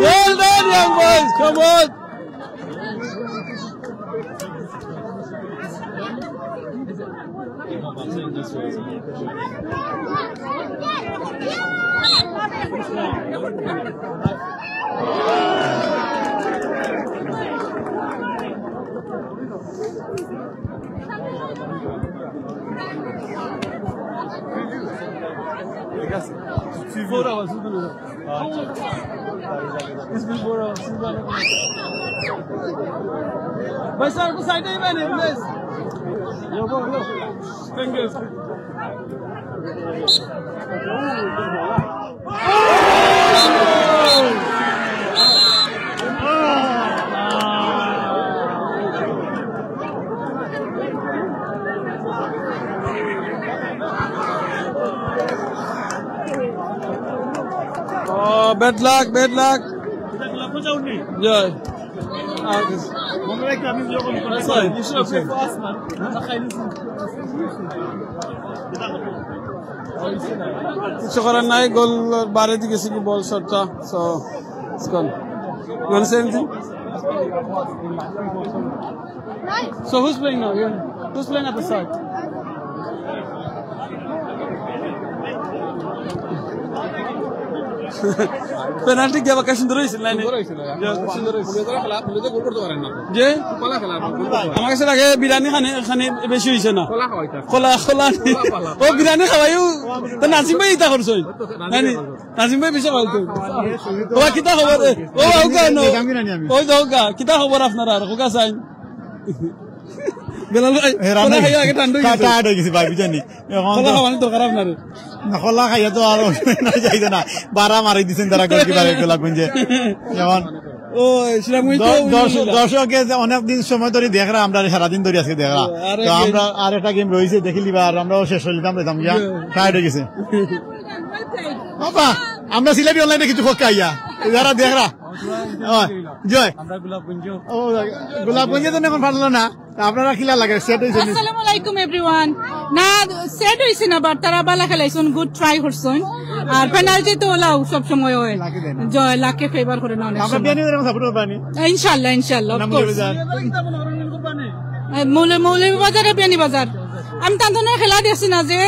well done young boys, come on. By sir, ko side ei bane please. Yo. Thank you. Oh, bad luck. Yeah. কিছু করার নাই গোল বারে দিকে গেছে কি বল শটটা so it's gone. You want to say anything? So who's playing now? Who's playing at the side? Penalty কি আবার সুন্দর হয়েছিল লাইনে সুন্দর হয়েছিল গোল করতে পারেন না যে আমার কাছে লাগে বিরিয়ানি খানে বেশি হয়েছে না খোলা ও বিরিয়ানি খাওয়াইও তো নাজিম ভাই ইতা করছো নাজিম ভাই বেশি খাওয়াইতো ও কিতা খবর ও আউকা নো ওই যাওকা কিতা খবর আপনারা আর কোকা চাই বেলাল ভাই কোনা খাইয়া আগে ঠান্ডা হয়ে গেছে ভাই বিজানি খোলা খাওয়ানি দরকার আপনার খোলা খাইয়া তো আর যাইতো না বারা মারি দিচ্ছেন তারা গোলকিপার গোলাপগঞ্জে যেমন দর্শকে অনেকদিন সময় ধরে দেখরা আমরা সারাদিন ধরে আজকে দেখরা তো আমরা আর একটা গেম রয়েছে দেখি লিবা আর আমরাও শেষ হয়ে যেতাম রেতাম গিয়া টায়ার্ড হয়ে গেছে বাবা আমরা সিলেটি অনলাইনে কিছু ফক্কা আইয়া যারা দেখরা জয় গোলাপগঞ্জে তো এখন পারলো না আপনারা খিলা লাগে সেট হইছে আসসালামু আলাইকুম এভরিওয়ান না সেট হইছে না বাট তারা বালা খেলাইছেন গুড ট্রাই করছেন আর পেনাল্টি তো লাও সব সময় হয় জয় লাকে ফেভার করে না অনেক আমরা বিয়ানি এরকম সাপোর্ট করবানি ইনশাআল্লাহ অফ কোর্স মৌলভী বাজারে বিয়ানি বাজার আমি তান্তনে খেলা দিছি না যে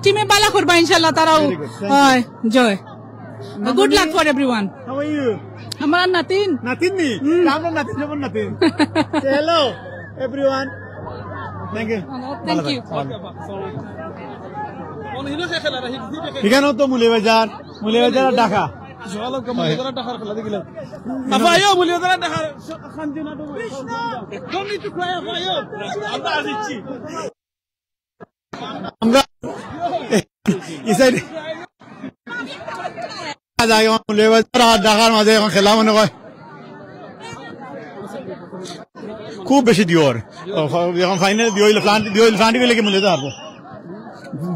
টিমে বালা করবা ইনশাআল্লাহ তারাও হয় জয় good luck for everyone. How are you? Hamara natin ni আমরা নাতিন যেমন নাতিন hello everyone thank you এখানেও তো মুলিবাজার ঢাকা আমরা ঢাকার মাঝে এখন খেলা মনে হয় খুব বেশি দিওর এখন ফাইনাল দিওইল ফ্লান্টি গেলে কি মূল্য পারবো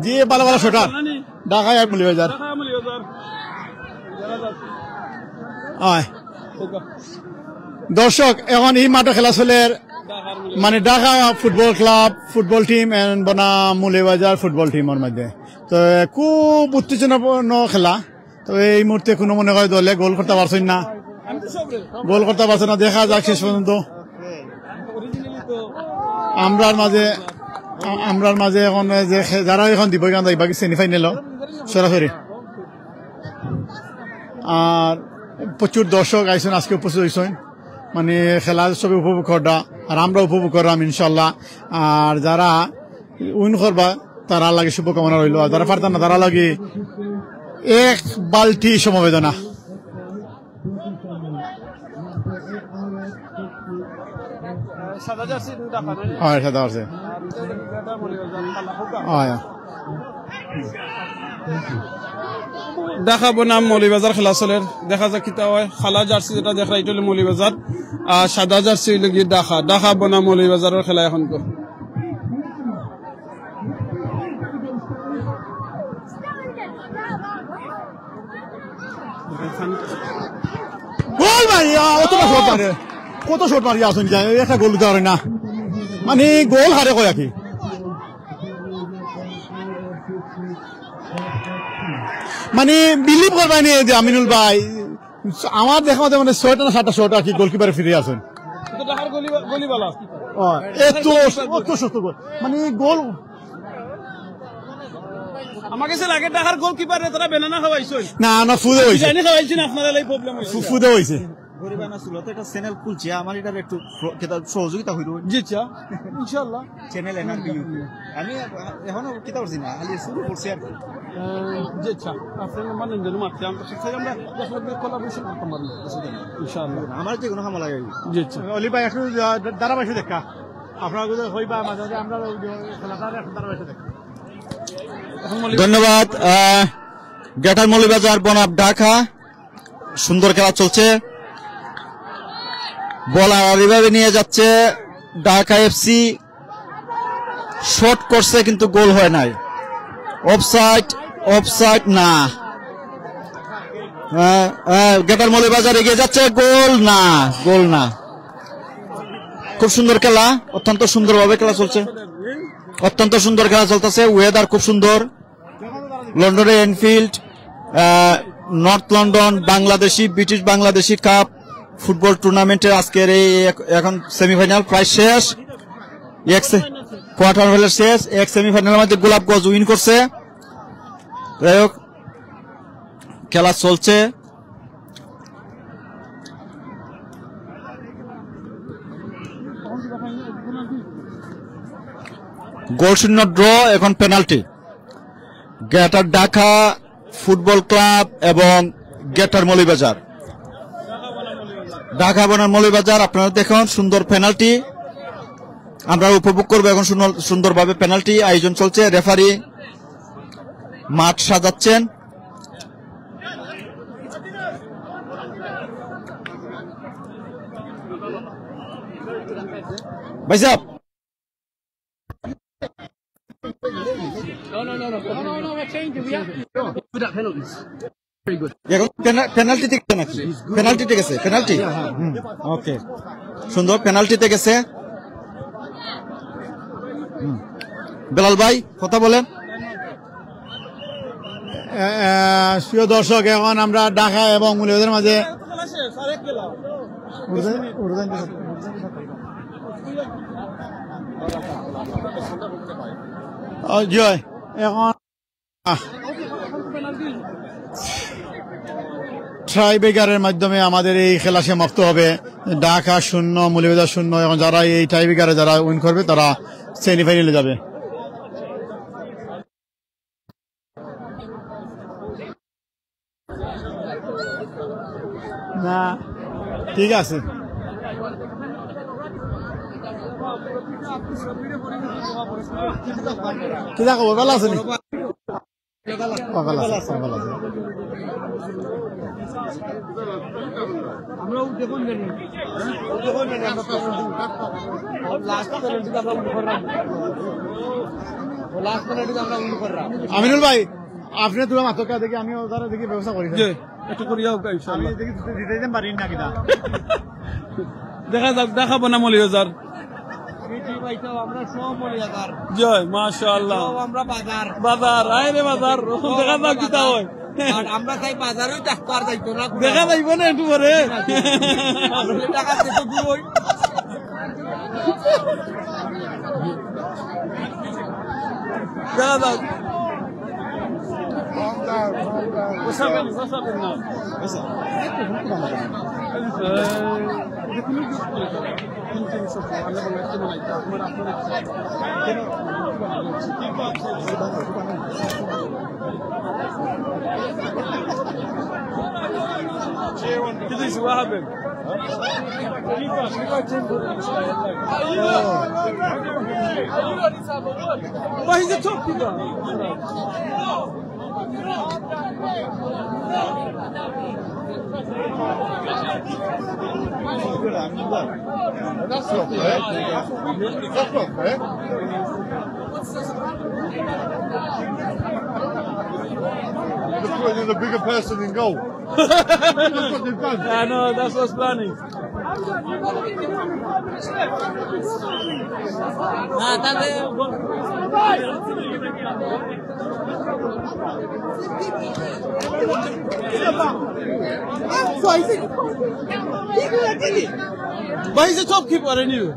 জি ভালো ভালো শটার ঢাকা আর মৌলভীবাজার দর্শক এখন এই মাঠে খেলা চলে মানে Dhaka football club football team বনাম মৌলভীবাজার ফুটবল টিমের মধ্যে তো খুব উত্তেজনাপূর্ণ খেলা তো এই মুহূর্তে কোনো মনে হয় দলে গোল করতে পারছেন না দেখা যাক শেষ পর্যন্ত আমরার মাঝে এখন যে যারা এখন দিব বাকি সেমিফাইনাল সরাসরি আর প্রচুর দর্শক আইসেন আজকে উপস্থিত হয়েছেন মানে খেলা সবে উপভোগ করা আর আমরা উপভোগ করলাম ইনশাল্লাহ আর যারা উইন করবা তারা লাগে শুভকামনা রইল আর যারা পারতাম না তারা লাগে এক বালতি সমবেদনা সাদা জার্সি দেখা বনাম মৌলভীবাজার খেলা চলে দেখা যাক কিতা হয় খালা জার্সি যেটা দেখা এটা হলো মৌলভীবাজার আর সাদা জার্সি হইল গিয়ে ঢাকা বনাম মৌলভীবাজারের খেলা এখন গোল মারিয়া কত শট মারিয়া আসুন একটা গোল দিতে পারে না মানে গোল হারে কয় কি মানে বিলিভ করবাই নি যে আমিনুল ভাই আমার দেখা মতে মানে 6টা না 7টা শট আর কি গোলকিপারে ফিরে আসেন মানে গোল আমার কাছে লাগে ঢাকার গোলকিপার তারা বেনানা খাওয়াইছেন না ফুদে হইছে জানি খাওয়াইছেন আপনাদের এই প্রবলেম হইছে ফুদে হইছে গরিবানা সুলতে একটা চ্যানেল খুলছে আমার এটার একটু সহযোগিতা হইল জি আচ্ছা ইনশাআল্লাহ চ্যানেল এনআরবি আমি এখনো কিতা করছি না খালি শুরু করছি আর জি আচ্ছা আপনারা মানেন যেন মারতে আমরা শিখাই আমরা দেখলে কোলাবোরেশন করতে পারবো ইনশাআল্লাহ আমার যে কোনো কামলা লাগে জি আচ্ছা অলি ভাই একটু ধারাবাহিক দেখা আপনারা যদি হইবা মাঝে মাঝে আমরা খেলাটা একটু ধারাবাহিক দেখা ধন্যবাদ গ্রেটার মৌলভীবাজার বনাম ঢাকা সুন্দর খেলা চলছে বল এইভাবে নিয়ে যাচ্ছে ঢাকা এফসি শট করছে কিন্তু গোল হয় নাই অফসাইড না গ্রেটার মৌলভীবাজার এগিয়ে যাচ্ছে গোল না খুব সুন্দর খেলা অত্যন্ত সুন্দরভাবে খেলা চলছে অত্যন্ত সুন্দর খেলা চলতেছে ওয়েদার খুব সুন্দর লন্ডনের Enfield north London British Bangladeshi cup football টুর্নামেন্টের আজকের এই এখন সেমিফাইনাল প্রায় শেষ কোয়ার্টার ফাইনাল শেষ এক সেমিফাইনালের মধ্যে গোলাপগঞ্জ উইন করছে যাই হোক খেলা চলছে গোলশূন্য ড্র এখন penalty greater Dhaka football club এবং গ্রেটার মৌলভীবাজার ঢাকা বনাম মৌলভীবাজার আপনারা দেখুন সুন্দর পেনাল্টি আমরা উপভোগ করবো এখন সুন্দরভাবে পেনাল্টি আয়োজন চলছে রেফারি মাঠ সাজাচ্ছেন ভাই সাহেব No, we're changing. We have to. Without penalties. Very good. পেনাল্টিতে গেছে নাকি পেনাল্টিতে গেছে পেনাল্টি ওকে সুন্দর পেনাল্টিতে গেছে বেলাল ভাই কথা বলেন প্রিয় দর্শক এখন আমরা ঢাকা এবং মৌলভীবাজারের মাঝে জয় এখন ট্রাইব্রেকারের মাধ্যমে আমাদের এই খেলা সমাপ্ত হবে ঢাকা 0 মৌলভীবাজার 0 এবং যারা এই ট্রাইব্রেকারে যারা উইন করবে তারা সেমিফাইনালে যাবে না ঠিক আছে কি দেখো ভালো আছে আমরাও দেখুন জানি লাস্ট লাস্ট পেনাল্টি আমরা উইন করলাম আমিনুল ভাই আপনি তোরা মাতকা দেখি আমি ওদারা দেখি ব্যবস্থা করি জি একটু করিয়াও ইনশাআল্লাহ আমি দেখি দিতে দিতে পারি না কিনা দেখা যাক দেখাবো না মলিবাজার আমরা সব মলিয়াদার জয় মাশাআল্লাহ আমরা বাজার বাজার আইরে বাজার দেখা যাক কি তা হয় আমরা তাই বাজারেও থাকতে আর যাইতো না দেখা যাইব না একটু পরে টাকা দিতে দূর দেখা যাক What's happening now? What happened? Why is it talking about? That's not fair. That's not fair. They're putting in a bigger person in goal. That's what they've done. I know, that's what's planning. But he's a top keeper, I knew.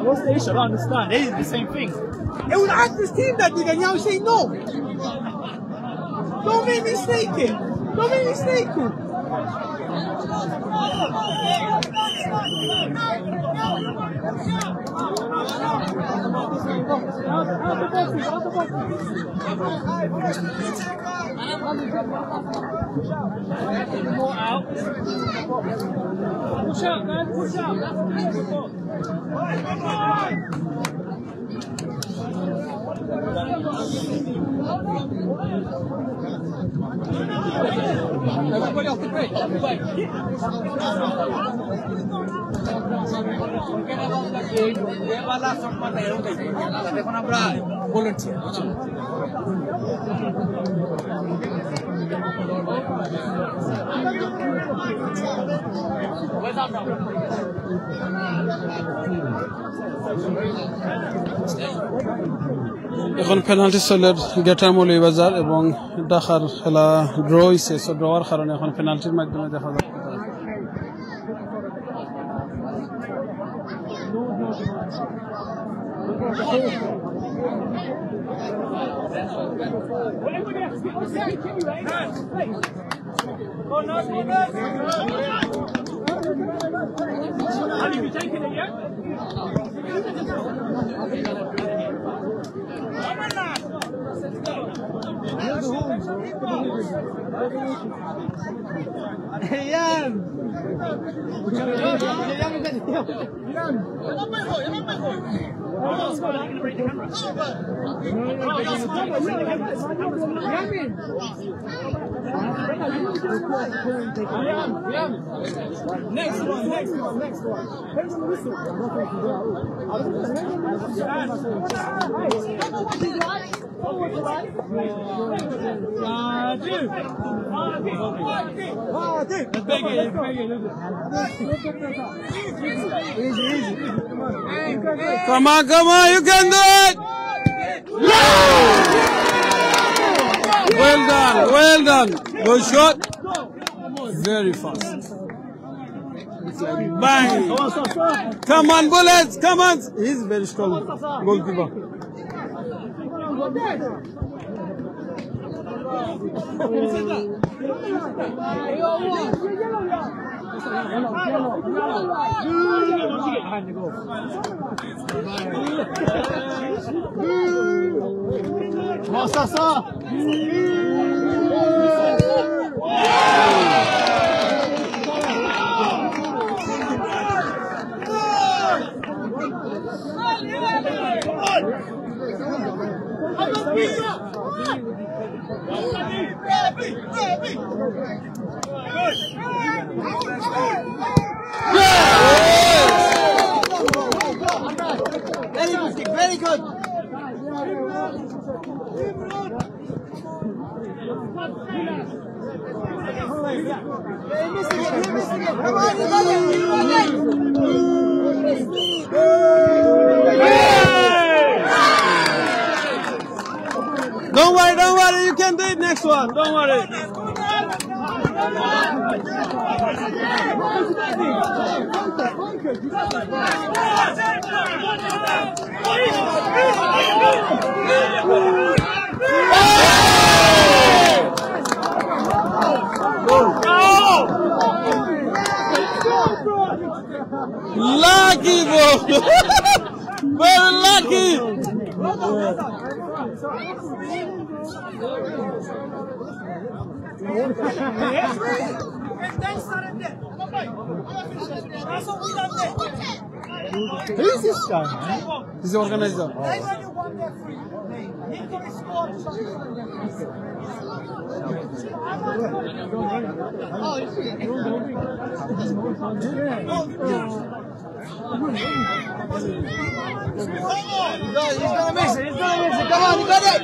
What's the issue? I don't understand. They did the same thing. It was Actors team that did it, and y'all say no. Don't make me mistaken. Don't make me mistaken. Push out, man. Push out. Everybody off the pitch. দেখুন আমরা বলেছি এখন penalty সেলের গেটার মৌলভীবাজার এবং ঢাকার খেলা draw হয়েছে, so ড্রওয়ার কারণে এখন পেনাল্টির মাধ্যমে দেখা যাচ্ছে। Have you taken it yet? Next one. Come on, you can do it! Well done. Good shot. Very fast. Bang! Come on, bullets! Come on! He's very strong goalkeeper. Very good. Don't worry, you can do it next one, don't worry. Lucky bro! Very lucky! Who is this guy, man? He's the organizer. He's gonna miss it. Come on, you got it.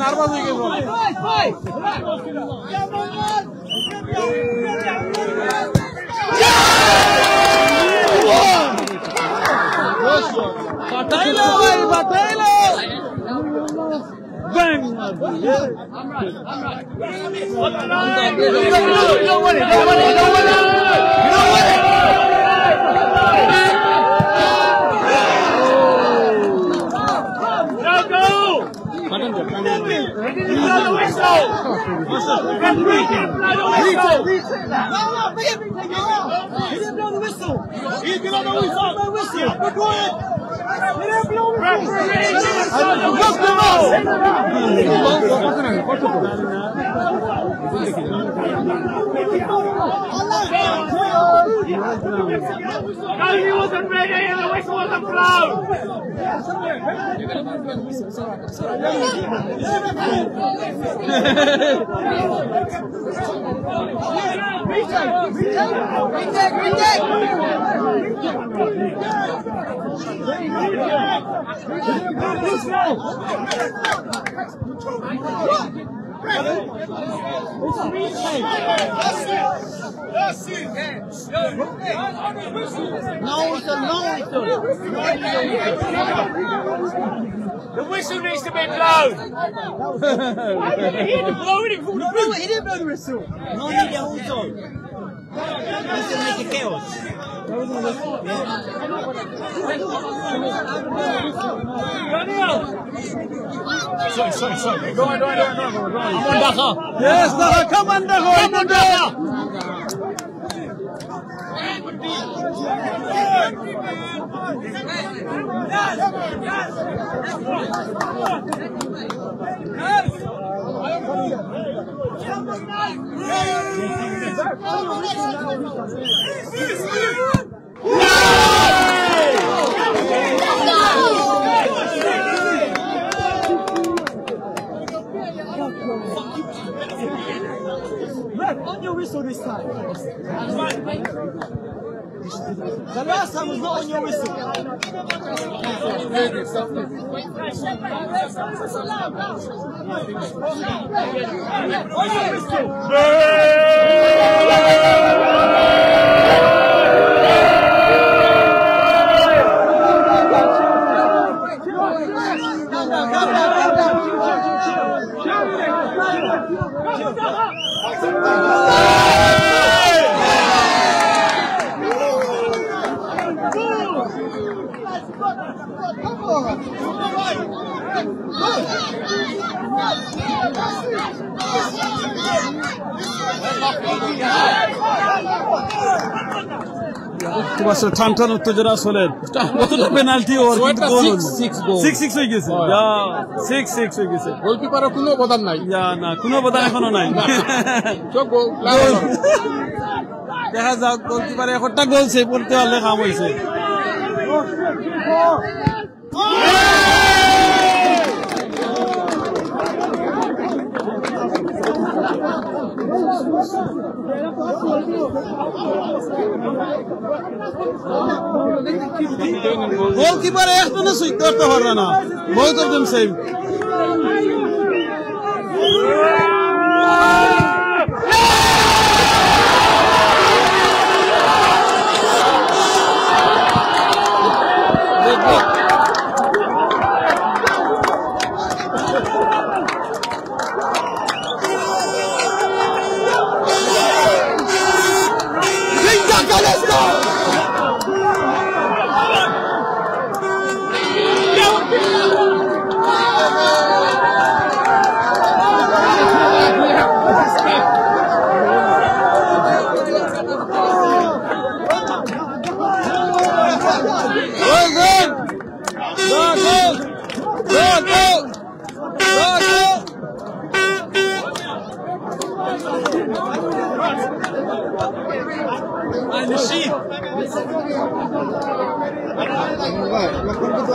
Nervous হয়ে গেল। বাতাইলো ভাই, বাতাইলো। Bang! He wasn't ready and the whistle wasn't blown. The whistle needs to be blown. He didn't blow it. He didn't blow the whistle. No need the whole song. This will make it chaos. Sorry. Go on. Come on, Daka. Yes, Daka, come on, Daka. Come on, Daka. On your whistle this time. খুব আসলে টান টান উত্তেজনা চলে কতটা penalty ওর কিন্তু গোল 6-6 হয়ে গেছে 6-6 হয়ে গেছে গোলকিপারের কোনো অবদান নাই না কোনো অবদান এখনো নাই দেখা যাক গোলকিপারে একটা গোল সেই পড়তে পারলে কাম হয়েছে গোলকিপার এখনো সুইট করতে পারবে না বহুত অফ দেম সেভ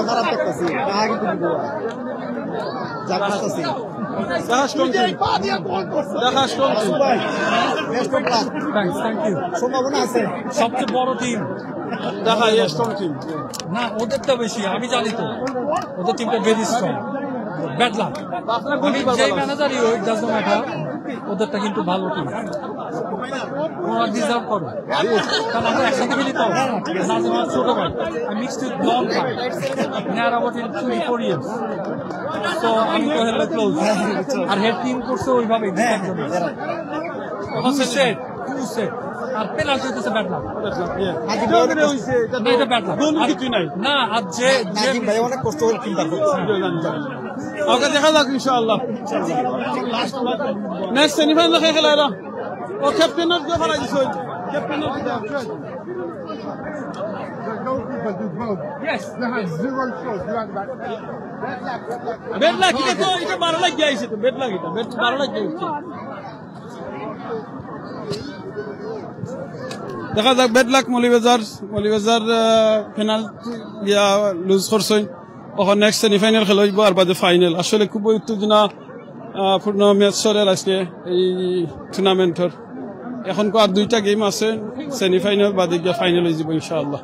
খারাপ দেখতেছি সম্ভাবনা আছে সবচেয়ে বড় টিম দেখা স্ট্রং টিম না ওদেরটা বেশি আমি জানি তো ওদের টিমটা ভেরি স্ট্রং ব্যাড লাক যে ম্যানেজারই হোক ডাজন্ট ম্যাটার ওদেরটা কিন্তু ভালো টিম ওরা ডিজার্ভ করে কারণ আমরা একসাথে খেলি তো নাজিমার ছোট ভাই I mixed with long time near about in 3-4 years so আমি তো হেলে ক্লোজ আর হেড টিম করছে ওইভাবে এখন সেট টু সেট আর পেনাল্টি হইতেছে ব্যাড লাক এটা ব্যাড লাক কিছু নাই না আর যে ভাই অনেক কষ্ট করে টিমটা করছে ওকে দেখা যাক ইনশাআল্লাহ নেক্সট সেমিফাইনাল খেলা এলো ও ক্যাপ্টেনের যে ফেলা দিছে ক্যাপ্টেনের Yes, they have 0 shots. You have that. Bed লাগ এটা তো এটা 12 লাখ গিয়েছে তো বেড লাগ এটা বেড 12 লাখ গিয়েছে দেখা যাক বেড লাক মলিবাজার পেনাল্টি ইয়া লুজ করছে ওখানে নেক্সট সেমিফাইনাল খেলা হইব আর বাদে ফাইনাল আসলে খুব উত্তেজনা পূর্ণ ম্যাচ চলে আজকে এই টুর্নামেন্টের এখন আর দুইটা গেম আছে সেমিফাইনাল বাদে গিয়া ফাইনাল হয়ে যাব ইনশাআল্লাহ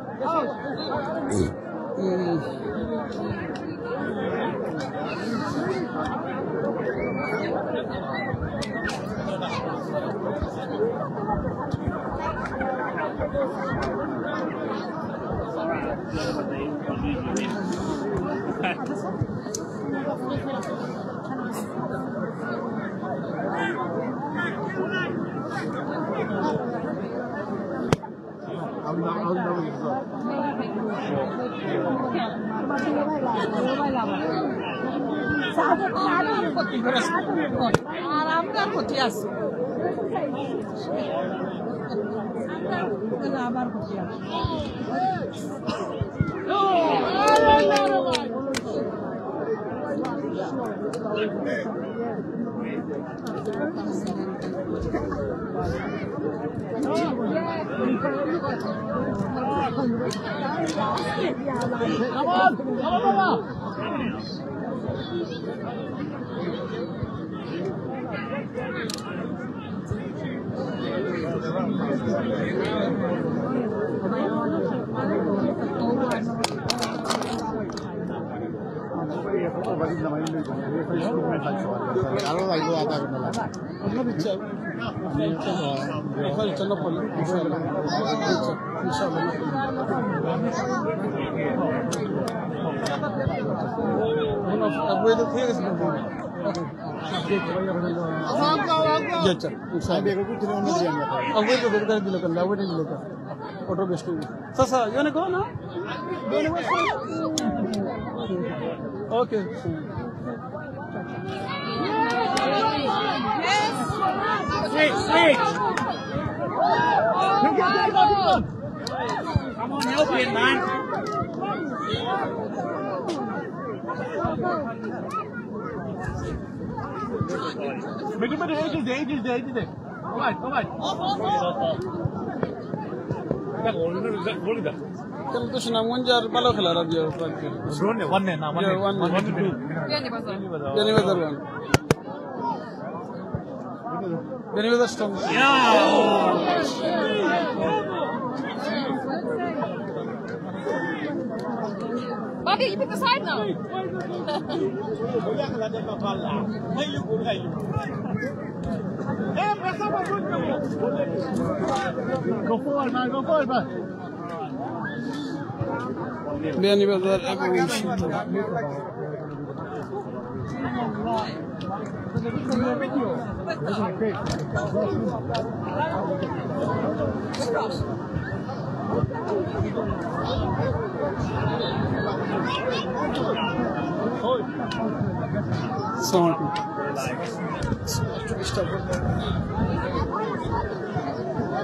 আর আমরা কোথায় আছি আবার কোথায় আছি আরো লাগবে আধা ঘন্টা লাগবে আপনার ইচ্ছা আপনার ইচ্ছা না পড়লে auto best sir you wanna go now? Okay. Wait. Come on, help me, man. Age is there. Come on. Kalau tu senang munjar balau kelar dia. One na. Jadi betul kan. Jadi betul strong. Bobby, you pick the side now. Go forward, man. Biar ni betul evolution.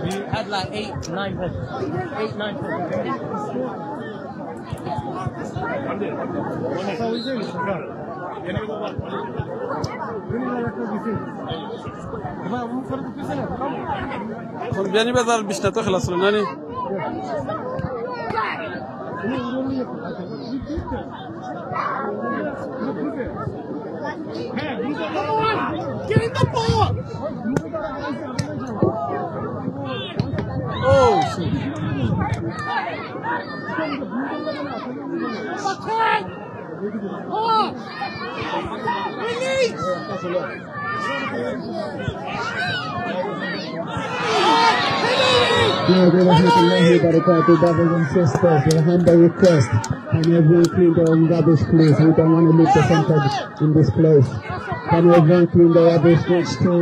We had like 8-9 Biar ni betul bisna tu kelas nani. Get in the ball! Oh, shit. Brothers and sisters, a humble request. Can everyone clean their own rubbish, please? We don't want to leave the center in this place. Can everyone clean the rubbish next to?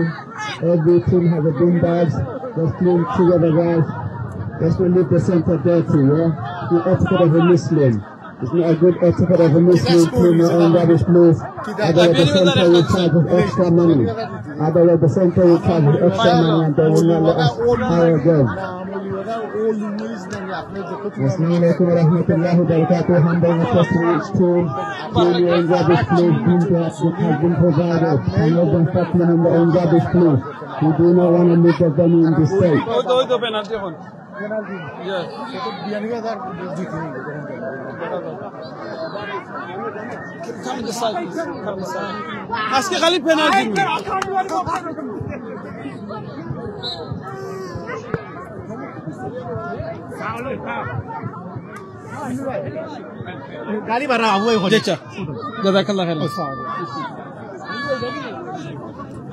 Every team has a bin bags. Let's clean together, guys. Let's not leave the center dirty, yeah? The etiquette of a Muslim. It's not a good etiquette of a Muslim to clean your own rubbish, please. Otherwise the center will charge us extra money. Otherwise the center will charge us extra money and they will not let us hire again. Assalamualaikum warahmatullahi wabarakatuh. Humble request to each team. Clean your own rubbish, please. Bin bags has been provided. And everyone stop cleaning their own rubbish, please. We do not want to leave the venue in this state. Itu penalti pun. Yes. Come this side, please. Come this side. Ask kali penalti. गाड़ी भर रहा हूँ वो अच्छा जज़ाकल्लाह खैर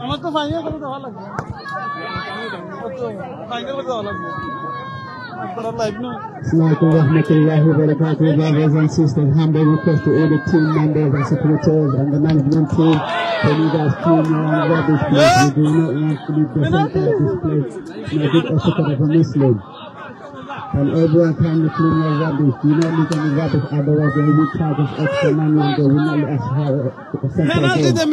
আমার তো ফাইনাল করে দেওয়া লাগবে ফাইনাল করে দেওয়া লাগবে Assalamualaikum warahmatullahi wabarakatuh. Brothers and sisters, humble request to all the team members and secretaries and the management team. Can you guys clean your own rubbish, please? We do not want to leave the center of this place in a good etiquette of a Muslim. And everyone can clean your rubbish. Do not leave any rubbish, otherwise they will charge us extra money and they will not let us have a center penalty again. they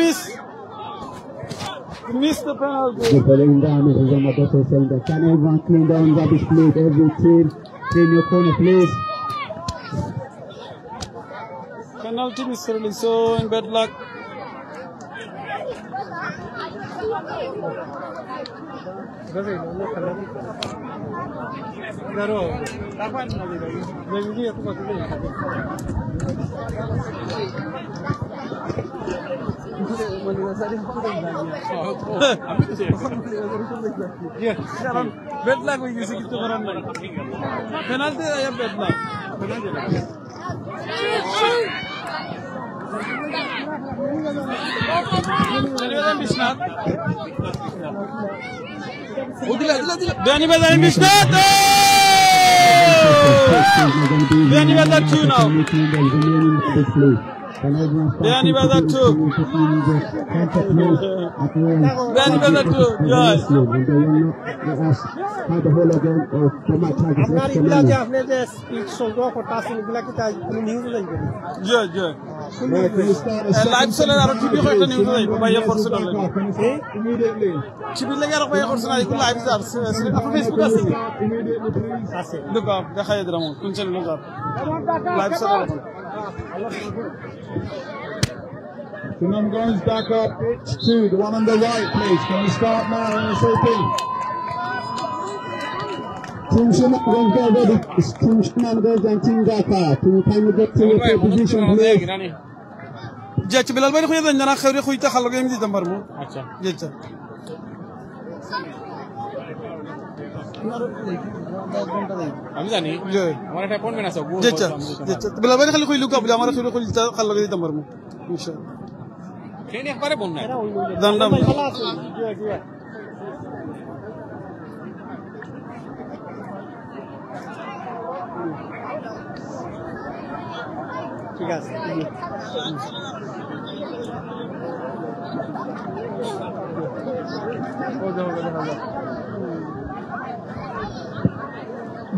miss the penalty. The following down is Ramadan saying that can everyone clean their own rubbish, please? Every team, clean your corner, please. Penalty miss really so in bad luck. Bad luck we use itu orang lain. Penalti ya bad luck. Beanibazaar Bisnath. Beanibazaar 2 now. Beanibazaar 2. Beanibazaar 2. Yes. आपने जो speech सुनते हो कोटा से निकला कि news नहीं करी जय जय लाइव चले আর টিভি কো একটা নিউজ আইবো ভাইয়া করছে না ইমিডিয়েটলি টিভি লাগে আর ভাইয়া করছে না এগুলো লাইভ আছে আপনার ফেসবুক আছে আছে দেখো দেখাই দিলাম কোন চ্যানেলে যাব লাইভ চলে Sunamganj back up, pitch 2, the one on the right, please. Can we start now in SAP? Team Sunamganj get ready. It's Team Sunamganj and Team Dhaka. Can you kindly get to your position, please? جاك بلال بين خويا انا خير خويا تخلق يمدي دمرمو আচ্ছা جيتا আমি জানি আমার একটা appointment আছে جيتا جيتا بلال بين خلي خويا لوكا بلا আমার خويا خويا تخلق يمدي دمرمو ইনশাআল্লাহ train একবারে বন্ধ না দন্ডম ঠিক আছে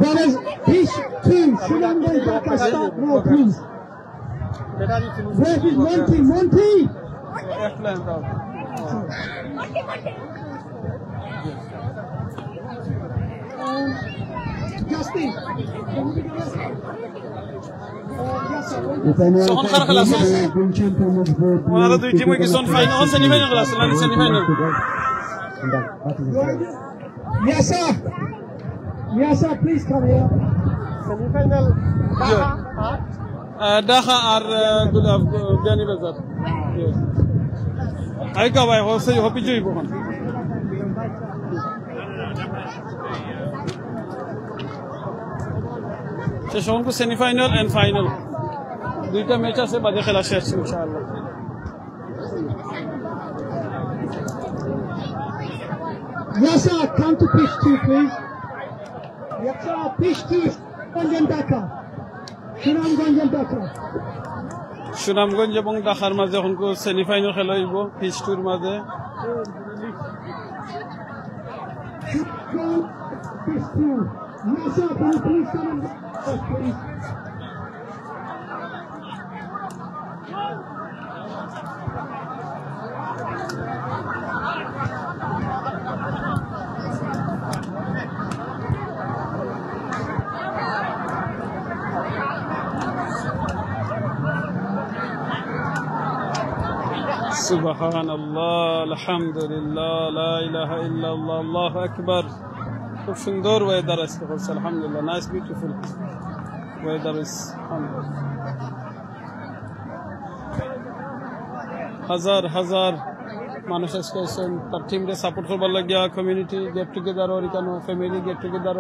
That is pitch 2. Sunamganj Dhaka start now, please. Where is Monty? Monty! Justin. Sohon khar khalas wala duy team ki son final semi final khalas lani semi final Yes sir. Yes sir, please come here. Semi final Dhaka আর Beanibazaar ay ka bhai hose hopi joi bohan Sohon ko semi final and final দুইটা match আছে বাদে খেলা শেষ ইনশাআল্লাহ Yes sir, come to pitch 2 please. Yes sir, pitch 2. Sunamganj Dhaka. Sunamganj Dhaka. Sunamganj এবং ঢাকার মাঝে এখন সেমিফাইনাল খেলা হইব পিচ 2 মাঝে Yes sir, can you please come and please. سبحان الله الحمد لله لا إله إلا الله الله أكبر খুব সুন্দর ওয়েদার আজকে হচ্ছে আলহামদুলিল্লাহ নাইস বিউটিফুল ওয়েদার ইজ হাজার হাজার মানুষ আজকে আছেন তার টিমকে সাপোর্ট করবার লাগিয়া কমিউনিটি গেট টুগেদার আর কেন ফ্যামিলি গেট টুগেদার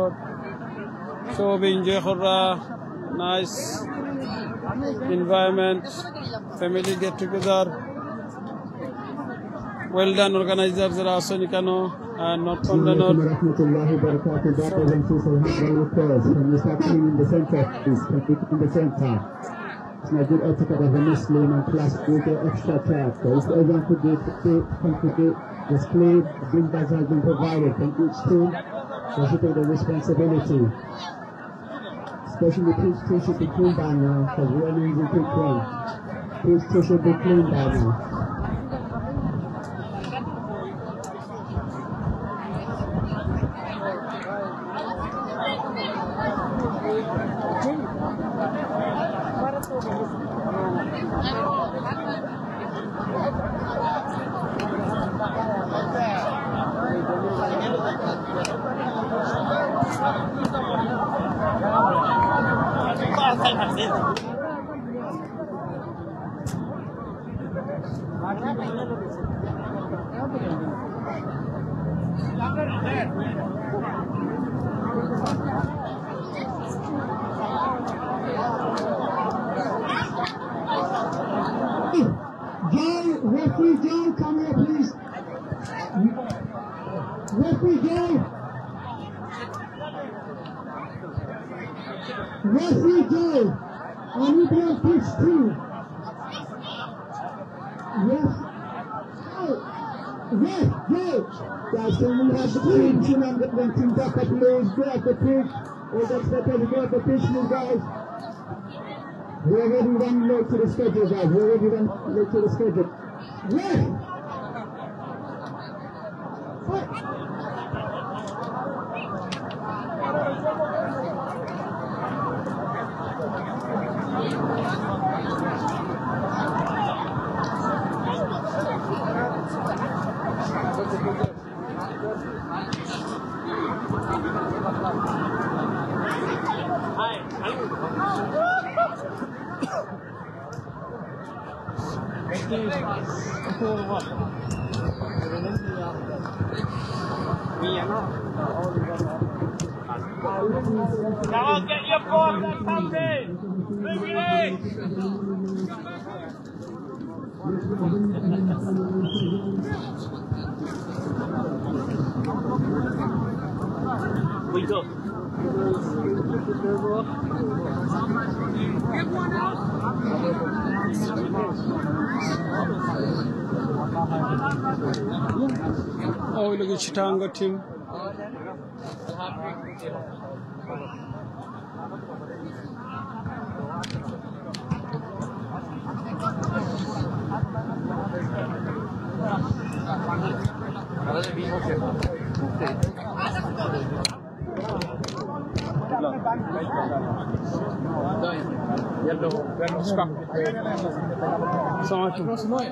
সব এনজয় করা nice environment family get together well done organizer যারা আছেন কেন নর্থ লন্ডনের It's not good etiquette of a Muslim and class with the extra charge. So if everyone could contribute, display, bring bags has been provided from each team. They should take the responsibility. Especially please should be clean by now, because we are losing quick one. Please should be clean by now. Referee Joe. Referee Joe. On you be on pitch 2. Yes. Yes, Joe. Guys, so we have the pitch, and I'm getting team back up lows, go off the pitch. All that's better to go off the pitch, you guys. We're already running late to the schedule, guys. We're already running late to the schedule. Yes. Now get your ball and come in. Move it in. We go. Get one out. Oh, look at Chitanga team.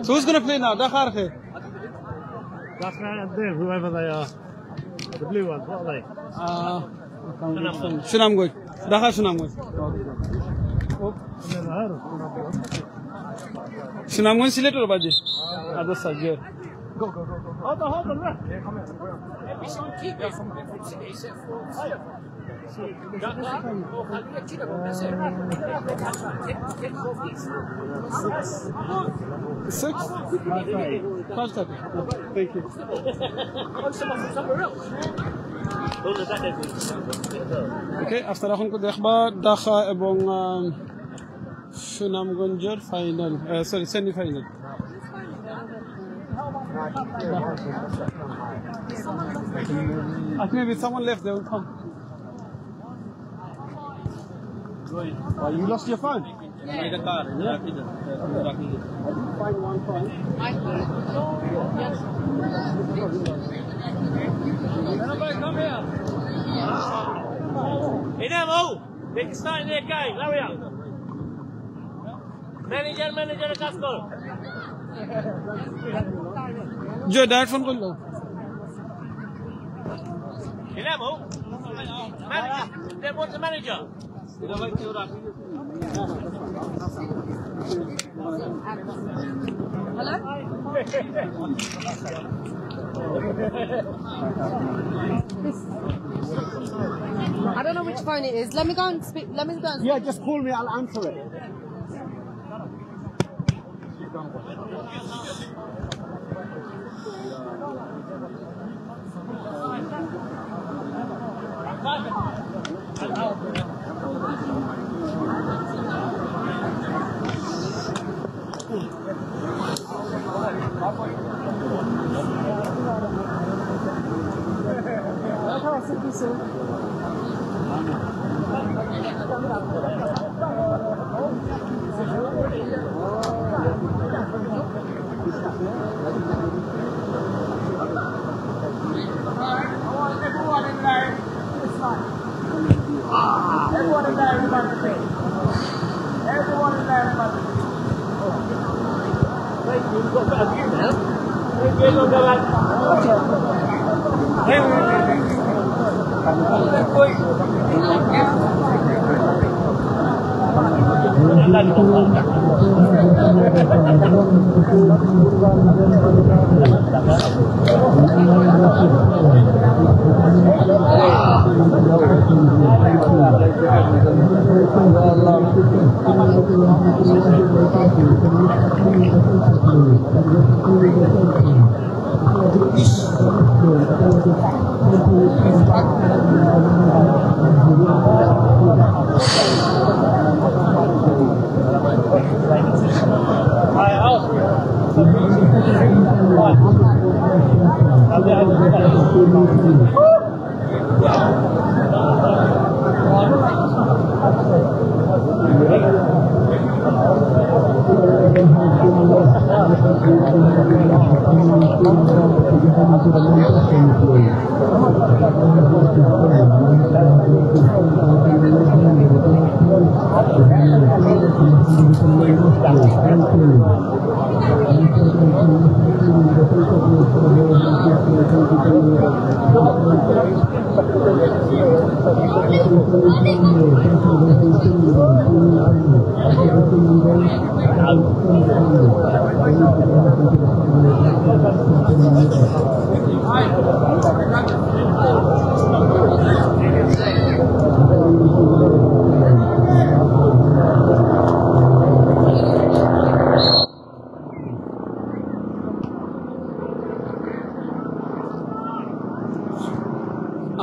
So who's gonna play now? Dakhar khe. Dakhar there, whoever they are. The blue ones, what are they? Sunamgoj. Dakhar Sunamgoj. Sunamgoj Silet or Baji? Other side, yeah. Go. Hold on, right. Keep it from different cities. Six? Thank you. Okay, after এখন কো দেখবা ঢাকা এবং সুনামগঞ্জের final sorry semifinal I think maybe someone left, they will come. You lost your phone? In the car. Yeah. Find one phone. Come here. Hey, Nemo. Make it start in there, guy. Hurry up. Manager, Casco. जो direct phone कर लो Nemo. What's the manager? Hello? I don't know which phone it is. Let me go and speak. Yeah, just call me. I'll answer it. Everyone in there is about to pay. Everyone in there is about to pay. Wait, you've got a view now. Wait, you're going to go out.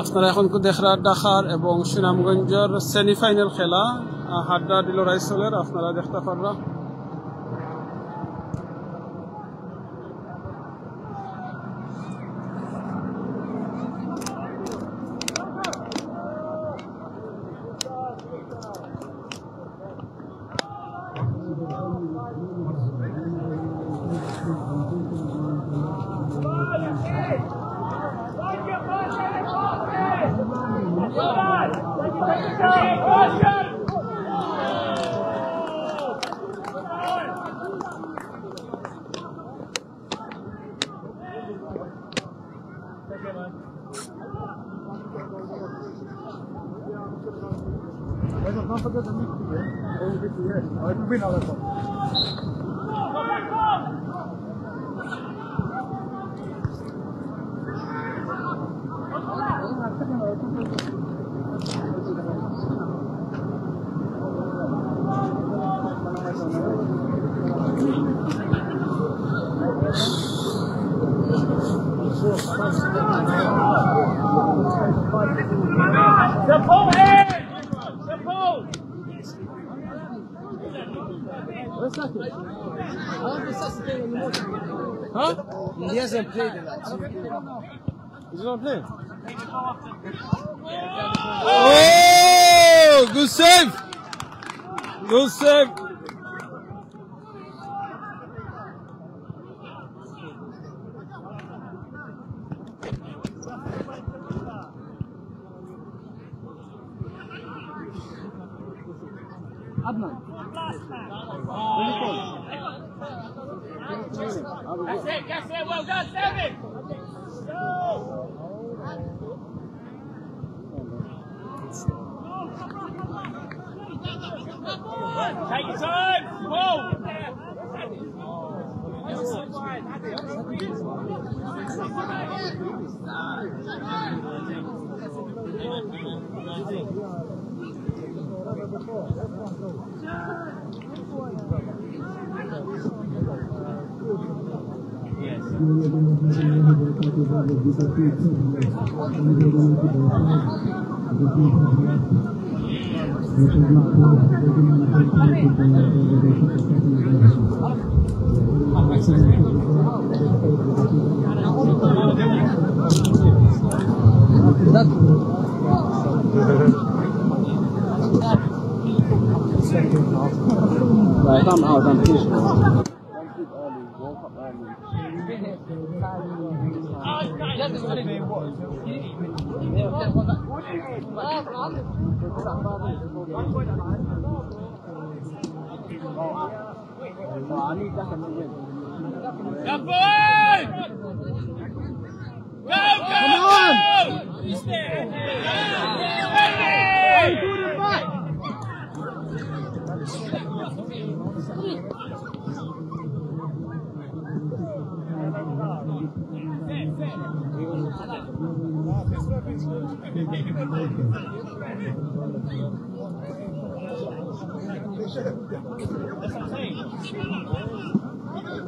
আপনারা এখন দেখরা ঢাকার এবং সুনামগঞ্জের semifinal খেলা হাড্ডাহাড্ডি লড়াই চলের আপনারা দেখতে পারবা। Huh? He hasn't played in that. He's not playing. Oh, good save! Good save. Adnan. That's it, well done, Seven! Take your time! Whoa! Right, I'm out, I'm finished. Come on! Go, go, go!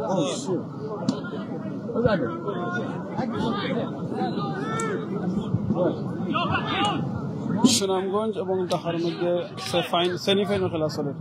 Oh shit. What's that? Sunamganj এবং ঢাকার মধ্যে semifinal খেলা চলে।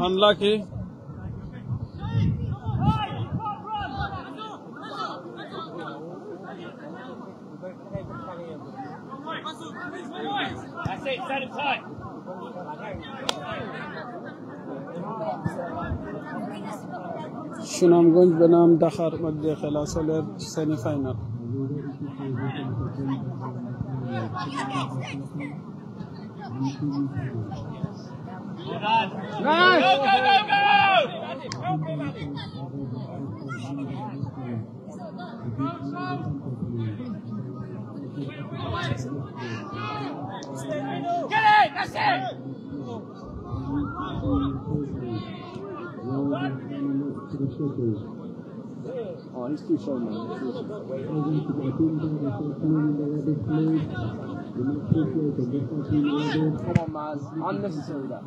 unlucky. That's it, set it tight. Sunamganj বনাম ঢাকার মধ্যে খেলা চলে semifinal. Get it! That's it! Oh, he's too short, man. Come on, Maz. Unnecessary that.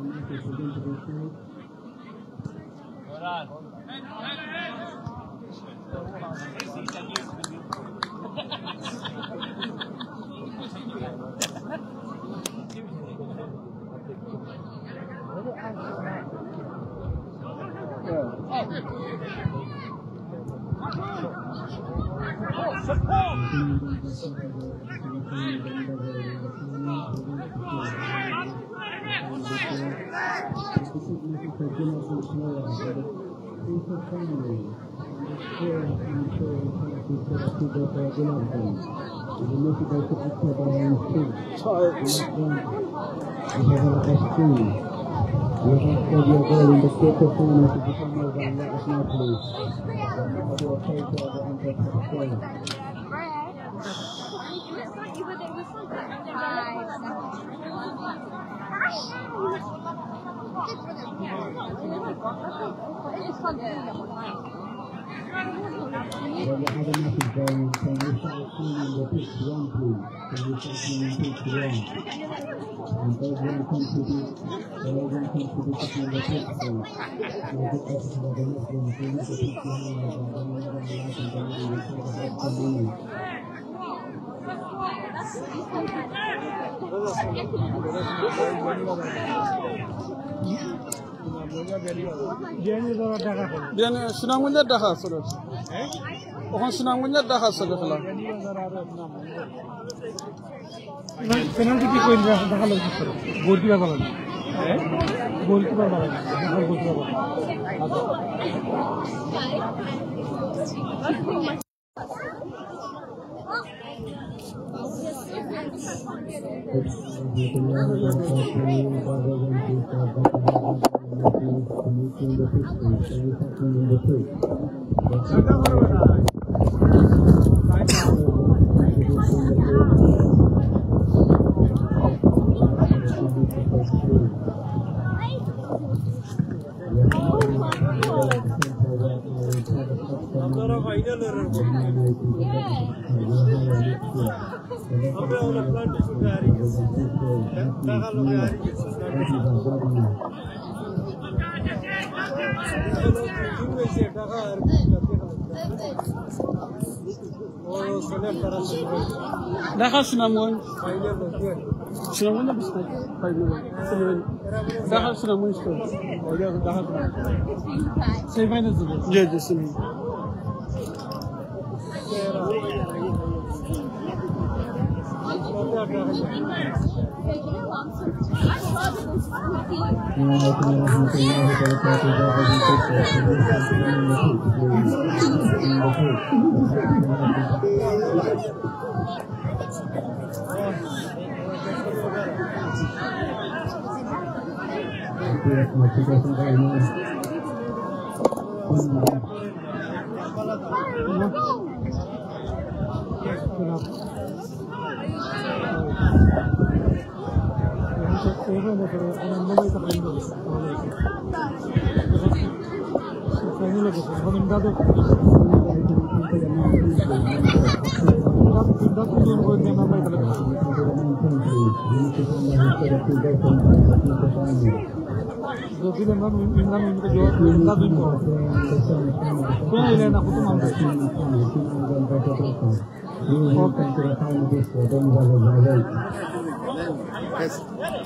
সুনামগঞ্জের ঢাকা চলে ওখানে সুনামগঞ্জের ঢাকা চলে খেলা পেনাল্টি কি করে দেখা লাগবে গোলকিপার ভালো গোলকিপার ভালো goalkeeper Dhaka Sunamganj Sunamganj Dhaka Sunamganj Dhaka semifinal G G semifinal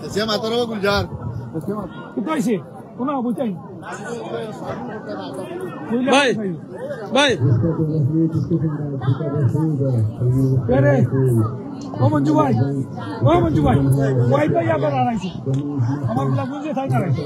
Decía matar a Guljar. ¿Qué tal dice? Una abuela. ভাই ভাই Pere, ও মঞ্জু ভাই, ওয়াইফাই আবার আনাইছি। আমার লাগু যে তাই আনাইছি।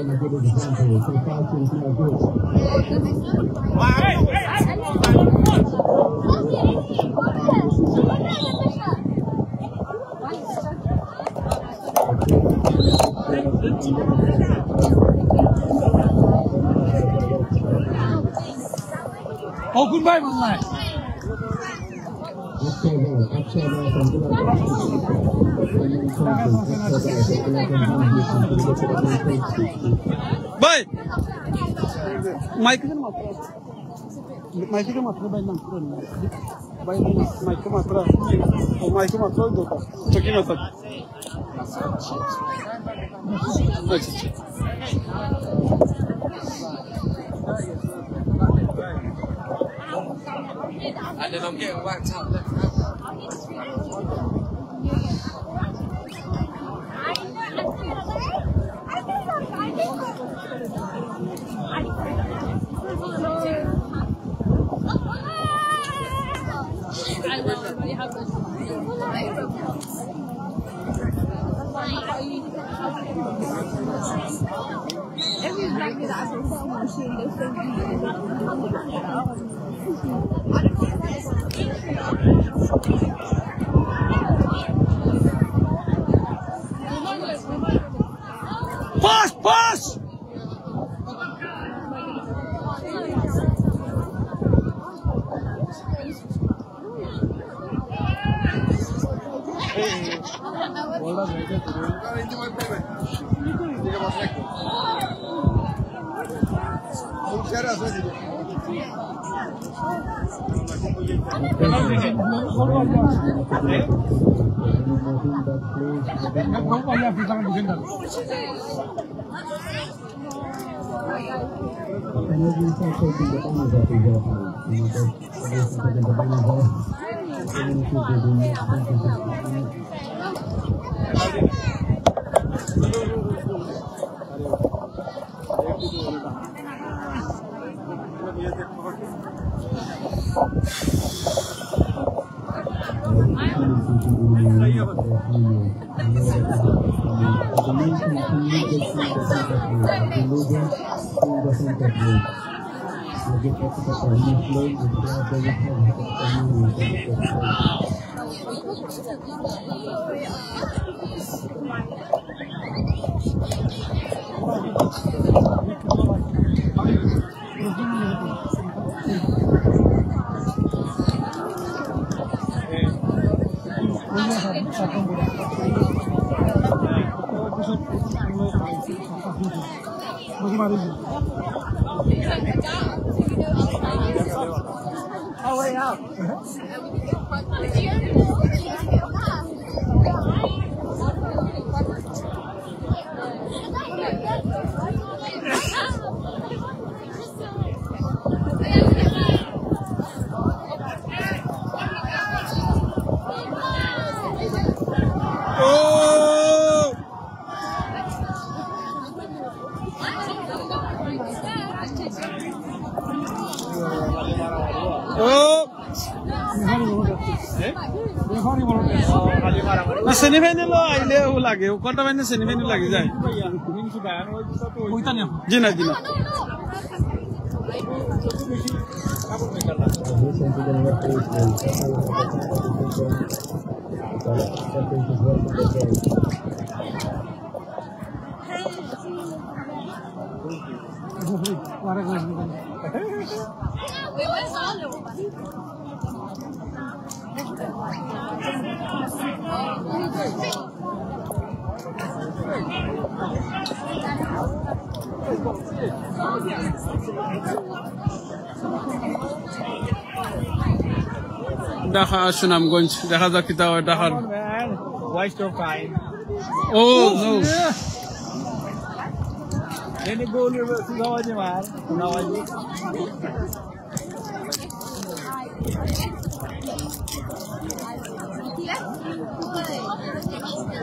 ও কোন ভাই বললাই? ভাই মাইক মাইকে মাত্র ভাই নাম করে না ভাই মাইকে মাত্র দরকার চকি মাত্র Ada nongke WhatsApp. Pass! Oh, way out. Semifinal আইলে লাগে কোয়ার্টার ফাইনাল সেমিফাইনাল লাগে যায় জি না Wait, where's all of us? Dhaka Sunamganj. Dekha যাক কিতা হয় ঢাকার। Waste of time. Oh no. Any goal you see man.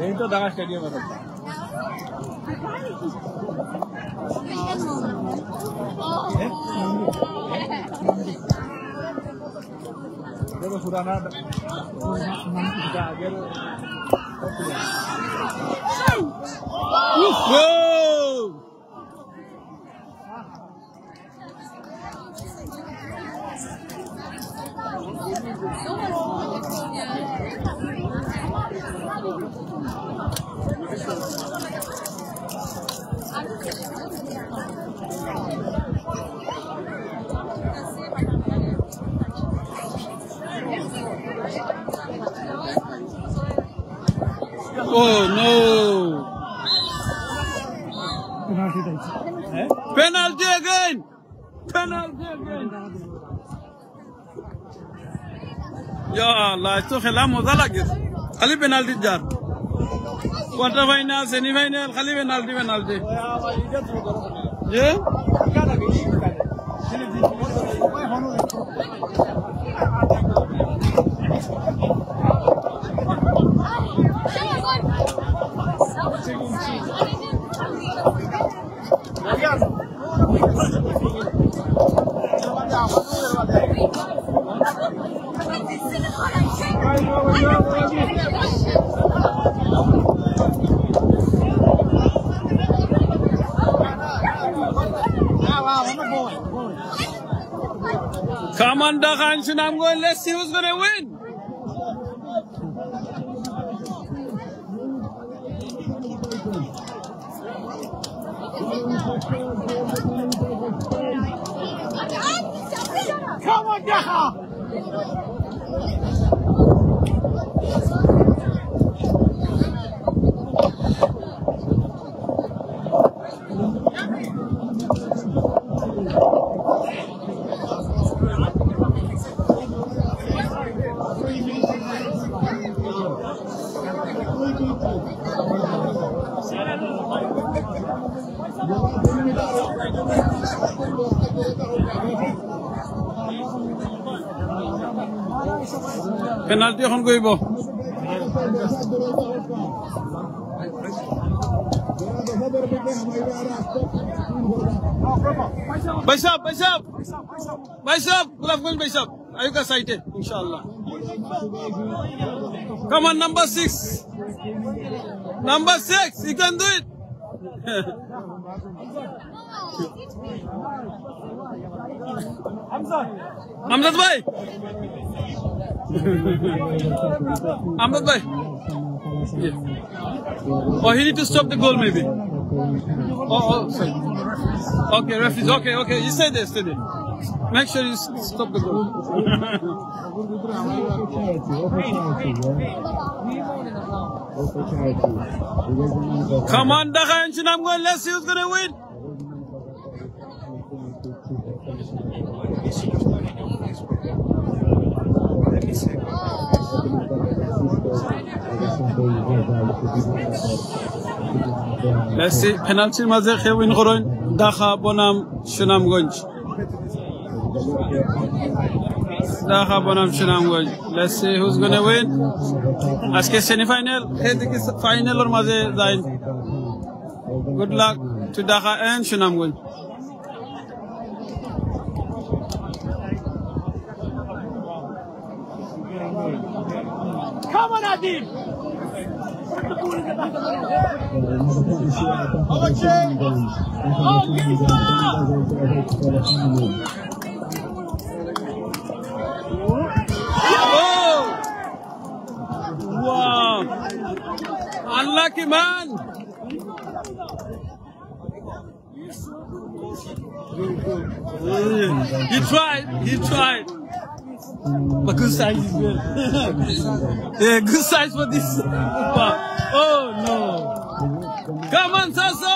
এই তো ঢাকা স্টেডিয়াম আছে। देखो पुराना आगे Oh no! Penalty again! Penalty again! Ya Allah, esto খেলা মজা লাগে। খালি পেনাল্টি যার। কোয়ার্টার ফাইনাল, সেমিফাইনাল খালি পেনাল্টি। যে? Come on, Dhaka and Sunamganj, let's see who's gonna win. Come on, Dhaka! Penalty এখন কৰিব Baisab Gulabganj Baisab ayuka side inshallah come on number 6 you can do it Amjad bhai yeah. Oh, he need to stop the goal maybe. Oh, sorry. Okay, referees. Okay. You stay there. Make sure you stop the goal. Come on, Dhaka and Sunamganj. Let's see who's gonna win. Let's see, penalty maze win koroin Dhaka bonam Sunamganj. Dhaka bonam Sunamganj. Let's see who's gonna win. Aske semi-final, final or maze zain. Good luck to Dhaka and Sunamganj. Come on, Adil! Wow! Unlucky man! He tried. But good size is good. Yeah, good size for this. Oh no! Come on, Sasa!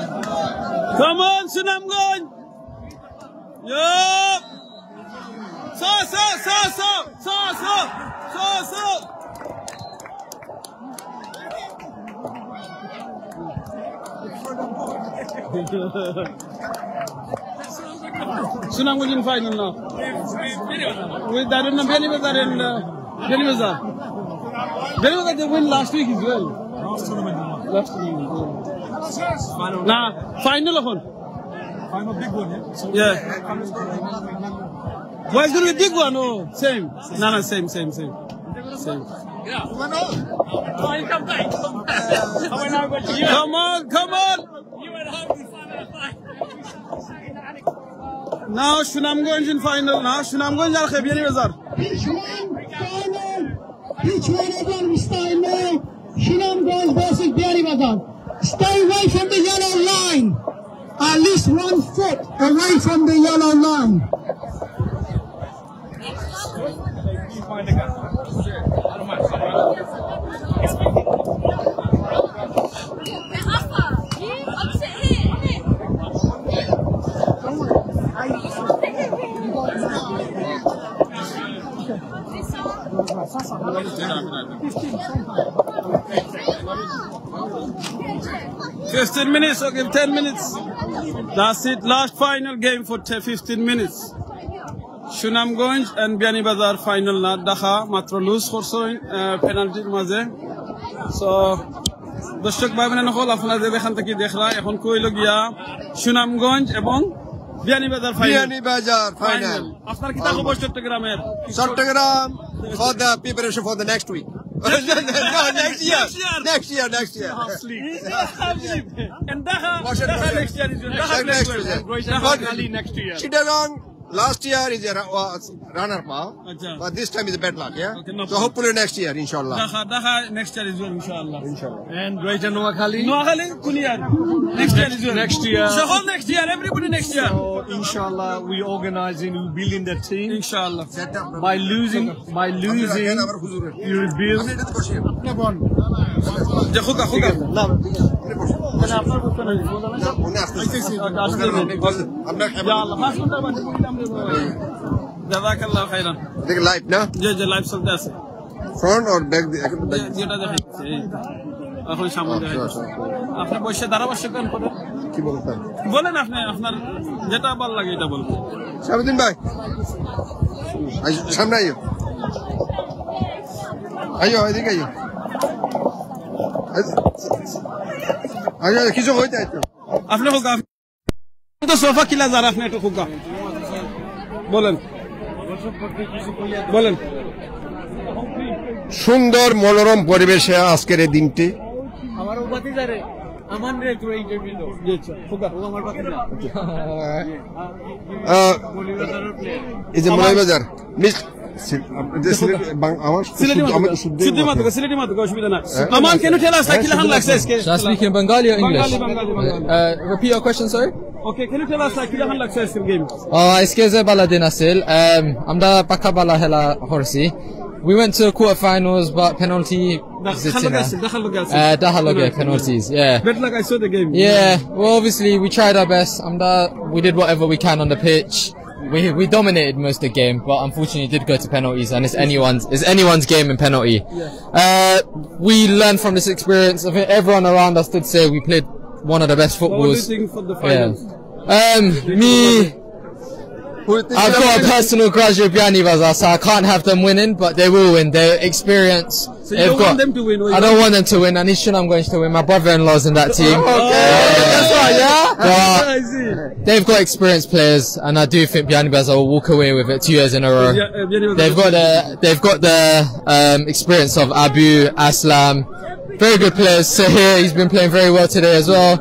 Come on, Sunamganj. Yup. So. Sunamganj in final now. With that in Benibazar and Benibazar. Benibazar they win last week as well. Last tournament. Nah, final of one. Final big one, yeah? Yeah. Why is it a big one? Oh, same. No, same. Yeah. Come on. Now Sunamganj in final. Now Sunamganj are Khabiyani Bazar. Each one of them is staying now. Sunamganj versus Biani Bazar. Stay away from the yellow line. At least 1 foot away from the yellow line. $15 minutes, okay, 10 minutes. That's it, last final game for 15 minutes. Sunamganj and Biani Bazar final na dakha matro lose korsoin penalty maze. So দর্শক ভাই বোনেরা হল আপনারা এখান থেকে দেখরা এখন কইলো গিয়া সুনামগঞ্জ এবং বিয়ানীবাজার ফাইনাল আপনার কি তা খবর চট্টগ্রামের for the preparation for the next week. No, next year. Next year. And Daha next year is next year. Chittagong last year is a runner-up, but this time is a bad luck, yeah? Okay, no, so hopefully next year, inshallah. Daha next year is well, inshallah. And Greater Noakhali? Noakhali, Kuliyar. Next year is well. Next year. So whole next year, everybody next year. So inshallah, we organizing, we building the team. Inshallah. By losing, you rebuild. জাযাকাল্লাহু খাইরান দেখে live না জি live চলতে আছে front আর back যেটা দেখাচ্ছে এখন সামনে দেখাচ্ছে আপনি বসে দাঁড়াবসে কোন করে কি বলতেন বলেন আপনি আপনার যেটা ভালো লাগে এটা বলুন শামসুদ্দিন ভাই সামনে আইও এদিকে আইও কিছু হইতে আপনি হোক তো সোফা কিলা যারা আপনি একটু হোক বলেন সুন্দর মনোরম পরিবেশে আজকের এই দিনটি আমার উপাধি যারে আমার রে একটু ইন্টারভিউ দাও আচ্ছা হোক আমার কথা না এই যে মৌলভীবাজার মিস সিলেটি মাত অসুবিধা না আমান কেন ঠেলা সাইকেল হান লাগছে আজকে Shall I speak in Bengali or English? Repeat your question, sorry. Okay, can you tell us cycle হান লাগছে আজকের game Aizke ze baladin asil. Amda pakka bala hela horsi. We went to quarterfinals, but penalty. Dahaloge penalties. Yeah. But like I saw the game. Yeah. Well, obviously we tried our best. We did whatever we can on the pitch. We dominated most of the game, but unfortunately it did go to penalties, and it's anyone's game in penalty. Yeah. We learned from this experience. I think everyone around us did say we played one of the best footballs. What do you think for the finals? I've got a personal grudge with Biani Bazar, so I can't have them winning, but they will win. They're experienced. So you don't want them to win? I don't want them to win. I need Sunamganj to win. My brother-in-law's in that team. Okay. That's right, yeah? But they've got experienced players, and I do think Biani Bazar will walk away with it 2 years in a row. They've got the experience of Abu, Aslam, very good players. Sahir, he's been playing very well today as well.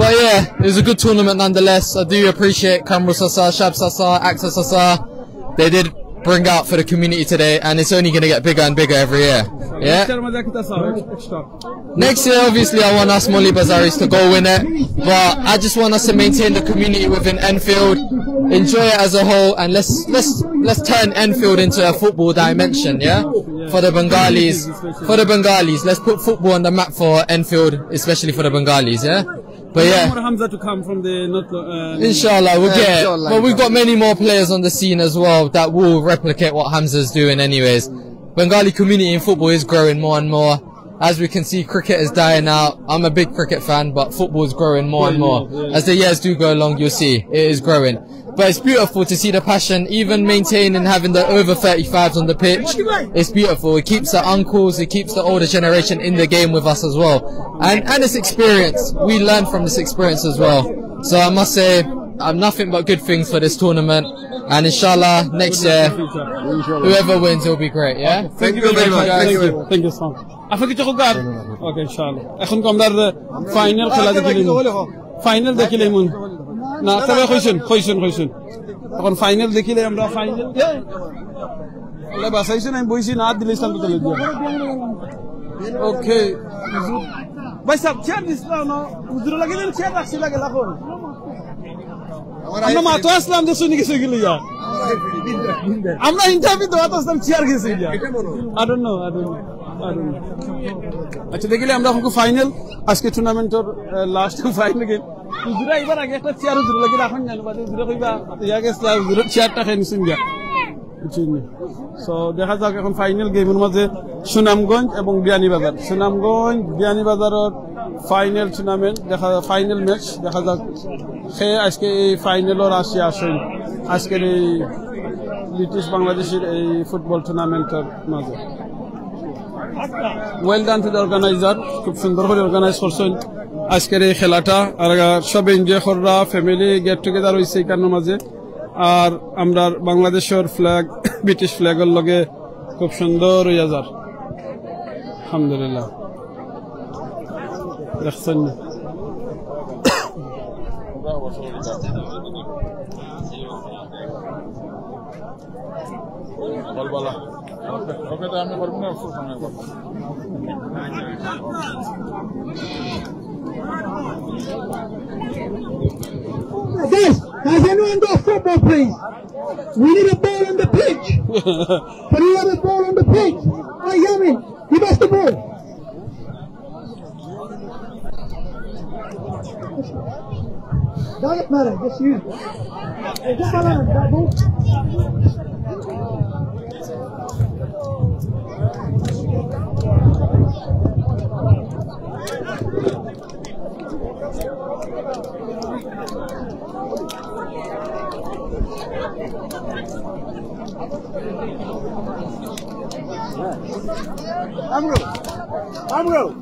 But yeah, it was a good tournament nonetheless. I do appreciate Kamrul Sasa, Shab Sasa, Aksa Sasa. They did bring out for the community today, and it's only going to get bigger and bigger every year. Yeah. Next year, obviously, I want us Moli Bazaris to go win it, but I just want us to maintain the community within Enfield, enjoy it as a whole, and let's turn Enfield into a football dimension. Yeah, for the Bengalis, let's put football on the map for Enfield, especially for the Bengalis. Yeah. But yeah, more Hamza to come from the North. inshallah we'll get it. But we've got many more players on the scene as well that will replicate what Hamza's doing anyways. Bengali community in football is growing more and more. As we can see, cricket is dying out. I'm a big cricket fan, but football is growing more and more. As the years do go along, you'll see it is growing. But it's beautiful to see the passion, even maintaining having the over 35s on the pitch. It's beautiful. It keeps the uncles, it keeps the older generation in the game with us as well. And it's experience. We learn from this experience as well. So I must say, I'm nothing but good things for this tournament. And inshallah, next year, whoever wins, it'll be great, yeah? Thank you very much. Thank you so much. আফা কিছু কর ওকে ইনশাআল্লাহ এখন তো আমরা final খেলা দেখিলাম final দেখিলাম না তবে কইছেন এখন ফাইনাল দেখিলে আমরা ফাইনাল আল্লাহ বাসাইছেন আমি বইছি না দিলে ইসলাম তো চলে দিয়া ওকে ভাই সব চেয়ার দিছলা না উজুর লাগে না চেয়ার রাখছি লাগে লাখো আমরা মাতো আসলাম যে শুনি কিছু গিলিয়া আমরা ইন্টারভিউ দেওয়া তো আসলাম চেয়ার গেছি গিয়া আই ডোন্ট নো আচ্ছা দেখিলে আমরা এখন ফাইনাল আজকে টুর্নামেন্টের লাস্ট ফাইনাল গেম উজুরা এবার আগে একটা চেয়ার উজুর লাগে রাখুন জানো বাদে উজুরা কইবা ইয়া গেছে উজুরের চেয়ারটা খাই নিছেন গিয়া বুঝছেন সো দেখা যাক এখন ফাইনাল গেমের মধ্যে সুনামগঞ্জ এবং বিয়ানীবাজার সুনামগঞ্জ বিয়ানীবাজারের ফাইনাল টুর্নামেন্ট দেখা ফাইনাল ম্যাচ দেখা যাক সে আজকে এই ফাইনালের আসেন আজকের এই ব্রিটিশ বাংলাদেশের এই ফুটবল টুর্নামেন্টের মাঝে well done to the organizer খুব সুন্দর করে অর্গানাইজ করছেন আজকের এই খেলাটা আর সব এনজয় কররা ফ্যামিলি গেট টুগেদার হয়েছে এখানের মাঝে আর আমরা বাংলাদেশের ফ্ল্যাগ ব্রিটিশ ফ্ল্যাগের লগে খুব সুন্দর হইয়া যার আলহামদুলিল্লাহ দেখছেন Guys, has anyone got football, please? We need a ball on the pitch. Can you have a ball on the pitch? Hey, Yamin, give us the ball. Doesn't matter, just use it. Just follow that ball. Amro.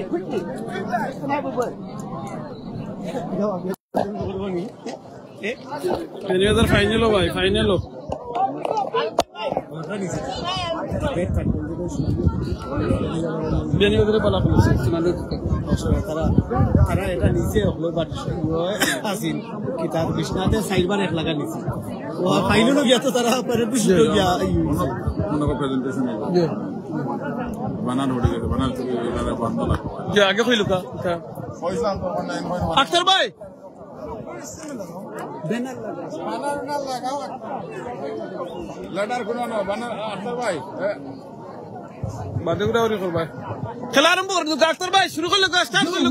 Quickly. Have a word. Beanibazar final হো ভাই final হো বিয়ানীবাজারে বলা হচ্ছে তারা এটা নিচে হলো বাট আসিন কি তার বিছনাতে সাইডবার এক লাগা নিচে ও ফাইনাল গিয়া তো তারা পরে বিশুদ্ধ গিয়া মনে কো প্রেজেন্টেশন বানান উঠে গেছে বানান থেকে এরা বন্ধ লাগবে যে আগে কইলো কা ফয়সাল তো অনলাইন হয় আক্তার ভাই ব্যানার না লাগাও লেটার কোন না বানার আক্তার ভাই বাদে করে ভাই খেলা আরম্ভ করে দাও আক্তার ভাই শুরু করলে স্টার্ট করলে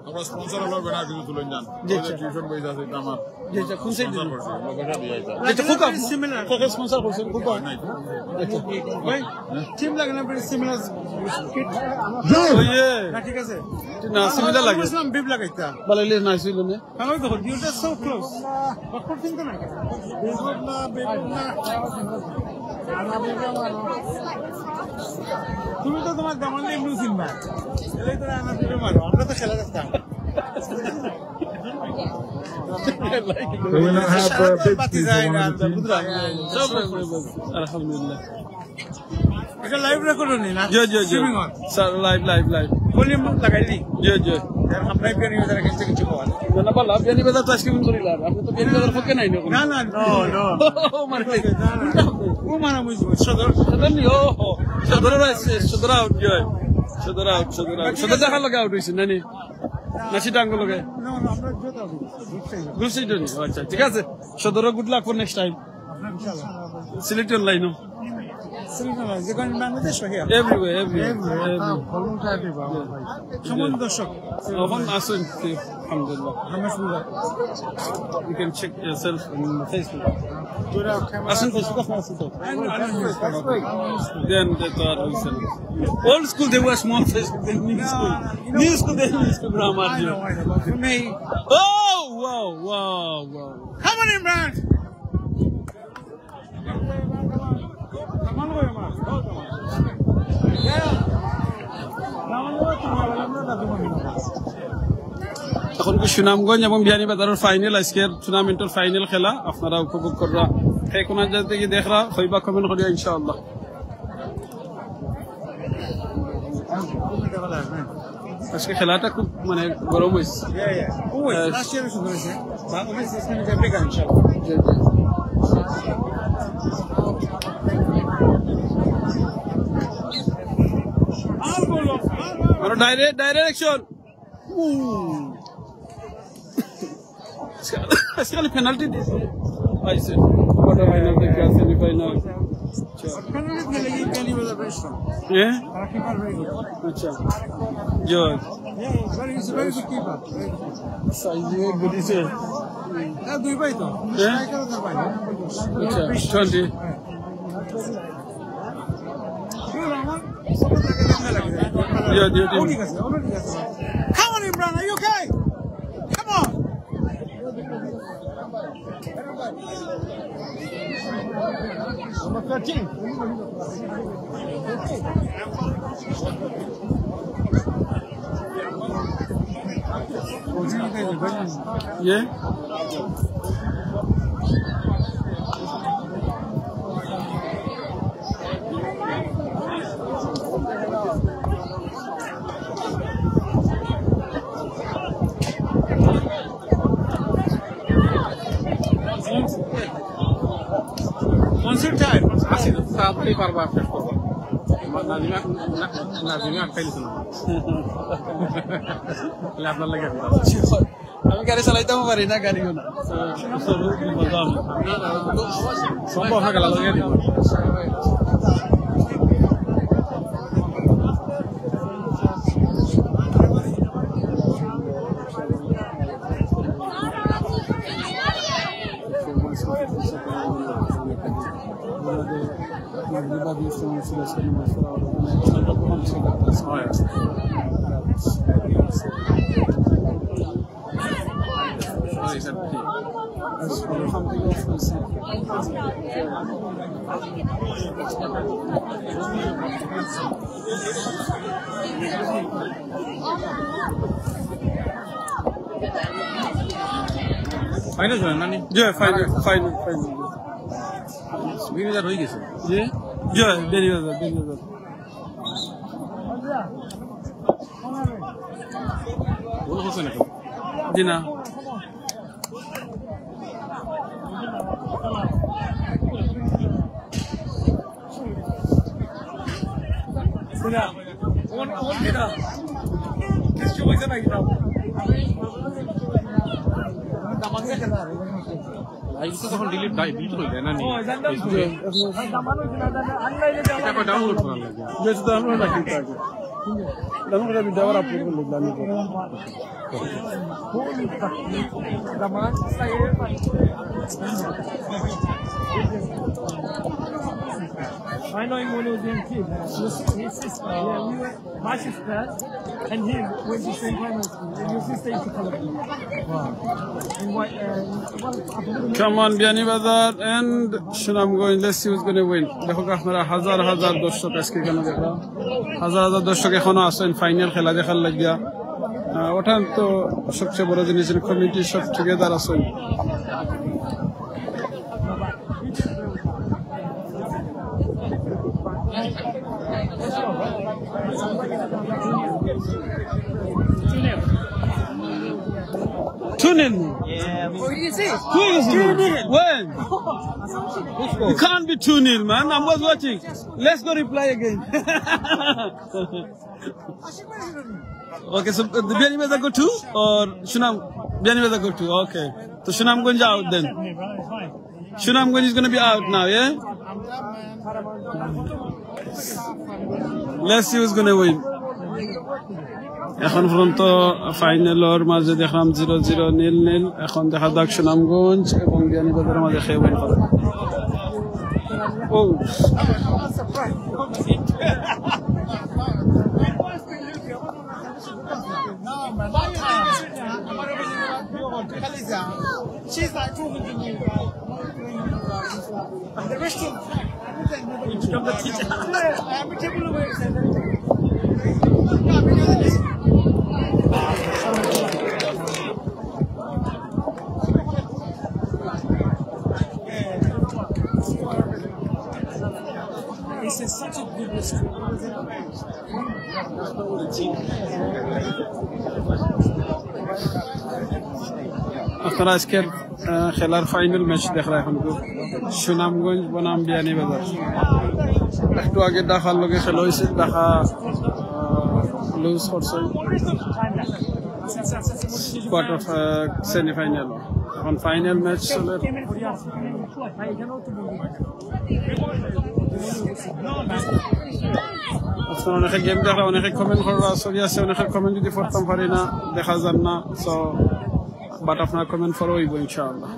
আমরা স্পন্সর হলো ব্যানার কিছু তুলে যান টিউশন পয়সা আছে আমার জি জি কোন সাইড লোকেশন দিয়ে আছে এটা খুব সিমিলার কোন স্পন্সর করছেন খুব ভাই টিম লাগে না very similar ওয়ে ঠিক আছে না সিমিলার লাগে ইসলাম বিব লাগাইতা বলে লে না ছিল না আমি দেখো ডিউটা সো ক্লোজ ডক্টর সিং তো না বিব না তুমি তো তোমার দামান দিয়ে ব্লু সিম্বা এলাই তো আমরা ফিরে মারো আমরা তো খেলা দেখতাম We will not have big Alhamdulillah. এটা লাইভ রেকর্ড হনি না জি স্যার লাইভ ভলিউম লাগাই দি জি আমরা বিয়ানীবাজার কাছে কিছু পাওয়া না বলা বিয়ানীবাজার তো আজকে কোন করিলা আপনি তো বিয়ানীবাজার ফকে নাই না নো ও মারে ও মারা মুইজ সদর নি ও সদর আউট জয় সদর দেখা লাগা আউট হইছে নানি নাসি ডাঙ্গ লগে না আমরা জোতা গুড সাইড নি আচ্ছা ঠিক আছে সদর good luck for next time select online Everywhere. Someone দর্শক এখন আসুন আলহামদুলিল্লাহ you can check yourself on Facebook আসুন Facebook আসুন then they thought old school they were small Facebook then new school they use Instagram For me. oh wow Come on, Imran. এখন কি সুনামগঞ্জ এবং বিয়ানীবাজারের ফাইনাল আজকের টুর্নামেন্টের ফাইনাল খেলা আপনারা উপভোগ কররা সেই কোন জায়গা থেকে দেখরা হইবা কমেন্ট করিয়া ইনশাআল্লাহ আজকে খেলাটা খুব মানে গরম হইছে Last year was good. But obviously it's going to get bigger, inshallah. Direction. Sekali penalty deh. Aise. Quarter final ke kya semi final. Penalty मिलेगी पहली वाला very strong. Yeah. Keeper very good. अच्छा. जो. Yeah, he's a very good keeper. Size में good is है. ना दुई भाई तो. Striker का भाई. अच्छा. 20. Yeah. Come on, Imran, are you okay? Come on. Number 13. Yeah. Concert time. Así, sabe para baixo. Nazimia feliz no. La habla lagi. আমি গাড়ি চালাইতেও পারি না গাড়িও না সম্ভব না গেল লাগে দিব ফাইনাল হয় না নি জি ফাইনাল বিনিজার হয়ে গেছে জি জি বেরিয়ে বলো হচ্ছে না জি না আইসে তখন ডিলিট হয়ে যায় না নি এটা কো ডাউনলোড করা লাগে যেটা ডাউনলোড রাখি থাকে ডাউনলোড আমি দেওয়ার আপলোড করলে জানি তো Zaman saya I know him when he was a kid. His sister, we were my sister and him went to the same primary school. And your sister used to follow me. Wow. In white, Come on, Biyanibazar and Sunamganj. Let's see who's going to win. দেখো আপনারা হাজার দর্শক আজকে কেন দেখলাম হাজার দর্শক এখনো আছেন ফাইনাল খেলা দেখার লাগিয়া ওঠান তো সবচেয়ে বড় জিনিস কমিটি সব টুগেদার আছেন Tune in. Yeah. What do you say? Tune in. When? You can't be 2-0, man. I was watching. Let's go reply again. Okay, so the Biyanibazar go 2 or Biyanibazar go 2? Okay. So Sunamganj out then. Sunamganj is going to be out now, yeah? Let's see who's gonna win. এখন পর্যন্ত ফাইনালের মাঝে দেখলাম 0-0 নীল এখন দেখা যাক সুনামগঞ্জ এবং বিয়ানীবাজারের মাঝে খেয়ে উইন করে She's like talking to me. The rest of become the teacher. I'm a table away. This is such a good restaurant. আপনারা আজকের খেলার ফাইনাল ম্যাচ দেখা এখন সুনামগঞ্জ বনাম বিয়ানীবাজার একটু আগে ঢাকার লগে খেলা হয়েছে ঢাকা লুজ করছে কোয়ার্টার সেমিফাইনাল এখন ফাইনাল ম্যাচ চলে আপনারা অনেকে গেম দেখা অনেকে কমেন্ট করা চলি আছে অনেকে কমেন্ট যদি পড়তাম পারি না দেখা যান না সো বাট আপনার কমেন্ট ফলো হইব ইনশাআল্লাহ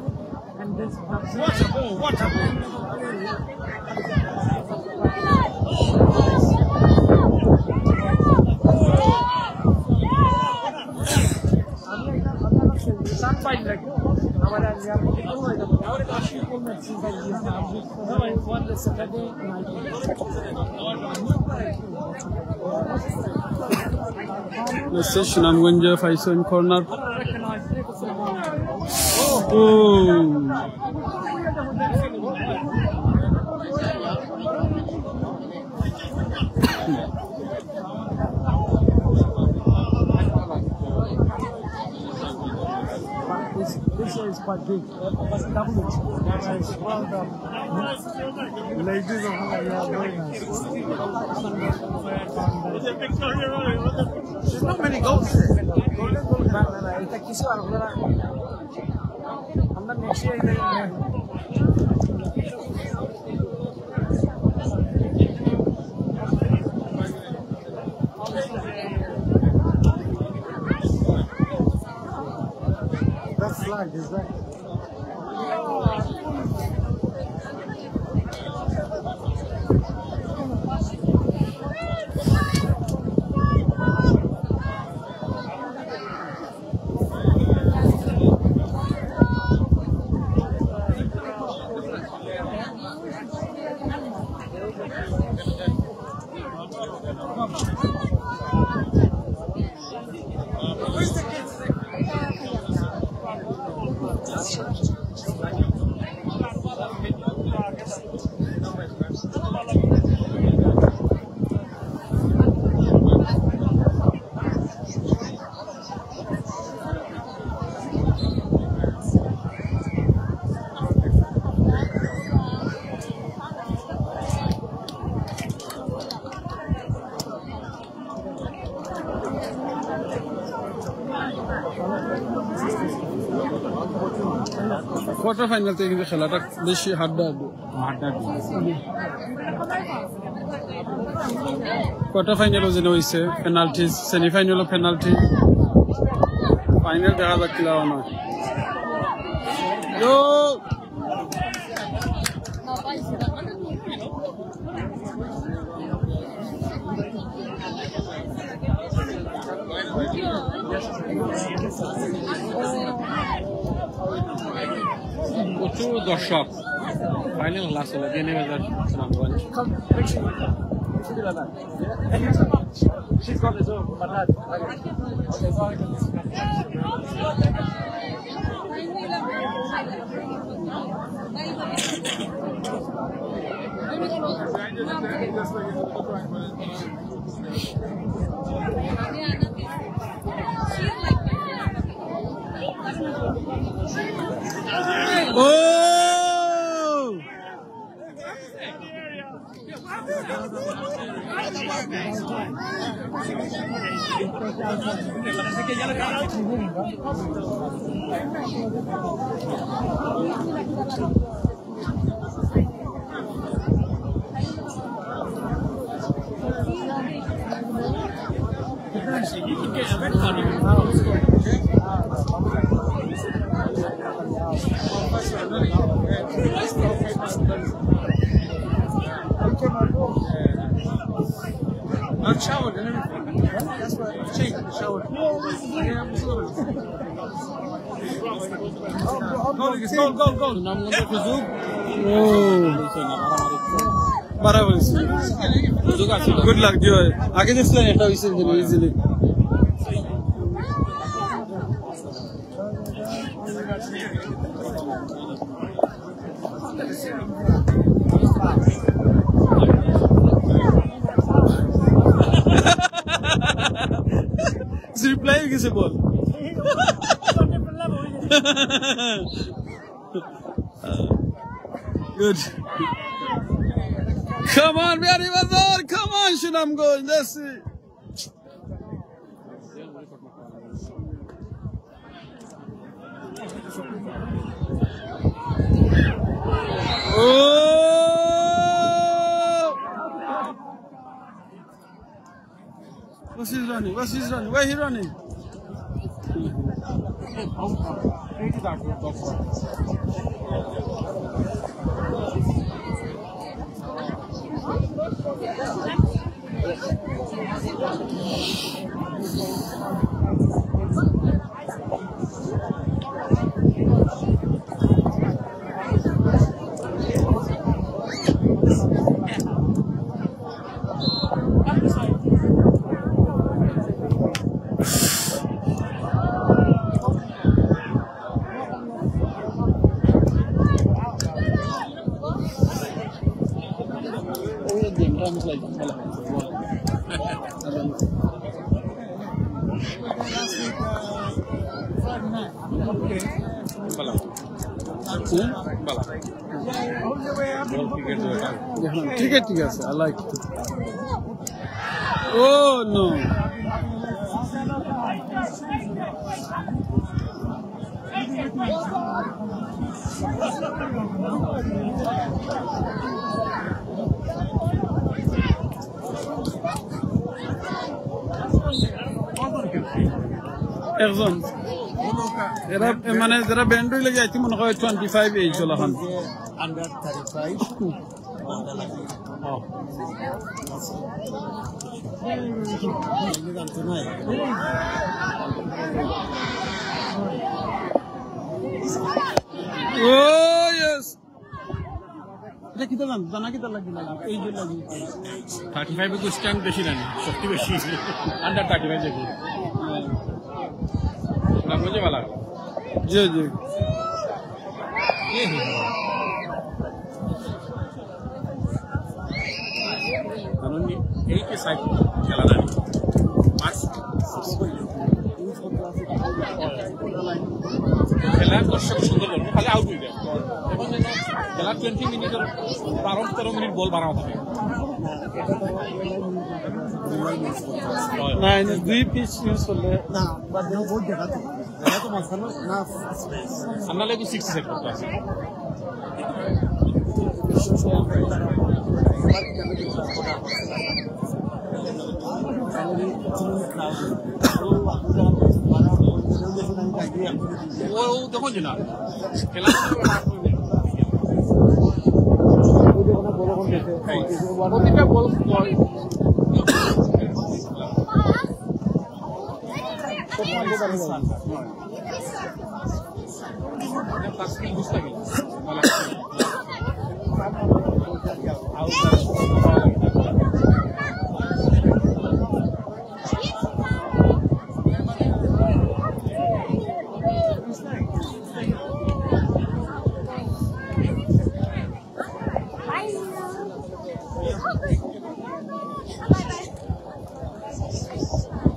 সুনামগঞ্জ ফাইসন corner This year is quite big. Double it. Well done. Ladies are very nice. There's not many goals here. It's like this one. I'm not next year. That flag is that. Quarter final থেকে কিন্তু খেলাটা বেশি হাড্ডাহাড্ডি quarter ফাইনালও যেন হয়েছে penalty সেমিফাইনালও penalty final দেখা যাক কি লাভ নয় প্রচুর দর্শক ফাইনাল লাস্ট হলো Beanibazar Sunamganj I've showered and everything. That's why I've changed and showered. Yeah, Good luck, Joy. I can just learn how you sing it easily. Is he playing his ball? Good. Come on, Biari Bazar. Come on, Shinam going. That's it. Oh! What's he running? What's he running? Where he running? Ticket, I like it. Oh no. Erzon. Jara band lagi I think 25 age hola khan. Under 35. Oh yes. এটা কি দাম জানা কি লাগি না এই যে লাগি 35 को स्टैंड বেশি না সত্যি বেশি अंडर 35 দেখি ना मुझे वाला जी जी কারণ এই के साइड चला ना मार्च খেলা দর্শক সুন্দর বল খালি আউট হয়ে যায় এবং খেলা 20 মিনিটের 12-13 মিনিট বল বাড়ানো থাকে না না দুই পিচ ইউজ করলে না বাদ দাও বল দেখাতে এটা তো মাঝখানে না স্পেস আমরা লাগি 60 সেকেন্ড আছে ও দেখো না খেলা প্রতিটা বল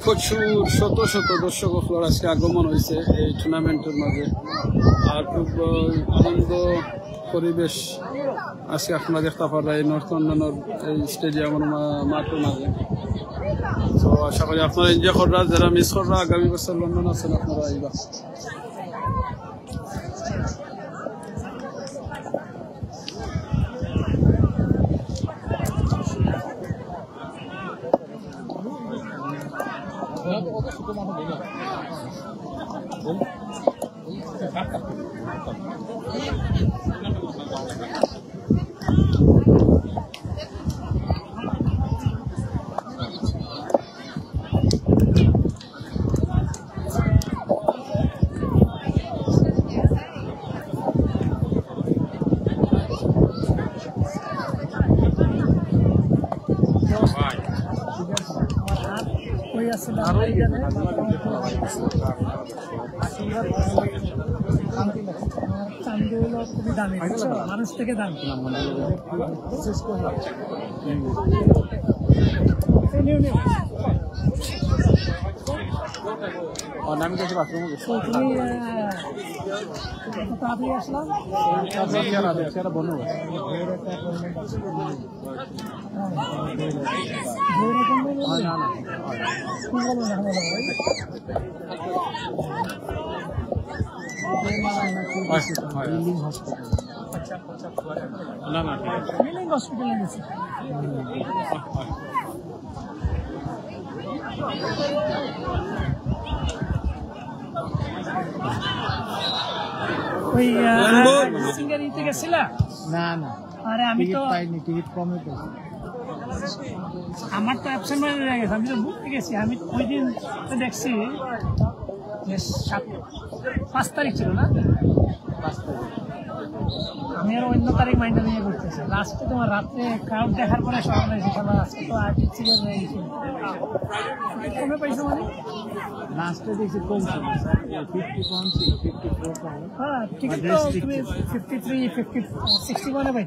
প্রচুর শত শত দর্শক আজকে আগমন হয়েছে এই টুর্নামেন্টের মাঝে আর খুব আনন্দ পরিবেশ আজকে আপনারা দেখতে পারা এই নর্থ লন্ডনের এই স্টেডিয়ামের মাঠের মাঝে তো আশা করি আপনারা এনজয় কররা যারা মিস কররা আগামী বছর লন্ডন আছেন আপনারা আইবা মানুষ থেকে দাম হসপিটালে গেছে ওই সিঙ্গারিতে গেছিলা? না না, আরে আমি তো পাইনি, টিকিট কমে পেয়েছি। আমার তো অ্যাবসেন্ট হয়ে গেছে, আমি তো বুঝতে গেছি। আমি ওই দিন দেখছি 5 তারিখ ছিল না, 5 তারিখ। আমি আর অন্য তারিখ মাইন্ডে নিয়ে করতেছি। লাস্টে তোমার রাত্রে ক্রাউড দেখার পরে সকালে এসে সবাই আজকে তো আর্টিস্ট সিরিয়াল হয়ে গেছে। কমে পাইছো মানে? লাস্টে দেখছি কমছে, 50 কমছে, 54 কমছে। হ্যাঁ ঠিক আছে, তুমি 53, 50, 61 পাই।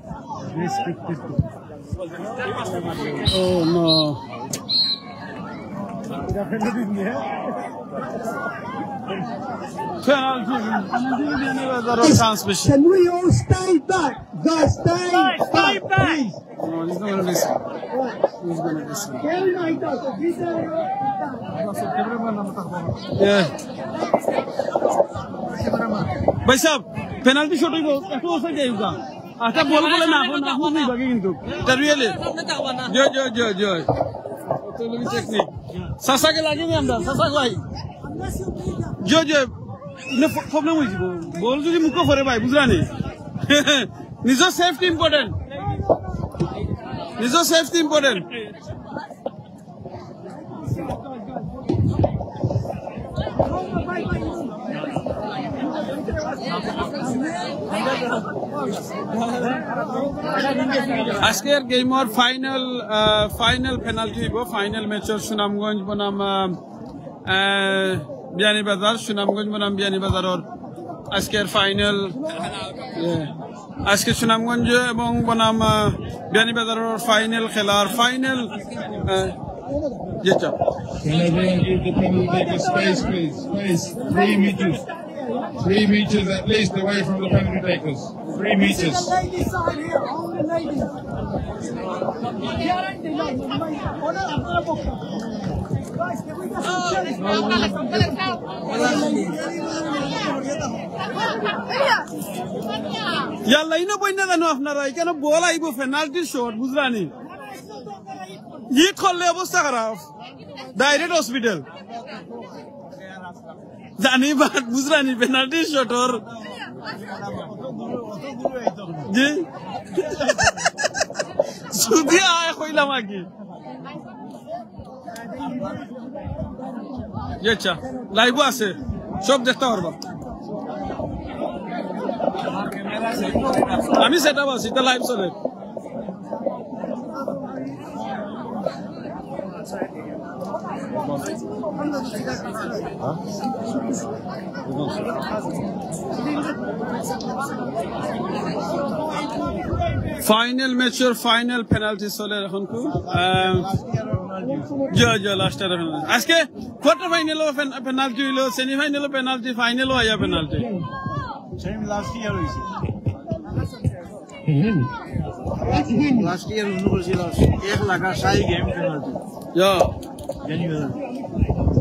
বেশ 50। ও নো, এটা ফেলে দিন রে। Can we all stay back? Guys, stay back, please. No, he's not going to listen. He's going to listen. Yeah. भाई साहब पेनाल्टी शॉट ही একটু ওসে যাইবা। আচ্ছা বল বলে না এখন না বাকি কিন্তু টারিয়ালে জয় জয় জয় জয় তো লগি টেকনিক সাসাকে লাগেনি আমরা সাসা ভাই জয় জয় না প্রবলেম হই যাব বল যদি মুখ করে ভাই বুঝরানি নিজের সেফটি ইম্পর্টেন্ট, নিজের সেফটি ইম্পর্টেন্ট। আজকের গেমর ফাইনাল পেনাল্টি হইব। ফাইনাল ম্যাচের সুনামগঞ্জ বনাম বিয়ানীবাজার, সুনামগঞ্জ বনাম বিয়ানীবাজারের আজকের ফাইনাল। আজকে সুনামগঞ্জ এবং বনাম বিয়ানীবাজারের ফাইনাল খেলার ফাইনাল যেটা Three meters at least away from the penalty takers. 3 meters. ইয়াল্লা ইনো বইনা জানো আপনারা এখানে বল আইব পেনাল্টি শট বুঝরানি হিট করলে অবস্থা খারাপ, ডাইরেক্ট হসপিটাল জানি বাট বুঝরানি পেনাল্টি শটর জি যদি আয় কইলাম আগে আচ্ছা লাইভ আছে সব দেখতে পারবা। আমি সেটা আছি এটা লাইভ চলে। ফাইনাল ম্যাচের ফাইনাল পেনাল্টি চলে এখন কো জয় জয় লাস্টের আজকে কোয়ার্টার ফাইনাল পেনাল্টি হইলো, সেমিফাইনাল পেনাল্টি, ফাইনাল আইয়া পেনাল্টি। সেম লাস্ট ইয়ার হইছে, last year university last 1 lakh 60 game penalty ইয়া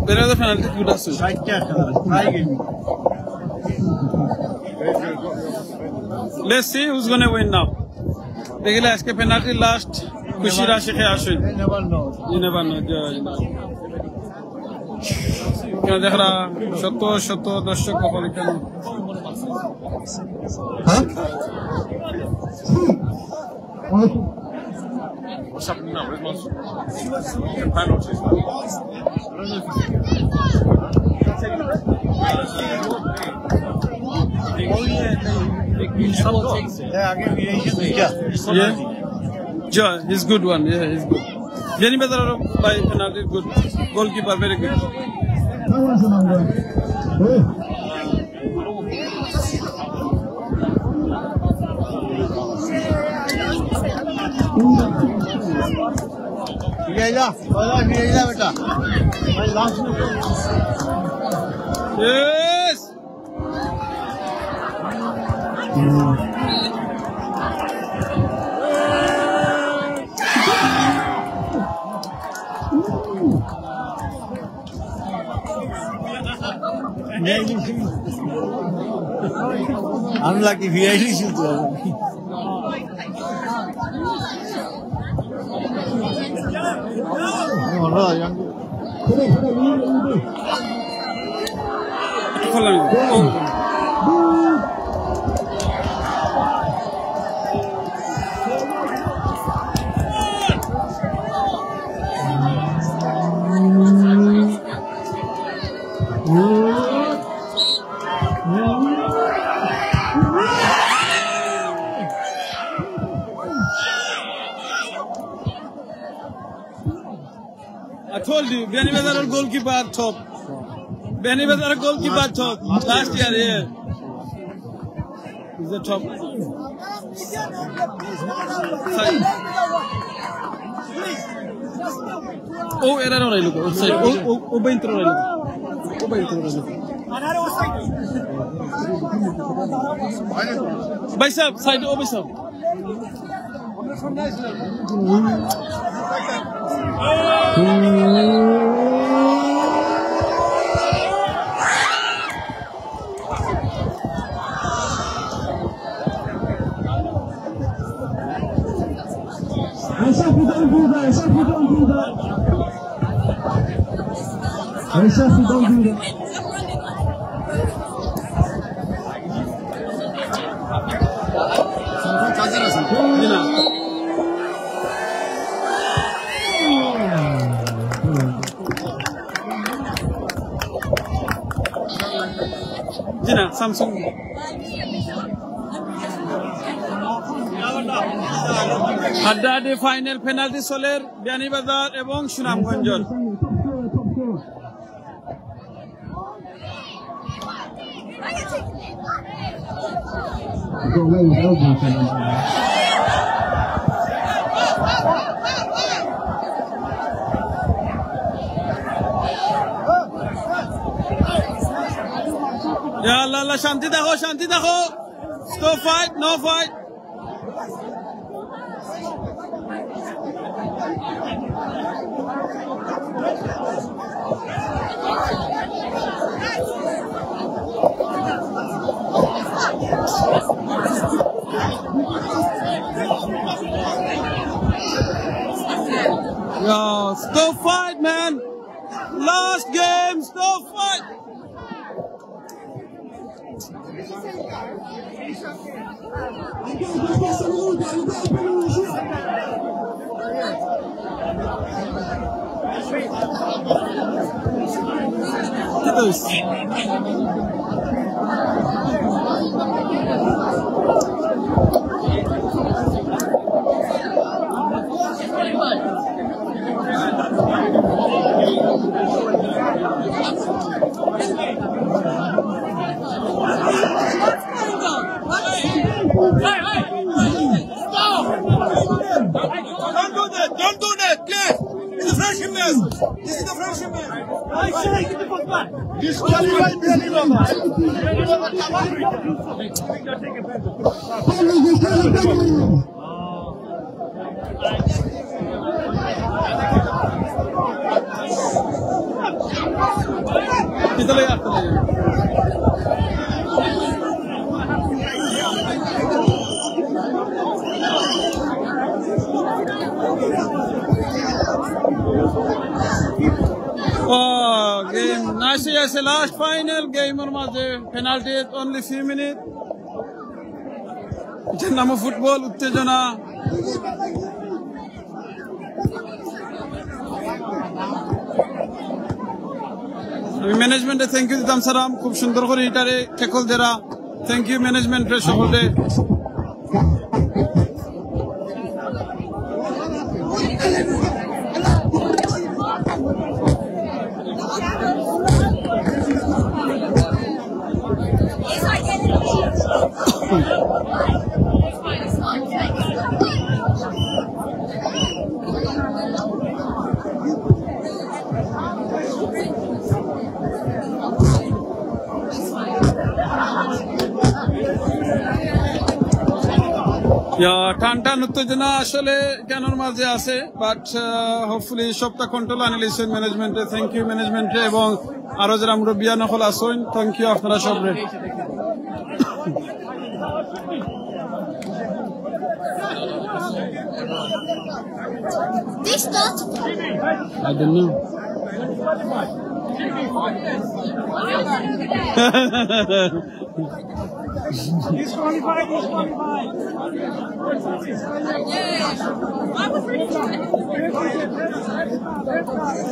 পেনাল্টি পেনাল্টি গুড আছে 60টা খেলা 5 game. Let's see who's going to win now. দেখলে আজকে পেনাল্টি লাস্ট খুশি রাশি খেয়ে আসুন। You never know. কেন দেখরা শত শত দর্শক কেন Huh? What's happening now? Where's Monster? Penalties. Yeah, he's good one. Yeah, he's good. Jenny Bazar by penalty, good. Goalkeeper, very good. Yes. Unlucky VID shoot. I told you, Benny Bazar goalkeeper top. Benny Bazar goalkeeper top. Last year, yeah. He's the top. Oh, era no look. Outside. Oh, by intro look. Oh, by intro look. By side, side, oh, by side. Samsung. Haddadi final penalty soler Biani Bazar এবং সুনামগঞ্জের Ya Allah, shanti dekho, shanti dekho. Stop fight, no fight. Yo, stop fight, man. Last game, stop fight. Look at those. Don't do that, please. It's a friendship match. This is the friendship match. I say, get the fuck back. Disqualified Benny Bazar. Oh, game. Nice. Yes, last final game or maze penalty only few minutes. এটার নামও football, উত্তেজনা। আমি ম্যানেজমেন্টে thank you দিতাম সালাম, খুব সুন্দর করে এটারে ট্যাকল দেরা। থ্যাংক ইউ ম্যানেজমেন্টের সকলে। টান টান উত্তেজনা আসলে কেনর মাঝে আছে, বাট হোপফুলি সবটা কন্ট্রোল আনি লিছেন ম্যানেজমেন্টে। থ্যাংক ইউ ম্যানেজমেন্টে এবং আরো যারা মুরব্বিয়া নকল আসেন, থ্যাংক ইউ আপনারা সবরে। I don't know. Disqualified.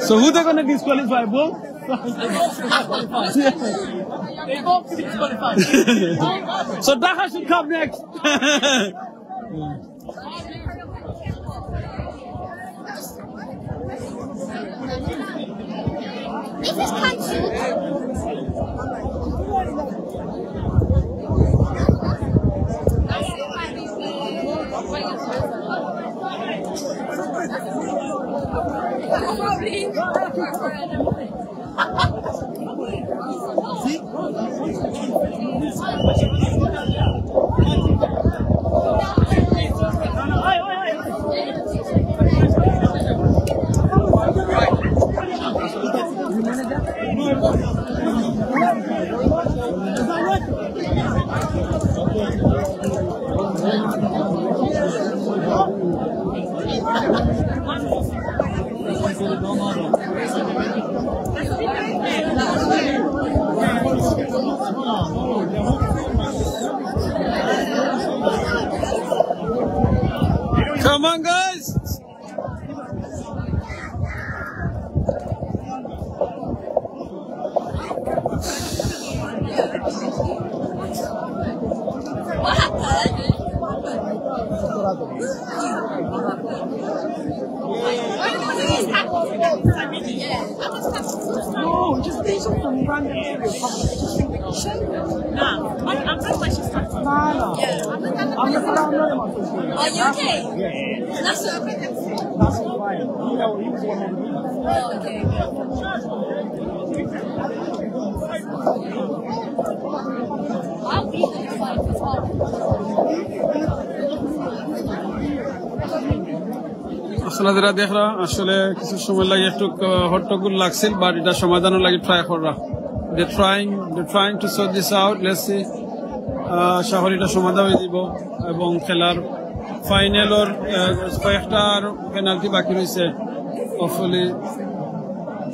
So who they gonna disqualify, both? They both disqualified. So Dhaka should come next. This is cancelled. Come on, guys. What happened? No, just do something random area. Nah, I'm not like she's starting. Nah. Yeah. I'm not. Are you okay? Yeah. That's okay. That's fine. You know, he was one of them. Oh, okay. I'll be there fight as well. আপনারা দেখরা আসলে কিছু সময় লাগে একটু হট্টগোল লাগছিল, but এটা সমাধানের লাগে ট্রাই করা। They're trying to sort this out. Let's see. শহরটা সমাধান হয়ে দিব এবং খেলার ফাইনালর কয়েকটা পেনাল্টি বাকি রয়েছে। হোপফুলি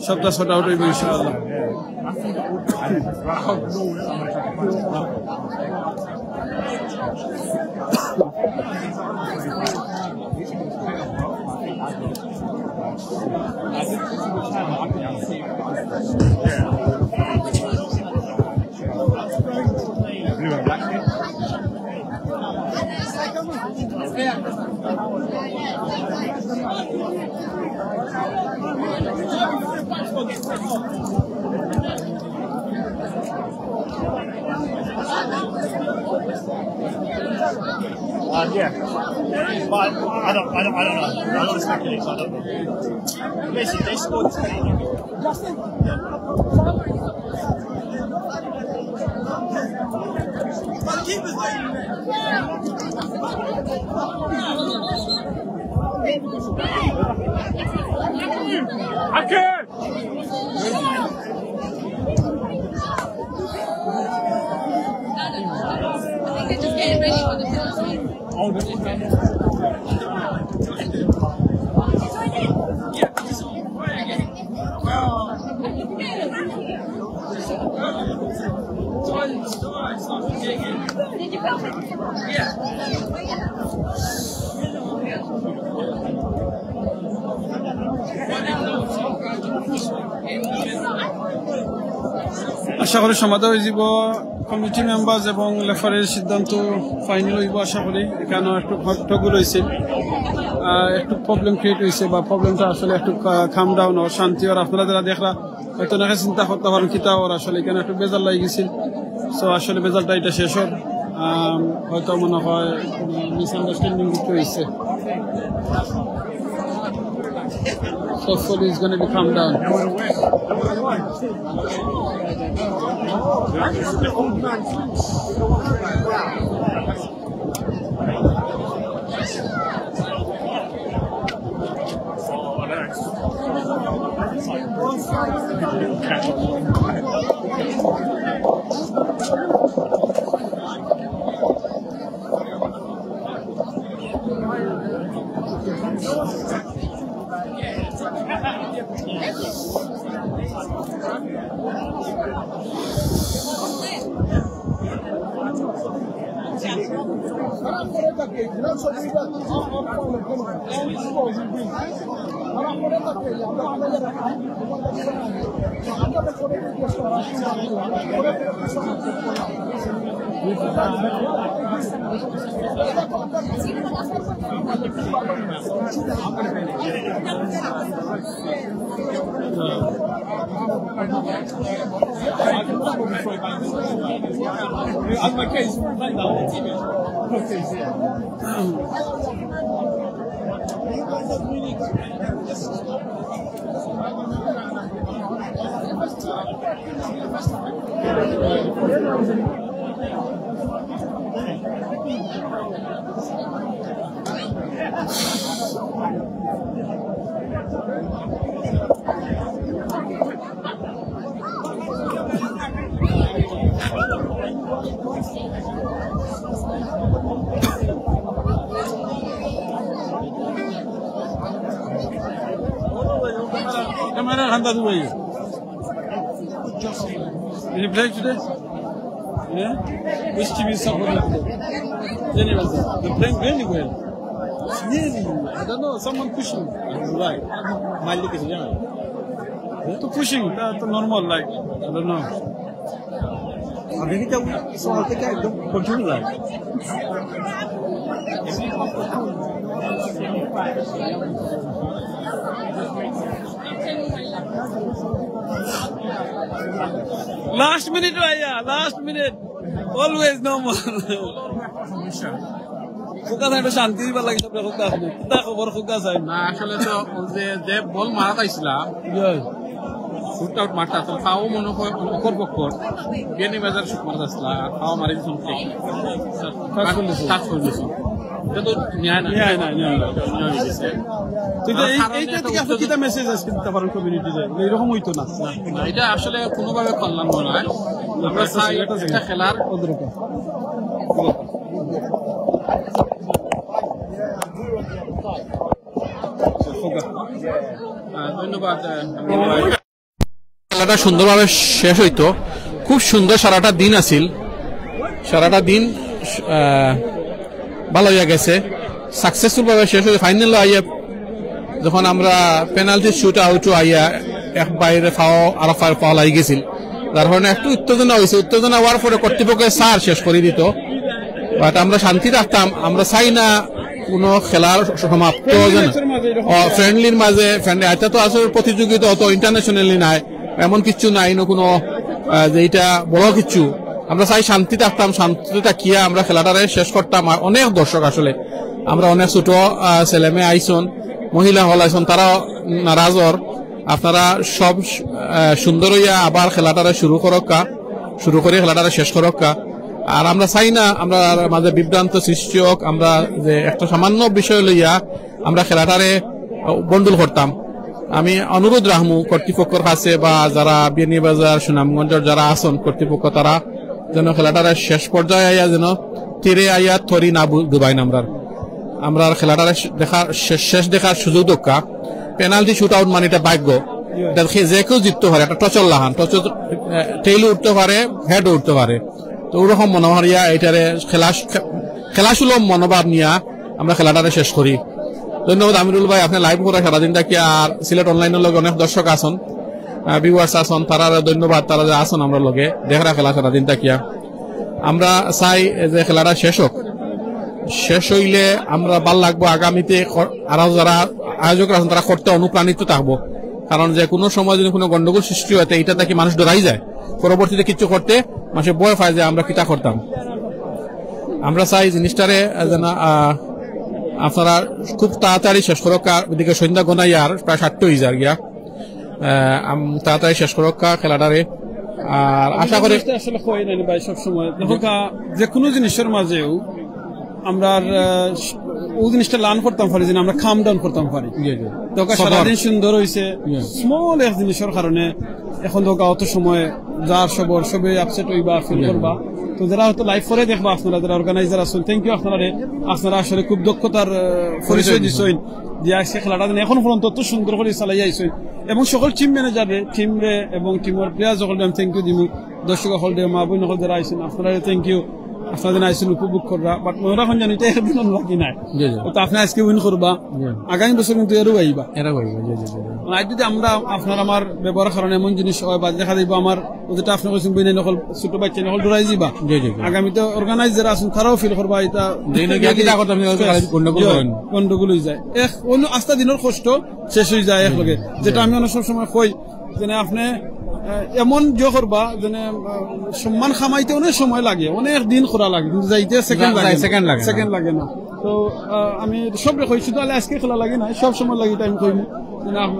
সবটা সর্ট আউট হইব ইনশাআল্লাহ। Yeah, but I don't know. I don't want to speculate. So I don't know. Basically, they scored 20. Justin. I can't. I think they're just getting ready for the penalty. Did you film it? Yeah. আশা করি সমাধান হয়ে যাব committee members এবং রেফারির সিদ্ধান্ত final হইব আশা করি এখানেও একটু হট্টগোল হয়েছে একটু প্রবলেম ক্রিয়েট হয়েছে বা প্রবলেমটা আসলে একটু কাম ডাউন ও শান্তি আর আপনারা যারা দেখলা হয়তো নাকি চিন্তা করতে পারেন কিতা ওর আসলে এখানে একটু বেজার লাগে গেছিল সো আসলে বেজারটা এটা শেষ হোক হয়তো মনে হয় মিসআন্ডারস্ট্যান্ডিং কিছু হয়েছে hopefully it's going to be calm down. Camera handa du way. Did you play today? Yeah? Which team is supporting today? Geneva. They're playing really well. Nearly. I don't know, someone pushing. Right. My league is young. To pushing, that's normal, like, I don't know. America, so I think I don't continue that. Last minute, Raya. Last minute. Always no more. Focus on Shanti. But like some focus. Kita cover focus hai. না আসলে তো যে বল মারা খাইছিলা shoot out Marta তো খাও মনে হয় অকর বকর বিয়ানি বাজার শুট মারতা আসলা খাও মারি দিছন ঠিক টাচ করলিছো এটা তো ন্যায় না কিন্তু এইটা থেকে আপনি কিটা মেসেজ আসছে দিতে পারেন কমিউনিটিতে এরকম হইতো না এটা আসলে কোনোভাবে কল্যাণ নয় আমরা চাই এটা খেলার অদ্রুপ ধন্যবাদ খেলাটা সুন্দরভাবে শেষ হইতো খুব সুন্দর সারাটা দিন আছিল সারাটা দিন ভালো হয়ে গেছে সাকসেসফুল ভাবে শেষ হয়েছে ফাইনাল আইয়া যখন আমরা পেনাল্টি শুট আউট আইয়া এক বাইরে ফাও লাগি গেছিল যার কারণে একটু উত্তেজনা হয়েছে উত্তেজনা হওয়ার পরে কর্তৃপক্ষের সার শেষ করে দিত বাট আমরা শান্তি রাখতাম আমরা চাই না কোনো খেলার সমাপ্ত ফ্রেন্ডলির মাঝে এটা তো আসলে প্রতিযোগিতা অত ইন্টারন্যাশনালি নাই এমন কিছু নাই কোনো যেটা বড় কিছু আমরা চাই শান্তি থাকতাম শান্তিতে থাকিয়া আমরা খেলাটারে শেষ করতাম অনেক দর্শক আসলে আমরা অনেক ছোট ছেলে মেয়ে আইসন মহিলা হল আইসন তারা নারাজর আপনারা সব সুন্দর হইয়া আবার খেলাটারে শুরু করে খেলাটারে শেষ করক্কা আর আমরা চাই না আমরা মাঝে বিভ্রান্ত সৃষ্টি হোক আমরা যে একটা সামান্য বিষয় লইয়া আমরা খেলাটারে বন্ডুল করতাম আমি অনুরোধ রাখমু কর্তৃপক্ষের কাছে বা যারা বিয়ানীবাজার সুনামগঞ্জের যারা আসন কর্তৃপক্ষ তারা যেন খেলাটারে শেষ পর্যায়ে আইয়া যেন তীরে আইয়া থরি না ডুবাই না আমরা খেলাটারে শেষ দেখার সুযোগ দক্কা পেনাল্টি শুট আউট মানে এটা ভাগ্য যে কেউ জিততে পারে একটা টচল লাহান টচল টেইল উঠতে পারে হেড উঠতে পারে তো ওরকম মনোভাব ইয়া এটারে খেলাসুলভ মনোভাব নিয়া আমরা খেলাটারে শেষ করি ধন্যবাদ আমিরুল ভাই আপনি লাইভ করা সারাদিনটা কি আর সিলেট অনলাইনের লগে অনেক দর্শক আছেন ভিউয়ার্স আসন তারা ধন্যবাদ, তারা যে আসন আমরা লগে দেখরা খেলা সারাদিন তাকিয়া আমরা চাই যে খেলাটা শেষ হোক। শেষ হইলে আমরা ভাল লাগবো, আগামীতে আরো যারা আয়োজক আছেন তারা করতে অনুপ্রাণিত থাকবো। কারণ যে কোনো সময় যদি কোনো গন্ডগোল সৃষ্টি হয় এটা থেকে মানুষ ডরাই যায়, পরবর্তীতে কিছু করতে মানুষের ভয় পায় যে আমরা কিতা করতাম। আমরা চাই জিনিসটারে যেন আপনারা খুব তাড়াতাড়ি শেষ করক্কা, এদিকে সন্ধ্যা গনাই আর প্রায় 60 হয়ে যায় গিয়া, তাড়াতাড়ি শেষ করক্কা খেলাটারে। আর আশা করি আসলে হয় না ভাই সবসময় যে কোনো জিনিসের মাঝেও আমরা ওই জিনিসটা লার্ন করতাম পারি, যে আমরা খাম ডাউন করতাম পারি। তোকে সারাদিন সুন্দর হয়েছে স্মল এক জিনিসের কারণে এখন তোকে অত সময় যার সবে আপসেট হইবা ফিল করবা। তো যারা হয়তো লাইভ করে দেখবা, আপনারা যারা অর্গানাইজার আছেন থ্যাংক ইউ, আপনারা আসলে খুব দক্ষতার পরিচয় দিচ্ছেন যে আজকে খেলাটা এখন পর্যন্ত অত সুন্দর করে চালাই আইছেন। এবং সকল টিম ম্যানেজারে টিমরে এবং টিমের প্লেয়ার সকল আমি থ্যাংক ইউ দিব, দর্শক হল দে মা বোন সকল যারা আইছেন আপনারা থ্যাংক ইউ, আপনাদের আইসেন উপভোগ করবা। বাট মনে রাখুন জানি একদিন বাকি নাই, তো আপনি আজকে উইন করবা, আগামী বছর কিন্তু এরও আইবা। আজ যদি আমরা আপনার আমার ব্যবহারের কারণে এমন জিনিস হয় বা দেখা দিব আমার যেটা আপনি কৈছেন বই নকল ছোট বাচ্চা নকল দৌড়াই যাবা, আগামীতে অর্গানাইজ যারা আছেন তারাও ফিল করবা এটা গন্ডগোল হয়ে যায়। অন্য আস্তা দিনের কষ্ট শেষ হয়ে যায় একলগে, যেটা আমি অনেক সময় কই যেন আপনি এমন জো করবা যেন সম্মান খামাইতে অনেক সময় লাগে, অনেক দিন করা লাগে, কিন্তু যাইতে সেকেন্ড লাগে না। তো আমি সব কই শুধু আজকে খেলা লাগে না, সব সময় লাগে টাইম কই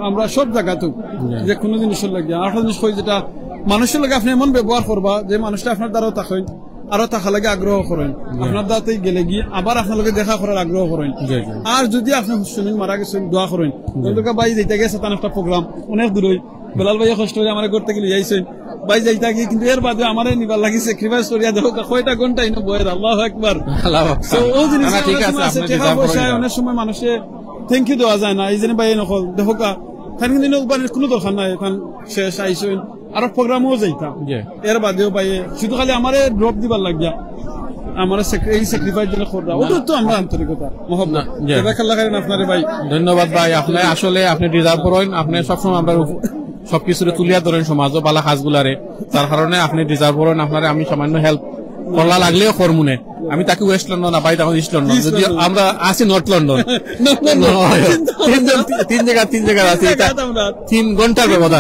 আমরা সব জায়গাতে যে কোনো জিনিসের লাগে। আর একটা জিনিস কই যেটা মানুষের লাগে আপনি এমন ব্যবহার করবা যে মানুষটা আপনার দ্বারাও থাকেন, আরো থাকা লাগে আগ্রহ করেন, আপনার দ্বারাতেই গেলে গিয়ে আবার আপনার লগে দেখা করার আগ্রহ করেন। আর যদি আপনি শুনেন মারা গেছেন দোয়া করেন, বাই যেতে গেছে তার একটা প্রোগ্রাম অনেক দূরই বেলাল ভাইয়া কষ্ট হয়ে আমার ঘর থেকে লিয়ে আইছেন ভাই যাইতা গিয়ে, কিন্তু এর বাদে আমার নিবার লাগিছে স্যাক্রিফাইস করিয়া দেখো কয়টা ঘন্টা ইনো বয়ের আল্লাহু আকবার। ও জিনিস টাকা পয়সায় অনেক সময় মানুষে থ্যাংক ইউ দেওয়া যায় না, এই জন্য ভাই নকল দেখো খান কিন্তু কোনো দরকার নাই, এখন শেষ আইসেন আরো প্রোগ্রামও যাইতাম, এর বাদেও ভাই শুধু খালি আমার ড্রপ দিবার লাগিয়া আমার এই স্যাক্রিফাইস যেন কররা ওটা তো আমরা আন্তরিকতা মহব্বত খেলা করেন আপনারে ভাই। ধন্যবাদ ভাই, আপনি আসলে আপনি ডিজার্ভ করেন, আপনি সবসময় আমরা সবকিছু তুলিয়া ধরেন সমাজ বালা কাজগুলারে, তার কারণে আপনি ডিজার্ভ করেন। আপনারে আমি সামান্য হেল্প করলা লাগলেও করমুনে, আমি তাকে ওয়েস্ট লন্ডন না পাই তখন ইস্ট লন্ডন, যদি আমরা আছি নর্থ লন্ডন, তিন জায়গা আছে, 3 ঘন্টার ব্যবধান,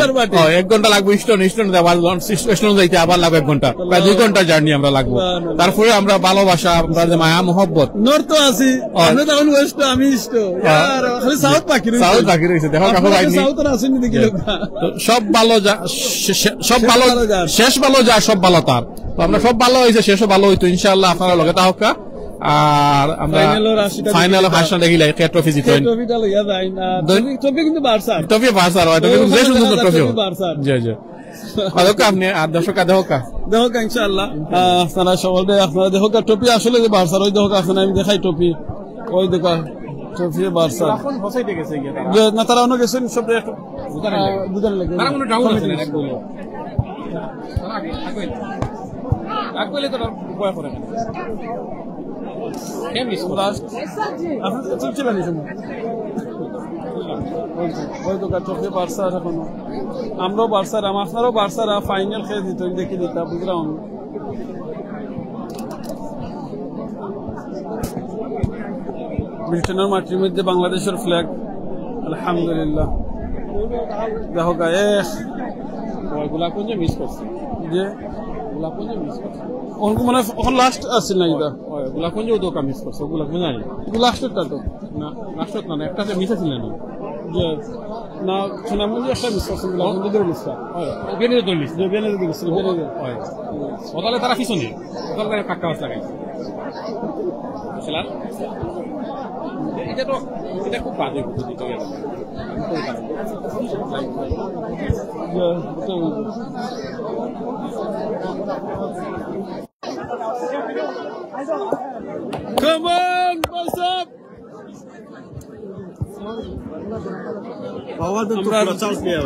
1 ঘন্টা লাগবে ইস্ট লন্ডন যাইতে, আবার লাগবে 1 ঘন্টা, প্রায় 2 ঘন্টা জার্নি আমরা লাগবো। তারপরে আমরা ভালোবাসা, আমরা যে মায়া মোহব্বত নর্থ আছি, আমি তখন ওয়েস্ট, আমি ইস্ট, সাউথ বাকি রয়েছে। দেখো সব ভালো যা সব ভালো, শেষ ভালো যা সব ভালো তার, তো আমরা সব ভালো হয়েছে, শেষও ভালো হইতো ইনশাআল্লাহ আপনারা লগে তা হোক। আর আমরা ফাইনাল ভাষণ দেখিলাই ট্রফি জিতেন, ট্রফি কিন্তু বার্সা হয়, ট্রফি সুন্দর ট্রফি আপনি আর দর্শক দেখো ইনশাআল্লাহ আপনারা সকলে আপনারা দেখো ট্রফি আসলে যে বার্সার ওই দেখো আপনারা আমি দেখাই ট্রফি ওই দেখা ট্রফি বার্সা না, তারা অন্য গেছেন সব দুজন লাগে আমরাও বার্সার আপনারাও বার্সারা ফাইনাল খেয়ে দিত দেখে দিতাম, বুঝলাম। ব্রিটেনের মাটির মধ্যে বাংলাদেশের ফ্ল্যাগ, আলহামদুলিল্লাহ। দেখো গোলাপগঞ্জে মিস করছে, যে গোলাপগঞ্জে মিস করছে মানে এখন লাস্ট আসছিল না, এটা গোলাপগঞ্জে দোকা মিস করছে, গোলাপগঞ্জ আনি লাস্টেরটা তো না, লাস্টের না একটা মিস আছিল না, যে না সুনামগঞ্জে একটা মিস করছে, গোলাপগঞ্জে মিসটা বেনে দলিস যে বেনে দিছিল বেনে হয় ওখানে তারা পিছনে ওখানে কাকা লাগাইছে খেলার এটা তো এটা খুব বাজে দিতে গেল। Come on, what's up? Power the chance player.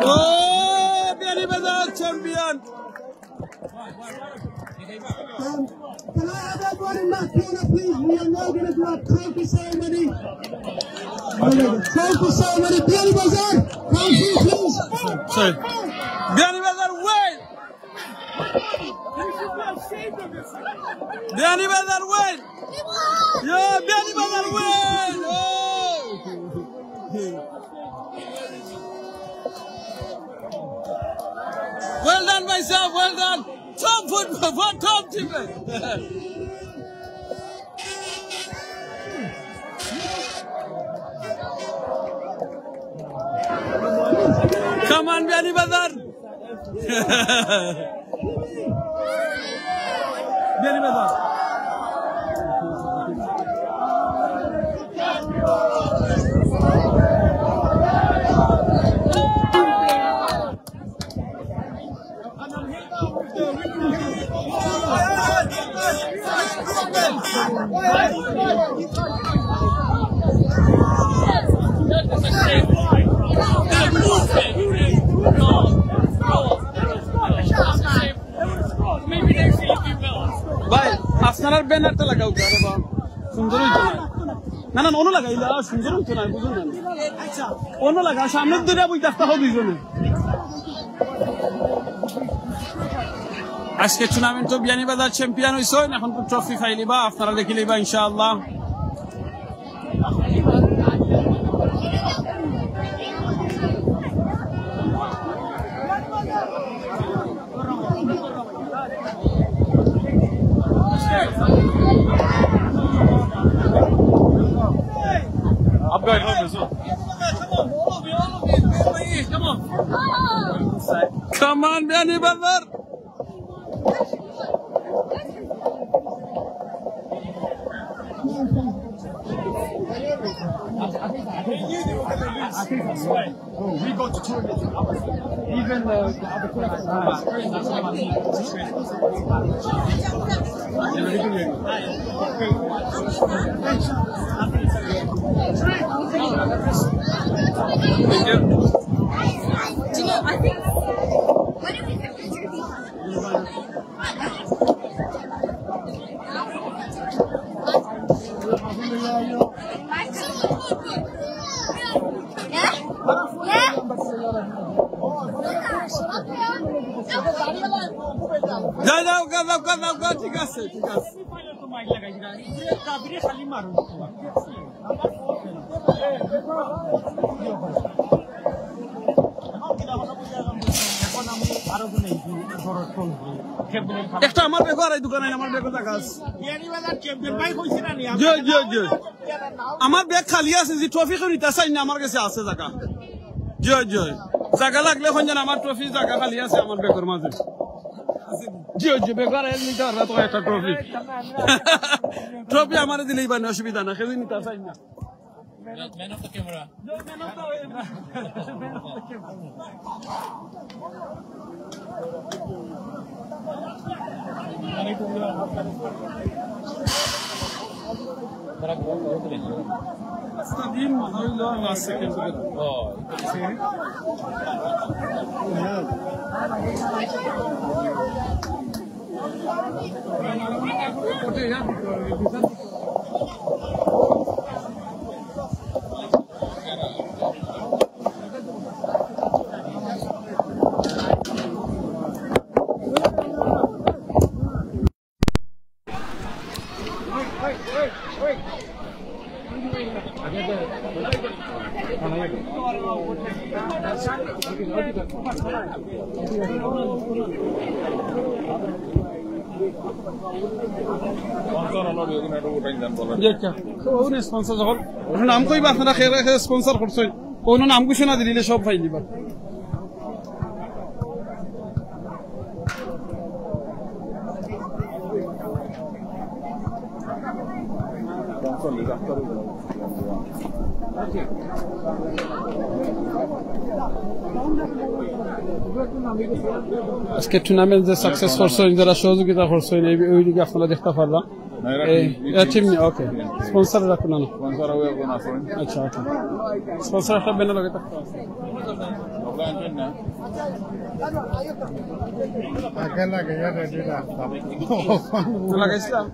Bianibazar champion. Can I have everyone in that corner, please? We are now going to do a trophy ceremony. Trophy ceremony. Bianibazar, come through, please. Sorry. Bianibazar, wait. Bianibazar, wait. Yeah, Bianibazar, wait. Well done, myself. Well done. Top football for top team. Come on, Bianibazar. Bianibazar. ভাই আপনার ব্যানারটা লাগাও কারবা সুন্দর হইতো না না অন্য লাগাইলা সুন্দর হইতো না বুঝুন না আচ্ছা অন্য লাগা সামনের দিকে বইতে আসতে হবে দুইজনে আজকে টুর্নামেন্ট তো বিয়ানীবাজার চ্যাম্পিয়ন হইছেন এখন তো ট্রফি ফাইলিবা আপনারা দেখিলেবা ইনশাআল্লাহ I'm going home as well. Come on, Bianibazar. We got to tournament. Even the other players. Thank you. Do you know, I think, why don't we take a picture? যাও ঠিক আছে একটা আমার বেগ আর এই দোকানে আমার বেগ জায়গা আছে আমার বেগ খালি আছে যে ট্রফি করে নিতে চাই না আমার কাছে আছে জায়গা জয় জয় জায়গা লাগলে খঞ্জন আমার ট্রফি জায়গা খালি আছে আমার বেগের মাঝে জয় জয় বেগ আর নিতে পারবা তো একটা ট্রফি ট্রফি আমার দিলেই বানি অসুবিধা না খেলে নিতে চাই না Man of the camera. No, man of the camera. Sponsor যখন নাম কইবা আপনারা স্পন্সর করছেন কোন নাম ঘোষণা দিলে সব ফাইল দিবা আজকে টুর্নামেন্ট যে সাকসেস করছেন যারা সহযোগিতা করছেন ওই দিকে আপনারা দেখতে পারবা ওকে স্পন্সর রাখুন না আচ্ছা ওকে স্পন্সর একটা ব্যানার লাগে লাগাইছিলাম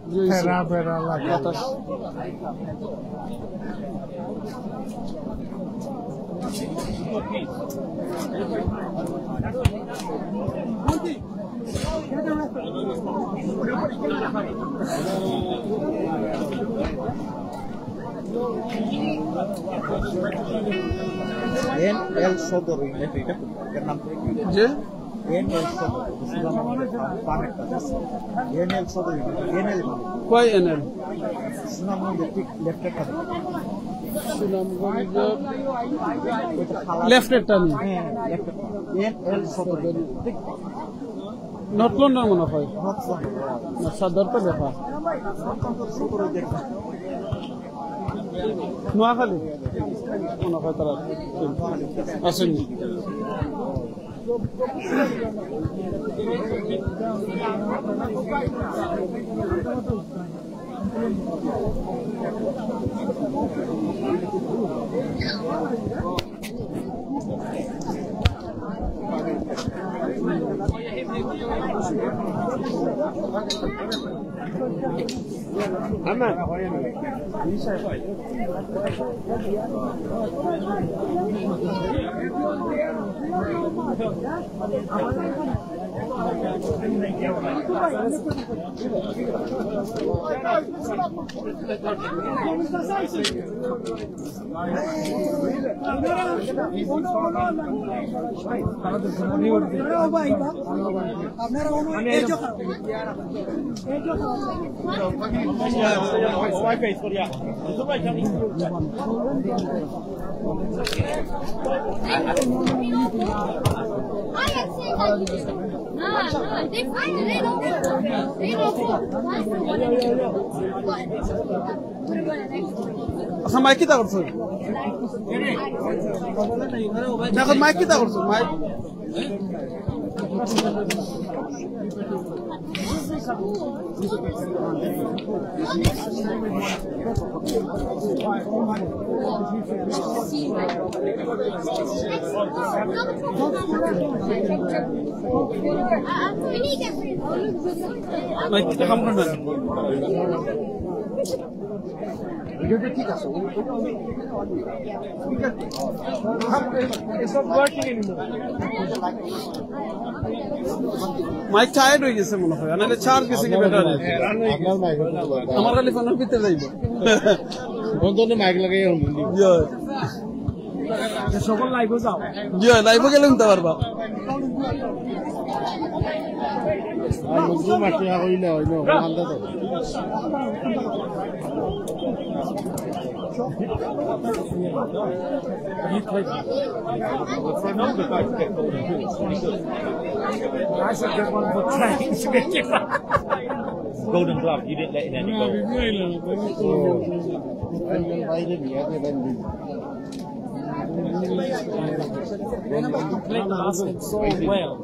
NL Sodori এটা এর নাম যে NL Sodori NL Sodori NL কয় NL সুনামগঞ্জের ঠিক লেফটের কাছে সুনামগঞ্জ লেফটেরটা নি NL Sodori নর্থ লন্ডন মনে হয় সদর তো দেখা নোয়াখালী মনে হয় তারা আসেননি আচ্ছা মাইক কিতা করছো দেখো মাইক কিতা করছো মাইক মাইক কিতা কাম করনা ঠিক আছে মাইক টায়ার্ড হয়ে গেছে মনে হয় নাহলে চার্জ গেছে কি বেটার আমার খালি ফোনের ভিতরে যাইব বন্ধনে মাইক লাগাই সকল লাইভে যাও জিও লাইভে গেলে নিতে পারবা আর মুজু মাটি হইলে হইলো আন্দা তো Golden glove, you didn't let in any gold. Played the basket so well.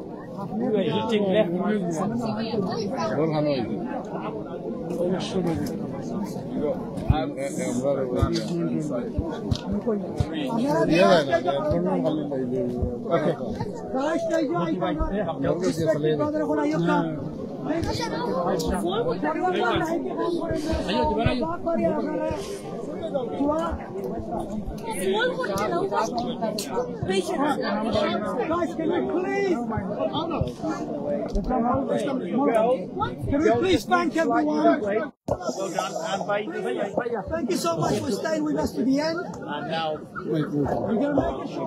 You were hitting left, right, Can we please thank everyone? Thank you so much for staying with us to the end. And now, we're going to make a show.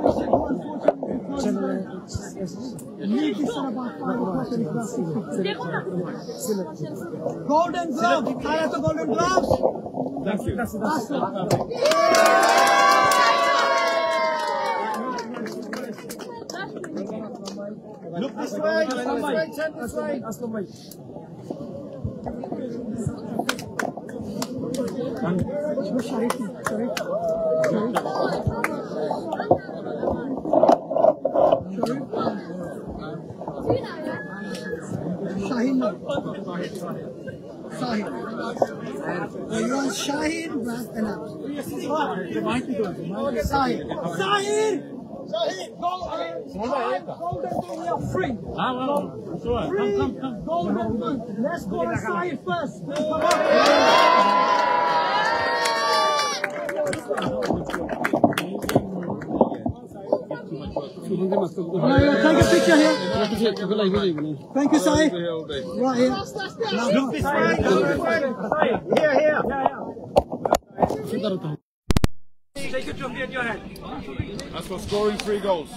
Leave this at about 5 o'clock and Golden Glove. I have the Golden Gloves. thank you. Look this way. Turn this way. Shaheen. You want Shaheen? Shaheen. We are free. Free. Golden boot. Let's go inside first. Take a picture here. Thank you, Sai. Right here. Look this way. Here. Take your trophy in your hand. That's for scoring 3 goals.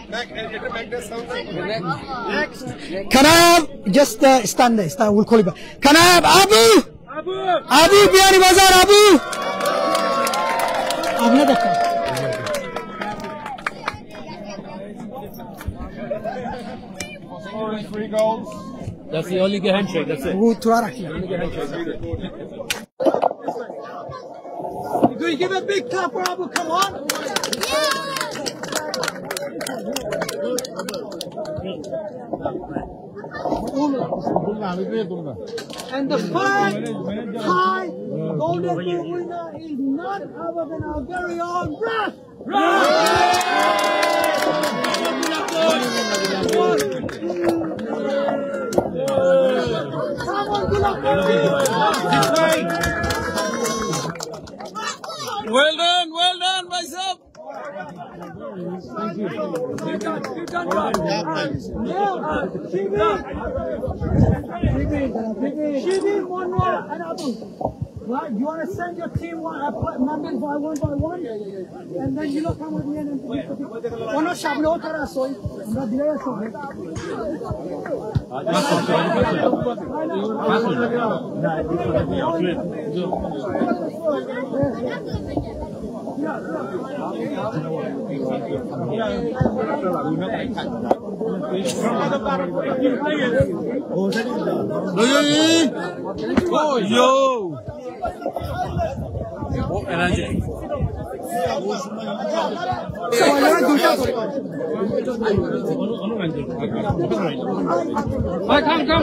Next. Can I have just stand there? Stand. We'll call you back. Can I have Abu? Abu, Biani Bazaar, Abu. I've never come. Scoring 3 goals. That's the only handshake. That's it. Do you give a big clap for Abu? Come on. And the third high golden boot winner is none other than our very own Raf. Well done, myself. Thank you. You've done Shibi, Monroe, and Abu. Right, you want to send your team members by one, and then you look at the end and one of Shablo Tarasoy, and the Drea Oh, yo!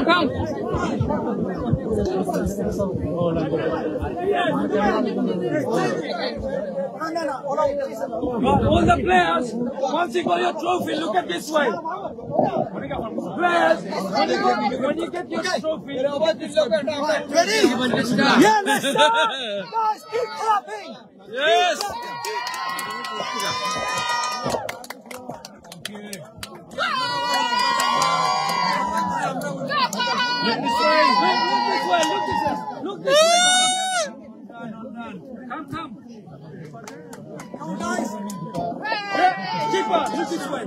Come. All the players, once you got your trophy, look at this way. Players, when you get your trophy, look at this way. Ready? Yeah, let's start. Guys, keep clapping. Yes. Look this way. Look this way. Come. Come on, guys. Keeper, look this way.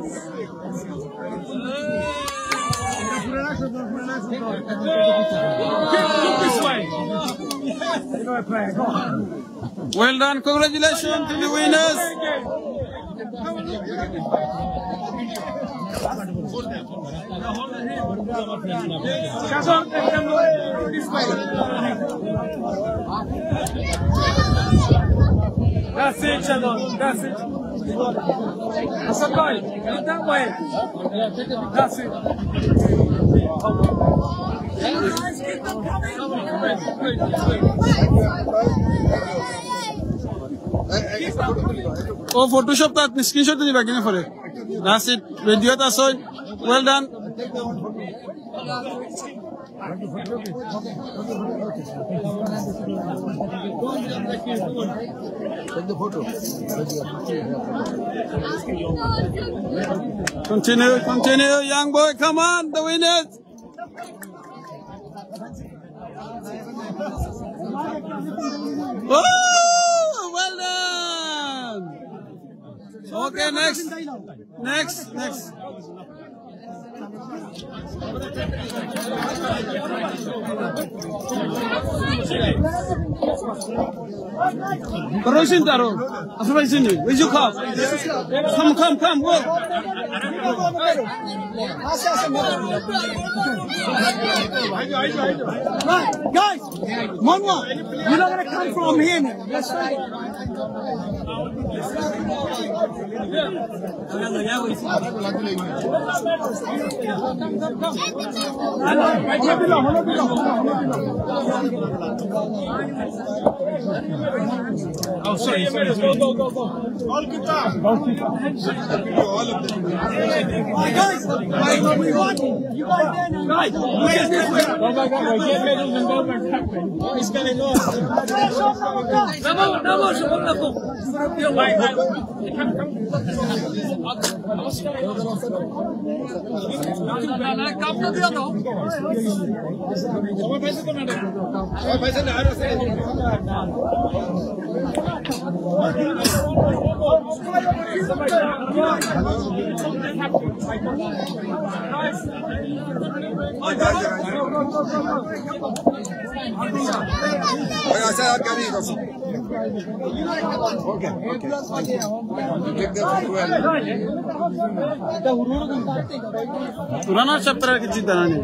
Look this way. Well done, congratulations to the winners. That's it, Shannon. That's it. Asakoi, look that way. That's it. Guys, keep them coming. Oh, Photoshop that screenshot to the back for it. That's it. Video that so well done. Continue, young boy. Come on, the winners. Oh, well done. Okay, next. Rosin Taro, where's your car? Come, go. Right, guys, Monwa, you're not gonna come from here, man. Let's try it. Oh, sorry. Go. All good time. All of them. Guys, we want you guys there now. Right. Look at this way. Get medals and gold and happen. It's going on. Runner chapter ki chita nani.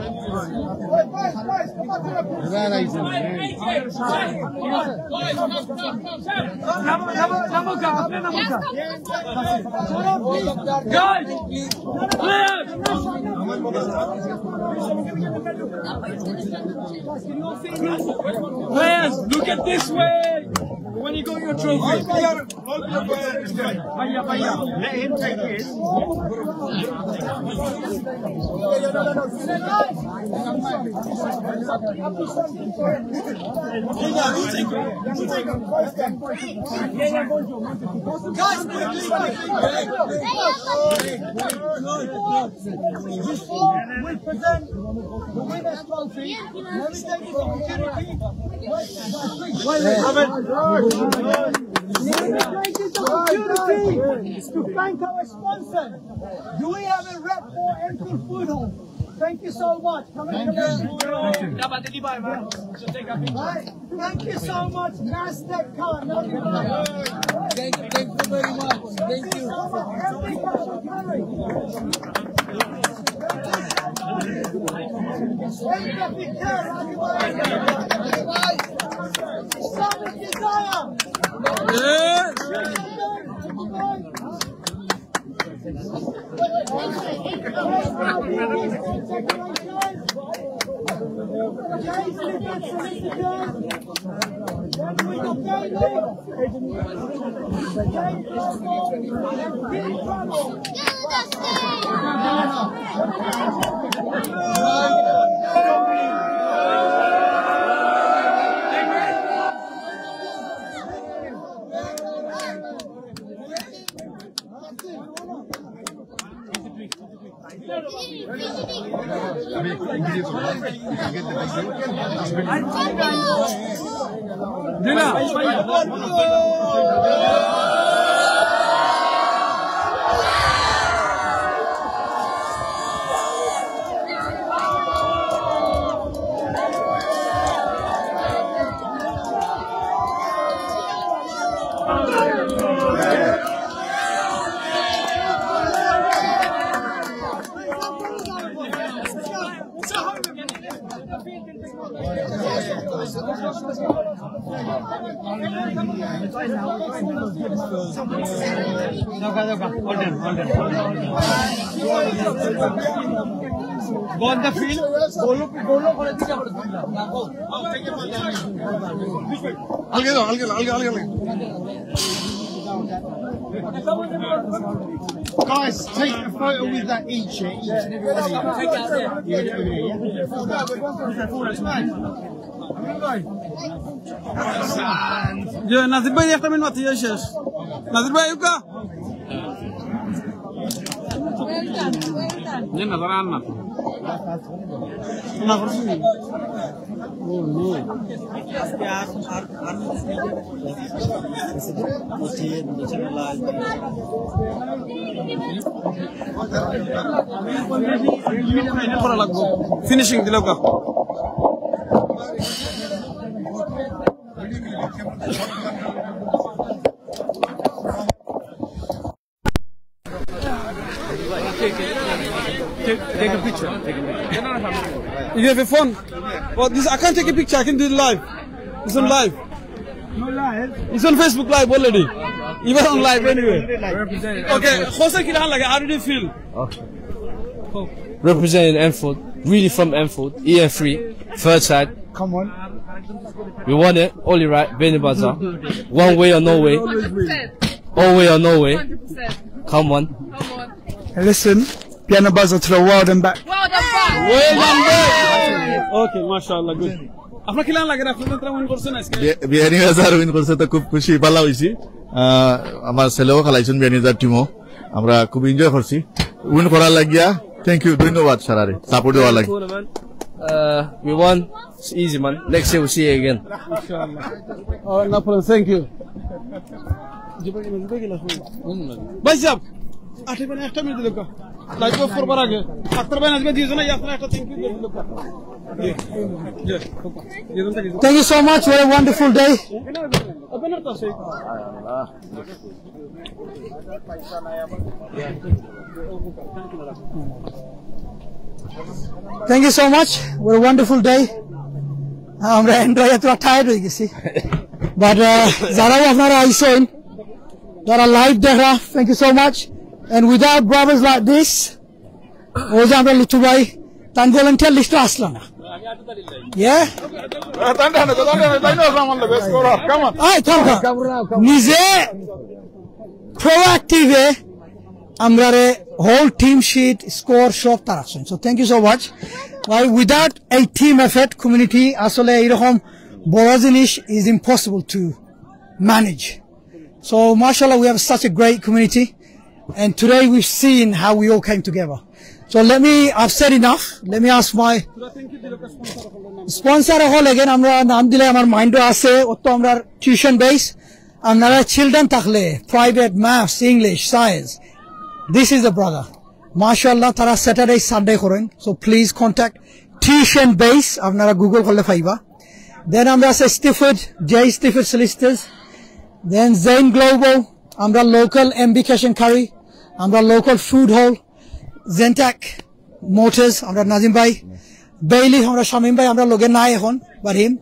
Players, look at this way. When you got your trophy. Let him take his. Guys, before we present the winner's trophy, let me take this opportunity. To thank our sponsor. Do we have a rep for Enfield Food Hall? Thank you so much. Come on, Thank you so much, Nasdaq Car. Thank you very much. Thank you. Go on the field. Golo করে দিকে বলে Guys, take a photo with that each. Nazir bhai একটা minute মাত্র শেষ Nazir bhai uka Nen na daran na না করছি ও no আজকে আর পচিয়ে নিচে লাল করা লাগবে ফিনিশিং দিলো কা Okay. Take a picture. You have a phone? Well, this I can't take a picture. I can do it live. It's on live. No live. It's on Facebook Live already. Even on live anyway. Okay. Jose Kiran, like, how did you feel? Representing Enfield, really from Enfield, EN3, third side. Come on. We won it, only right, Beni Bazaar. One way or no way. All way or no way. Come on. Hey, listen, Piano Buzzer to the world and back. Well done, back. Well done, back. Okay, mashallah, good. আপনার কিলান লাগে আপনারা win করছেন আজকে বিয়ানি বাজার win করছে তো খুব খুশি ভালো হইছি আমার ছেলেও খেলাইছেন বিয়ানি বাজার টিমও আমরা খুব এনজয় করছি উইন করার লাগিয়া থ্যাংক ইউ ধন্যবাদ সারারে সাপোর্ট দেওয়ার লাগি We won. It's easy, man. Next year we'll see you again. Inshallah. All right, no problem. Thank you. Bhai sahab, আঠে বেলা একটা মিনিট দিলো লাইভ অফ করবার আগে আক্তার ভাই আজকে দিয়েছেন না আপনারা একটা থ্যাংক ইউ দিয়ে দিলো Thank you so much. What a wonderful day. Thank you so much. What a wonderful day. আমরা এনজয় এত টায়ার্ড হয়ে গেছি বাট যারা আপনারা আইছেন যারা লাইভ দেখা thank you so much and without brothers like this ওই যে আমরা লিটু ভাই তান ভলান্টিয়ার লিস্টে আসলো না নিজে প্রোঅ্যাক্টিভে আমরা হোল টিম শিট স্কোর সব তার আছেন so thank you so much without a team effect community আসলে এইরকম বড় জিনিস is impossible to manage so মাশাআল্লাহ we have such a great community and today we've seen how we all came together. So I've said enough. Let me ask my sponsor again. Amra naam dile amar mind ase otto amra tuition base amra children takhle private maths English science. This is the brother. MashaAllah tara Saturday Sunday koren. So please contact tuition base. Amra Google kolle paiba. Then amra say Stifford J Stifford Solicitors. Then Zain Global. Amra local MB Cash and Curry. Amra local food hall. Zentak Motors. Amra Nazim Bhai. Bailey. Amra Shamim Bhai. Amra loge na ekhon. But him.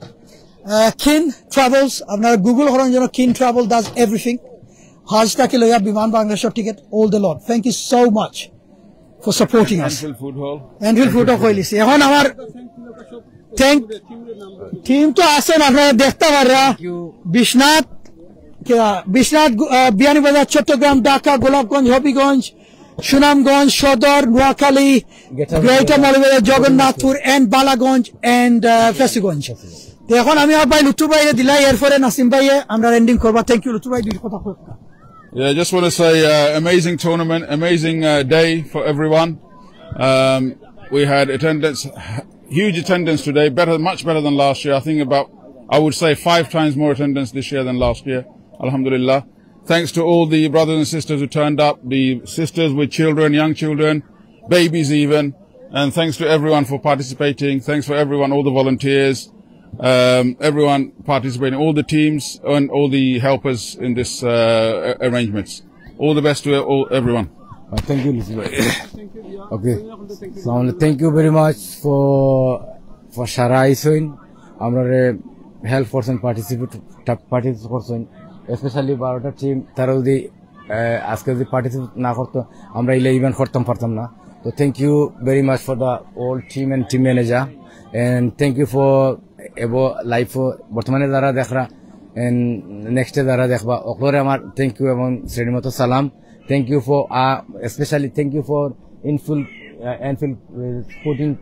Kin Travels. Amra Google horon jono Kin Travel does everything. Hajj taki loya Biman Bangladesh ticket. All the lot. Thank you so much for supporting us. Enfield Food Hall. Enfield Food Hall hoilisi. Ekhon amar team to asen apnara dekhte parra. Bishnath Beanibazar Chattogram Dhaka Golapganj Habiganj Sunamganj Sadar Noakhali greater Moulvibazar Jagannathpur and Balaganj and Fenchuganj তো এখন আমি আর ভাই লুটু ভাই দিলাই এরপরে নাসিম ভাই আমরা ending করব থ্যাংক ইউ লুটু ভাই দুই কথা কই Yeah, I just want to say amazing tournament, amazing day for everyone. We had attendance, huge attendance today, much better than last year. I think I would say 5 times more attendance this year than last year. Alhamdulillah. Thanks to all the brothers and sisters who turned up, the sisters with children, young children, babies even, and thanks to everyone for participating. Thanks for everyone, all the volunteers, everyone participating, all the teams and all the helpers in this arrangements. All the best to everyone. Thank you, okay. So, thank you very much for Sharaison. Amra help person participate person. Especially Baroda team, তারা যদি আজকে যদি participate না করতো আমরা এই event করতাম পারতাম না তো thank you very much for the whole team and team manager and thank you for এভো লাইফ বর্তমানে যারা দেখরা এন্ড নেক্সটে যারা দেখবা ওকলরে আমার থ্যাংক ইউ এবং শ্রেণীমতো সালাম thank you for specially thank you for Enfield supporting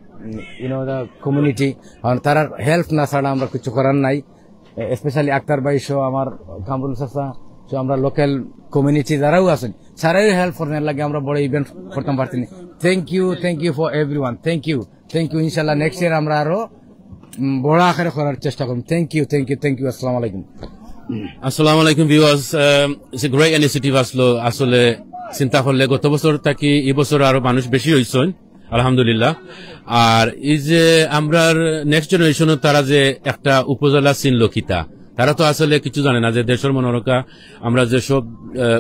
the community আর তার হেল্প না ছাড়া আমরা কিছু করার নাই স্পেশালি আক্তার ভাই শো আমার কামরুল চাচা সো আমরা লোকাল কমিউনিটি যারাও আছেন সারাই হেল্প করার লাগে আমরা বড় ইভেন্ট করতে পারতেনি thank you for everyone thank you ইনশাআল্লাহ নেক্সট ইয়ার আমরা আরো বড় আকারে করার চেষ্টা করব থ্যাংক ইউ আসসালামু আলাইকুম viewers it's a great initiative আসলে চিন্তা করলে গত বছর থেকে এই বছর আরো মানুষ বেশি হইছেন আলহামদুলিল্লাহ আর এই যে আমরার নেক্সট জেনারেশন তারা যে একটা উপজেলা চিনল কিতা তারা তো আসলে কিছু জানে না যে দেশের মনোরকা আমরা যেসব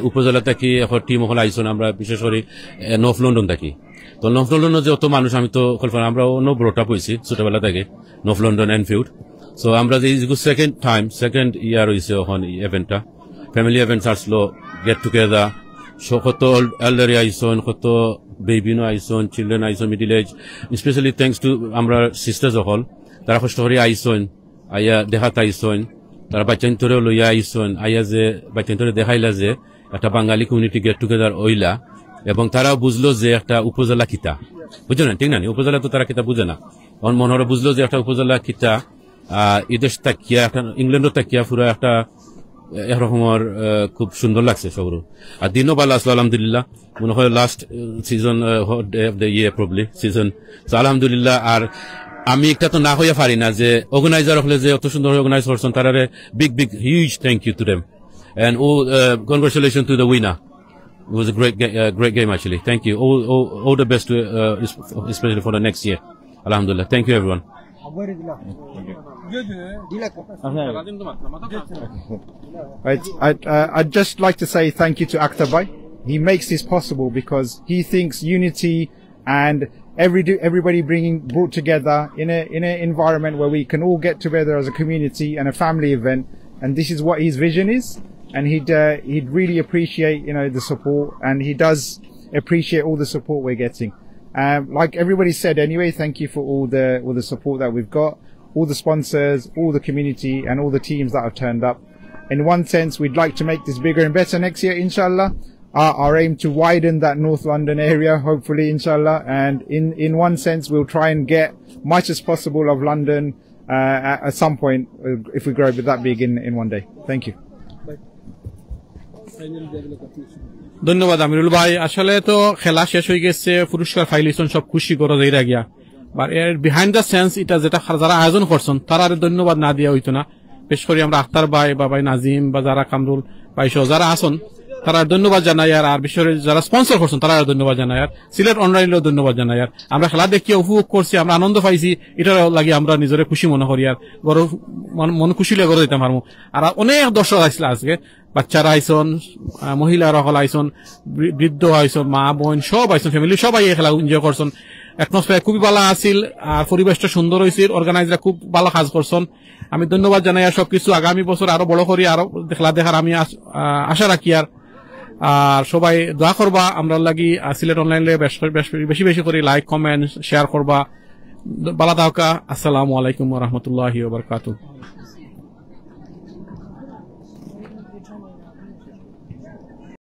উপজেলা থাকি এখন টিম হল আইসন আমরা বিশেষ করে নর্থ লন্ডন থাকি তো নর্থ লন্ডনের যে অত মানুষ আমি তো কল্পনা আমরা অন্য ব্রোটা পড়ছি ছোটবেলা থেকে নর্থ লন্ডন এনফিল্ড সো আমরা যে সেকেন্ড ইয়ার হয়েছে এখন ইভেন্টটা ফ্যামিলি ইভেন্টস আসলো গেট টুগেদার কত এল্ডারি আইসন কত বেবিনো আইসন চিলড্রেন আইসন middle age specially thanks to আমরা সিস্টার হল তারা কষ্ট করে আইসন আইয়া দেখাত আইসন তারা বাচ্চান্তরে লইয়া আইসন আইয়া যে বাচ্চান্তরে দেখাইলা যে একটা বাঙালি কমিউনিটি গেট টুগেদার ওইলা এবং তারাও বুঝলো যে একটা উপজেলা কিতা বুঝো না ঠিক না উপজেলা তো তারা কিতা বুঝে না মনোহর বুঝলো যে একটা উপজেলা কিতা এদেশ তাকিয়া একটা ইংল্যান্ডও তাকিয়া পুরো একটা এরকমের খুব সুন্দর লাগছে সবর আর দিনও ভালো আসলো আলহামদুলিল্লাহ মনে হয় লাস্ট সিজন প্রবলি সিজন আলহামদুলিল্লাহ আর আমি একটা তো না হইয়া পারি না যে অর্গানাইজার হলে যে অত সুন্দর অর্গানাইজ করছেন তারা big huge thank you to them and congratulation to the winner It was a great game actually. Thank you. All the best to, especially for the next year. Alhamdulillah. Thank you everyone. I'd just like to say thank you to Akhtar Bhai. He makes this possible because he thinks unity and everybody brought together in an environment where we can all get together as a community and a family event, and this is what his vision is. And he'd really appreciate the support, and he does appreciate all the support we're getting. Like everybody said anyway, thank you for all the support that we've got, all the sponsors, all the community, and all the teams that have turned up. In one sense, we'd like to make this bigger and better next year, inshallah. Our aim to widen that North London area, hopefully, inshallah. And in one sense, we'll try and get much as possible of London at some point if we grow that big in one day. Thank you. ধন্যবাদ আমিরুল ভাই আসলে তো খেলা শেষ হয়ে গেছে পুরস্কার ফাইলিশন সব খুশি করে যাই গিয়া আর এর বিহাইন্ড দ্য সেন্স এটা যেটা যারা আয়োজন করছেন তারা ধন্যবাদ না দিয়া হইতো না বিশেষ করে আমরা আখতার ভাই বা ভাই নাজিম বা যারা কামরুল ভাই সহ যারা আসন তারা ধন্যবাদ জানাই আর বিশেষ করে যারা স্পন্সর করছেন তারা ধন্যবাদ জানাই আর সিলেট অনলাইনেও ধন্যবাদ জানাই আর আমরা খেলা দেখিয়ে উপভোগ করছি আমরা আনন্দ পাইছি এটার লাগি আমরা নিজের খুশি মনে করি আর মন খুশি লাগে করে দিতাম পারবো আর অনেক দর্শক আসলে আজকে বাচ্চারা আইসন মহিলারা হল আইসন বৃদ্ধ আইসন মা বোন সব আইসন ফ্যামিলি সবাই এই খেলা এনজয় করছেন অ্যাটমসফিয়ার খুবই ভালো আছিল আর পরিবেশটা সুন্দর হয়েছিল অর্গানাইজার খুব ভালো কাজ করছেন আমি ধন্যবাদ জানাই আর সবকিছু আগামী বছর আরো বড় করি আরো খেলা দেখার আমি আশা রাখি আর সবাই দোয়া করবা আমরা লাগি সিলেট অনলাইনে বেশি বেশি করে লাইক কমেন্ট শেয়ার করবা ভালো থাকা আসসালামু আলাইকুম ওয়া রাহমাতুল্লাহি ওয়া বারাকাতুহু